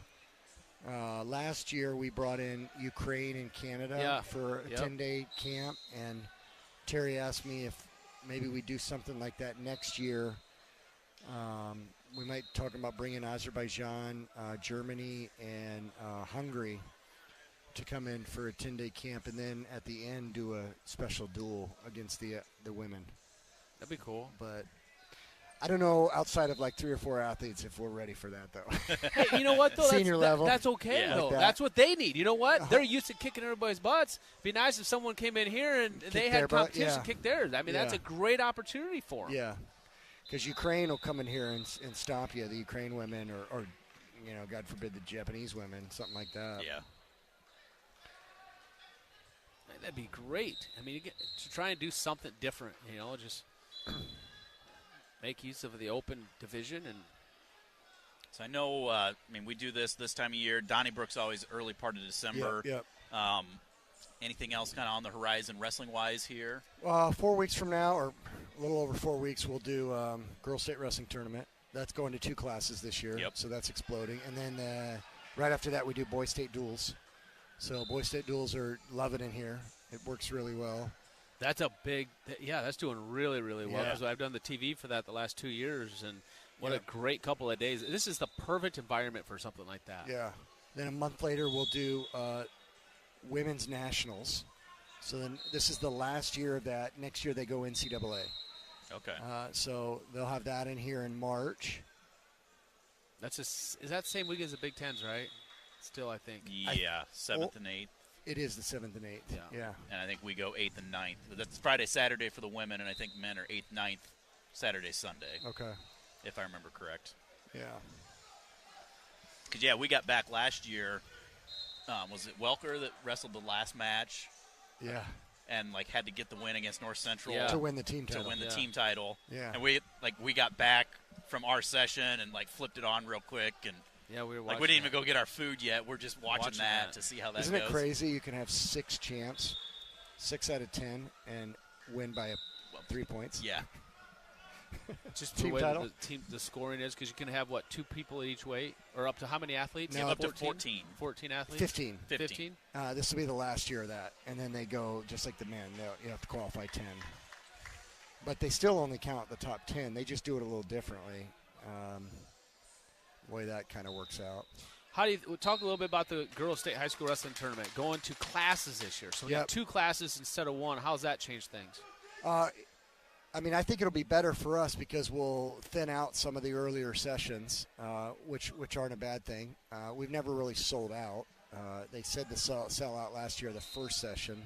[SPEAKER 8] Last year we brought in Ukraine and Canada for a 10-day camp, and Terry asked me if maybe we do something like that next year. We might talk about bringing Azerbaijan, Germany, and Hungary to come in for a 10-day camp, and then at the end do a special duel against the women.
[SPEAKER 12] That'd be cool.
[SPEAKER 8] But I don't know, outside of like 3 or 4 athletes, if we're ready for that, though.
[SPEAKER 12] Hey, you know what, though?
[SPEAKER 8] Senior level.
[SPEAKER 12] That's okay, though.
[SPEAKER 8] Like
[SPEAKER 12] that's what they need. You know what? They're used to kicking everybody's butts. It'd be nice if someone came in here and they had competition kick theirs. I mean, that's a great opportunity for them.
[SPEAKER 8] Yeah, because Ukraine will come in here and stop you, the Ukraine women, or you know, God forbid, the Japanese women, something like that.
[SPEAKER 4] Yeah.
[SPEAKER 12] Man, that'd be great. I mean, to try and do something different, you know, just make use of the open division. And
[SPEAKER 4] so I know, I mean, we do this time of year. Donnybrooke's always early part of December.
[SPEAKER 8] Yep.
[SPEAKER 4] Anything else kind of on the horizon wrestling-wise here?
[SPEAKER 8] 4 weeks from now, or a little over 4 weeks, we'll do Girls State Wrestling Tournament. That's going to 2 classes this year, so that's exploding. And then right after that, we do Boys State Duels. So Boys State Duels are loving it here. It works really well.
[SPEAKER 12] That's a big, that's doing really, really well, because I've done the TV for that the last 2 years, and what a great couple of days. This is the perfect environment for something like that.
[SPEAKER 8] Yeah. Then a month later, we'll do Women's Nationals. So then this is the last year of that. Next year, they go NCAA.
[SPEAKER 4] Okay.
[SPEAKER 8] So they'll have that in here in March.
[SPEAKER 12] Is that the same week as the Big Tens, right? Still, I think.
[SPEAKER 4] Yeah, 7th and 8th.
[SPEAKER 8] It is the 7th and 8th. Yeah.
[SPEAKER 4] And I think we go 8th and 9th. That's Friday, Saturday for the women, and I think men are 8th, 9th, Saturday, Sunday.
[SPEAKER 8] Okay.
[SPEAKER 4] If I remember correct.
[SPEAKER 8] Yeah.
[SPEAKER 4] Because, we got back last year. Was it Welker that wrestled the last match?
[SPEAKER 8] Yeah.
[SPEAKER 4] And, had to get the win against North Central.
[SPEAKER 8] To win the team title.
[SPEAKER 4] Team title.
[SPEAKER 8] Yeah.
[SPEAKER 4] And we got back from our session and, flipped it on real quick. And
[SPEAKER 12] we were watching
[SPEAKER 4] we didn't even go get our food yet. We're just watching that to see how that goes.
[SPEAKER 8] Isn't it crazy? You can have 6 champs, 6 out of 10, and win by 3 points.
[SPEAKER 4] Yeah.
[SPEAKER 12] Just
[SPEAKER 8] team
[SPEAKER 12] the way
[SPEAKER 8] title?
[SPEAKER 12] the scoring is, because you can have, 2 people at each weight? Or up to how many athletes?
[SPEAKER 8] No,
[SPEAKER 4] up to 14.
[SPEAKER 12] 14 athletes?
[SPEAKER 8] 15.
[SPEAKER 12] 15?
[SPEAKER 8] This will be the last year of that. And then they go, just like the men, you have to qualify 10. But they still only count the top 10. They just do it a little differently. The way that kind of works out.
[SPEAKER 12] How do you talk a little bit about the Girls State High School Wrestling Tournament going to classes this year? So we got 2 classes instead of 1. How's that change things?
[SPEAKER 8] I mean, I think it'll be better for us because we'll thin out some of the earlier sessions, which aren't a bad thing. We've never really sold out. They said to sell out last year, the first session.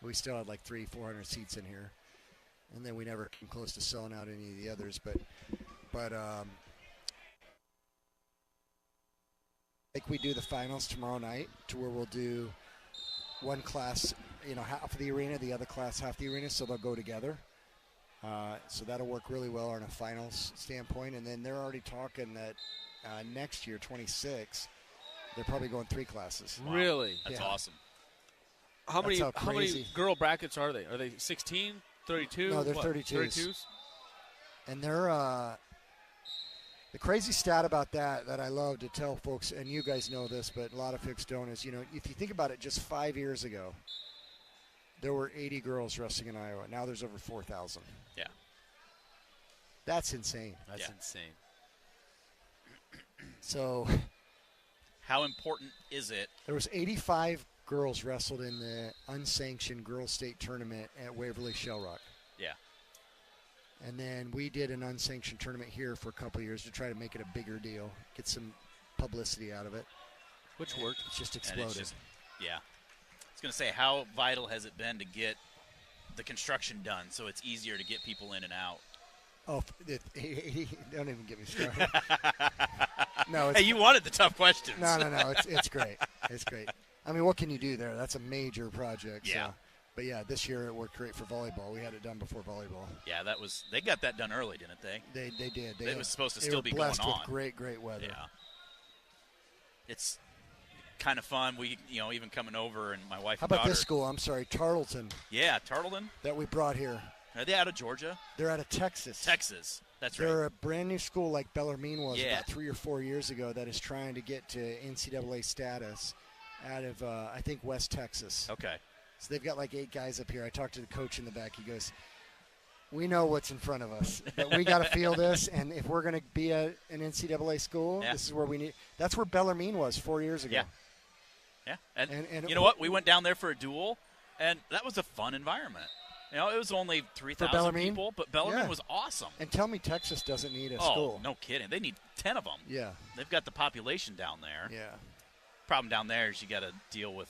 [SPEAKER 8] We still had 300-400 seats in here, and then we never came close to selling out any of the others. But we do the finals tomorrow night, to where we'll do one class, half of the arena, the other class half the arena, so they'll go together. So that'll work really well on a finals standpoint. And then they're already talking that next year, 26, they're probably going 3 classes.
[SPEAKER 12] Wow. Really?
[SPEAKER 4] That's awesome.
[SPEAKER 12] How many girl brackets are they? Are they 16, 32?
[SPEAKER 8] No, they're 32s. And they're the crazy stat about that I love to tell folks, and you guys know this, but a lot of folks don't, is, if you think about it, just 5 years ago, there were 80 girls wrestling in Iowa. Now there's over 4,000.
[SPEAKER 4] Yeah.
[SPEAKER 8] That's insane.
[SPEAKER 12] That's insane.
[SPEAKER 8] So
[SPEAKER 4] how important is it?
[SPEAKER 8] There was 85 girls wrestled in the unsanctioned Girls State Tournament at Waverly Shell Rock.
[SPEAKER 4] Yeah.
[SPEAKER 8] And then we did an unsanctioned tournament here for a couple of years to try to make it a bigger deal, get some publicity out of it.
[SPEAKER 12] Which worked.
[SPEAKER 8] It's just exploded.
[SPEAKER 4] Yeah. I was going to say, how vital has it been to get the construction done so it's easier to get people in and out?
[SPEAKER 8] Oh, don't even get me started. No,
[SPEAKER 4] hey, you wanted the tough questions.
[SPEAKER 8] No. It's great. It's great. I mean, what can you do there? That's a major project.
[SPEAKER 4] Yeah.
[SPEAKER 8] So. But, yeah, this year it worked great for volleyball. We had it done before volleyball.
[SPEAKER 4] Yeah, they got that done early, didn't they?
[SPEAKER 8] They did.
[SPEAKER 4] It was supposed to still be going on.
[SPEAKER 8] Blessed with great weather.
[SPEAKER 4] Yeah. It's kind of fun. We, even coming over, and my wife
[SPEAKER 8] How
[SPEAKER 4] and
[SPEAKER 8] about
[SPEAKER 4] daughter.
[SPEAKER 8] this school? I'm sorry, Tarleton.
[SPEAKER 4] Yeah, Tarleton.
[SPEAKER 8] That we brought here.
[SPEAKER 4] Are they out of Georgia?
[SPEAKER 8] They're out of Texas.
[SPEAKER 4] Texas. That's right.
[SPEAKER 8] They're a brand new school like Bellarmine was
[SPEAKER 4] Yeah.
[SPEAKER 8] about 3 or 4 years ago that is trying to get to NCAA status out of, I think, West Texas.
[SPEAKER 4] Okay.
[SPEAKER 8] So they've got like 8 guys up here. I talked to the coach in the back. He goes, we know what's in front of us, but we got to feel this. And if we're going to be an NCAA school, this is where we need. That's where Bellarmine was 4 years ago.
[SPEAKER 4] Yeah. And you know what? We went down there for a duel, and that was a fun environment. It was only 3,000 people, but Bellarmine was awesome.
[SPEAKER 8] And tell me Texas doesn't need a
[SPEAKER 4] Oh,
[SPEAKER 8] school.
[SPEAKER 4] no kidding. They need 10 of them.
[SPEAKER 8] Yeah.
[SPEAKER 4] They've got the population down there.
[SPEAKER 8] Yeah.
[SPEAKER 4] Problem down there is you got to deal with,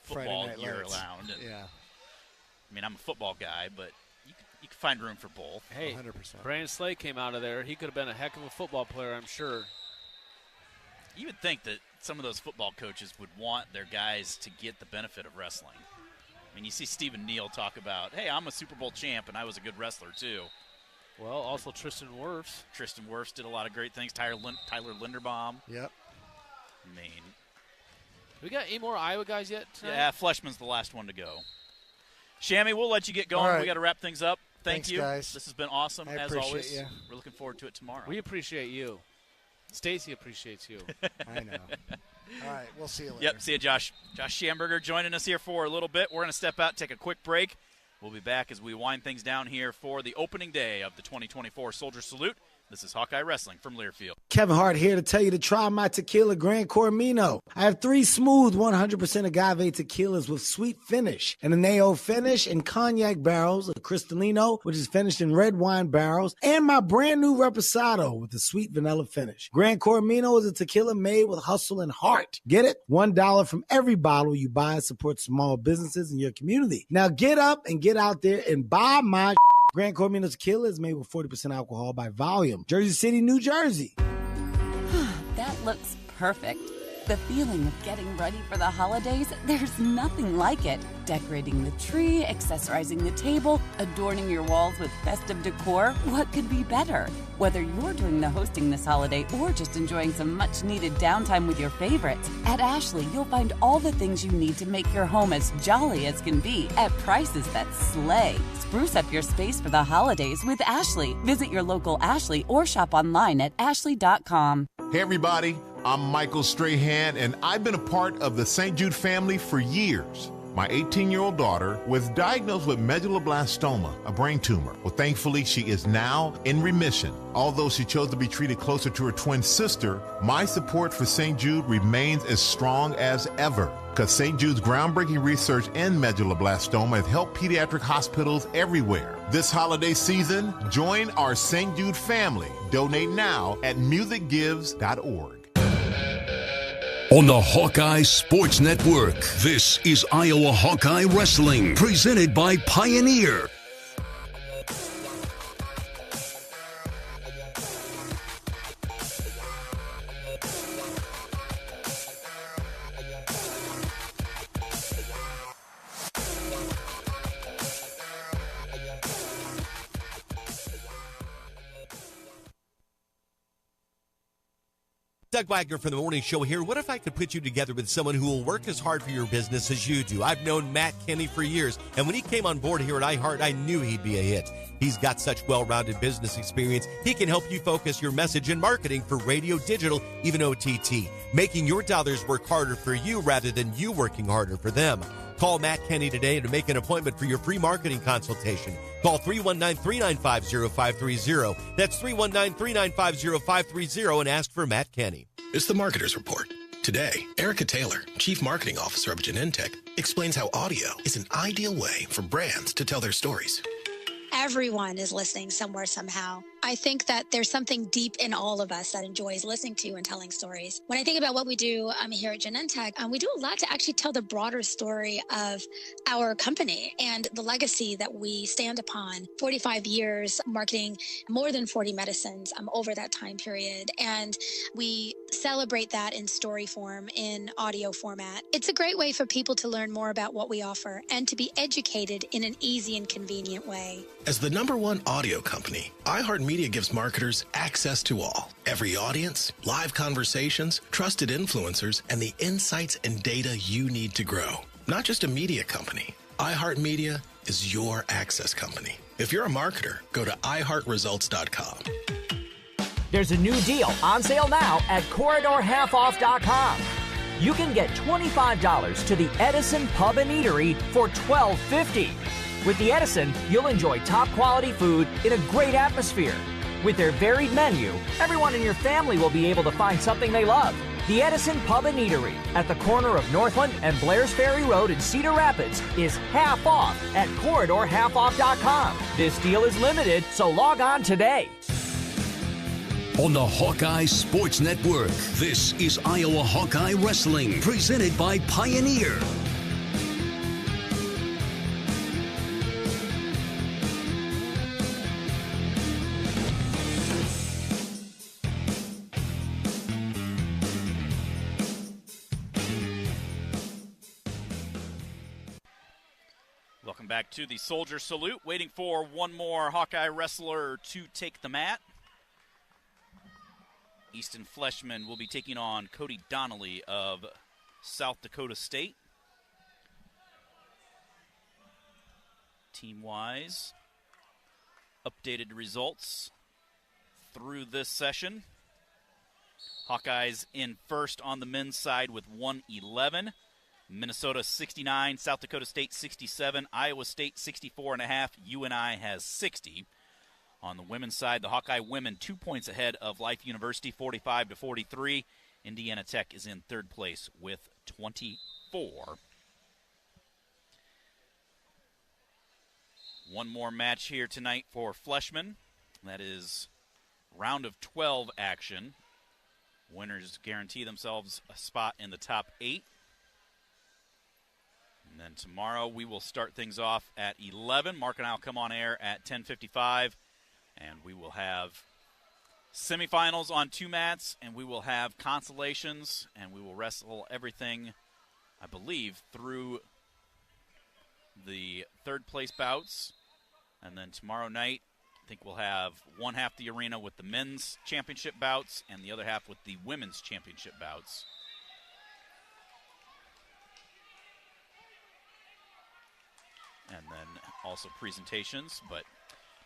[SPEAKER 4] football
[SPEAKER 8] Friday night
[SPEAKER 4] year
[SPEAKER 8] lights.
[SPEAKER 4] round. And,
[SPEAKER 8] Yeah.
[SPEAKER 4] I mean, I'm a football guy, but you can find room for both.
[SPEAKER 12] Hey,
[SPEAKER 8] 100%.
[SPEAKER 12] Brandon Slade came out of there. He could have been a heck of a football player, I'm sure.
[SPEAKER 4] You would think that some of those football coaches would want their guys to get the benefit of wrestling. I mean, you see Stephen Neal talk about, hey, I'm a Super Bowl champ, and I was a good wrestler, too.
[SPEAKER 12] Well, also Tristan Wirfs.
[SPEAKER 4] Tristan Wirfs did a lot of great things. Tyler Linderbaum.
[SPEAKER 8] Yep.
[SPEAKER 4] I mean.
[SPEAKER 12] We got any more Iowa guys yet tonight?
[SPEAKER 4] Yeah, Fleshman's the last one to go. Shammy, we'll let you get going.
[SPEAKER 8] All right.
[SPEAKER 4] We got to wrap things up.
[SPEAKER 8] Thanks,
[SPEAKER 4] Thank you.
[SPEAKER 8] guys.
[SPEAKER 4] This has been awesome,
[SPEAKER 8] I
[SPEAKER 4] as
[SPEAKER 8] appreciate
[SPEAKER 4] always.
[SPEAKER 8] you.
[SPEAKER 4] We're looking forward to it tomorrow.
[SPEAKER 12] We appreciate you. Stacy appreciates you.
[SPEAKER 8] I know. All right, we'll see you later.
[SPEAKER 4] Yep, see you, Josh. Josh Schamberger joining us here for a little bit. We're going to step out, take a quick break. We'll be back as we wind things down here for the opening day of the 2024 Soldier Salute. This is Hawkeye Wrestling from Learfield.
[SPEAKER 10] Kevin Hart here to tell you to try my tequila Gran Cormino. I have 3 smooth 100% agave tequilas with sweet finish, an Añejo finish in cognac barrels, a Cristalino, which is finished in red wine barrels, and my brand new Reposado with a sweet vanilla finish. Gran Cormino is a tequila made with hustle and heart. Get it? $1 from every bottle you buy supports small businesses in your community. Now get up and get out there and buy my Gran Cormino tequila is made with 40% alcohol by volume. Jersey City, New Jersey.
[SPEAKER 11] That looks perfect. The feeling of getting ready for the holidays, there's nothing like it. Decorating the tree, accessorizing the table, adorning your walls with festive decor. What could be better? Whether you're doing the hosting this holiday or just enjoying some much-needed downtime with your favorites, at Ashley, you'll find all the things you need to make your home as jolly as can be at prices that slay. Spruce up your space for the holidays with Ashley. Visit your local Ashley or shop online at ashley.com.
[SPEAKER 16] Hey everybody, I'm Michael Strahan, and I've been a part of the St. Jude family for years. My 18-year-old daughter was diagnosed with medulloblastoma, a brain tumor. Well, thankfully, she is now in remission. Although she chose to be treated closer to her twin sister, my support for St. Jude remains as strong as ever. Because St. Jude's groundbreaking research in medulloblastoma has helped pediatric hospitals everywhere. This holiday season, join our St. Jude family. Donate now at musicgives.org.
[SPEAKER 3] On the Hawkeye Sports Network, this is Iowa Hawkeye Wrestling, presented by Pioneer.
[SPEAKER 5] Doug Wagner from the Morning Show here. What if I could put you together with someone who will work as hard for your business as you do? I've known Matt Kenny for years, and when he came on board here at iHeart, I knew he'd be a hit. He's got such well-rounded business experience, he can help you focus your message and marketing for radio, digital, even OTT, making your dollars work harder for you rather than you working harder for them. Call Matt Kenny today to make an appointment for your free marketing consultation. Call 319-395-0530. That's 319-395-0530 and ask for Matt Kenny.
[SPEAKER 19] It's the Marketer's Report. Today, Erica Taylor, Chief Marketing Officer of Genentech, explains how audio is an ideal way for brands to tell their stories.
[SPEAKER 25] Everyone is listening somewhere, somehow.
[SPEAKER 6] I think that there's something deep in all of us that enjoys listening to and telling stories. When I think about what we do here at Genentech, we do a lot to actually tell the broader story of our company and the legacy that we stand upon. 45 years marketing more than 40 medicines over that time period. And we celebrate that in story form, in audio format. It's a great way for people to learn more about what we offer and to be educated in an easy and convenient way.
[SPEAKER 19] As the #1 audio company, iHeartMedia gives marketers access to all. Every audience, live conversations, trusted influencers, and the insights and data you need to grow. Not just a media company. iHeartMedia is your access company. If you're a marketer, go to iHeartResults.com.
[SPEAKER 7] There's a new deal on sale now at CorridorHalfOff.com. You can get $25 to the Edison Pub and Eatery for $12.50. With the Edison, you'll enjoy top-quality food in a great atmosphere. With their varied menu, everyone in your family will be able to find something they love. The Edison Pub and Eatery at the corner of Northland and Blair's Ferry Road in Cedar Rapids is half off at CorridorHalfOff.com. This deal is limited, so log on today.
[SPEAKER 3] On the Hawkeye Sports Network, this is Iowa Hawkeye Wrestling, presented by Pioneer.
[SPEAKER 4] Welcome back to the Soldier Salute. Waiting for one more Hawkeye wrestler to take the mat. Easton Fleshman will be taking on Cody Donnelly of South Dakota State. Team-wise, updated results through this session. Hawkeyes in first on the men's side with 111. Minnesota 69, South Dakota State 67, Iowa State 64.5, UNI has 60. On the women's side, the Hawkeye women 2 points ahead of Life University, 45-43. Indiana Tech is in third place with 24. One more match here tonight for Fleshman. That is round of 12 action. Winners guarantee themselves a spot in the top 8. And then tomorrow we will start things off at 11. Mark and I will come on air at 10:55. And we will have semifinals on 2 mats, and we will have consolations, and we will wrestle everything, I believe, through the third place bouts. And then tomorrow night, I think we'll have one half the arena with the men's championship bouts and the other half with the women's championship bouts. And then also presentations, but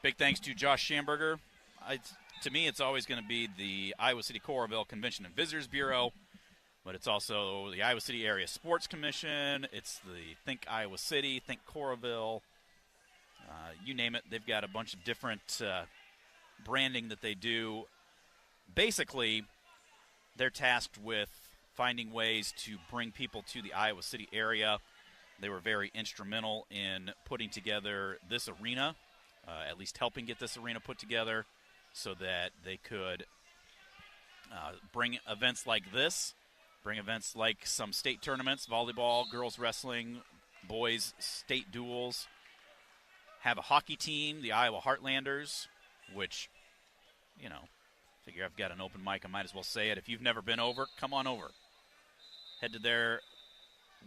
[SPEAKER 4] big thanks to Josh Schamberger. To me, it's always going to be the Iowa City Coralville Convention and Visitors Bureau, but it's also the Iowa City Area Sports Commission. It's the Think Iowa City, Think Coralville. You name it, they've got a bunch of different branding that they do. Basically, they're tasked with finding ways to bring people to the Iowa City area. They were very instrumental in putting together this arena. At least helping get this arena put together so that they could bring events like this, bring events like some state tournaments, volleyball, girls wrestling, boys state duels, have a hockey team, the Iowa Heartlanders, which, you know, figure I've got an open mic, I might as well say it. If you've never been over, come on over. Head to their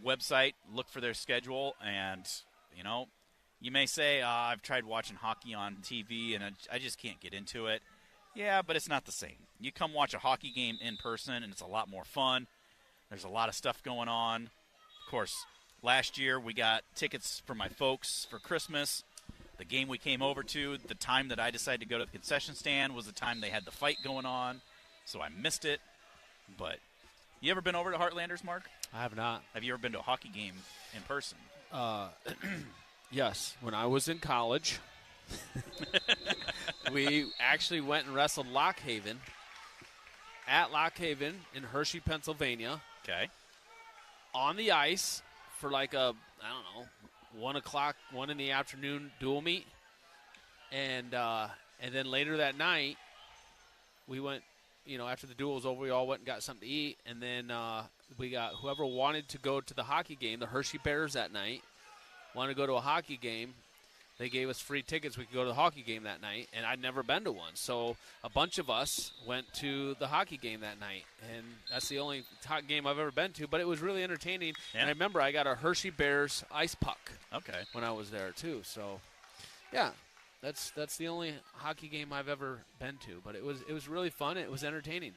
[SPEAKER 4] website, look for their schedule, and, you know, you may say, I've tried watching hockey on TV and I just can't get into it. Yeah, but it's not the same. You come watch a hockey game in person and it's a lot more fun. There's a lot of stuff going on. Of course, last year we got tickets for my folks for Christmas. The game we came over to, the time that I decided to go to the concession stand was the time they had the fight going on, so I missed it. But you ever been over to Heartlanders, Mark?
[SPEAKER 12] I have not.
[SPEAKER 4] Have you ever been to a hockey game in person?
[SPEAKER 12] Yes, when I was in college, we actually went and wrestled Lockhaven at Lockhaven in Hershey, Pennsylvania.
[SPEAKER 4] Okay.
[SPEAKER 12] On the ice for like a, 1 in the afternoon dual meet. And And then later that night, we went, after the duel was over, we all went and got something to eat. And then we got whoever wanted to go to the hockey game, the Hershey Bears that night, wanted to go to a hockey game. They gave us free tickets. We could go to the hockey game that night, and I'd never been to one. So a bunch of us went to the hockey game that night, and that's the only hockey game I've ever been to. But it was really entertaining.
[SPEAKER 4] Yeah.
[SPEAKER 12] And I remember I got a Hershey Bears ice puck
[SPEAKER 4] Okay.
[SPEAKER 12] when I was there, too. So, yeah, that's the only hockey game I've ever been to. But it was really fun. It was entertaining.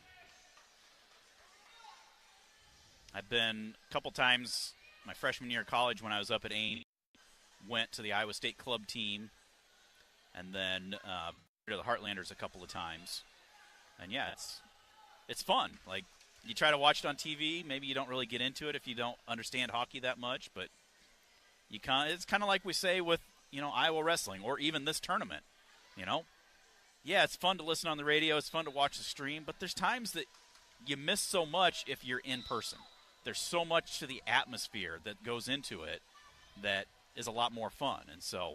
[SPEAKER 4] I've been a couple times my freshman year of college when I was up at Ames. Went to the Iowa State club team, and then to the Heartlanders a couple of times. And, yeah, it's fun. Like, you try to watch it on TV. Maybe you don't really get into it if you don't understand hockey that much. But it's kind of like we say with, Iowa wrestling or even this tournament. Yeah, it's fun to listen on the radio. It's fun to watch the stream. But there's times that you miss so much if you're in person. There's so much to the atmosphere that goes into it that is a lot more fun. And so,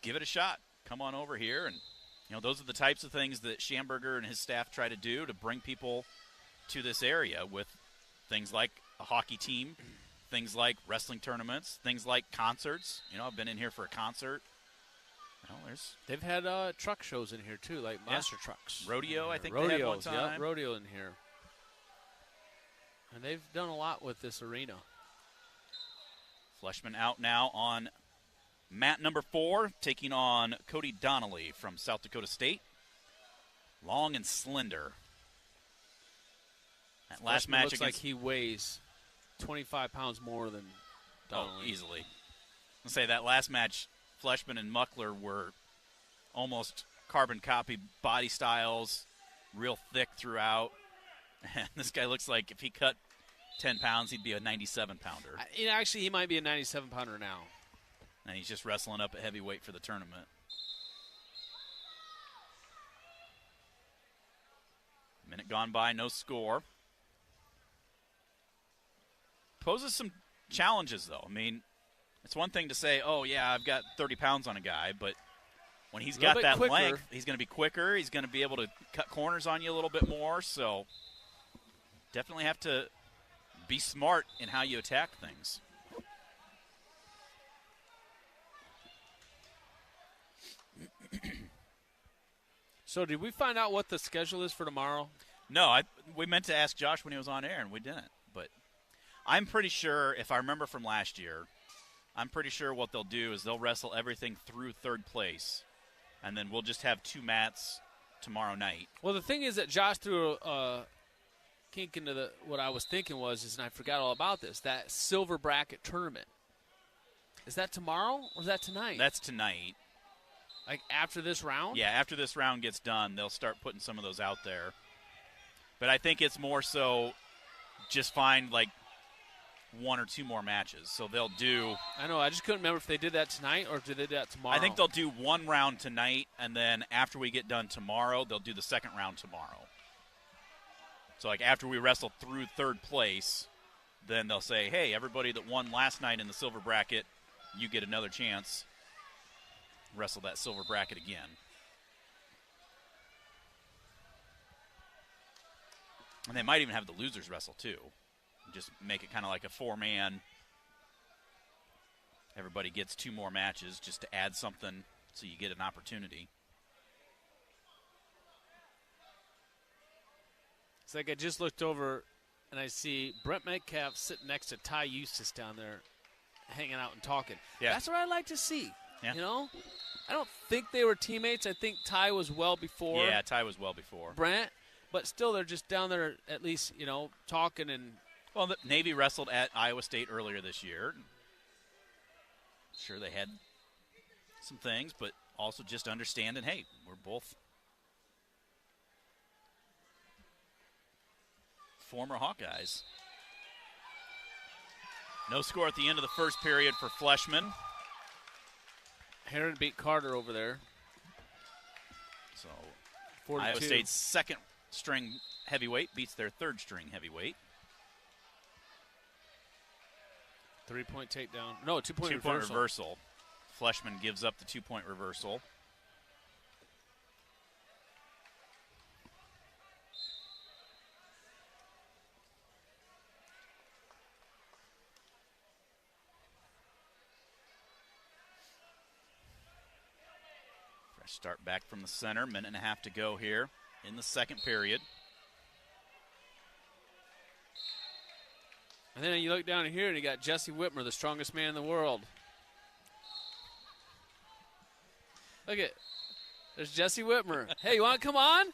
[SPEAKER 4] give it a shot. Come on over here. And, those are the types of things that Schamberger and his staff try to do to bring people to this area with things like a hockey team, things like wrestling tournaments, things like concerts. I've been in here for a concert.
[SPEAKER 12] They've had truck shows in here, too, like monster trucks.
[SPEAKER 4] Rodeo, I think they had one time.
[SPEAKER 12] Yeah, rodeo in here. And they've done a lot with this arena.
[SPEAKER 4] Fleshman out now on mat number 4, taking on Cody Donnelly from South Dakota State. Long and slender. That last match
[SPEAKER 12] looks like he weighs 25 pounds more than Donnelly.
[SPEAKER 4] Oh, easily. I'll say that last match, Fleshman and Muckler were almost carbon copy body styles, real thick throughout. And this guy looks like if he cut 10 pounds, he'd be a 97-pounder.
[SPEAKER 12] Actually, he might be a 97-pounder now.
[SPEAKER 4] And he's just wrestling up at heavyweight for the tournament. Minute gone by, no score. Poses some challenges, though. I mean, it's one thing to say, oh, yeah, I've got 30 pounds on a guy, but when he's got that length, he's going to be quicker. He's going to be able to cut corners on you a little bit more. So definitely have to be smart in how you attack things.
[SPEAKER 12] So did we find out what the schedule is for tomorrow?
[SPEAKER 4] No, we meant to ask Josh when he was on air, and we didn't. But I'm pretty sure, if I remember from last year, I'm pretty sure what they'll do is they'll wrestle everything through third place, and then we'll just have 2 mats tomorrow night.
[SPEAKER 12] Well, the thing is that Josh threw a kink into what I was thinking and I forgot all about this, that silver bracket tournament. Is that tomorrow or is that tonight?
[SPEAKER 4] That's tonight.
[SPEAKER 12] Like after this round?
[SPEAKER 4] Yeah, after this round gets done, they'll start putting some of those out there. But I think it's more so just find like 1 or 2 more matches. So they'll do...
[SPEAKER 12] I know, I just couldn't remember if they did that tonight or if they did that tomorrow.
[SPEAKER 4] I think they'll do 1 round tonight, and then after we get done tomorrow, they'll do the second round tomorrow. So, like, after we wrestle through third place, then they'll say, hey, everybody that won last night in the silver bracket, you get another chance. Wrestle that silver bracket again. And they might even have the losers wrestle, too. Just make it kind of like a 4-man. Everybody gets 2 more matches just to add something so you get an opportunity.
[SPEAKER 12] It's like I just looked over and I see Brent Metcalf sitting next to Ty Eustace down there hanging out and talking.
[SPEAKER 4] Yeah.
[SPEAKER 12] That's what I like to see.
[SPEAKER 4] Yeah.
[SPEAKER 12] I don't think they were teammates. I think Ty was well before.
[SPEAKER 4] Yeah, Ty was well before
[SPEAKER 12] Brent, but still they're just down there at least, talking and.
[SPEAKER 4] Well, the Navy wrestled at Iowa State earlier this year. Sure, they had some things, but also just understanding, hey, we're both former Hawkeyes. No score at the end of the first period for Fleshman.
[SPEAKER 12] Heron beat Carter over there.
[SPEAKER 4] So
[SPEAKER 12] 42.
[SPEAKER 4] Iowa State's second string heavyweight beats their third string heavyweight.
[SPEAKER 12] 3-point takedown. No, 2-point
[SPEAKER 4] Two-point
[SPEAKER 12] reversal.
[SPEAKER 4] reversal. Fleshman gives up the 2-point reversal. Start back from the center. Minute and a half to go here in the second period.
[SPEAKER 12] And then you look down here and you got Jesse Whitmer, the strongest man in the world. Look at, there's Jesse Whitmer. Hey, you want to come on?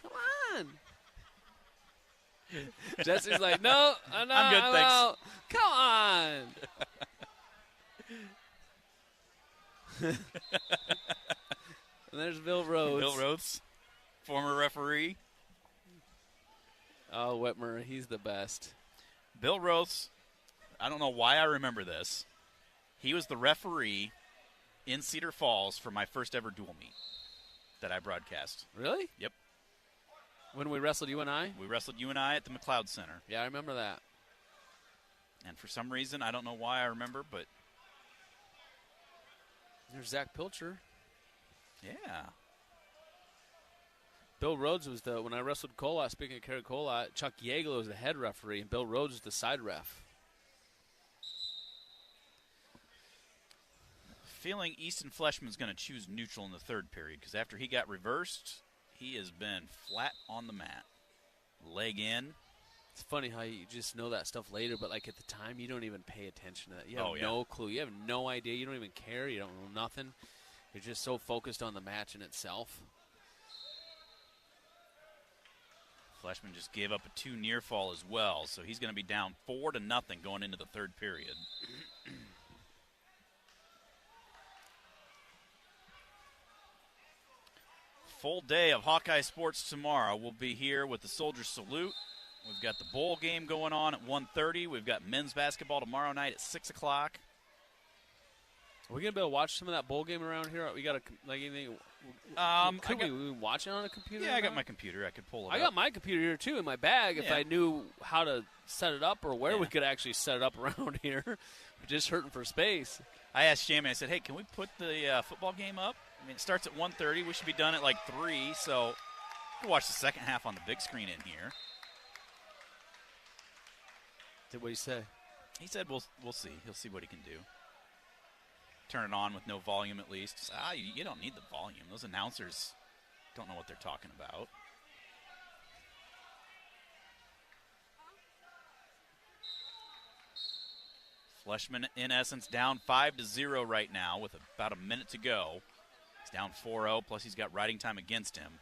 [SPEAKER 12] Come on. Jesse's like, no, I'm
[SPEAKER 4] good, thanks.
[SPEAKER 12] out. Come on. And there's Bill Rhodes.
[SPEAKER 4] Bill Rhodes, former referee.
[SPEAKER 12] Oh, Whitmer, he's the best.
[SPEAKER 4] Bill Rhodes, I don't know why I remember this. He was the referee in Cedar Falls for my first ever dual meet that I broadcast.
[SPEAKER 12] Really?
[SPEAKER 4] Yep.
[SPEAKER 12] When we wrestled you and I?
[SPEAKER 4] We wrestled you and I at the McLeod Center.
[SPEAKER 12] Yeah, I remember that.
[SPEAKER 4] And for some reason, I don't know why I remember, but...
[SPEAKER 12] There's Zach Pilcher.
[SPEAKER 4] Yeah.
[SPEAKER 12] Bill Rhodes was when I wrestled Colot, speaking of Kerry Colot, Chuck Yeagle was the head referee, and Bill Rhodes was the side ref.
[SPEAKER 4] Feeling Easton Fleshman's going to choose neutral in the third period, because after he got reversed, he has been flat on the mat. Leg in.
[SPEAKER 12] It's funny how you just know that stuff later, but like at the time, you don't even pay attention to that. You have
[SPEAKER 4] Oh, yeah.
[SPEAKER 12] no clue. You have no idea. You don't even care. You don't know nothing. You're just so focused on the match in itself.
[SPEAKER 4] Fleshman just gave up a 2 near fall as well, so he's going to be down 4-0 going into the third period. Full day of Hawkeye sports tomorrow. We'll be here with the Soldier Salute. We've got the bowl game going on at 1:30. We've got men's basketball tomorrow night at 6 o'clock.
[SPEAKER 12] Are we going to be able to watch some of that bowl game around here? We got anything? Could we watch it on a computer?
[SPEAKER 4] Yeah, I got my computer. I could pull it up.
[SPEAKER 12] I got my computer here, too, in my bag. If
[SPEAKER 4] Yeah.
[SPEAKER 12] I knew how to set it up or where we could actually set it up around here. We're just hurting for space.
[SPEAKER 4] I asked Jamie, I said, hey, can we put the football game up? I mean, it starts at 1:30. We should be done at like 3, so we'll watch the second half on the big screen in here.
[SPEAKER 12] What did he say?
[SPEAKER 4] He said we'll see. He'll see what he can do. Turn it on with no volume at least. You don't need the volume. Those announcers don't know what they're talking about. Fleshman, in essence, down 5-0 right now with about a minute to go. He's down 4-0, plus he's got riding time against him.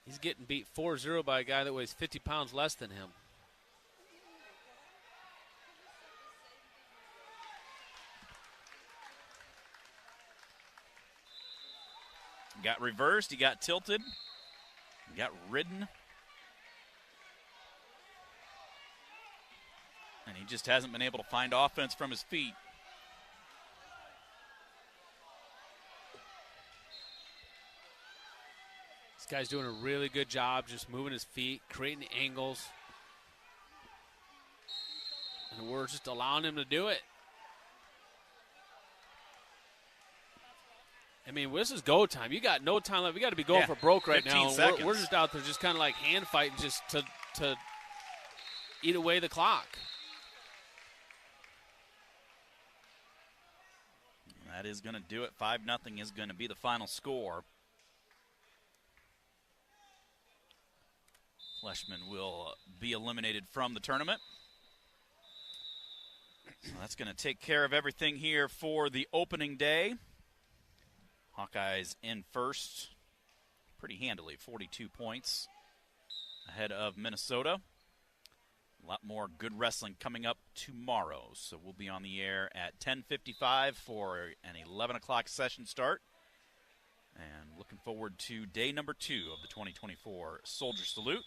[SPEAKER 12] He's getting beat 4-0 by a guy that weighs 50 pounds less than him.
[SPEAKER 4] He got reversed, he got tilted, he got ridden. And he just hasn't been able to find offense from his feet.
[SPEAKER 12] This guy's doing a really good job just moving his feet, creating angles. And we're just allowing him to do it. I mean, this is go time. You got no time left. We got to be going for broke right now.
[SPEAKER 4] 15 seconds.
[SPEAKER 12] We're just out there just kind of like hand fighting just to eat away the clock.
[SPEAKER 4] That is going to do it. 5-0 is going to be the final score. Fleshman will be eliminated from the tournament. So that's going to take care of everything here for the opening day. Hawkeyes in first pretty handily, 42 points ahead of Minnesota. A lot more good wrestling coming up tomorrow. So we'll be on the air at 10:55 for an 11 o'clock session start. And looking forward to day number 2 of the 2024 Soldier Salute.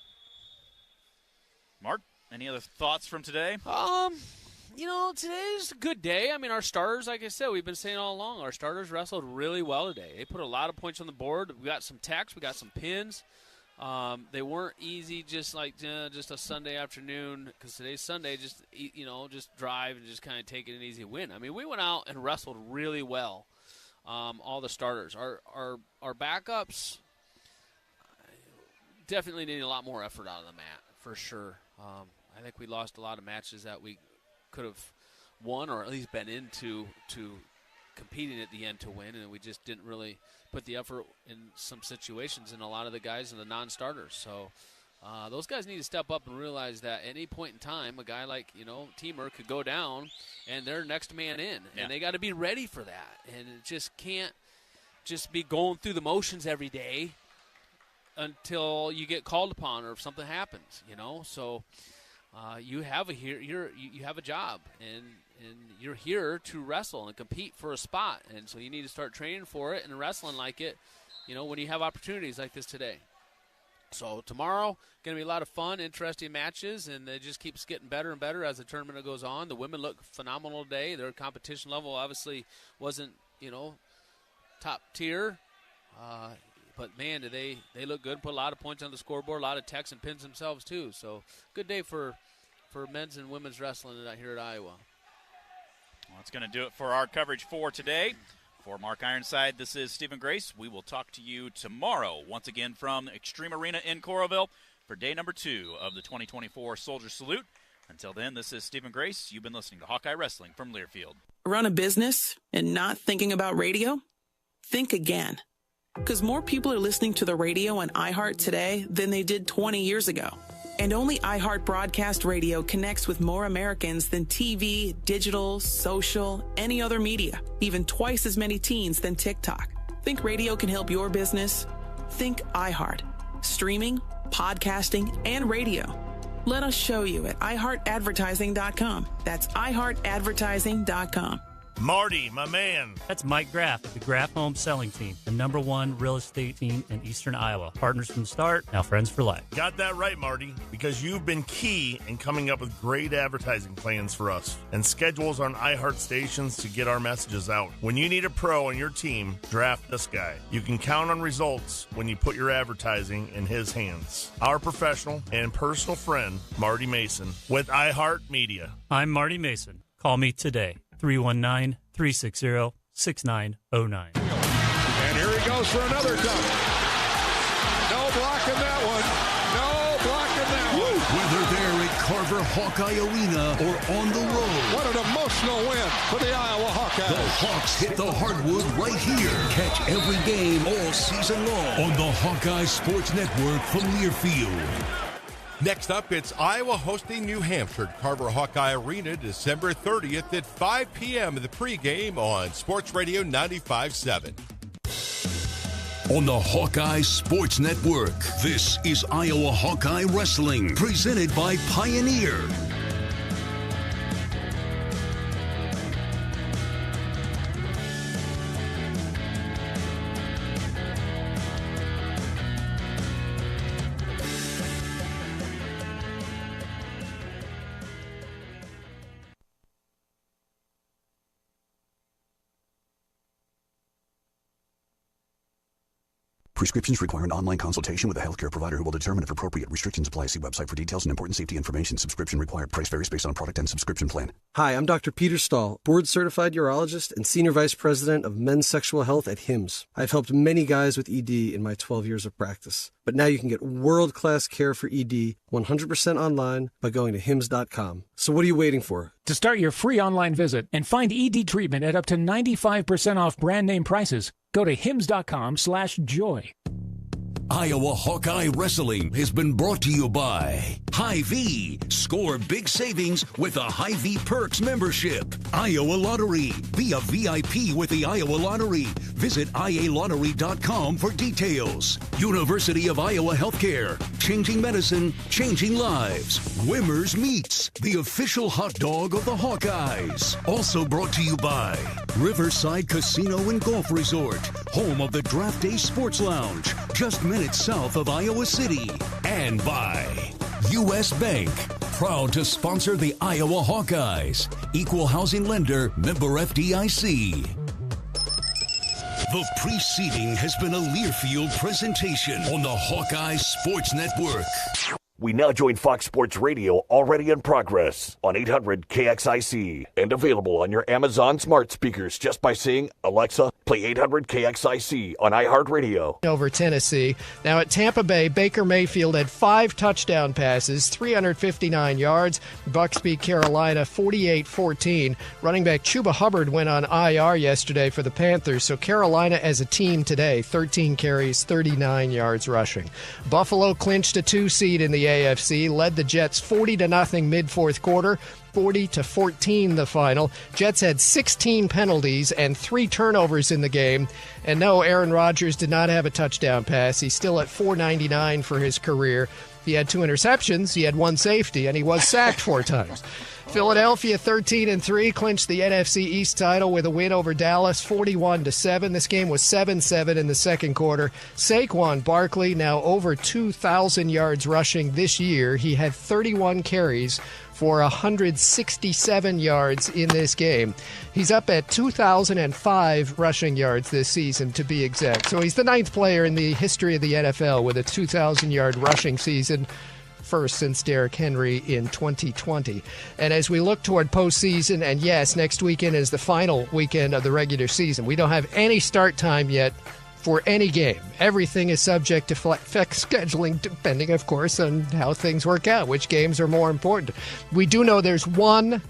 [SPEAKER 4] Mark, any other thoughts from today?
[SPEAKER 12] You know, today's a good day. I mean, our starters, like I said, we've been saying all along, our starters wrestled really well today. They put a lot of points on the board. We got some techs. We got some pins. They weren't easy, just like just a Sunday afternoon, because today's Sunday, just drive and just kind of take it an easy win. I mean, we went out and wrestled really well, all the starters. Our backups definitely need a lot more effort out of the mat, for sure. I think we lost a lot of matches that we could have won or at least been into to competing at the end to win, and we just didn't really put the effort in some situations, and a lot of the guys and the non-starters. So those guys need to step up and realize that at any point in time, a guy like, Teamer could go down, and they're next man in, and they got to be ready for that. And it just can't just be going through the motions every day until you get called upon or if something happens, So you have a job, and you're here to wrestle and compete for a spot, and so you need to start training for it and wrestling like it, when you have opportunities like this today. So tomorrow, going to be a lot of fun, interesting matches, and it just keeps getting better and better as the tournament goes on. The women look phenomenal today. Their competition level obviously wasn't, top tier, but man, do they look good. Put a lot of points on the scoreboard, a lot of techs and pins themselves too. So good day for men's and women's wrestling here at Iowa.
[SPEAKER 4] Well, that's going to do it for our coverage for today. For Mark Ironside, this is Stephen Grace. We will talk to you tomorrow, once again from Extreme Arena in Coralville for day number 2 of the 2024 Soldier Salute. Until then, this is Stephen Grace. You've been listening to Hawkeye Wrestling from Learfield.
[SPEAKER 13] Run a business and not thinking about radio? Think again. Because more people are listening to the radio on iHeart today than they did 20 years ago. And only iHeart Broadcast Radio connects with more Americans than TV, digital, social, any other media, even twice as many teens than TikTok. Think radio can help your business? Think iHeart. Streaming, podcasting, and radio. Let us show you at iHeartAdvertising.com. That's iHeartAdvertising.com.
[SPEAKER 14] Marty, my man.
[SPEAKER 15] That's Mike Graff, the Graff Home Selling Team, the #1 real estate team in Eastern Iowa. Partners from the start, now friends for life.
[SPEAKER 14] Got that right, Marty, because you've been key in coming up with great advertising plans for us and schedules on iHeart stations to get our messages out. When you need a pro on your team, draft this guy. You can count on results when you put your advertising in his hands. Our professional and personal friend, Marty Mason, with iHeart Media.
[SPEAKER 15] I'm Marty Mason. Call me today. 319-360-6909.
[SPEAKER 17] And here he goes for another dunk. No blocking that one. No blocking that one.
[SPEAKER 3] Whether they're at Carver Hawkeye Arena or on the road.
[SPEAKER 17] What an emotional win for the Iowa Hawkeyes.
[SPEAKER 3] The Hawks hit the hardwood right here. Catch every game all season long on the Hawkeye Sports Network from Learfield.
[SPEAKER 5] Next up, it's Iowa hosting New Hampshire at Carver Hawkeye Arena December 30th at 5 p.m. The pregame on Sports Radio 95.7.
[SPEAKER 3] On the Hawkeye Sports Network, this is Iowa Hawkeye Wrestling, presented by Pioneer.
[SPEAKER 25] Prescriptions require an online consultation with a healthcare provider who will determine if appropriate. Restrictions apply. See website for details and important safety information. Subscription required. Price varies based on product and subscription plan.
[SPEAKER 26] Hi, I'm Dr. Peter Stahl, board-certified urologist and Senior Vice President of Men's Sexual Health at HIMSS. I've helped many guys with ED in my 12 years of practice. But now you can get world-class care for ED 100% online by going to HIMSS.com. So what are you waiting for?
[SPEAKER 27] To start your free online visit and find ED treatment at up to 95% off brand name prices, go to hims.com/joy.
[SPEAKER 3] Iowa Hawkeye Wrestling has been brought to you by Hy-Vee. Score big savings with a Hy-Vee Perks membership. Iowa Lottery. Be a VIP with the Iowa Lottery. Visit ialottery.com for details. University of Iowa Healthcare. Changing medicine, changing lives. Wimmer's Meats, the official hot dog of the Hawkeyes. Also brought to you by Riverside Casino and Golf Resort, home of the Draft Day Sports Lounge, just minutes south of Iowa City. And by U.S. Bank, proud to sponsor the Iowa Hawkeyes. Equal housing lender, member FDIC. The preceding has been a Learfield presentation on the Hawkeye Sports Network.
[SPEAKER 28] We now join Fox Sports Radio, already in progress on 800 KXIC and available on your Amazon smart speakers just by saying, Alexa, Play 800-KXIC on iHeartRadio.
[SPEAKER 1] Over Tennessee. Now at Tampa Bay, Baker Mayfield had 5 touchdown passes, 359 yards. Bucs beat Carolina 48-14. Running back Chuba Hubbard went on IR yesterday for the Panthers, so Carolina as a team today, 13 carries, 39 yards rushing. Buffalo clinched a 2 seed in the AFC, led the Jets 40-0 mid-fourth quarter. 40-14 the final. Jets had 16 penalties and 3 turnovers in the game. And no, Aaron Rodgers did not have a touchdown pass. He's still at .499 for his career. He had 2 interceptions, he had 1 safety, and he was sacked 4 times. Philadelphia 13-3 clinched the NFC East title with a win over Dallas 41-7. This game was 7-7 in the second quarter. Saquon Barkley now over 2,000 yards rushing this year. He had 31 carries for 167 yards in this game. He's up at 2,005 rushing yards this season, to be exact. So he's the 9th player in the history of the NFL with a 2,000-yard rushing season, first since Derrick Henry in 2020. And as we look toward postseason, and yes, next weekend is the final weekend of the regular season. We don't have any start time yet for any game. Everything is subject to flex scheduling, depending, of course, on how things work out, which games are more important. We do know there's one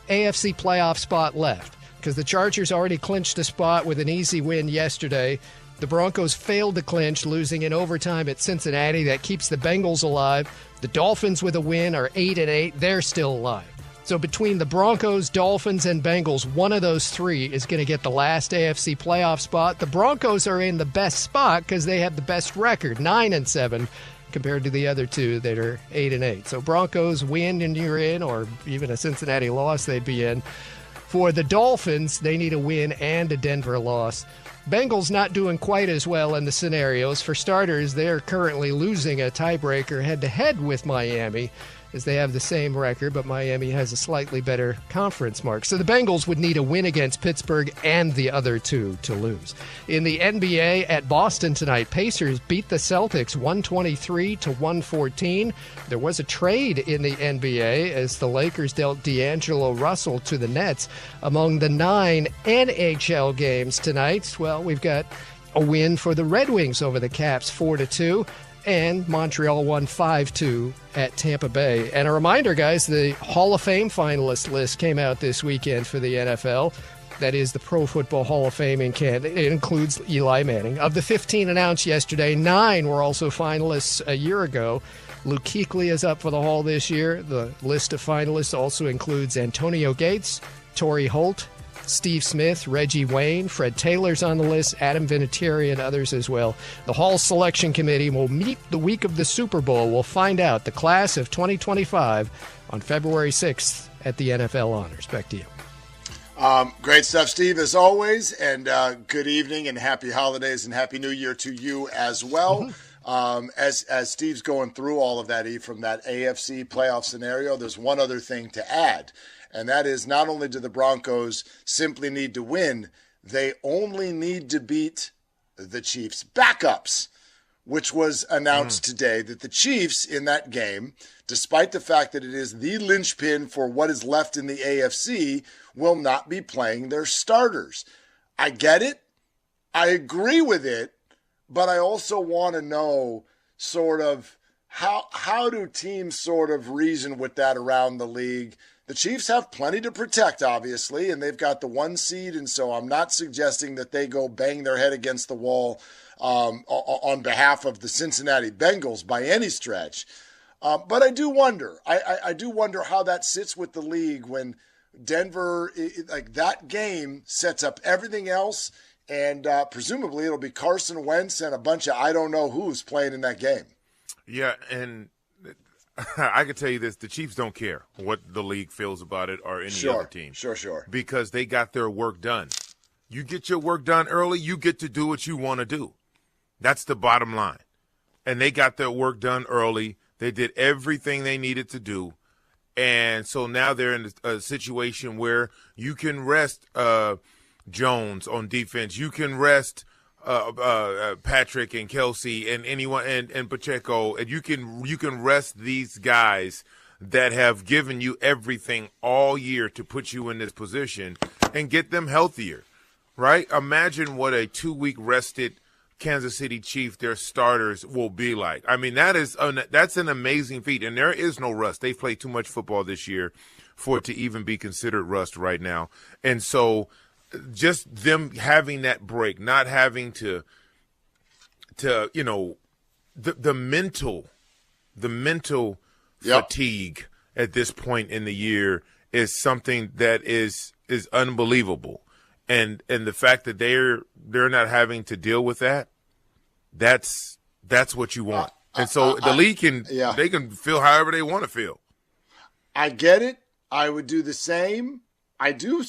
[SPEAKER 1] AFC playoff spot left, because the Chargers already clinched a spot with an easy win yesterday. The Broncos failed to clinch, losing in overtime at Cincinnati. That keeps the Bengals alive. The Dolphins with a win are 8-8. They're still alive. So between the Broncos, Dolphins, and Bengals, one of those 3 is going to get the last AFC playoff spot. The Broncos are in the best spot because they have the best record, 9-7, compared to the other 2 that are 8-8. So Broncos win and you're in, or even a Cincinnati loss, they'd be in. For the Dolphins, they need a win and a Denver loss. Bengals not doing quite as well in the scenarios. For starters, they're currently losing a tiebreaker head-to-head with Miami, as they have the same record, but Miami has a slightly better conference mark. So the Bengals would need a win against Pittsburgh and the other 2 to lose. In the NBA at Boston tonight, Pacers beat the Celtics 123-114. There was a trade in the NBA as the Lakers dealt D'Angelo Russell to the Nets. Among the 9 NHL games tonight, well, we've got a win for the Red Wings over the Caps 4-2. And Montreal won 5-2 at Tampa Bay. And a reminder, guys, the Hall of Fame finalist list came out this weekend for the NFL. That is the Pro Football Hall of Fame in Canada. It includes Eli Manning. Of the 15 announced yesterday, 9 were also finalists a year ago. Luke Kuechly is up for the Hall this year. The list of finalists also includes Antonio Gates, Torrey Holt, Steve Smith, Reggie Wayne, Fred Taylor's on the list, Adam Vinatieri, and others as well. The Hall Selection Committee will meet the week of the Super Bowl. We'll find out the class of 2025 on February 6th at the NFL Honors. Back to you.
[SPEAKER 2] Great stuff, Steve, as always, and good evening and happy holidays and happy New Year to you as well. As Steve's going through all of that, from that AFC playoff scenario, there's one other thing to add. And that is, not only do the Broncos simply need to win, they only need to beat the Chiefs' backups, which was announced today that the Chiefs in that game, despite the fact that it is the linchpin for what is left in the AFC, will not be playing their starters. I get it. I agree with it. But I also want to know sort of how do teams sort of reason with that around the league? The Chiefs have plenty to protect, obviously, and they've got the 1 seed, and so I'm not suggesting that they go bang their head against the wall on behalf of the Cincinnati Bengals by any stretch. But I do wonder. I do wonder how that sits with the league when Denver, like that game, sets up everything else, and presumably it'll be Carson Wentz and a bunch of I don't know who's playing in that game.
[SPEAKER 9] Yeah, and I can tell you this, the Chiefs don't care what the league feels about it or any other team.
[SPEAKER 2] Sure.
[SPEAKER 9] Because they got their work done. You get your work done early, you get to do what you want to do. That's the bottom line. And they got their work done early. They did everything they needed to do. And so now they're in a situation where you can rest Jones on defense. You can rest Patrick and Kelsey and anyone and Pacheco, and you can rest these guys that have given you everything all year to put you in this position and get them healthier. right? Imagine what a 2-week rested Kansas City Chief, their starters, will be like. I mean, that's an amazing feat, and there is no rust. They've played too much football this year for it to even be considered rust right now. And so just them having that break, not having to you know, the mental fatigue at this point in the year is something that is unbelievable. And the fact that they're not having to deal with that's what you want. And so the league they can feel however they want to feel.
[SPEAKER 2] I get it. I would do the same. I do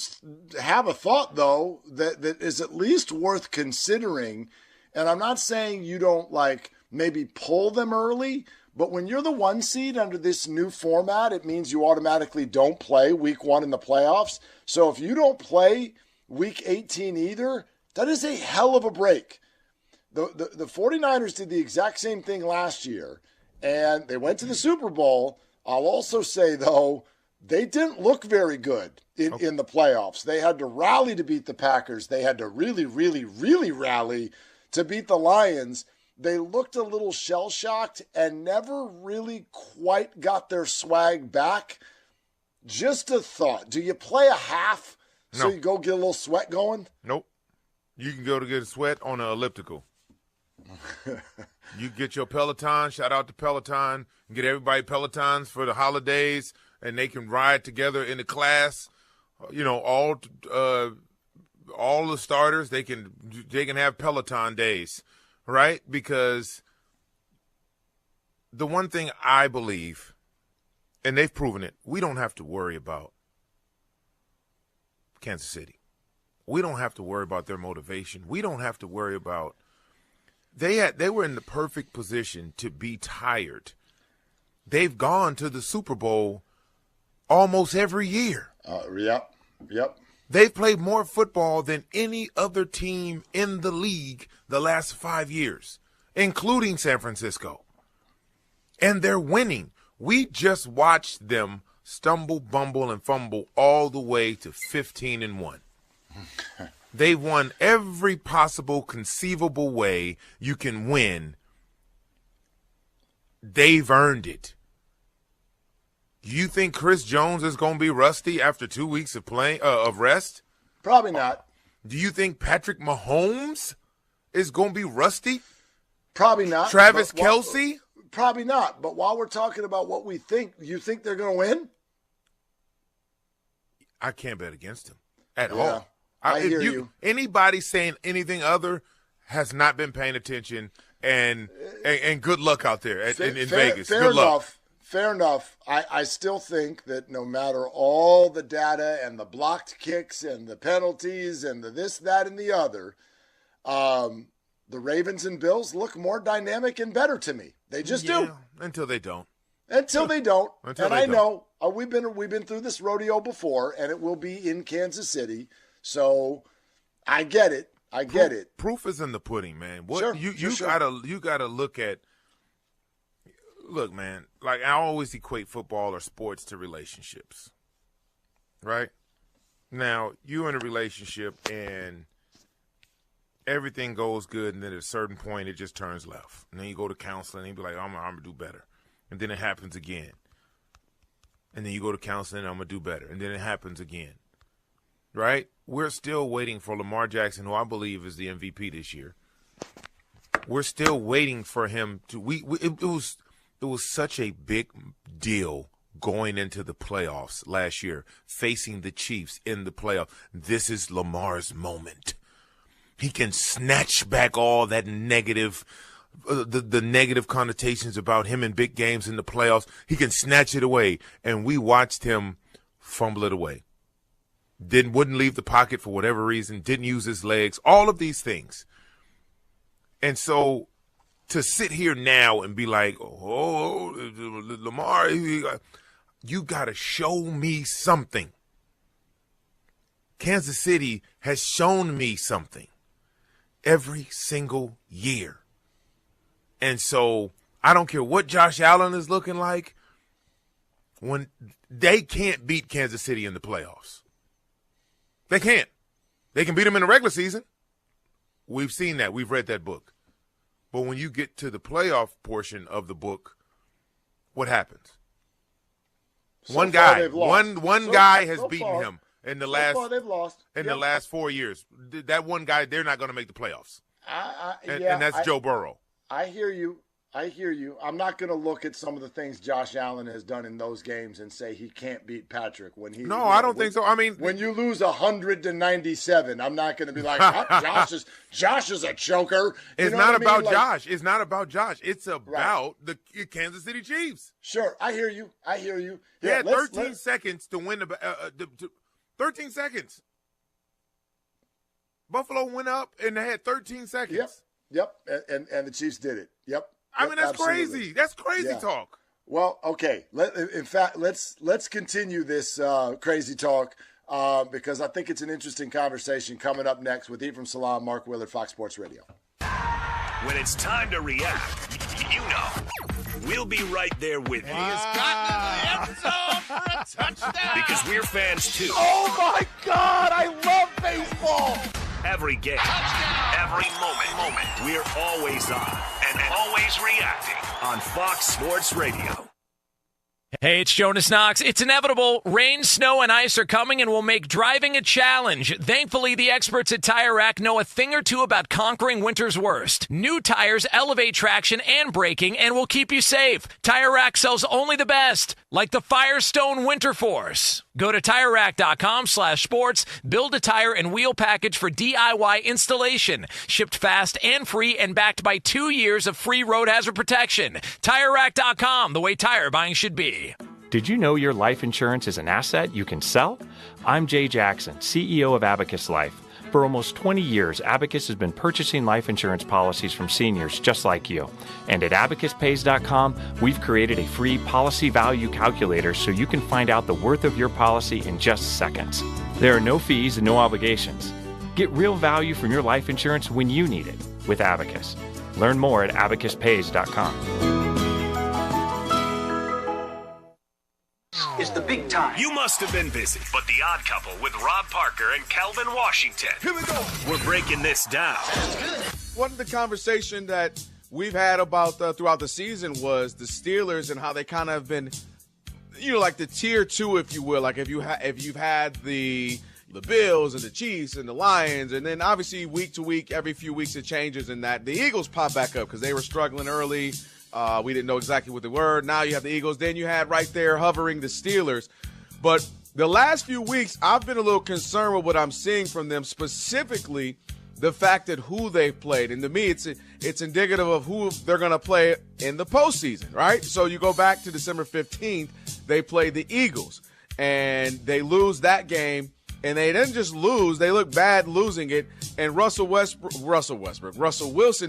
[SPEAKER 2] have a thought, though, that is at least worth considering. And I'm not saying you don't, like, maybe pull them early, but when you're the 1 seed under this new format, it means you automatically don't play week 1 in the playoffs. So if you don't play week 18 either, that is a hell of a break. The 49ers did the exact same thing last year, and they went to the Super Bowl. I'll also say, though, they didn't look very good in the playoffs. They had to rally to beat the Packers. They had to really, really, really rally to beat the Lions. They looked a little shell-shocked and never really quite got their swag back. Just a thought. Do you play a half so you go get a little sweat going?
[SPEAKER 9] Nope. You can go to get a sweat on an elliptical. You get your Peloton. Shout out to Peloton. Get everybody Pelotons for the holidays, and they can ride together in the class. You know, all the starters, they can have Peloton days, right? Because the one thing I believe, and they've proven it, we don't have to worry about Kansas City. We don't have to worry about their motivation. We don't have to worry about they were in the perfect position to be tired. They've gone to the Super Bowl almost every year.
[SPEAKER 2] Yep.
[SPEAKER 9] They've played more football than any other team in the league the last 5 years, including San Francisco. And they're winning. We just watched them stumble, bumble, and fumble all the way to 15-1. They've won every possible conceivable way you can win. They've earned it. You think Chris Jones is going to be rusty after 2 weeks of of rest?
[SPEAKER 2] Probably not.
[SPEAKER 9] Do you think Patrick Mahomes is going to be rusty?
[SPEAKER 2] Probably not.
[SPEAKER 9] Travis Kelce?
[SPEAKER 2] Probably not. But while we're talking about what we think, you think they're going to win?
[SPEAKER 9] I can't bet against him at all.
[SPEAKER 2] I hear you.
[SPEAKER 9] Anybody saying anything other has not been paying attention, and good luck out there in Vegas. Good luck.
[SPEAKER 2] Fair enough. I still think that no matter all the data and the blocked kicks and the penalties and the this, that, and the other, the Ravens and Bills look more dynamic and better to me. They just do.
[SPEAKER 9] Until they don't.
[SPEAKER 2] I know we've been through this rodeo before, and it will be in Kansas City. So I get it.
[SPEAKER 9] Proof is in the pudding, man.
[SPEAKER 2] Sure.
[SPEAKER 9] You gotta look at. Look, man. Like, I always equate football or sports to relationships, right? Now you're in a relationship and everything goes good, and then at a certain point it just turns left, and then you go to counseling and you be like, I'm gonna do better, and then it happens again, and then you go to counseling and I'm gonna do better, and then it happens again. Right? We're still waiting for Lamar Jackson, who I believe is the MVP this year. We're still waiting for him to. It was such a big deal going into the playoffs last year, facing the Chiefs in the playoffs. This is Lamar's moment. He can snatch back all that negative, the negative connotations about him in big games in the playoffs. He can snatch it away, and we watched him fumble it away. Wouldn't leave the pocket for whatever reason, didn't use his legs, all of these things. And so to sit here now and be like, oh, Lamar, you got to show me something. Kansas City has shown me something every single year. And so I don't care what Josh Allen is looking like, when they can't beat Kansas City in the playoffs. They can't. They can beat them in the regular season. We've seen that. We've read that book. But when you get to the playoff portion of the book, what happens? One guy has beaten him in the last 4 years. That one guy, they're not going to make the playoffs. And that's Joe Burrow.
[SPEAKER 2] I hear you. I'm not going to look at some of the things Josh Allen has done in those games and say he can't beat Patrick
[SPEAKER 9] I don't think so. I mean,
[SPEAKER 2] when you lose 100-97, I'm not going to be like, Josh is a choker.
[SPEAKER 9] It's not about Josh. It's not about Josh. It's about the Kansas City Chiefs.
[SPEAKER 2] Sure, I hear you.
[SPEAKER 9] They had 13 seconds to win 13 seconds. Buffalo went up and they had 13 seconds.
[SPEAKER 2] Yep. And the Chiefs did it. Yep.
[SPEAKER 9] I mean, that's
[SPEAKER 2] absolutely
[SPEAKER 9] crazy. That's crazy talk.
[SPEAKER 2] Well, okay. In fact, let's continue this crazy talk because I think it's an interesting conversation coming up next with Ephraim Salaam, Mark Willard, Fox Sports Radio.
[SPEAKER 28] When it's time to react, you know, we'll be right there with you.
[SPEAKER 17] He has gotten into the end zone for a touchdown.
[SPEAKER 28] Because we're fans too.
[SPEAKER 17] Oh my God, I love baseball.
[SPEAKER 28] Every game, every moment, we're always on and always reacting on Fox Sports Radio.
[SPEAKER 8] Hey, it's Jonas Knox. It's inevitable. Rain, snow, and ice are coming and will make driving a challenge. Thankfully, the experts at Tire Rack know a thing or two about conquering winter's worst. New tires elevate traction and braking and will keep you safe. Tire Rack sells only the best, like the Firestone Winter Force. Go to TireRack.com/sports, build a tire and wheel package for DIY installation. Shipped fast and free and backed by 2 years of free road hazard protection. TireRack.com, the way tire buying should be.
[SPEAKER 10] Did you know your life insurance is an asset you can sell? I'm Jay Jackson, CEO of Abacus Life. For almost 20 years, Abacus has been purchasing life insurance policies from seniors just like you. And at abacuspays.com, we've created a free policy value calculator so you can find out the worth of your policy in just seconds. There are no fees and no obligations. Get real value from your life insurance when you need it with Abacus. Learn more at abacuspays.com.
[SPEAKER 28] Is the big time. You must have been busy, but The Odd Couple with Rob Parker and Kelvin Washington. Here we go. We're breaking this down.
[SPEAKER 18] One of the conversation that we've had about throughout the season was the Steelers and how they kind of have been, like the tier 2, if you will. Like if you've had the Bills and the Chiefs and the Lions, and then obviously week to week, every few weeks it changes. And that the Eagles pop back up because they were struggling early. We didn't know exactly what they were. Now you have the Eagles. Then you had right there hovering the Steelers. But the last few weeks, I've been a little concerned with what I'm seeing from them, specifically the fact that who they've played. And to me, it's indicative of who they're going to play in the postseason, right? So you go back to December 15th, they played the Eagles, and they lose that game. And they didn't just lose, they look bad losing it. And Russell Wilson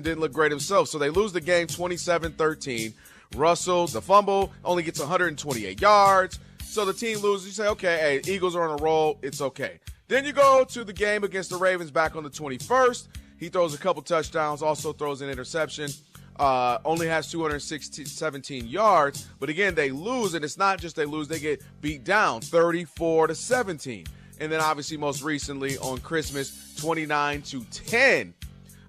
[SPEAKER 18] didn't look great himself. So they lose the game 27-13. Russell, the fumble, only gets 128 yards. So the team loses. You say, okay, hey, Eagles are on a roll. It's okay. Then you go to the game against the Ravens back on the 21st. He throws a couple touchdowns, also throws an interception. Only has 217 yards. But again, they lose. And it's not just they lose, they get beat down 34-17. And then obviously most recently on Christmas, 29-10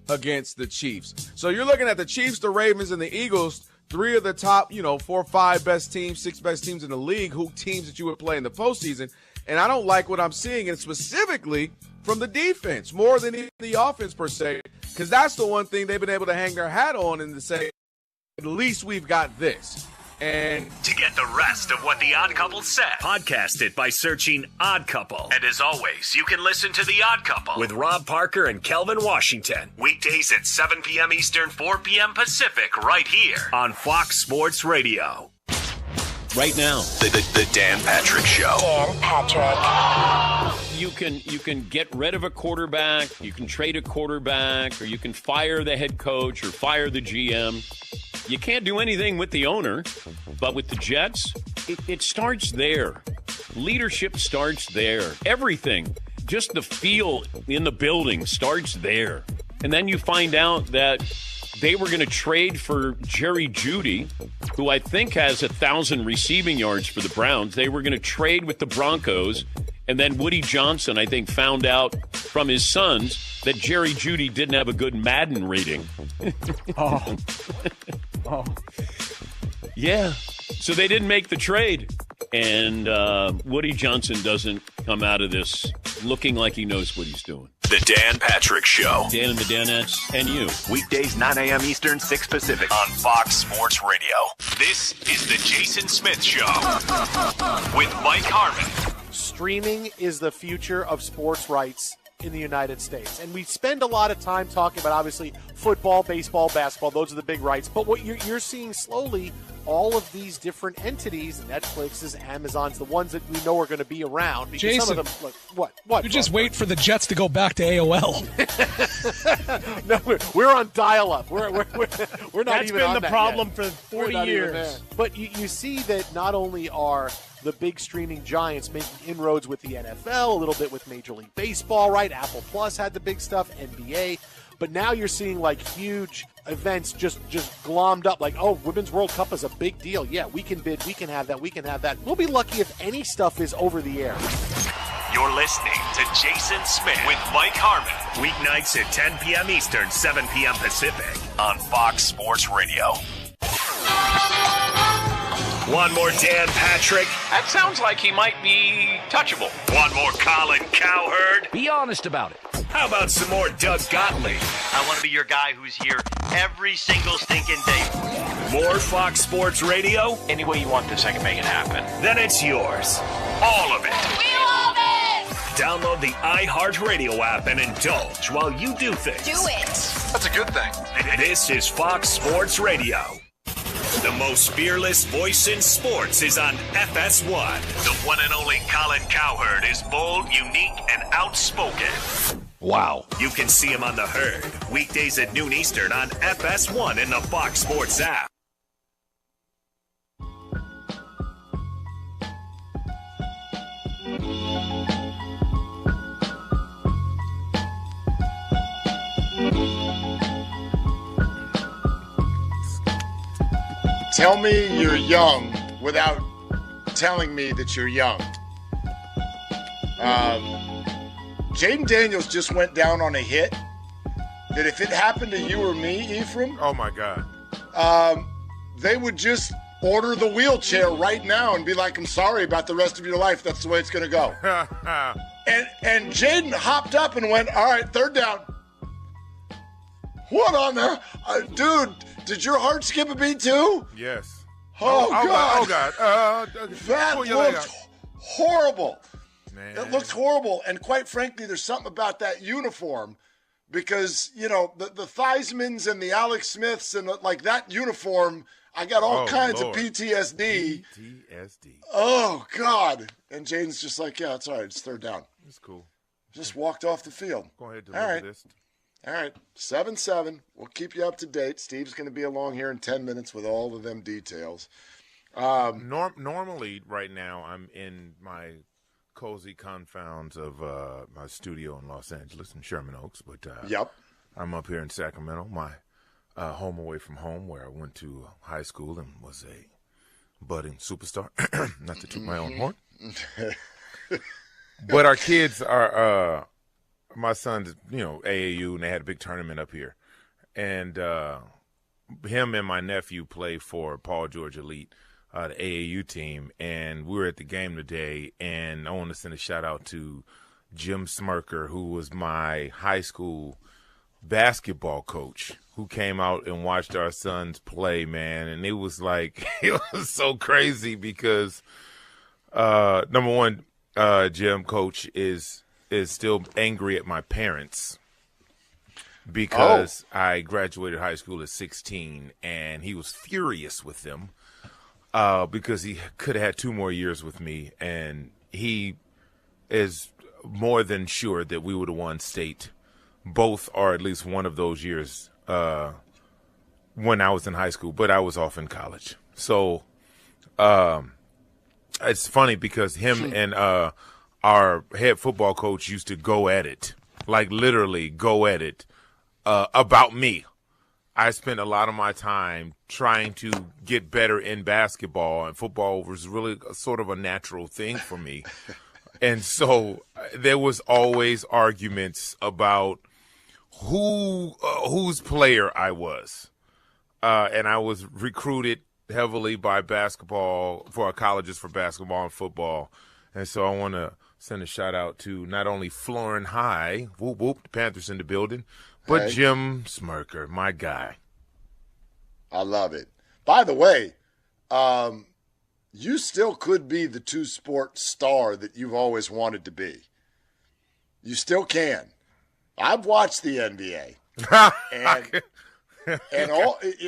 [SPEAKER 18] against the Chiefs. So you're looking at the Chiefs, the Ravens, and the Eagles, 3 of the top, 4 or 5 best teams, 6 best teams in the league, teams that you would play in the postseason. And I don't like what I'm seeing, and specifically from the defense, more than even the offense per se, because that's the one thing they've been able to hang their hat on and to say, at least we've got this. And
[SPEAKER 28] to get the rest of what The Odd Couple said, podcast it by searching Odd Couple. And as always, you can listen to The Odd Couple with Rob Parker and Kelvin Washington. Weekdays at 7 p.m. Eastern, 4 p.m. Pacific, right here on Fox Sports Radio.
[SPEAKER 20] Right now,
[SPEAKER 28] the Dan Patrick Show.
[SPEAKER 20] Dan Patrick. You can get rid of a quarterback, you can trade a quarterback, or you can fire the head coach or fire the GM. You can't do anything with the owner, but with the Jets, it starts there. Leadership starts there. Everything, just the feel in the building starts there. And then you find out that they were going to trade for Jerry Jeudy, who I think has 1,000 receiving yards for the Browns. They were going to trade with the Broncos And then Woody Johnson, I think, found out from his sons that Jerry Jeudy didn't have a good Madden rating.
[SPEAKER 6] Oh.
[SPEAKER 20] Yeah. So they didn't make the trade. And Woody Johnson doesn't come out of this looking like he knows what he's doing.
[SPEAKER 28] The Dan Patrick Show.
[SPEAKER 20] Dan and the Danettes and you.
[SPEAKER 28] Weekdays 9 a.m. Eastern, 6 Pacific on Fox Sports Radio. This is the Jason Smith Show with Mike Harmon.
[SPEAKER 6] Streaming is the future of sports rights in the United States. And we spend a lot of time talking about, obviously, football, baseball, basketball. Those are the big rights. But what you're seeing slowly, all of these different entities, Netflix's, Amazon's, the ones that we know are going to be around. Because
[SPEAKER 11] Jason,
[SPEAKER 6] some of them, look, what?
[SPEAKER 11] You just wait for the Jets to go back to AOL.
[SPEAKER 6] No, we're on dial-up. We're not
[SPEAKER 11] That's
[SPEAKER 6] even on
[SPEAKER 11] That's been the
[SPEAKER 6] that
[SPEAKER 11] problem
[SPEAKER 6] yet.
[SPEAKER 11] for 40 years.
[SPEAKER 6] But you see that not only are the big streaming giants making inroads with the NFL, a little bit with Major League Baseball, right? Apple Plus had the big stuff, NBA. But now you're seeing like huge events just glommed up, like, oh, Women's World Cup is a big deal. Yeah, we can bid, we can have that, we can have that. We'll be lucky if any stuff is over the air.
[SPEAKER 28] You're listening to Jason Smith with Mike Harmon. Weeknights at 10 p.m. Eastern, 7 p.m. Pacific on Fox Sports Radio. One more Dan Patrick.
[SPEAKER 8] That sounds like he might be touchable.
[SPEAKER 28] One more Colin Cowherd.
[SPEAKER 8] Be honest about it.
[SPEAKER 28] How about some more Doug Gottlieb?
[SPEAKER 16] I want to be your guy who's here every single stinking day.
[SPEAKER 28] More Fox Sports Radio?
[SPEAKER 8] Any way you want this, I can make it happen.
[SPEAKER 28] Then it's yours. All of it.
[SPEAKER 19] We love it!
[SPEAKER 28] Download the iHeartRadio app and indulge while you do things.
[SPEAKER 19] Do it!
[SPEAKER 28] That's a good thing. This is Fox Sports Radio. The most fearless voice in sports is on FS1. The one and only Colin Cowherd is bold, unique, and outspoken.
[SPEAKER 8] Wow.
[SPEAKER 28] You can see him on The Herd, weekdays at noon Eastern on FS1 in the Fox Sports app.
[SPEAKER 2] Tell me you're young without telling me that you're young. Jaden Daniels just went down on a hit that if it happened to you or me, Ephraim,
[SPEAKER 9] oh my God,
[SPEAKER 2] they would just order the wheelchair right now and be like, I'm sorry about the rest of your life. That's the way it's going to go. and Jaden hopped up and went, all right, third down. What on there? Dude, did your heart skip a beat too?
[SPEAKER 9] Yes.
[SPEAKER 2] Oh, God.
[SPEAKER 9] Oh, God.
[SPEAKER 2] That looked horrible.
[SPEAKER 9] Man.
[SPEAKER 2] It looked horrible. And quite frankly, there's something about that uniform because, you know, the Theismans and the Alex Smiths and like that uniform, I got all kinds of PTSD. Oh, God. And Jaden's just like, yeah, it's all right. It's third down.
[SPEAKER 9] It's cool.
[SPEAKER 2] Just walked off the field.
[SPEAKER 9] Go ahead,
[SPEAKER 2] all
[SPEAKER 9] deliver
[SPEAKER 2] right.
[SPEAKER 9] this.
[SPEAKER 2] All right, 7-7. We'll keep you up to date. Steve's going to be along here in 10 minutes with all of them details.
[SPEAKER 9] Normally, right now, I'm in my cozy confounds of my studio in Los Angeles in Sherman Oaks. But
[SPEAKER 2] yep,
[SPEAKER 9] I'm up here in Sacramento, my home away from home, where I went to high school and was a budding superstar. Not to toot my own horn. But our kids are my son's, you know, AAU, and they had a big tournament up here. And him and my nephew play for Paul George Elite, the AAU team. And we were at the game today, and I want to send a shout-out to Jim Smirker, who was my high school basketball coach, who came out and watched our sons play, man. And it was like, it was so crazy because, number one, Jim, coach, is still angry at my parents because I graduated high school at 16, and he was furious with them because he could have had 2 more years with me, and he is more than sure that we would have won state both or at least one of those years when I was in high school, but I was off in college. So it's funny because him and our head football coach used to go at it, like literally go at it about me. I spent a lot of my time trying to get better in basketball, and football was really sort of a natural thing for me. And so there was always arguments about whose player I was. And I was recruited heavily by basketball for colleges for basketball and football. And so I want to send a shout out to not only Florin High, whoop whoop, the Panthers in the building, but Jim Smirker, my guy.
[SPEAKER 2] I love it. By the way, you still could be the two-sport star that you've always wanted to be. You still can. I've watched the NBA.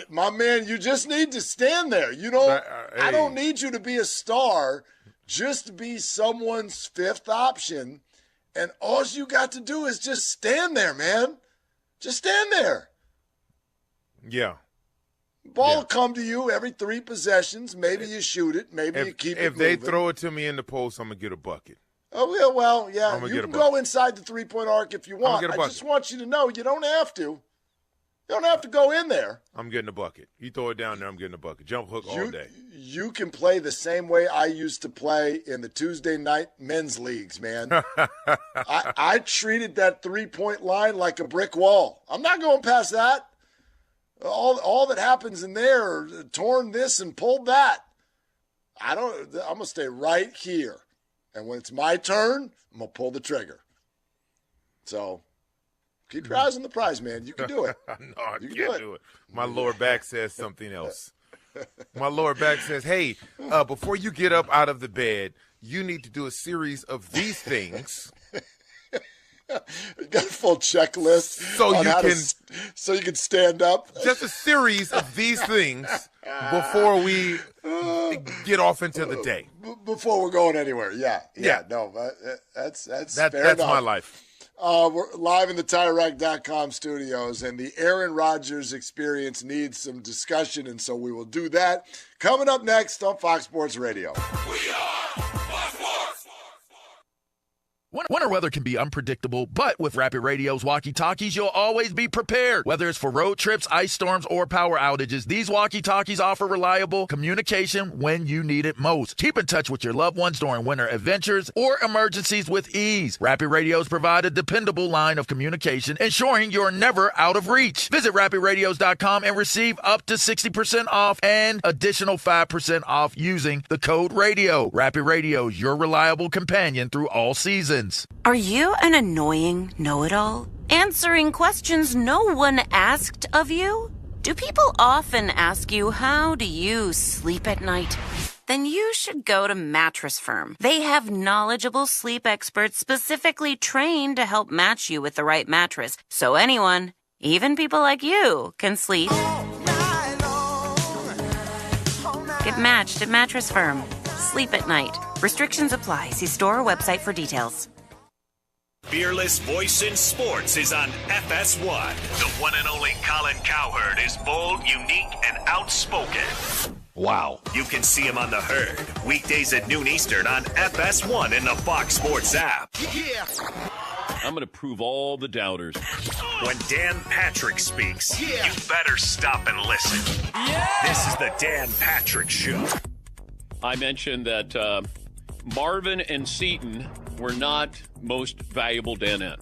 [SPEAKER 2] My man, you just need to stand there. You don't. I don't need you to be a star. Just be someone's fifth option, and all you got to do is just stand there, man. Just stand there.
[SPEAKER 9] Yeah.
[SPEAKER 2] Ball will come to you every 3 possessions. Maybe you shoot it. Maybe you keep it moving.
[SPEAKER 9] If they throw it to me in the post, I'm going to get a bucket.
[SPEAKER 2] Oh, yeah, well, yeah. You can go inside the three-point arc if you want. I just want you to know you don't have to. You don't have to go in there. I'm
[SPEAKER 9] getting a bucket. You throw it down there, I'm getting a bucket. Jump hook all day.
[SPEAKER 2] You can play the same way I used to play in the Tuesday night men's leagues, man. I treated that three-point line like a brick wall. I'm not going past that. All that happens in there, torn this and pulled that. I'm going to stay right here. And when it's my turn, I'm going to pull the trigger. So keep your eyes on the prize, man. You can do it.
[SPEAKER 9] No, I can't do it. My lower back says something else. My lower back says, hey, before you get up out of the bed, you need to do a series of these things.
[SPEAKER 2] You got a full checklist so you can stand up.
[SPEAKER 9] Just a series of these things before we get off into the day.
[SPEAKER 2] Before we're going anywhere, yeah. No, that's fair
[SPEAKER 9] that's
[SPEAKER 2] enough.
[SPEAKER 9] my life.
[SPEAKER 2] We're live in the TireRack.com studios, and the Aaron Rodgers experience needs some discussion, and so we will do that. Coming up next on Fox Sports Radio.
[SPEAKER 28] We are Fox Sports.
[SPEAKER 4] Winter weather can be unpredictable, but with Rapid Radio's walkie-talkies, you'll always be prepared. Whether it's for road trips, ice storms, or power outages, these walkie-talkies offer reliable communication when you need it most. Keep in touch with your loved ones during winter adventures or emergencies with ease. Rapid Radios provide a dependable line of communication, ensuring you're never out of reach. Visit rapidradios.com and receive up to 60% off and additional 5% off using the code RADIO. Rapid Radios, your reliable companion through all seasons.
[SPEAKER 7] Are you an annoying know-it-all? Answering questions no one asked of you? Do people often ask you, how do you sleep at night? Then you should go to Mattress Firm. They have knowledgeable sleep experts specifically trained to help match you with the right mattress, so anyone, even people like you, can sleep. Get matched at Mattress Firm. Sleep at night. Restrictions apply. See store or website for details.
[SPEAKER 28] Fearless voice in sports is on FS1. The one and only Colin Cowherd is bold, unique, and outspoken.
[SPEAKER 4] Wow.
[SPEAKER 28] You can see him on The Herd, weekdays at noon Eastern on FS1 in the Fox Sports app.
[SPEAKER 20] Yeah. I'm going to prove all the doubters.
[SPEAKER 28] When Dan Patrick speaks, you better stop and listen. Yeah. This is the Dan Patrick Show.
[SPEAKER 20] I mentioned that Marvin and Seton were not most valuable Danette.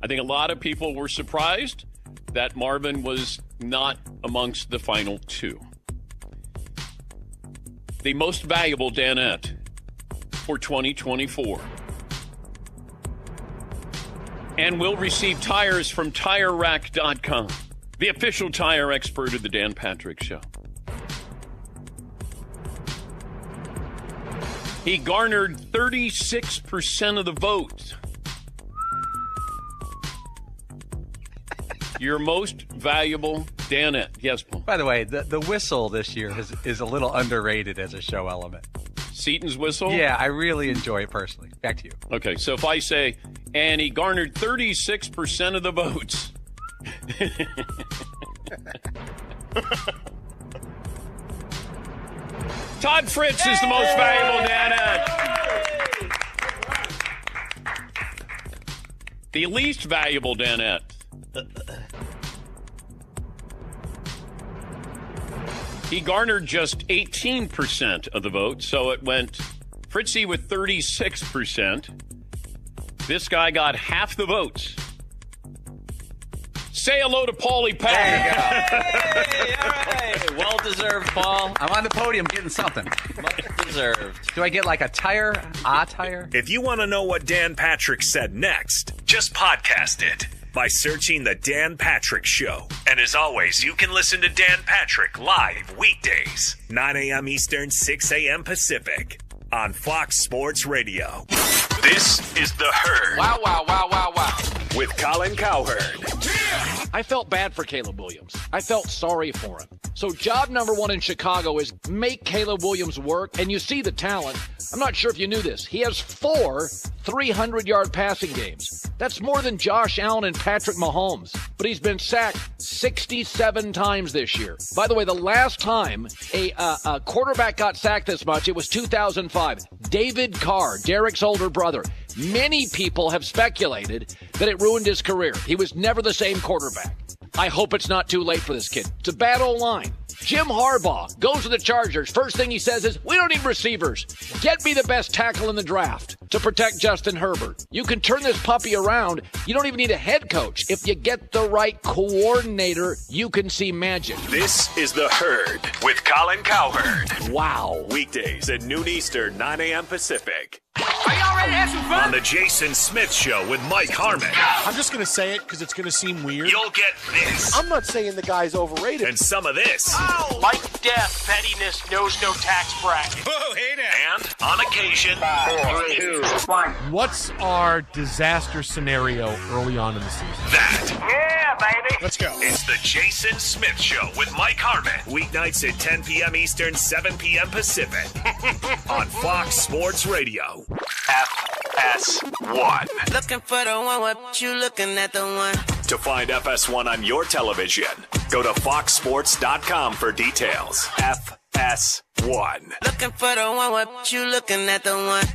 [SPEAKER 20] I think a lot of people were surprised that Marvin was not amongst the final two. The most valuable Danette for 2024. And will receive tires from TireRack.com, the official tire expert of the Dan Patrick Show. He garnered 36% of the vote. Your most valuable Danette. Yes, Paul.
[SPEAKER 12] By the way, the whistle this year is a little underrated as a show element.
[SPEAKER 20] Seton's whistle?
[SPEAKER 12] Yeah, I really enjoy it personally. Back to you.
[SPEAKER 20] Okay, so if I say, and he garnered 36% of the votes. Todd Fritz is the most valuable Danette. The least valuable Danette. He garnered just 18% of the vote, so it went Fritzy with 36%. This guy got half the votes. Say hello to Paulie Pat.
[SPEAKER 12] Hey, all right. Well-deserved, Paul. I'm on the podium getting something. Much deserved. Do I get like a tire? A tire?
[SPEAKER 28] If you want to know what Dan Patrick said next, just podcast it by searching The Dan Patrick Show. And as always, you can listen to Dan Patrick live weekdays, 9 a.m. Eastern, 6 a.m. Pacific on Fox Sports Radio. This is The Herd.
[SPEAKER 13] Wow, wow, wow, wow, wow.
[SPEAKER 28] With Colin Cowherd.
[SPEAKER 13] I felt bad for Caleb Williams. I felt sorry for him. So job number one in Chicago is make Caleb Williams work, and you see the talent. I'm not sure if you knew this. He has 4 300-yard passing games. That's more than Josh Allen and Patrick Mahomes. But he's been sacked 67 times this year. By the way, the last time a quarterback got sacked this much, it was 2005. David Carr, Derek's older brother. Many people have speculated that it ruined his career. He was never the same quarterback. I hope it's not too late for this kid. It's a bad old line. Jim Harbaugh goes to the Chargers. First thing he says is, we don't need receivers. Get me the best tackle in the draft to protect Justin Herbert. You can turn this puppy around. You don't even need a head coach. If you get the right coordinator, you can see magic.
[SPEAKER 28] This is The Herd with Colin Cowherd.
[SPEAKER 13] Wow.
[SPEAKER 28] Weekdays at noon Eastern, 9 a.m. Pacific.
[SPEAKER 13] Are y'all ready to have some fun?
[SPEAKER 28] On the Jason Smith Show with Mike Harmon.
[SPEAKER 6] I'm just going to say it because it's going to seem weird.
[SPEAKER 28] You'll get this.
[SPEAKER 6] I'm not saying the guy's overrated.
[SPEAKER 28] And some of this.
[SPEAKER 13] Oh. Like death, pettiness knows no tax bracket.
[SPEAKER 28] Oh, hey now. And on occasion,
[SPEAKER 13] 5, 4, 3, 1.
[SPEAKER 6] What's our disaster scenario early on in the season?
[SPEAKER 28] That.
[SPEAKER 13] Yeah, baby.
[SPEAKER 6] Let's go.
[SPEAKER 28] It's the Jason Smith Show with Mike Harmon. Weeknights at 10 p.m. Eastern, 7 p.m. Pacific. On Fox Sports Radio. FS1.
[SPEAKER 14] Looking for the one, what you looking at the one?
[SPEAKER 28] To find FS1 on your television, go to foxsports.com for details. FS1.
[SPEAKER 14] Looking for the one, what you looking at the one?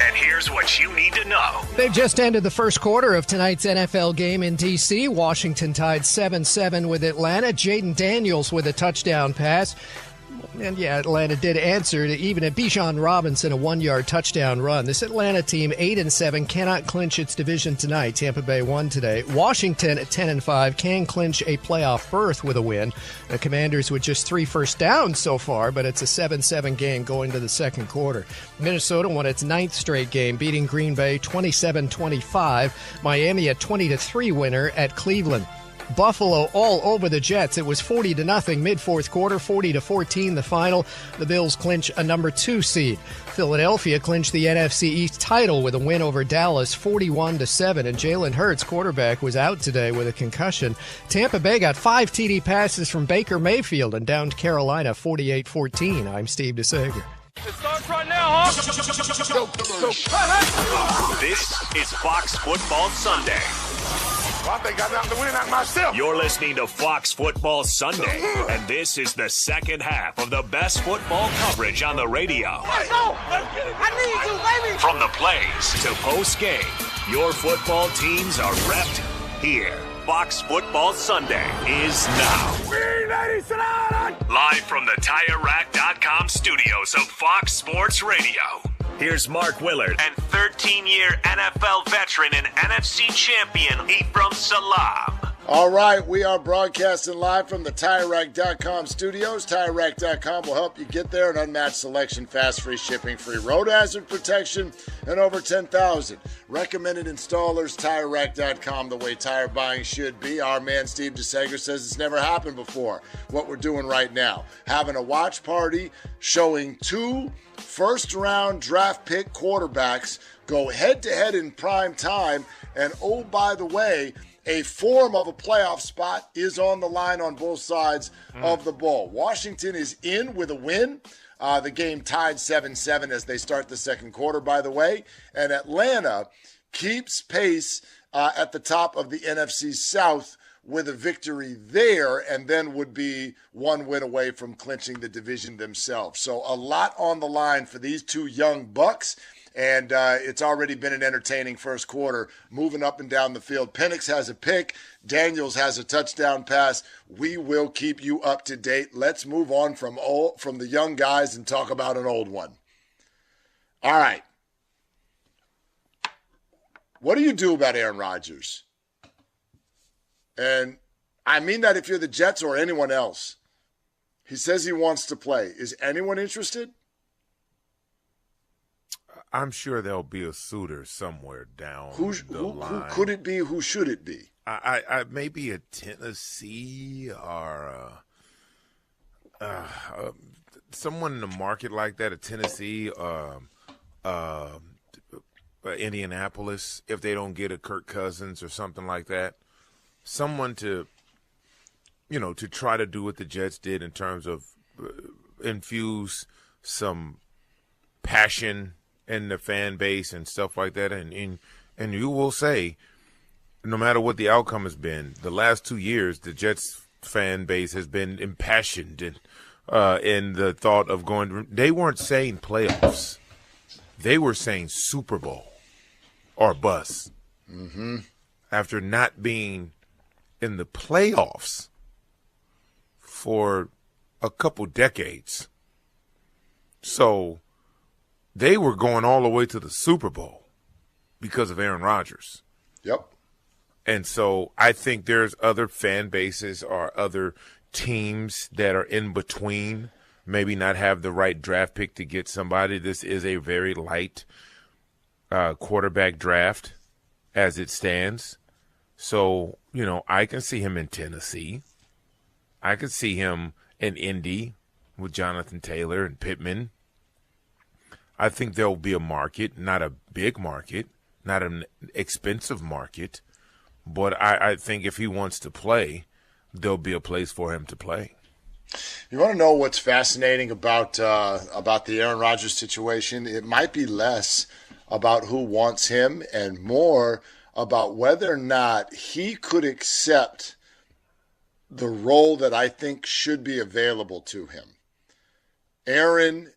[SPEAKER 28] And here's what you need to know.
[SPEAKER 1] They've just ended the first quarter of tonight's NFL game in D.C. Washington tied 7-7 with Atlanta. Jaden Daniels with a touchdown pass. And yeah, Atlanta did answer to even a Bijan Robinson, a 1-yard touchdown run. This Atlanta team, 8-7, cannot clinch its division tonight. Tampa Bay won today. Washington at 10-5 can clinch a playoff berth with a win. The Commanders with just 3 first downs so far, but it's a 7-7 game going to the second quarter. Minnesota won its 9th straight game, beating Green Bay 27-25. Miami a 20-3 winner at Cleveland. Buffalo all over the Jets. It was 40-0 mid-fourth quarter, 40-14 the final. The Bills clinch a number 2 seed. Philadelphia clinched the NFC East title with a win over Dallas, 41-7. And Jalen Hurts, quarterback, was out today with a concussion. Tampa Bay got 5 TD passes from Baker Mayfield and downed Carolina 48-14. I'm Steve DeSager.
[SPEAKER 13] It starts right now, huh?
[SPEAKER 28] This is Fox Football Sunday.
[SPEAKER 17] Well, I think I got to win that myself.
[SPEAKER 28] You're listening to Fox Football Sunday, and this is the second half of the best football coverage on the radio.
[SPEAKER 13] Let's go! I need you, baby!
[SPEAKER 28] From the plays to post-game, your football teams are repped here. Fox Football Sunday is now. Live from the TireRack.com studios of Fox Sports Radio. Here's Mark Willard and 13-year NFL veteran and NFC champion Ephraim Salam.
[SPEAKER 2] All right, we are broadcasting live from the TireRack.com studios. TireRack.com will help you get there. An unmatched selection, fast, free shipping, free road hazard protection, and over 10,000 recommended installers. TireRack.com, the way tire buying should be. Our man Steve DeSager says it's never happened before. What we're doing right now, having a watch party showing 2 first-round draft pick quarterbacks go head-to-head in prime time. And oh, by the way, a form of a playoff spot is on the line on both sides of the ball. Washington is in with a win. The game tied 7-7 as they start the second quarter, by the way. And Atlanta keeps pace at the top of the NFC South with a victory there, and then would be 1 win away from clinching the division themselves. So a lot on the line for these 2 young Bucks. and it's already been an entertaining first quarter, moving up and down the field. Penix has a pick. Daniels has a touchdown pass. We will keep you up to date. Let's move on from the young guys and talk about an old one. All right. What do you do about Aaron Rodgers? And I mean that if you're the Jets or anyone else. He says he wants to play. Is anyone interested?
[SPEAKER 9] I'm sure there'll be a suitor somewhere down the line.
[SPEAKER 2] Who could it be? Who should it be?
[SPEAKER 9] I maybe a Tennessee or someone in the market like that, a Tennessee, Indianapolis, if they don't get a Kirk Cousins or something like that. Someone to try to do what the Jets did in terms of infuse some passion in the fan base and stuff like that. And you will say, no matter what the outcome has been, the last 2 years, the Jets fan base has been impassioned in the thought of going. They weren't saying playoffs. They were saying Super Bowl or bust.
[SPEAKER 2] Mm-hmm.
[SPEAKER 9] After not being in the playoffs for a couple decades. So they were going all the way to the Super Bowl because of Aaron Rodgers.
[SPEAKER 2] Yep.
[SPEAKER 9] And so I think there's other fan bases or other teams that are in between, maybe not have the right draft pick to get somebody. This is a very light quarterback draft as it stands. So, I can see him in Tennessee. I could see him in Indy with Jonathan Taylor and Pittman. I think there will be a market, not a big market, not an expensive market, but I think if he wants to play, there'll be a place for him to play.
[SPEAKER 2] You want to know what's fascinating about the Aaron Rodgers situation? It might be less about who wants him and more about whether or not he could accept the role that I think should be available to him. Aaron,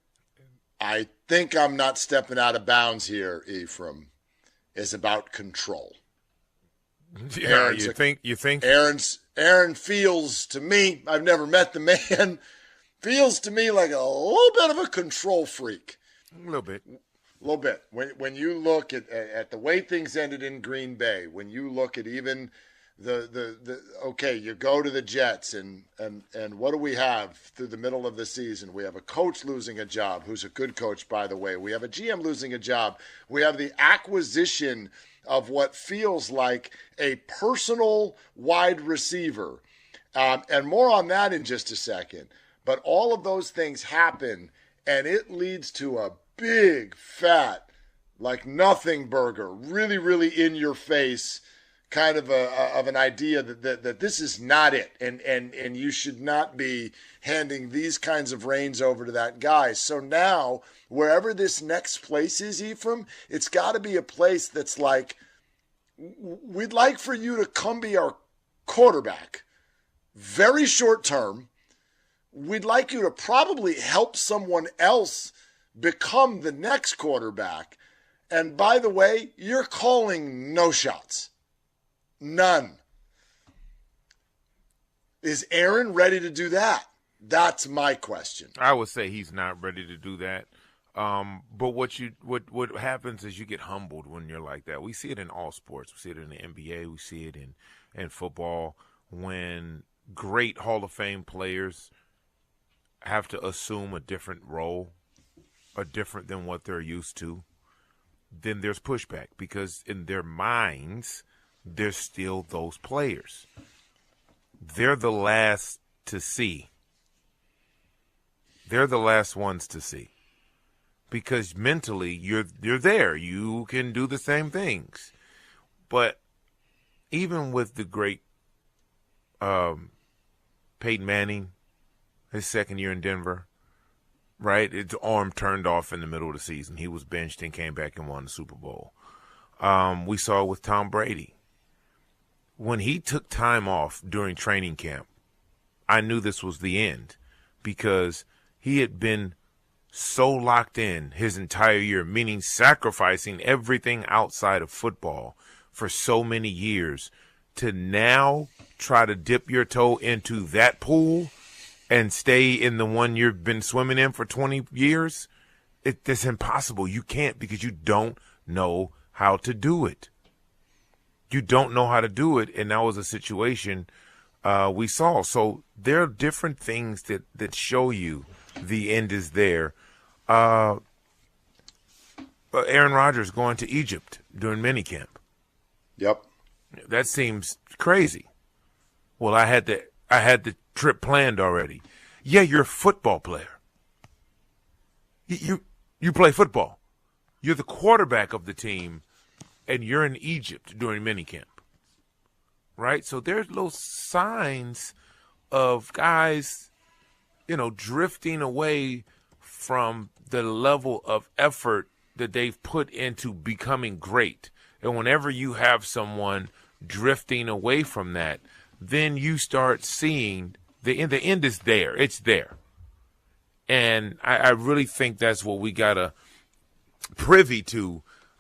[SPEAKER 2] I think I'm not stepping out of bounds here, Ephraim, is about control.
[SPEAKER 9] Yeah, you think?
[SPEAKER 2] Aaron feels to me, I've never met the man, feels to me like a little bit of a control freak.
[SPEAKER 9] A little bit.
[SPEAKER 2] A little bit. When you look at the way things ended in Green Bay, when you look at even okay, you go to the Jets and what do we have through the middle of the season? We have a coach losing a job, who's a good coach, by the way. We have a GM losing a job. We have the acquisition of what feels like a personal wide receiver. And more on that in just a second. But all of those things happen, and it leads to a big, fat, like nothing burger, really, really in your face kind of an idea that this is not it, and you should not be handing these kinds of reins over to that guy. So now, wherever this next place is, Ephraim, it's got to be a place that's like, we'd like for you to come be our quarterback, very short term. We'd like you to probably help someone else become the next quarterback. And by the way, you're calling no shots. None. Is Aaron ready to do that? That's my question.
[SPEAKER 9] I would say he's not ready to do that. But what happens is you get humbled when you're like that. We see it in all sports. We see it in the NBA. We see it in football. When great Hall of Fame players have to assume a different role, or different than what they're used to, then there's pushback because in their minds, they're still those players. They're the last to see. They're the last ones to see. Because mentally, you're there. You can do the same things. But even with the great Peyton Manning, his second year in Denver, right? His arm turned off in the middle of the season. He was benched and came back and won the Super Bowl. We saw it with Tom Brady. When he took time off during training camp, I knew this was the end because he had been so locked in his entire year, meaning sacrificing everything outside of football for so many years, to now try to dip your toe into that pool and stay in the one you've been swimming in for 20 years, it's impossible. You can't, because you don't know how to do it. You don't know how to do it, and that was a situation we saw. So there are different things that show you the end is there. Aaron Rodgers going to Egypt during minicamp.
[SPEAKER 2] Yep.
[SPEAKER 9] That seems crazy. Well, I had the trip planned already. Yeah, you're a football player. You play football. You're the quarterback of the team, and you're in Egypt during minicamp. Right? So there's little signs of guys, drifting away from the level of effort that they've put into becoming great. And whenever you have someone drifting away from that, then you start seeing the end is there. It's there. And I really think that's what we got to privy to